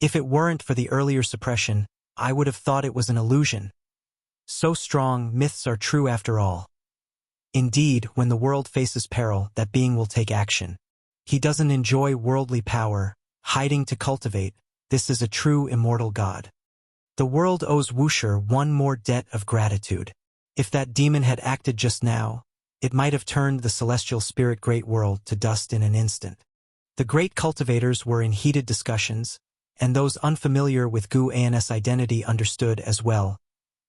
If it weren't for the earlier suppression, I would have thought it was an illusion. So strong, myths are true after all. Indeed, when the world faces peril, that being will take action. He doesn't enjoy worldly power, hiding to cultivate. This is a true immortal god. The world owes Wuxia one more debt of gratitude. If that demon had acted just now, it might have turned the celestial spirit great world to dust in an instant. The great cultivators were in heated discussions, and those unfamiliar with Gu An's identity understood as well,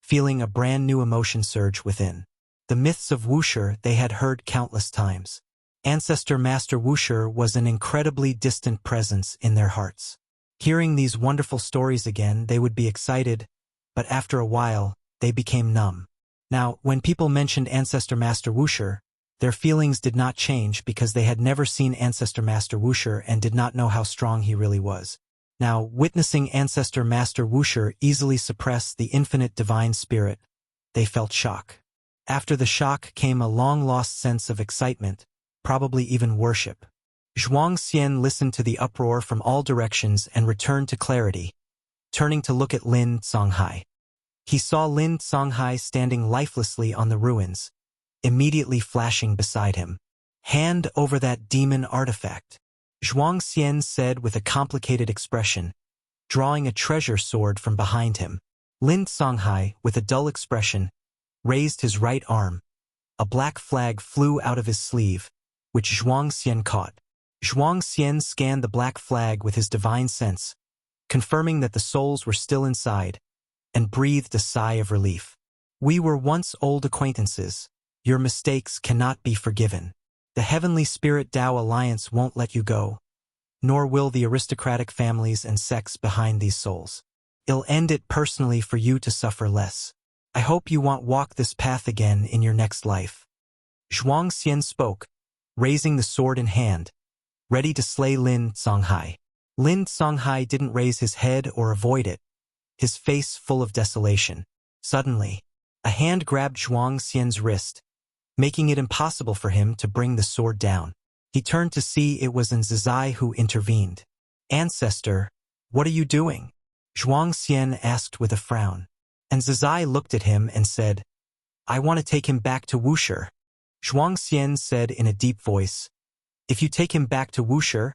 feeling a brand new emotion surge within. The myths of Wuxia they had heard countless times. Ancestor Master Wuxia was an incredibly distant presence in their hearts. Hearing these wonderful stories again, they would be excited, but after a while, they became numb. Now, when people mentioned Ancestor Master Wuxia, their feelings did not change because they had never seen Ancestor Master Wuxia and did not know how strong he really was. Now, witnessing Ancestor Master Wuxia easily suppress the infinite divine spirit, they felt shock. After the shock came a long-lost sense of excitement, probably even worship. Zhuang Xian listened to the uproar from all directions and returned to clarity, turning to look at Lin Songhai. He saw Lin Songhai standing lifelessly on the ruins, immediately flashing beside him. Hand over that demon artifact, Zhuang Xian said with a complicated expression, drawing a treasure sword from behind him. Lin Songhai, with a dull expression, raised his right arm. A black flag flew out of his sleeve, which Zhuang Xian caught. Zhuang Xian scanned the black flag with his divine sense, confirming that the souls were still inside, and breathed a sigh of relief. We were once old acquaintances. Your mistakes cannot be forgiven. The Heavenly Spirit Tao Alliance won't let you go, nor will the aristocratic families and sects behind these souls. I'll end it personally for you to suffer less. I hope you won't walk this path again in your next life. Zhuang Xian spoke, raising the sword in hand, ready to slay Lin Songhai. Lin Songhai didn't raise his head or avoid it, his face full of desolation. Suddenly, a hand grabbed Zhuang Xian's wrist, making it impossible for him to bring the sword down. He turned to see it was Zizai who intervened. Ancestor, what are you doing? Zhuang Xian asked with a frown. And Zizai looked at him and said, I want to take him back to Wuxia. Zhuang Xian said in a deep voice, if you take him back to Wuxia,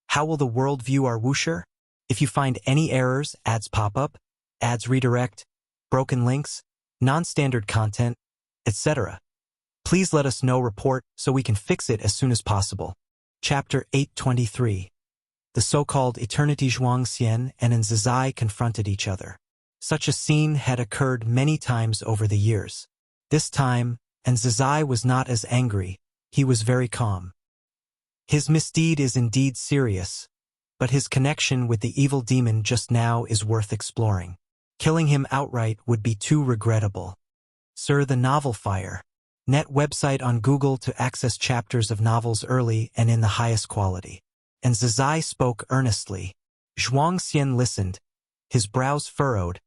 how will the world view our Wuxia? If you find any errors, ads pop up, ads redirect, broken links, non-standard content, etc. Please let us know report so we can fix it as soon as possible. Chapter 823. The so-called Eternity. Zhuang Xian and Zizai confronted each other. Such a scene had occurred many times over the years. This time, Zizai was not as angry, he was very calm. His misdeed is indeed serious, but his connection with the evil demon just now is worth exploring. Killing him outright would be too regrettable. Sir, the novel Fire. Net website on Google to access chapters of novels early and in the highest quality. And Zizai spoke earnestly. Zhuang Xian listened, his brows furrowed,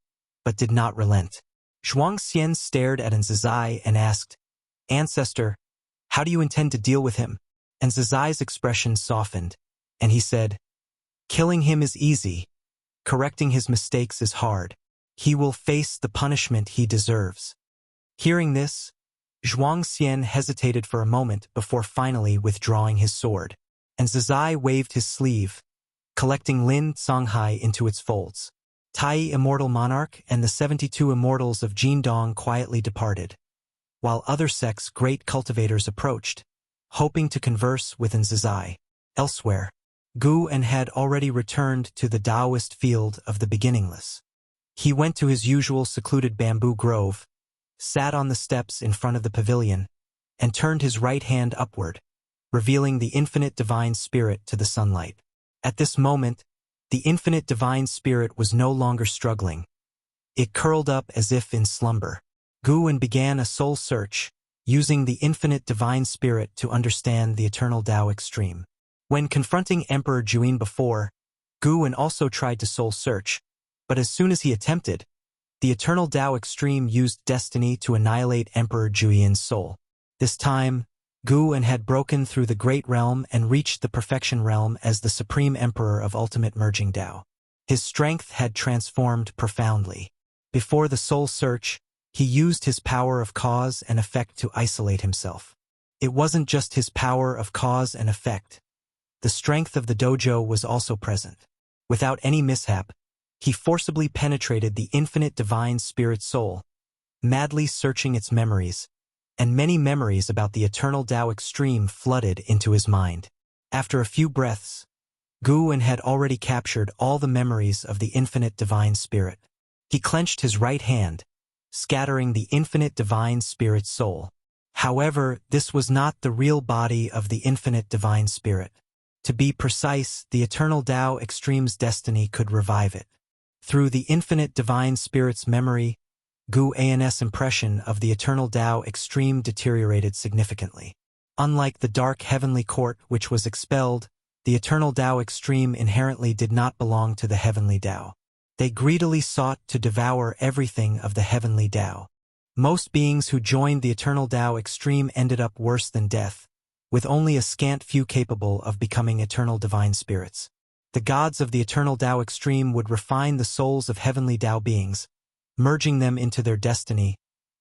but did not relent. Zhuang Xian stared at Zizai and asked, Ancestor, how do you intend to deal with him? And Zizai's expression softened, and he said, killing him is easy. Correcting his mistakes is hard. He will face the punishment he deserves. Hearing this, Zhuang Xian hesitated for a moment before finally withdrawing his sword, and Zizai waved his sleeve, collecting Lin Songhai into its folds. Tai Immortal Monarch and the 72 Immortals of Jindong quietly departed, while other sects' great cultivators approached, hoping to converse with Zizai. Elsewhere, Gu An had already returned to the Taoist field of the beginningless. He went to his usual secluded bamboo grove, sat on the steps in front of the pavilion, and turned his right hand upward, revealing the infinite divine spirit to the sunlight. At this moment, the infinite divine spirit was no longer struggling. It curled up as if in slumber. Gu An began a soul search, using the infinite divine spirit to understand the eternal Tao extreme. When confronting Emperor Juyin before, Gu An also tried to soul search, but as soon as he attempted, the eternal Tao extreme used destiny to annihilate Emperor Juyin's soul. This time, Gu-en had broken through the Great Realm and reached the Perfection Realm as the Supreme Emperor of Ultimate Merging Tao. His strength had transformed profoundly. Before the soul search, he used his power of cause and effect to isolate himself. It wasn't just his power of cause and effect. The strength of the dojo was also present. Without any mishap, he forcibly penetrated the infinite divine spirit soul, madly searching its memories, and many memories about the eternal Tao extreme flooded into his mind. After a few breaths, Gu-en had already captured all the memories of the infinite divine spirit. He clenched his right hand, scattering the infinite divine spirit soul. However, this was not the real body of the infinite divine spirit. To be precise, the eternal Tao extreme's destiny could revive it. Through the infinite divine spirit's memory, Gu-en's impression of the eternal Tao extreme deteriorated significantly. Unlike the dark heavenly court which was expelled, the eternal Tao extreme inherently did not belong to the heavenly Tao. They greedily sought to devour everything of the heavenly Tao. Most beings who joined the eternal Tao extreme ended up worse than death, with only a scant few capable of becoming eternal divine spirits. The gods of the eternal Tao extreme would refine the souls of heavenly Tao beings, merging them into their destiny,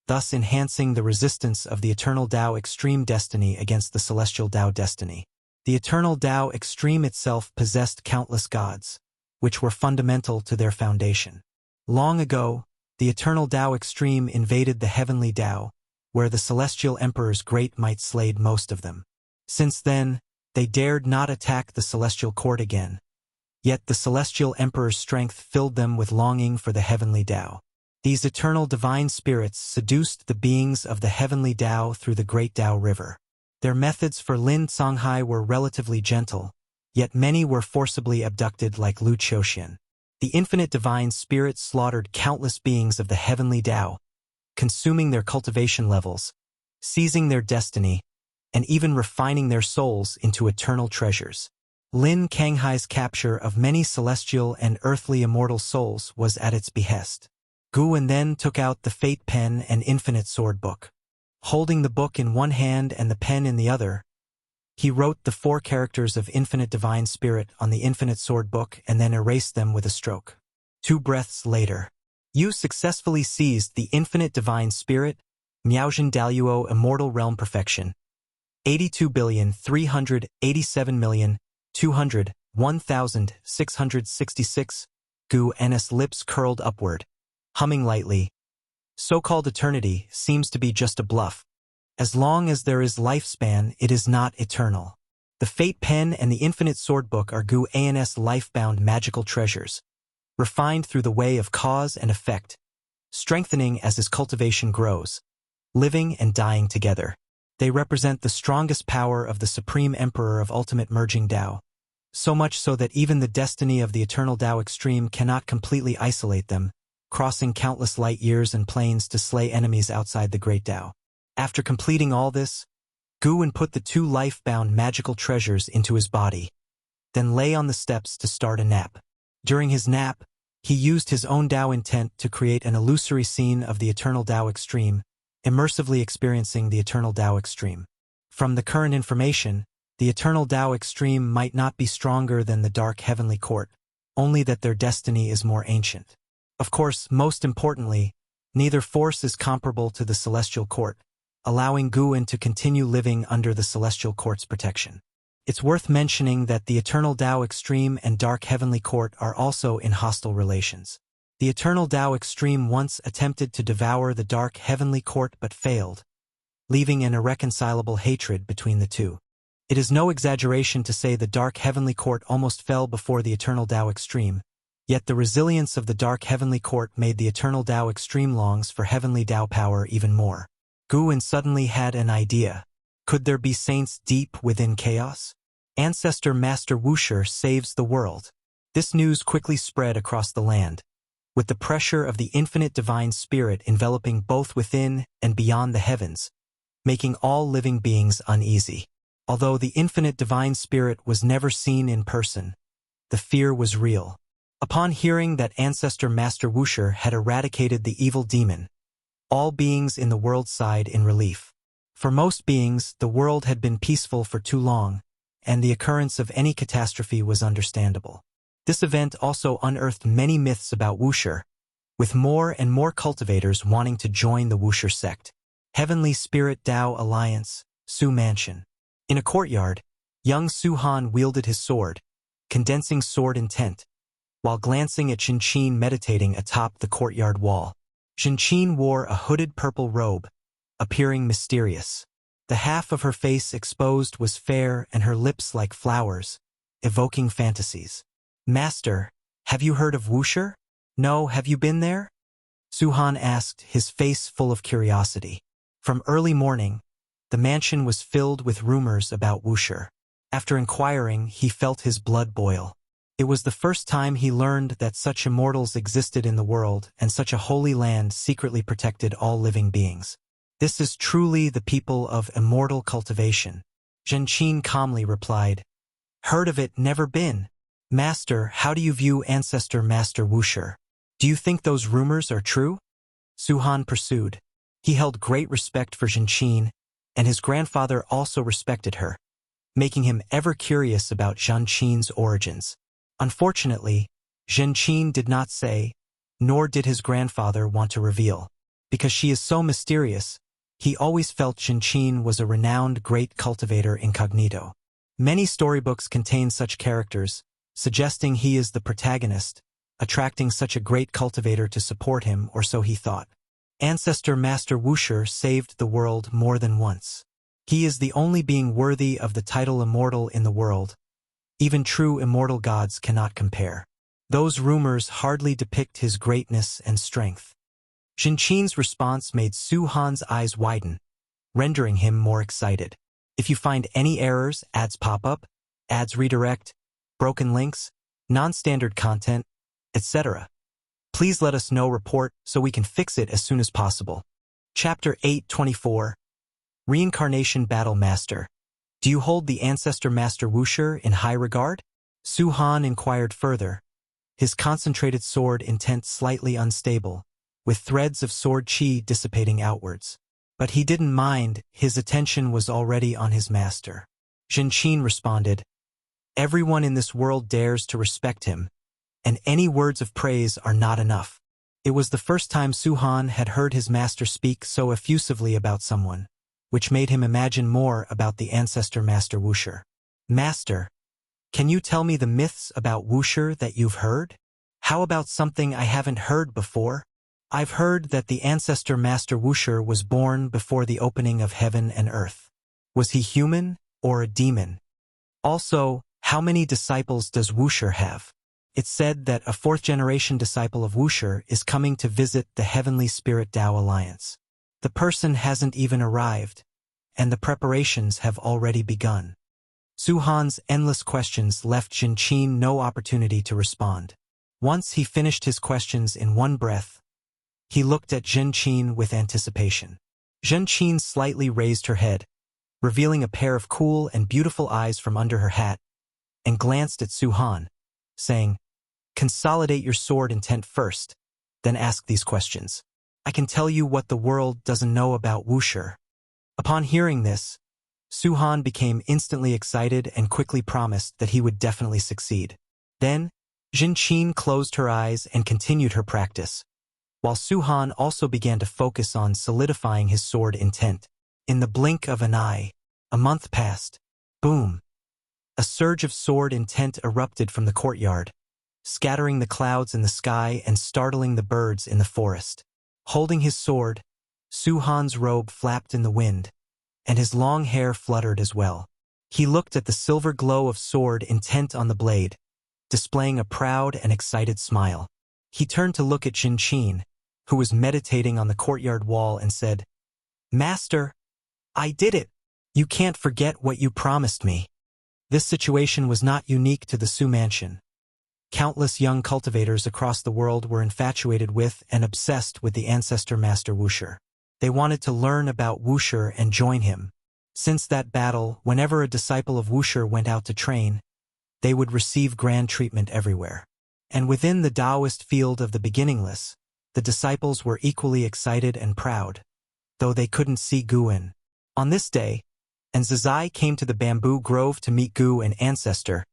thus enhancing the resistance of the eternal Tao extreme destiny against the celestial Tao destiny. The eternal Tao extreme itself possessed countless gods, which were fundamental to their foundation. Long ago, the eternal Tao extreme invaded the heavenly Tao, where the celestial emperor's great might slayed most of them. Since then, they dared not attack the celestial court again. Yet the celestial emperor's strength filled them with longing for the heavenly Tao. These eternal divine spirits seduced the beings of the heavenly Tao through the great Tao river. Their methods for Lin Songhai were relatively gentle, yet many were forcibly abducted like Lu Qiuxian. The infinite divine spirit slaughtered countless beings of the heavenly Tao, consuming their cultivation levels, seizing their destiny, and even refining their souls into eternal treasures. Lin Kanghai's capture of many celestial and earthly immortal souls was at its behest. Gu-en then took out the fate pen and infinite sword book. Holding the book in one hand and the pen in the other, he wrote the 4 characters of infinite divine spirit on the infinite sword book and then erased them with a stroke. 2 breaths later, you successfully seized the infinite divine spirit, Miaojin Daluo immortal realm perfection, 82,387,200,1,666. Gu-en's lips curled upward, humming lightly. So-called eternity seems to be just a bluff. As long as there is lifespan, it is not eternal. The fate pen and the infinite sword book are Gu-en's life-bound magical treasures, refined through the way of cause and effect, strengthening as his cultivation grows, living and dying together. They represent the strongest power of the Supreme Emperor of Ultimate Merging Tao, so much so that even the destiny of the eternal Tao extreme cannot completely isolate them, crossing countless light years and planes to slay enemies outside the Great Tao. After completing all this, Gu-en put the 2 life-bound magical treasures into his body, then lay on the steps to start a nap. During his nap, he used his own Tao intent to create an illusory scene of the eternal Tao extreme, immersively experiencing the eternal Tao extreme. From the current information, the eternal Tao extreme might not be stronger than the dark heavenly court, only that their destiny is more ancient. Of course, most importantly, neither force is comparable to the celestial court, allowing Gu-en to continue living under the celestial court's protection. It's worth mentioning that the eternal Tao extreme and dark heavenly court are also in hostile relations. The eternal Tao extreme once attempted to devour the dark heavenly court but failed, leaving an irreconcilable hatred between the two. It is no exaggeration to say the dark heavenly court almost fell before the eternal Tao extreme, yet the resilience of the dark heavenly court made the eternal Tao extreme longs for heavenly Tao power even more. Gu-en suddenly had an idea. Could there be saints deep within chaos? Ancestor Master Wuxia saves the world. This news quickly spread across the land, with the pressure of the infinite divine spirit enveloping both within and beyond the heavens, making all living beings uneasy. Although the infinite divine spirit was never seen in person, the fear was real. Upon hearing that Ancestor Master Wuxia had eradicated the evil demon, all beings in the world sighed in relief. For most beings, the world had been peaceful for too long, and the occurrence of any catastrophe was understandable. This event also unearthed many myths about Wuxia, with more and more cultivators wanting to join the Wuxia sect. Heavenly Spirit Tao Alliance, Su Mansion. In a courtyard, young Su Han wielded his sword, condensing sword intent, while glancing at Jinqin meditating atop the courtyard wall. Jinqin wore a hooded purple robe, appearing mysterious. The half of her face exposed was fair and her lips like flowers, evoking fantasies. Master, have you heard of Wuxia? No, have you been there? Su Han asked, his face full of curiosity. From early morning, the mansion was filled with rumors about Wuxia. After inquiring, he felt his blood boil. It was the first time he learned that such immortals existed in the world and such a holy land secretly protected all living beings. This is truly the people of immortal cultivation. Jinqin calmly replied. Heard of it, never been. Master, how do you view ancestor Master Wuxia? Do you think those rumors are true? Su Han pursued. He held great respect for Jinqin, and his grandfather also respected her, making him ever curious about Jinqin's origins. Unfortunately, Jinqin did not say, nor did his grandfather want to reveal. Because she is so mysterious, he always felt Jinqin was a renowned great cultivator incognito. Many storybooks contain such characters, suggesting he is the protagonist, attracting such a great cultivator to support him, or so he thought. Ancestor Master Wuxia saved the world more than once. He is the only being worthy of the title immortal in the world. Even true immortal gods cannot compare. Those rumors hardly depict his greatness and strength. Jinqin's response made Su Han's eyes widen, rendering him more excited. If you find any errors, ads pop up, ads redirect, broken links, non-standard content, etc., please let us know. Report so we can fix it as soon as possible. Chapter 824. Reincarnation Battle Master. Do you hold the ancestor Master Wuxia in high regard? Su Han inquired further, his concentrated sword intent slightly unstable, with threads of sword qi dissipating outwards. But he didn't mind, his attention was already on his master. Jinqin responded, everyone in this world dares to respect him, and any words of praise are not enough. It was the first time Su Han had heard his master speak so effusively about someone, which made him imagine more about the ancestor Master Wuxia. Master, can you tell me the myths about Wuxia that you've heard? How about something I haven't heard before? I've heard that the ancestor Master Wuxia was born before the opening of heaven and earth. Was he human or a demon? Also, how many disciples does Wuxia have? It's said that a fourth-generation disciple of Wuxia is coming to visit the Heavenly Spirit Tao Alliance. The person hasn't even arrived, and the preparations have already begun. Su Han's endless questions left Jinqin no opportunity to respond. Once he finished his questions in one breath, he looked at Jinqin with anticipation. Jinqin slightly raised her head, revealing a pair of cool and beautiful eyes from under her hat, and glanced at Su Han, saying, consolidate your sword intent first, then ask these questions. I can tell you what the world doesn't know about Wuxia. Upon hearing this, Su Han became instantly excited and quickly promised that he would definitely succeed. Then, Jinqin closed her eyes and continued her practice, while Su Han also began to focus on solidifying his sword intent. In the blink of an eye, a month passed. Boom! A surge of sword intent erupted from the courtyard, scattering the clouds in the sky and startling the birds in the forest. Holding his sword, Su Han's robe flapped in the wind, and his long hair fluttered as well. He looked at the silver glow of sword intent on the blade, displaying a proud and excited smile. He turned to look at Jinqin, who was meditating on the courtyard wall, and said, Master, I did it. You can't forget what you promised me. This situation was not unique to the Su Mansion. Countless young cultivators across the world were infatuated with and obsessed with the ancestor Master Wuxia. They wanted to learn about Wuxia and join him. Since that battle, whenever a disciple of Wuxia went out to train, they would receive grand treatment everywhere. And within the Taoist field of the beginningless, the disciples were equally excited and proud, though they couldn't see Guan. On this day, and Zizai came to the bamboo grove to meet Gu and Ancestor.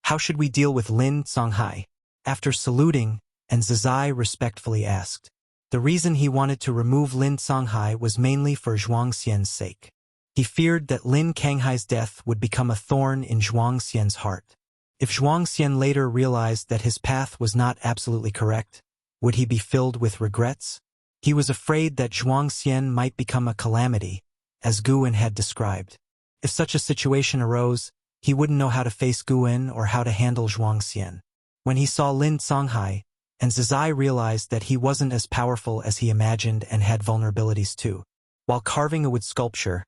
How should we deal with Lin Songhai? After saluting, and Zizai respectfully asked. The reason he wanted to remove Lin Songhai was mainly for Zhuangxian's sake. He feared that Lin Kanghai's death would become a thorn in Zhuangxian's heart. If Zhuangxian later realized that his path was not absolutely correct, would he be filled with regrets? He was afraid that Zhuangxian might become a calamity, as Guan had described. If such a situation arose, he wouldn't know how to face Guan or how to handle Zhuangxian. When he saw Lin Songhai, and Zizai realized that he wasn't as powerful as he imagined and had vulnerabilities too. While carving a wood sculpture,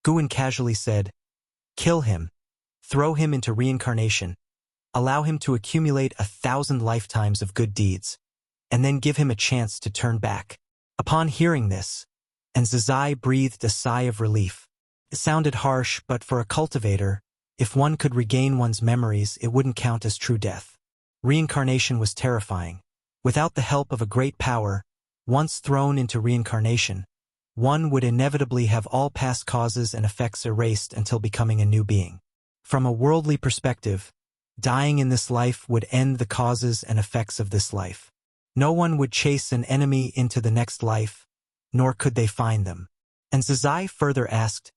Guan casually said, "Kill him. Throw him into reincarnation. Allow him to accumulate 1,000 lifetimes of good deeds, and then give him a chance to turn back." Upon hearing this, and Zizai breathed a sigh of relief. It sounded harsh, but for a cultivator, if one could regain one's memories, it wouldn't count as true death. Reincarnation was terrifying. Without the help of a great power, once thrown into reincarnation, one would inevitably have all past causes and effects erased until becoming a new being. From a worldly perspective, dying in this life would end the causes and effects of this life. No one would chase an enemy into the next life, nor could they find them. And Zizai further asked,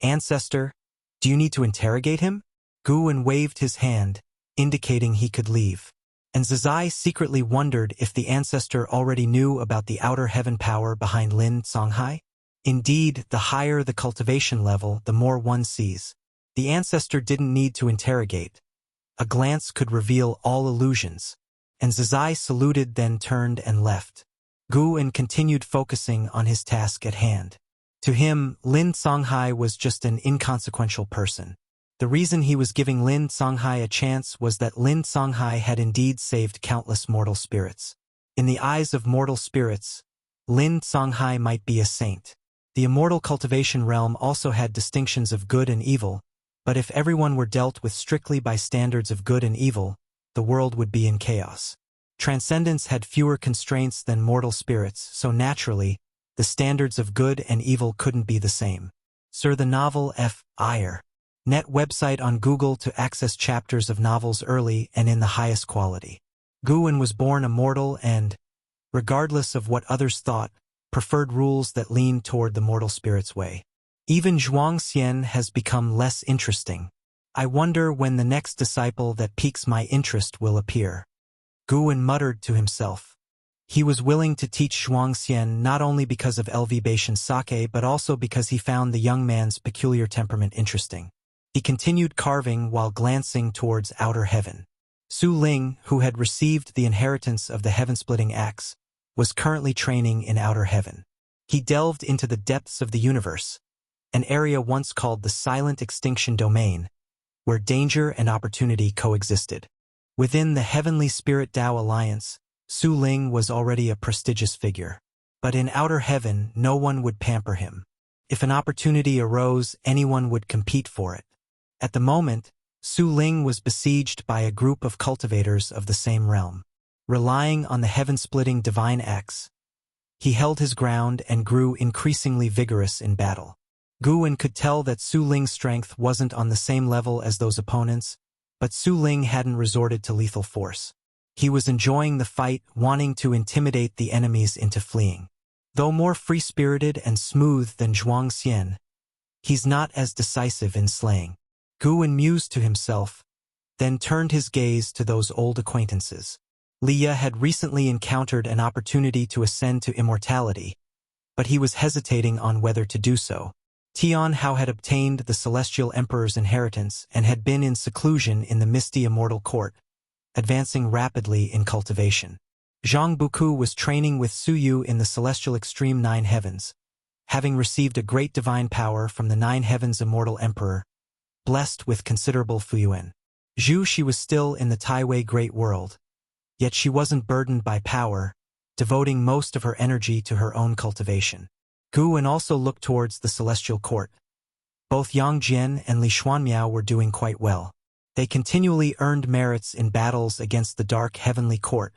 "Ancestor, do you need to interrogate him?" Guan waved his hand, indicating he could leave. And Zizai secretly wondered if the Ancestor already knew about the outer heaven power behind Lin Songhai. Indeed, the higher the cultivation level, the more one sees. The Ancestor didn't need to interrogate. A glance could reveal all illusions. And Zizai saluted, then turned and left. Guan continued focusing on his task at hand. To him, Lin Songhai was just an inconsequential person. The reason he was giving Lin Songhai a chance was that Lin Songhai had indeed saved countless mortal spirits. In the eyes of mortal spirits, Lin Songhai might be a saint. The immortal cultivation realm also had distinctions of good and evil, but if everyone were dealt with strictly by standards of good and evil, the world would be in chaos. Transcendence had fewer constraints than mortal spirits, so naturally, the standards of good and evil couldn't be the same. Sir, the novel F.I.R. Net website on Google to access chapters of novels early and in the highest quality. Guan was born immortal and, regardless of what others thought, preferred rules that leaned toward the mortal spirit's way. Even Zhuangxian has become less interesting. I wonder when the next disciple that piques my interest will appear. Guan muttered to himself. He was willing to teach Zhuangxian not only because of elevation sake but also because he found the young man's peculiar temperament interesting. He continued carving while glancing towards outer heaven. Su Ling, who had received the inheritance of the heaven-splitting axe, was currently training in outer heaven. He delved into the depths of the universe, an area once called the Silent Extinction Domain, where danger and opportunity coexisted. Within the Heavenly Spirit Tao Alliance, Su Ling was already a prestigious figure. But in outer heaven, no one would pamper him. If an opportunity arose, anyone would compete for it. At the moment, Su Ling was besieged by a group of cultivators of the same realm. Relying on the heaven-splitting divine axe, he held his ground and grew increasingly vigorous in battle. Guan could tell that Su Ling's strength wasn't on the same level as those opponents, but Su Ling hadn't resorted to lethal force. He was enjoying the fight, wanting to intimidate the enemies into fleeing. Though more free-spirited and smooth than Zhuangxian, he's not as decisive in slaying. Guan mused to himself, then turned his gaze to those old acquaintances. Leah had recently encountered an opportunity to ascend to immortality, but he was hesitating on whether to do so. Tian Hao had obtained the Celestial Emperor's inheritance and had been in seclusion in the misty immortal court, advancing rapidly in cultivation. Zhang Buku was training with Su Yu in the Celestial Extreme Nine Heavens, having received a great divine power from the Nine Heavens Immortal Emperor, blessed with considerable fuyuan. Zhu Shi was still in the Taiwei Great World, yet she wasn't burdened by power, devoting most of her energy to her own cultivation. Guan also looked towards the Celestial Court. Both Yang Jian and Li Xuanmiao were doing quite well. They continually earned merits in battles against the Dark Heavenly Court,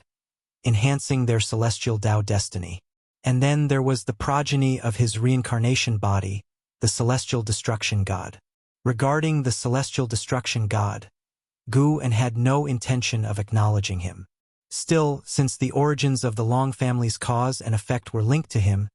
enhancing their celestial Tao destiny. And then there was the progeny of his reincarnation body, the celestial destruction god. Regarding the celestial destruction god, Gu-en had no intention of acknowledging him. Still, since the origins of the Long family's cause and effect were linked to him,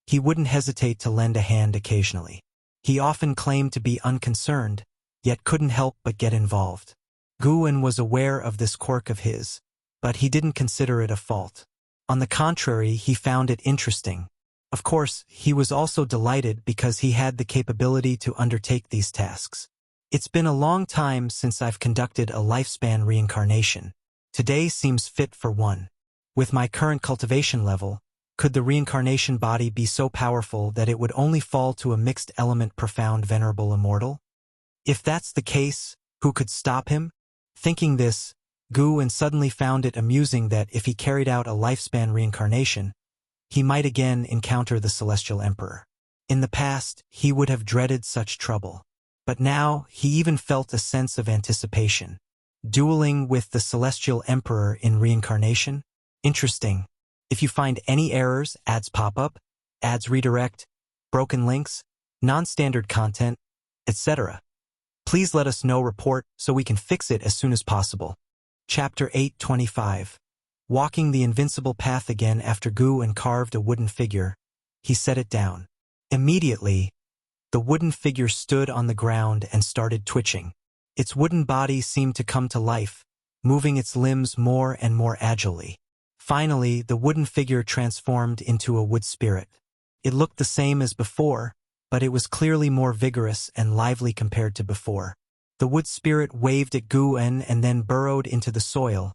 he wouldn't hesitate to lend a hand occasionally. He often claimed to be unconcerned, yet couldn't help but get involved. Gu-en was aware of this quirk of his, but he didn't consider it a fault. On the contrary, he found it interesting. Of course, he was also delighted because he had the capability to undertake these tasks. It's been a long time since I've conducted a lifespan reincarnation. Today seems fit for one. With my current cultivation level, could the reincarnation body be so powerful that it would only fall to a mixed element profound venerable immortal? If that's the case, who could stop him? Thinking this, Gu-en suddenly found it amusing that if he carried out a lifespan reincarnation, he might again encounter the Celestial Emperor. In the past, he would have dreaded such trouble. But now, he even felt a sense of anticipation. Dueling with the Celestial Emperor in reincarnation? Interesting. If you find any errors, ads pop up, ads redirect, broken links, non-standard content, etc., please let us know report so we can fix it as soon as possible. Chapter 8:25. Walking the invincible path again after Gu-en carved a wooden figure, he set it down. Immediately, the wooden figure stood on the ground and started twitching. Its wooden body seemed to come to life, moving its limbs more and more agilely. Finally, the wooden figure transformed into a wood spirit. It looked the same as before, but it was clearly more vigorous and lively compared to before. The wood spirit waved at Gu-en and then burrowed into the soil,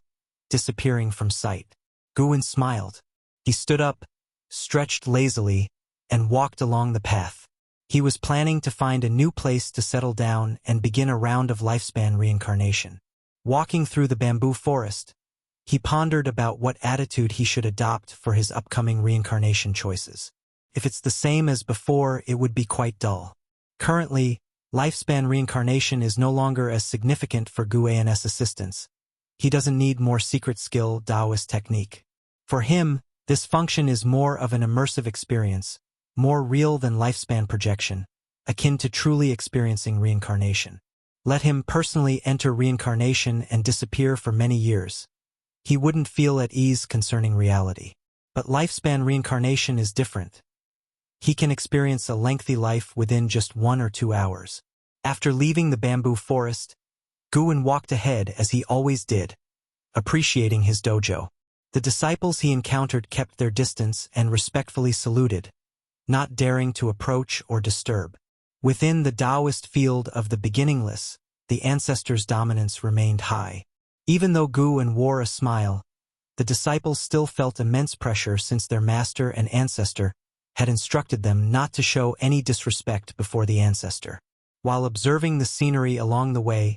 disappearing from sight. Gu-en smiled. He stood up, stretched lazily, and walked along the path. He was planning to find a new place to settle down and begin a round of lifespan reincarnation. Walking through the bamboo forest, he pondered about what attitude he should adopt for his upcoming reincarnation choices. If it's the same as before, it would be quite dull. Currently, lifespan reincarnation is no longer as significant for Gu-en's assistance. He doesn't need more secret skill Taoist technique. For him, this function is more of an immersive experience, more real than lifespan projection, akin to truly experiencing reincarnation. Let him personally enter reincarnation and disappear for many years. He wouldn't feel at ease concerning reality. But lifespan reincarnation is different. He can experience a lengthy life within just 1 or 2 hours. After leaving the bamboo forest, Gu-en walked ahead as he always did, appreciating his dojo. The disciples he encountered kept their distance and respectfully saluted, not daring to approach or disturb. Within the Taoist field of the beginningless, the ancestors' dominance remained high. Even though Gu-en wore a smile, the disciples still felt immense pressure since their master and ancestor had instructed them not to show any disrespect before the ancestor. While observing the scenery along the way,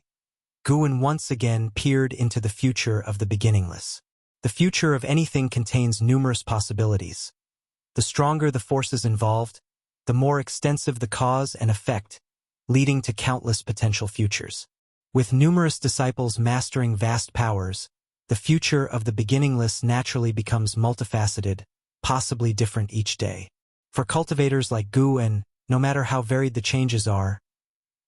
Gu-en once again peered into the future of the beginningless. The future of anything contains numerous possibilities. The stronger the forces involved, the more extensive the cause and effect, leading to countless potential futures. With numerous disciples mastering vast powers, the future of the beginningless naturally becomes multifaceted, possibly different each day. For cultivators like Gu-en, no matter how varied the changes are,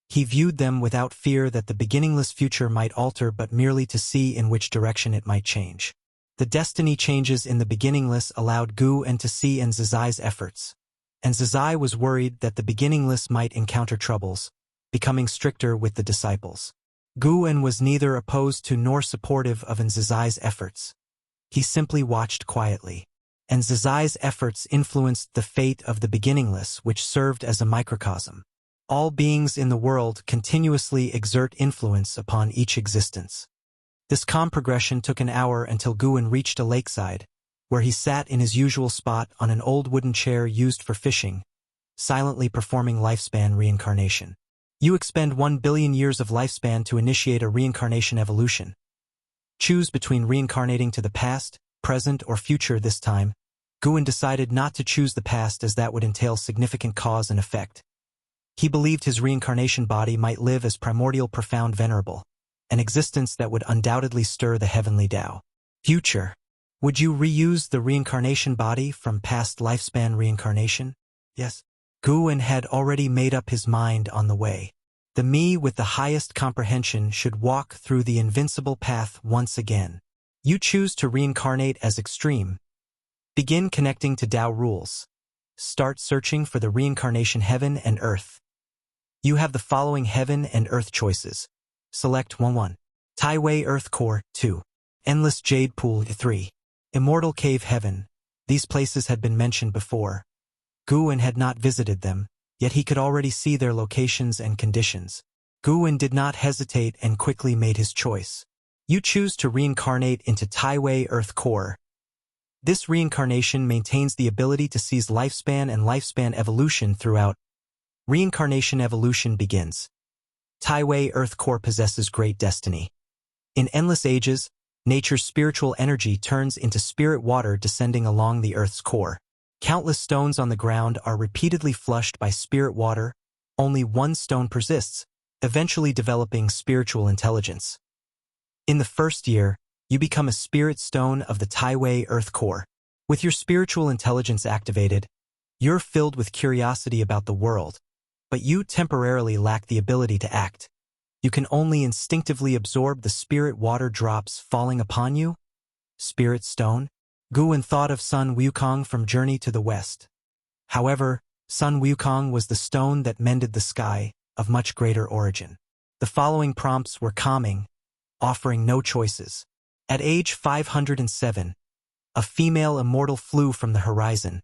he viewed them without fear that the beginningless future might alter but merely to see in which direction it might change. The destiny changes in the beginningless allowed Gu-en to see in Zizai's efforts, and Zizai was worried that the beginningless might encounter troubles, becoming stricter with the disciples. Gu-en was neither opposed to nor supportive of Zizai's efforts. He simply watched quietly. And Zizai's efforts influenced the fate of the beginningless, which served as a microcosm. All beings in the world continuously exert influence upon each existence. This calm progression took an hour until Gu-en reached a lakeside, where he sat in his usual spot on an old wooden chair used for fishing, silently performing lifespan reincarnation. You expend 1 billion years of lifespan to initiate a reincarnation evolution. Choose between reincarnating to the past, present, or future this time. Gu-en decided not to choose the past as that would entail significant cause and effect. He believed his reincarnation body might live as primordial profound venerable, an existence that would undoubtedly stir the heavenly Tao. Future. Would you reuse the reincarnation body from past lifespan reincarnation? Yes. Guan had already made up his mind on the way. The me with the highest comprehension should walk through the invincible path once again. You choose to reincarnate as extreme. Begin connecting to Tao rules. Start searching for the reincarnation heaven and earth. You have the following heaven and earth choices. Select 1-1. Tai Wei Earth Core 2. Endless Jade Pool 3. Immortal Cave Heaven. These places had been mentioned before. Guan had not visited them, yet he could already see their locations and conditions. Guan did not hesitate and quickly made his choice. You choose to reincarnate into Tai Wei Earth Core. This reincarnation maintains the ability to seize lifespan and lifespan evolution throughout. Reincarnation evolution begins. Tai Wei Earth Core possesses great destiny. In endless ages, nature's spiritual energy turns into spirit water descending along the Earth's core. Countless stones on the ground are repeatedly flushed by spirit water. Only one stone persists, eventually developing spiritual intelligence. In the first year, you become a spirit stone of the Tai Wei Earth Core. With your spiritual intelligence activated, you're filled with curiosity about the world, but you temporarily lack the ability to act. You can only instinctively absorb the spirit water drops falling upon you. Spirit stone? Guan thought of Sun Wukong from Journey to the West. However, Sun Wukong was the stone that mended the sky, of much greater origin. The following prompts were calming, offering no choices. At age 507, a female immortal flew from the horizon,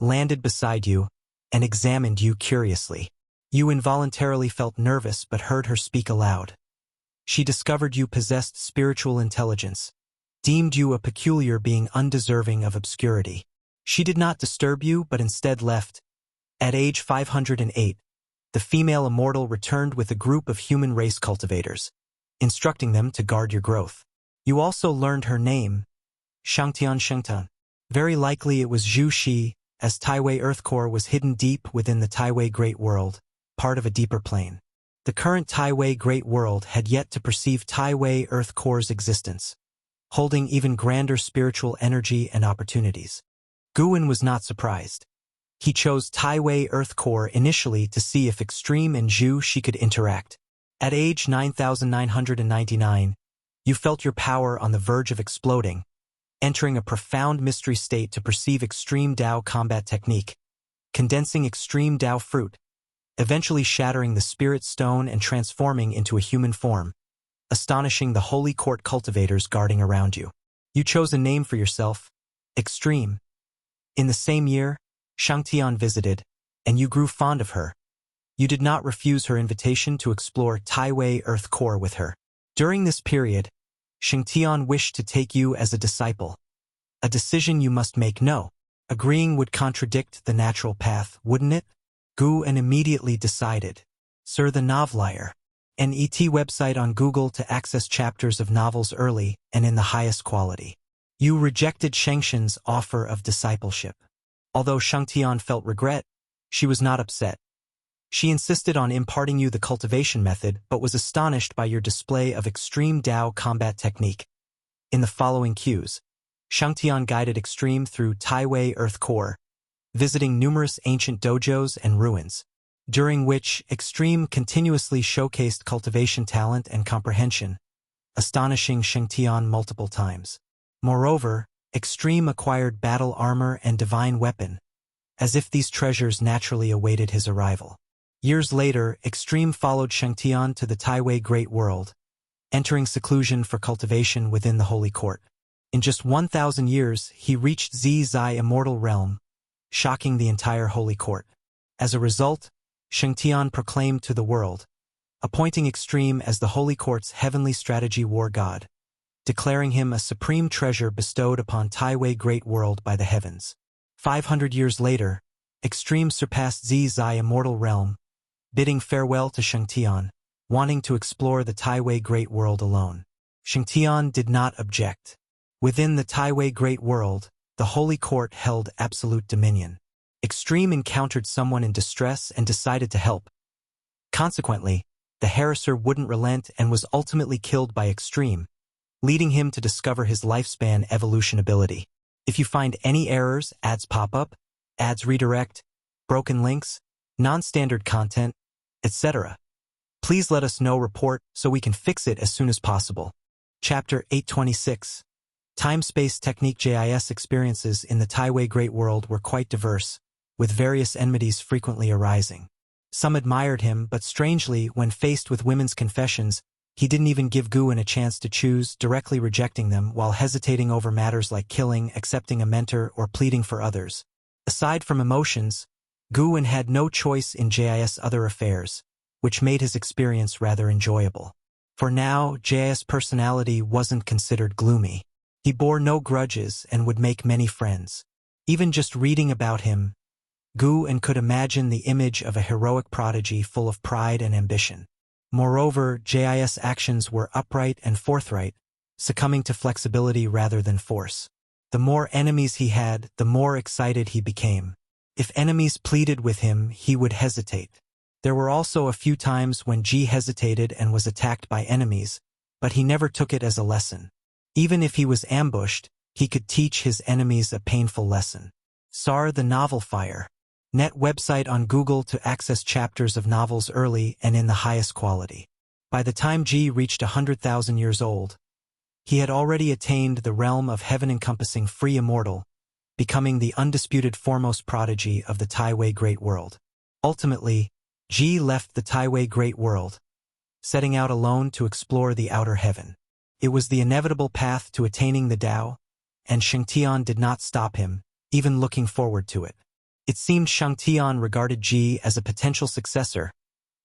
landed beside you, and examined you curiously. You involuntarily felt nervous but heard her speak aloud. She discovered you possessed spiritual intelligence, deemed you a peculiar being undeserving of obscurity. She did not disturb you but instead left. At age 508, the female immortal returned with a group of human race cultivators, instructing them to guard your growth. You also learned her name, Shangtian. Very likely it was Zhu Shi, as Tai Wei Earth Core was hidden deep within the Tai Wei Great World, part of a deeper plane. The current Tai Wei Great World had yet to perceive Tai Wei Earth Core's existence, holding even grander spiritual energy and opportunities. Guan was not surprised. He chose Tai Wei Earth Core initially to see if Extreme and Zhu Shi could interact. At age 9,999, you felt your power on the verge of exploding, entering a profound mystery state to perceive extreme Tao combat technique, condensing extreme Tao fruit, eventually shattering the spirit stone and transforming into a human form, astonishing the holy court cultivators guarding around you. You chose a name for yourself, Extreme. In the same year, Shangtian visited, and you grew fond of her. You did not refuse her invitation to explore Tai Wei Earth Core with her. During this period, Shangtian wished to take you as a disciple. A decision you must make no. Agreeing would contradict the natural path, wouldn't it? Guan immediately decided. Sir the Novelier, an ET website on Google to access chapters of novels early and in the highest quality. You rejected Shengxian's offer of discipleship. Although Shangtian felt regret, she was not upset. She insisted on imparting you the cultivation method but was astonished by your display of extreme Tao combat technique. In the following cues, Shangtian guided Extreme through Tai Wei Earth Core, visiting numerous ancient dojos and ruins, during which Extreme continuously showcased cultivation talent and comprehension, astonishing Shangtian multiple times. Moreover, Extreme acquired battle armor and divine weapon, as if these treasures naturally awaited his arrival. Years later, Extreme followed Shangtian to the Tai Wei Great World, entering seclusion for cultivation within the Holy Court. In just 1,000 years, he reached Zai Immortal Realm, shocking the entire Holy Court. As a result, Shangtian proclaimed to the world, appointing Extreme as the Holy Court's heavenly strategy war god, declaring him a supreme treasure bestowed upon Tai Wei Great World by the heavens. 500 years later, Extreme surpassed Zai Immortal Realm, bidding farewell to Shangtian, wanting to explore the Tai Wei Great World alone. Shangtian did not object. Within the Tai Wei Great World, the Holy Court held absolute dominion. Extreme encountered someone in distress and decided to help. Consequently, the harasser wouldn't relent and was ultimately killed by Extreme, leading him to discover his lifespan evolution ability. If you find any errors, ads pop up, ads redirect, broken links, non-standard content, etc. Please let us know report so we can fix it as soon as possible. Chapter 826. Time-Space Technique. JIS experiences in the Taiwei Great World were quite diverse, with various enmities frequently arising. Some admired him, but strangely, when faced with women's confessions, he didn't even give Guan a chance to choose, directly rejecting them while hesitating over matters like killing, accepting a mentor, or pleading for others. Aside from emotions, Guan had no choice in JIS other affairs, which made his experience rather enjoyable. For now, JIS' personality wasn't considered gloomy. He bore no grudges and would make many friends. Even just reading about him, Guan could imagine the image of a heroic prodigy full of pride and ambition. Moreover, JIS' actions were upright and forthright, succumbing to flexibility rather than force. The more enemies he had, the more excited he became. If enemies pleaded with him, he would hesitate. There were also a few times when Ji hesitated and was attacked by enemies, but he never took it as a lesson. Even if he was ambushed, he could teach his enemies a painful lesson. SAR the Novel Fire. Net website on Google to access chapters of novels early and in the highest quality. By the time Ji reached 100,000 years old, he had already attained the realm of heaven-encompassing free immortal, becoming the undisputed foremost prodigy of the Taiwei Great World. Ultimately, Ji left the Taiwei Great World, setting out alone to explore the outer heaven. It was the inevitable path to attaining the Tao, and Shangtian did not stop him, even looking forward to it. It seemed Shangtian regarded Ji as a potential successor,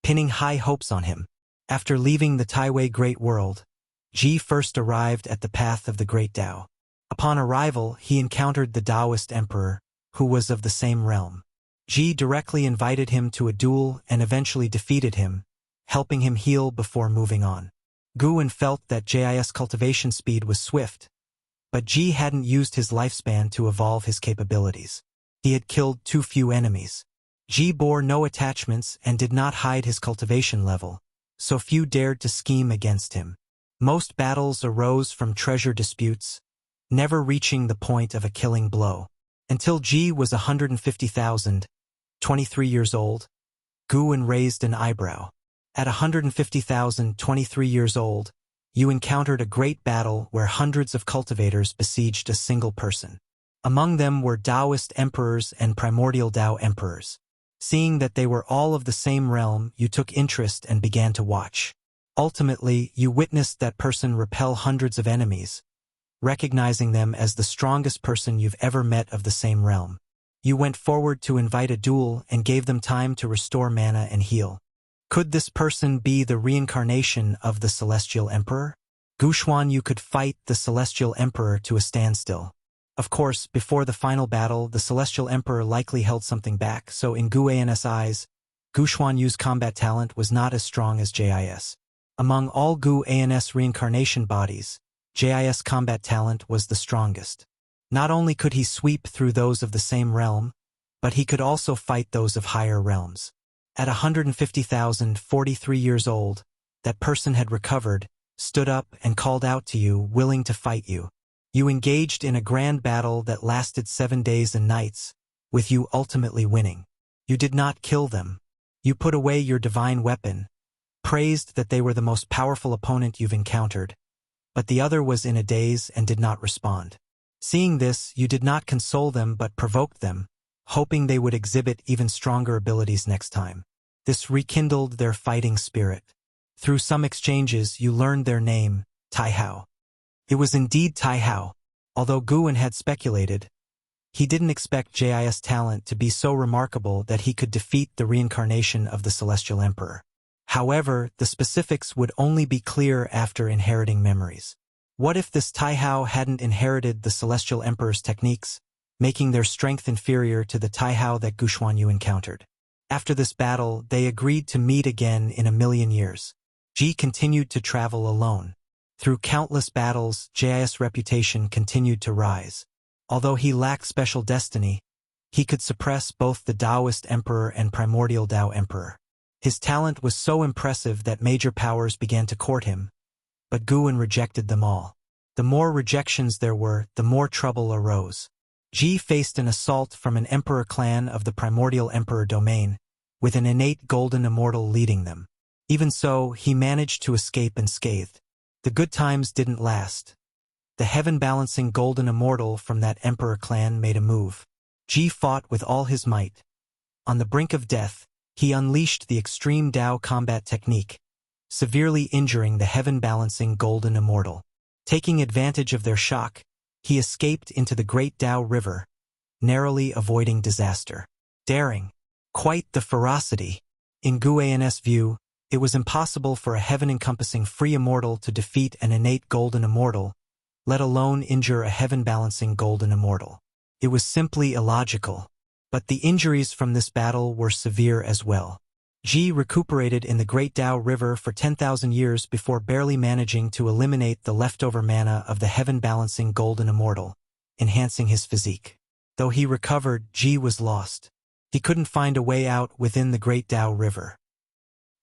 pinning high hopes on him. After leaving the Taiwei Great World, Ji first arrived at the path of the Great Tao. Upon arrival, he encountered the Taoist emperor, who was of the same realm. Ji directly invited him to a duel and eventually defeated him, helping him heal before moving on. Guan felt that JIS cultivation speed was swift, but Ji hadn't used his lifespan to evolve his capabilities. He had killed too few enemies. Ji bore no attachments and did not hide his cultivation level, so few dared to scheme against him. Most battles arose from treasure disputes, never reaching the point of a killing blow. Until Ji was 150,000, 23 years old, Guan raised an eyebrow. At 150,000, 23 years old, you encountered a great battle where hundreds of cultivators besieged a single person. Among them were Taoist emperors and primordial Tao emperors. Seeing that they were all of the same realm, you took interest and began to watch. Ultimately, you witnessed that person repel hundreds of enemies, recognizing them as the strongest person you've ever met of the same realm. You went forward to invite a duel and gave them time to restore mana and heal. Could this person be the reincarnation of the Celestial Emperor? Guxuan, you could fight the Celestial Emperor to a standstill. Of course, before the final battle, the Celestial Emperor likely held something back, so in Guan's eyes, Guxuan Yu's combat talent was not as strong as JIS. Among all Guan's reincarnation bodies, JIS combat talent was the strongest. Not only could he sweep through those of the same realm, but he could also fight those of higher realms. At 150,000, 43 years old, that person had recovered, stood up and called out to you, willing to fight you. You engaged in a grand battle that lasted 7 days and nights, with you ultimately winning. You did not kill them. You put away your divine weapon, praised that they were the most powerful opponent you've encountered, but the other was in a daze and did not respond. Seeing this, you did not console them but provoked them, hoping they would exhibit even stronger abilities next time. This rekindled their fighting spirit. Through some exchanges, you learned their name, Tai Hao. It was indeed Tai Hao. Although Guan had speculated, he didn't expect JIS talent to be so remarkable that he could defeat the reincarnation of the Celestial Emperor. However, the specifics would only be clear after inheriting memories. What if this Tai Hao hadn't inherited the Celestial Emperor's techniques, making their strength inferior to the Tai Hao that Guxuan Yu encountered? After this battle, they agreed to meet again in 1,000,000 years. Ji continued to travel alone. Through countless battles, JIS' reputation continued to rise. Although he lacked special destiny, he could suppress both the Taoist Emperor and primordial Tao Emperor. His talent was so impressive that major powers began to court him, but Guan rejected them all. The more rejections there were, the more trouble arose. Ji faced an assault from an emperor clan of the primordial emperor domain, with an innate golden immortal leading them. Even so, he managed to escape unscathed. The good times didn't last. The heaven-balancing golden immortal from that emperor clan made a move. Ji fought with all his might. On the brink of death, he unleashed the extreme Dao combat technique, severely injuring the heaven-balancing golden immortal. Taking advantage of their shock, he escaped into the great Dao River, narrowly avoiding disaster. Daring. Quite the ferocity. In Guan's view, it was impossible for a heaven-encompassing free immortal to defeat an innate golden immortal, let alone injure a heaven-balancing golden immortal. It was simply illogical. But the injuries from this battle were severe as well. Ji recuperated in the Great Dao River for 10,000 years before barely managing to eliminate the leftover mana of the heaven-balancing golden immortal, enhancing his physique. Though he recovered, Ji was lost. He couldn't find a way out within the Great Dao River.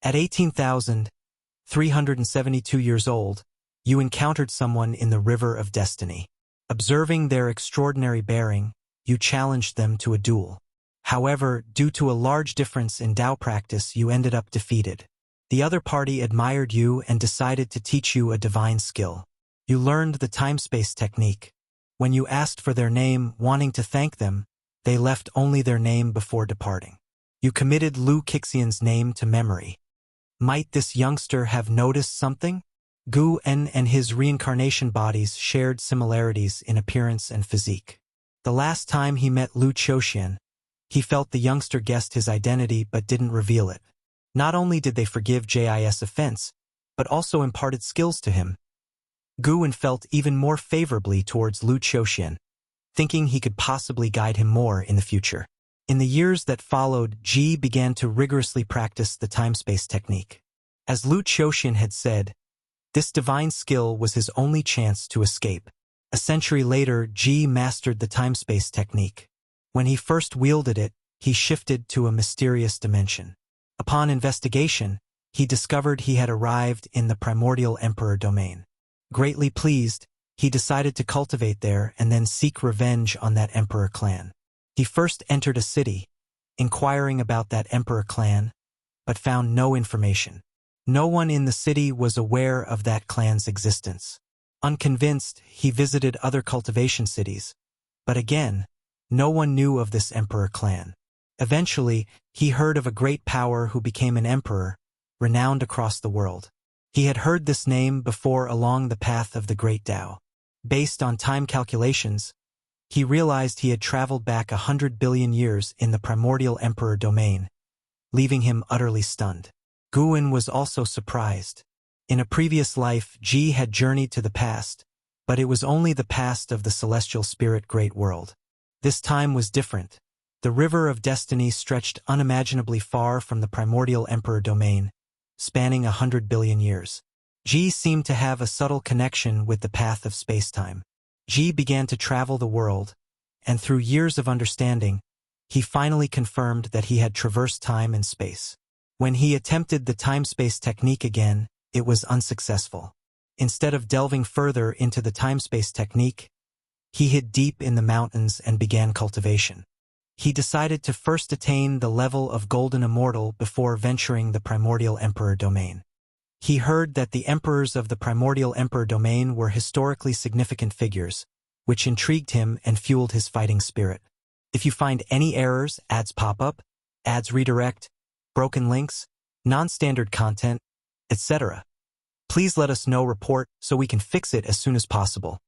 At 18,372 years old, you encountered someone in the River of Destiny. Observing their extraordinary bearing, you challenged them to a duel. However, due to a large difference in Dao practice, you ended up defeated. The other party admired you and decided to teach you a divine skill. You learned the time-space technique. When you asked for their name, wanting to thank them, they left only their name before departing. You committed Lu Qixian's name to memory. Might this youngster have noticed something? Gu-en and his reincarnation bodies shared similarities in appearance and physique. The last time he met Lu Qixian, he felt the youngster guessed his identity but didn't reveal it. Not only did they forgive Jis' offense, but also imparted skills to him. Gu-en felt even more favorably towards Lu Qixian, thinking he could possibly guide him more in the future. In the years that followed, Ji began to rigorously practice the time-space technique. As Lu Qixian had said, this divine skill was his only chance to escape. A century later, Ji mastered the time-space technique. When he first wielded it, he shifted to a mysterious dimension. Upon investigation, he discovered he had arrived in the primordial emperor domain. Greatly pleased, he decided to cultivate there and then seek revenge on that emperor clan. He first entered a city, inquiring about that emperor clan, but found no information. No one in the city was aware of that clan's existence. Unconvinced, he visited other cultivation cities, but again, no one knew of this emperor clan. Eventually, he heard of a great power who became an emperor, renowned across the world. He had heard this name before along the path of the Great Dao. Based on time calculations, he realized he had traveled back 100 billion years in the primordial emperor domain, leaving him utterly stunned. Gu-en was also surprised. In a previous life, Ji had journeyed to the past, but it was only the past of the celestial spirit great world. This time was different. The river of destiny stretched unimaginably far from the primordial emperor domain, spanning 100 billion years. Ji seemed to have a subtle connection with the path of space-time. Ji began to travel the world, and through years of understanding, he finally confirmed that he had traversed time and space. When he attempted the time-space technique again, it was unsuccessful. Instead of delving further into the time-space technique, he hid deep in the mountains and began cultivation. He decided to first attain the level of Golden Immortal before venturing the Primordial Emperor domain. He heard that the emperors of the Primordial Emperor domain were historically significant figures, which intrigued him and fueled his fighting spirit. If you find any errors, ads pop up, ads redirect, broken links, non-standard content, etc., please let us know, report so we can fix it as soon as possible.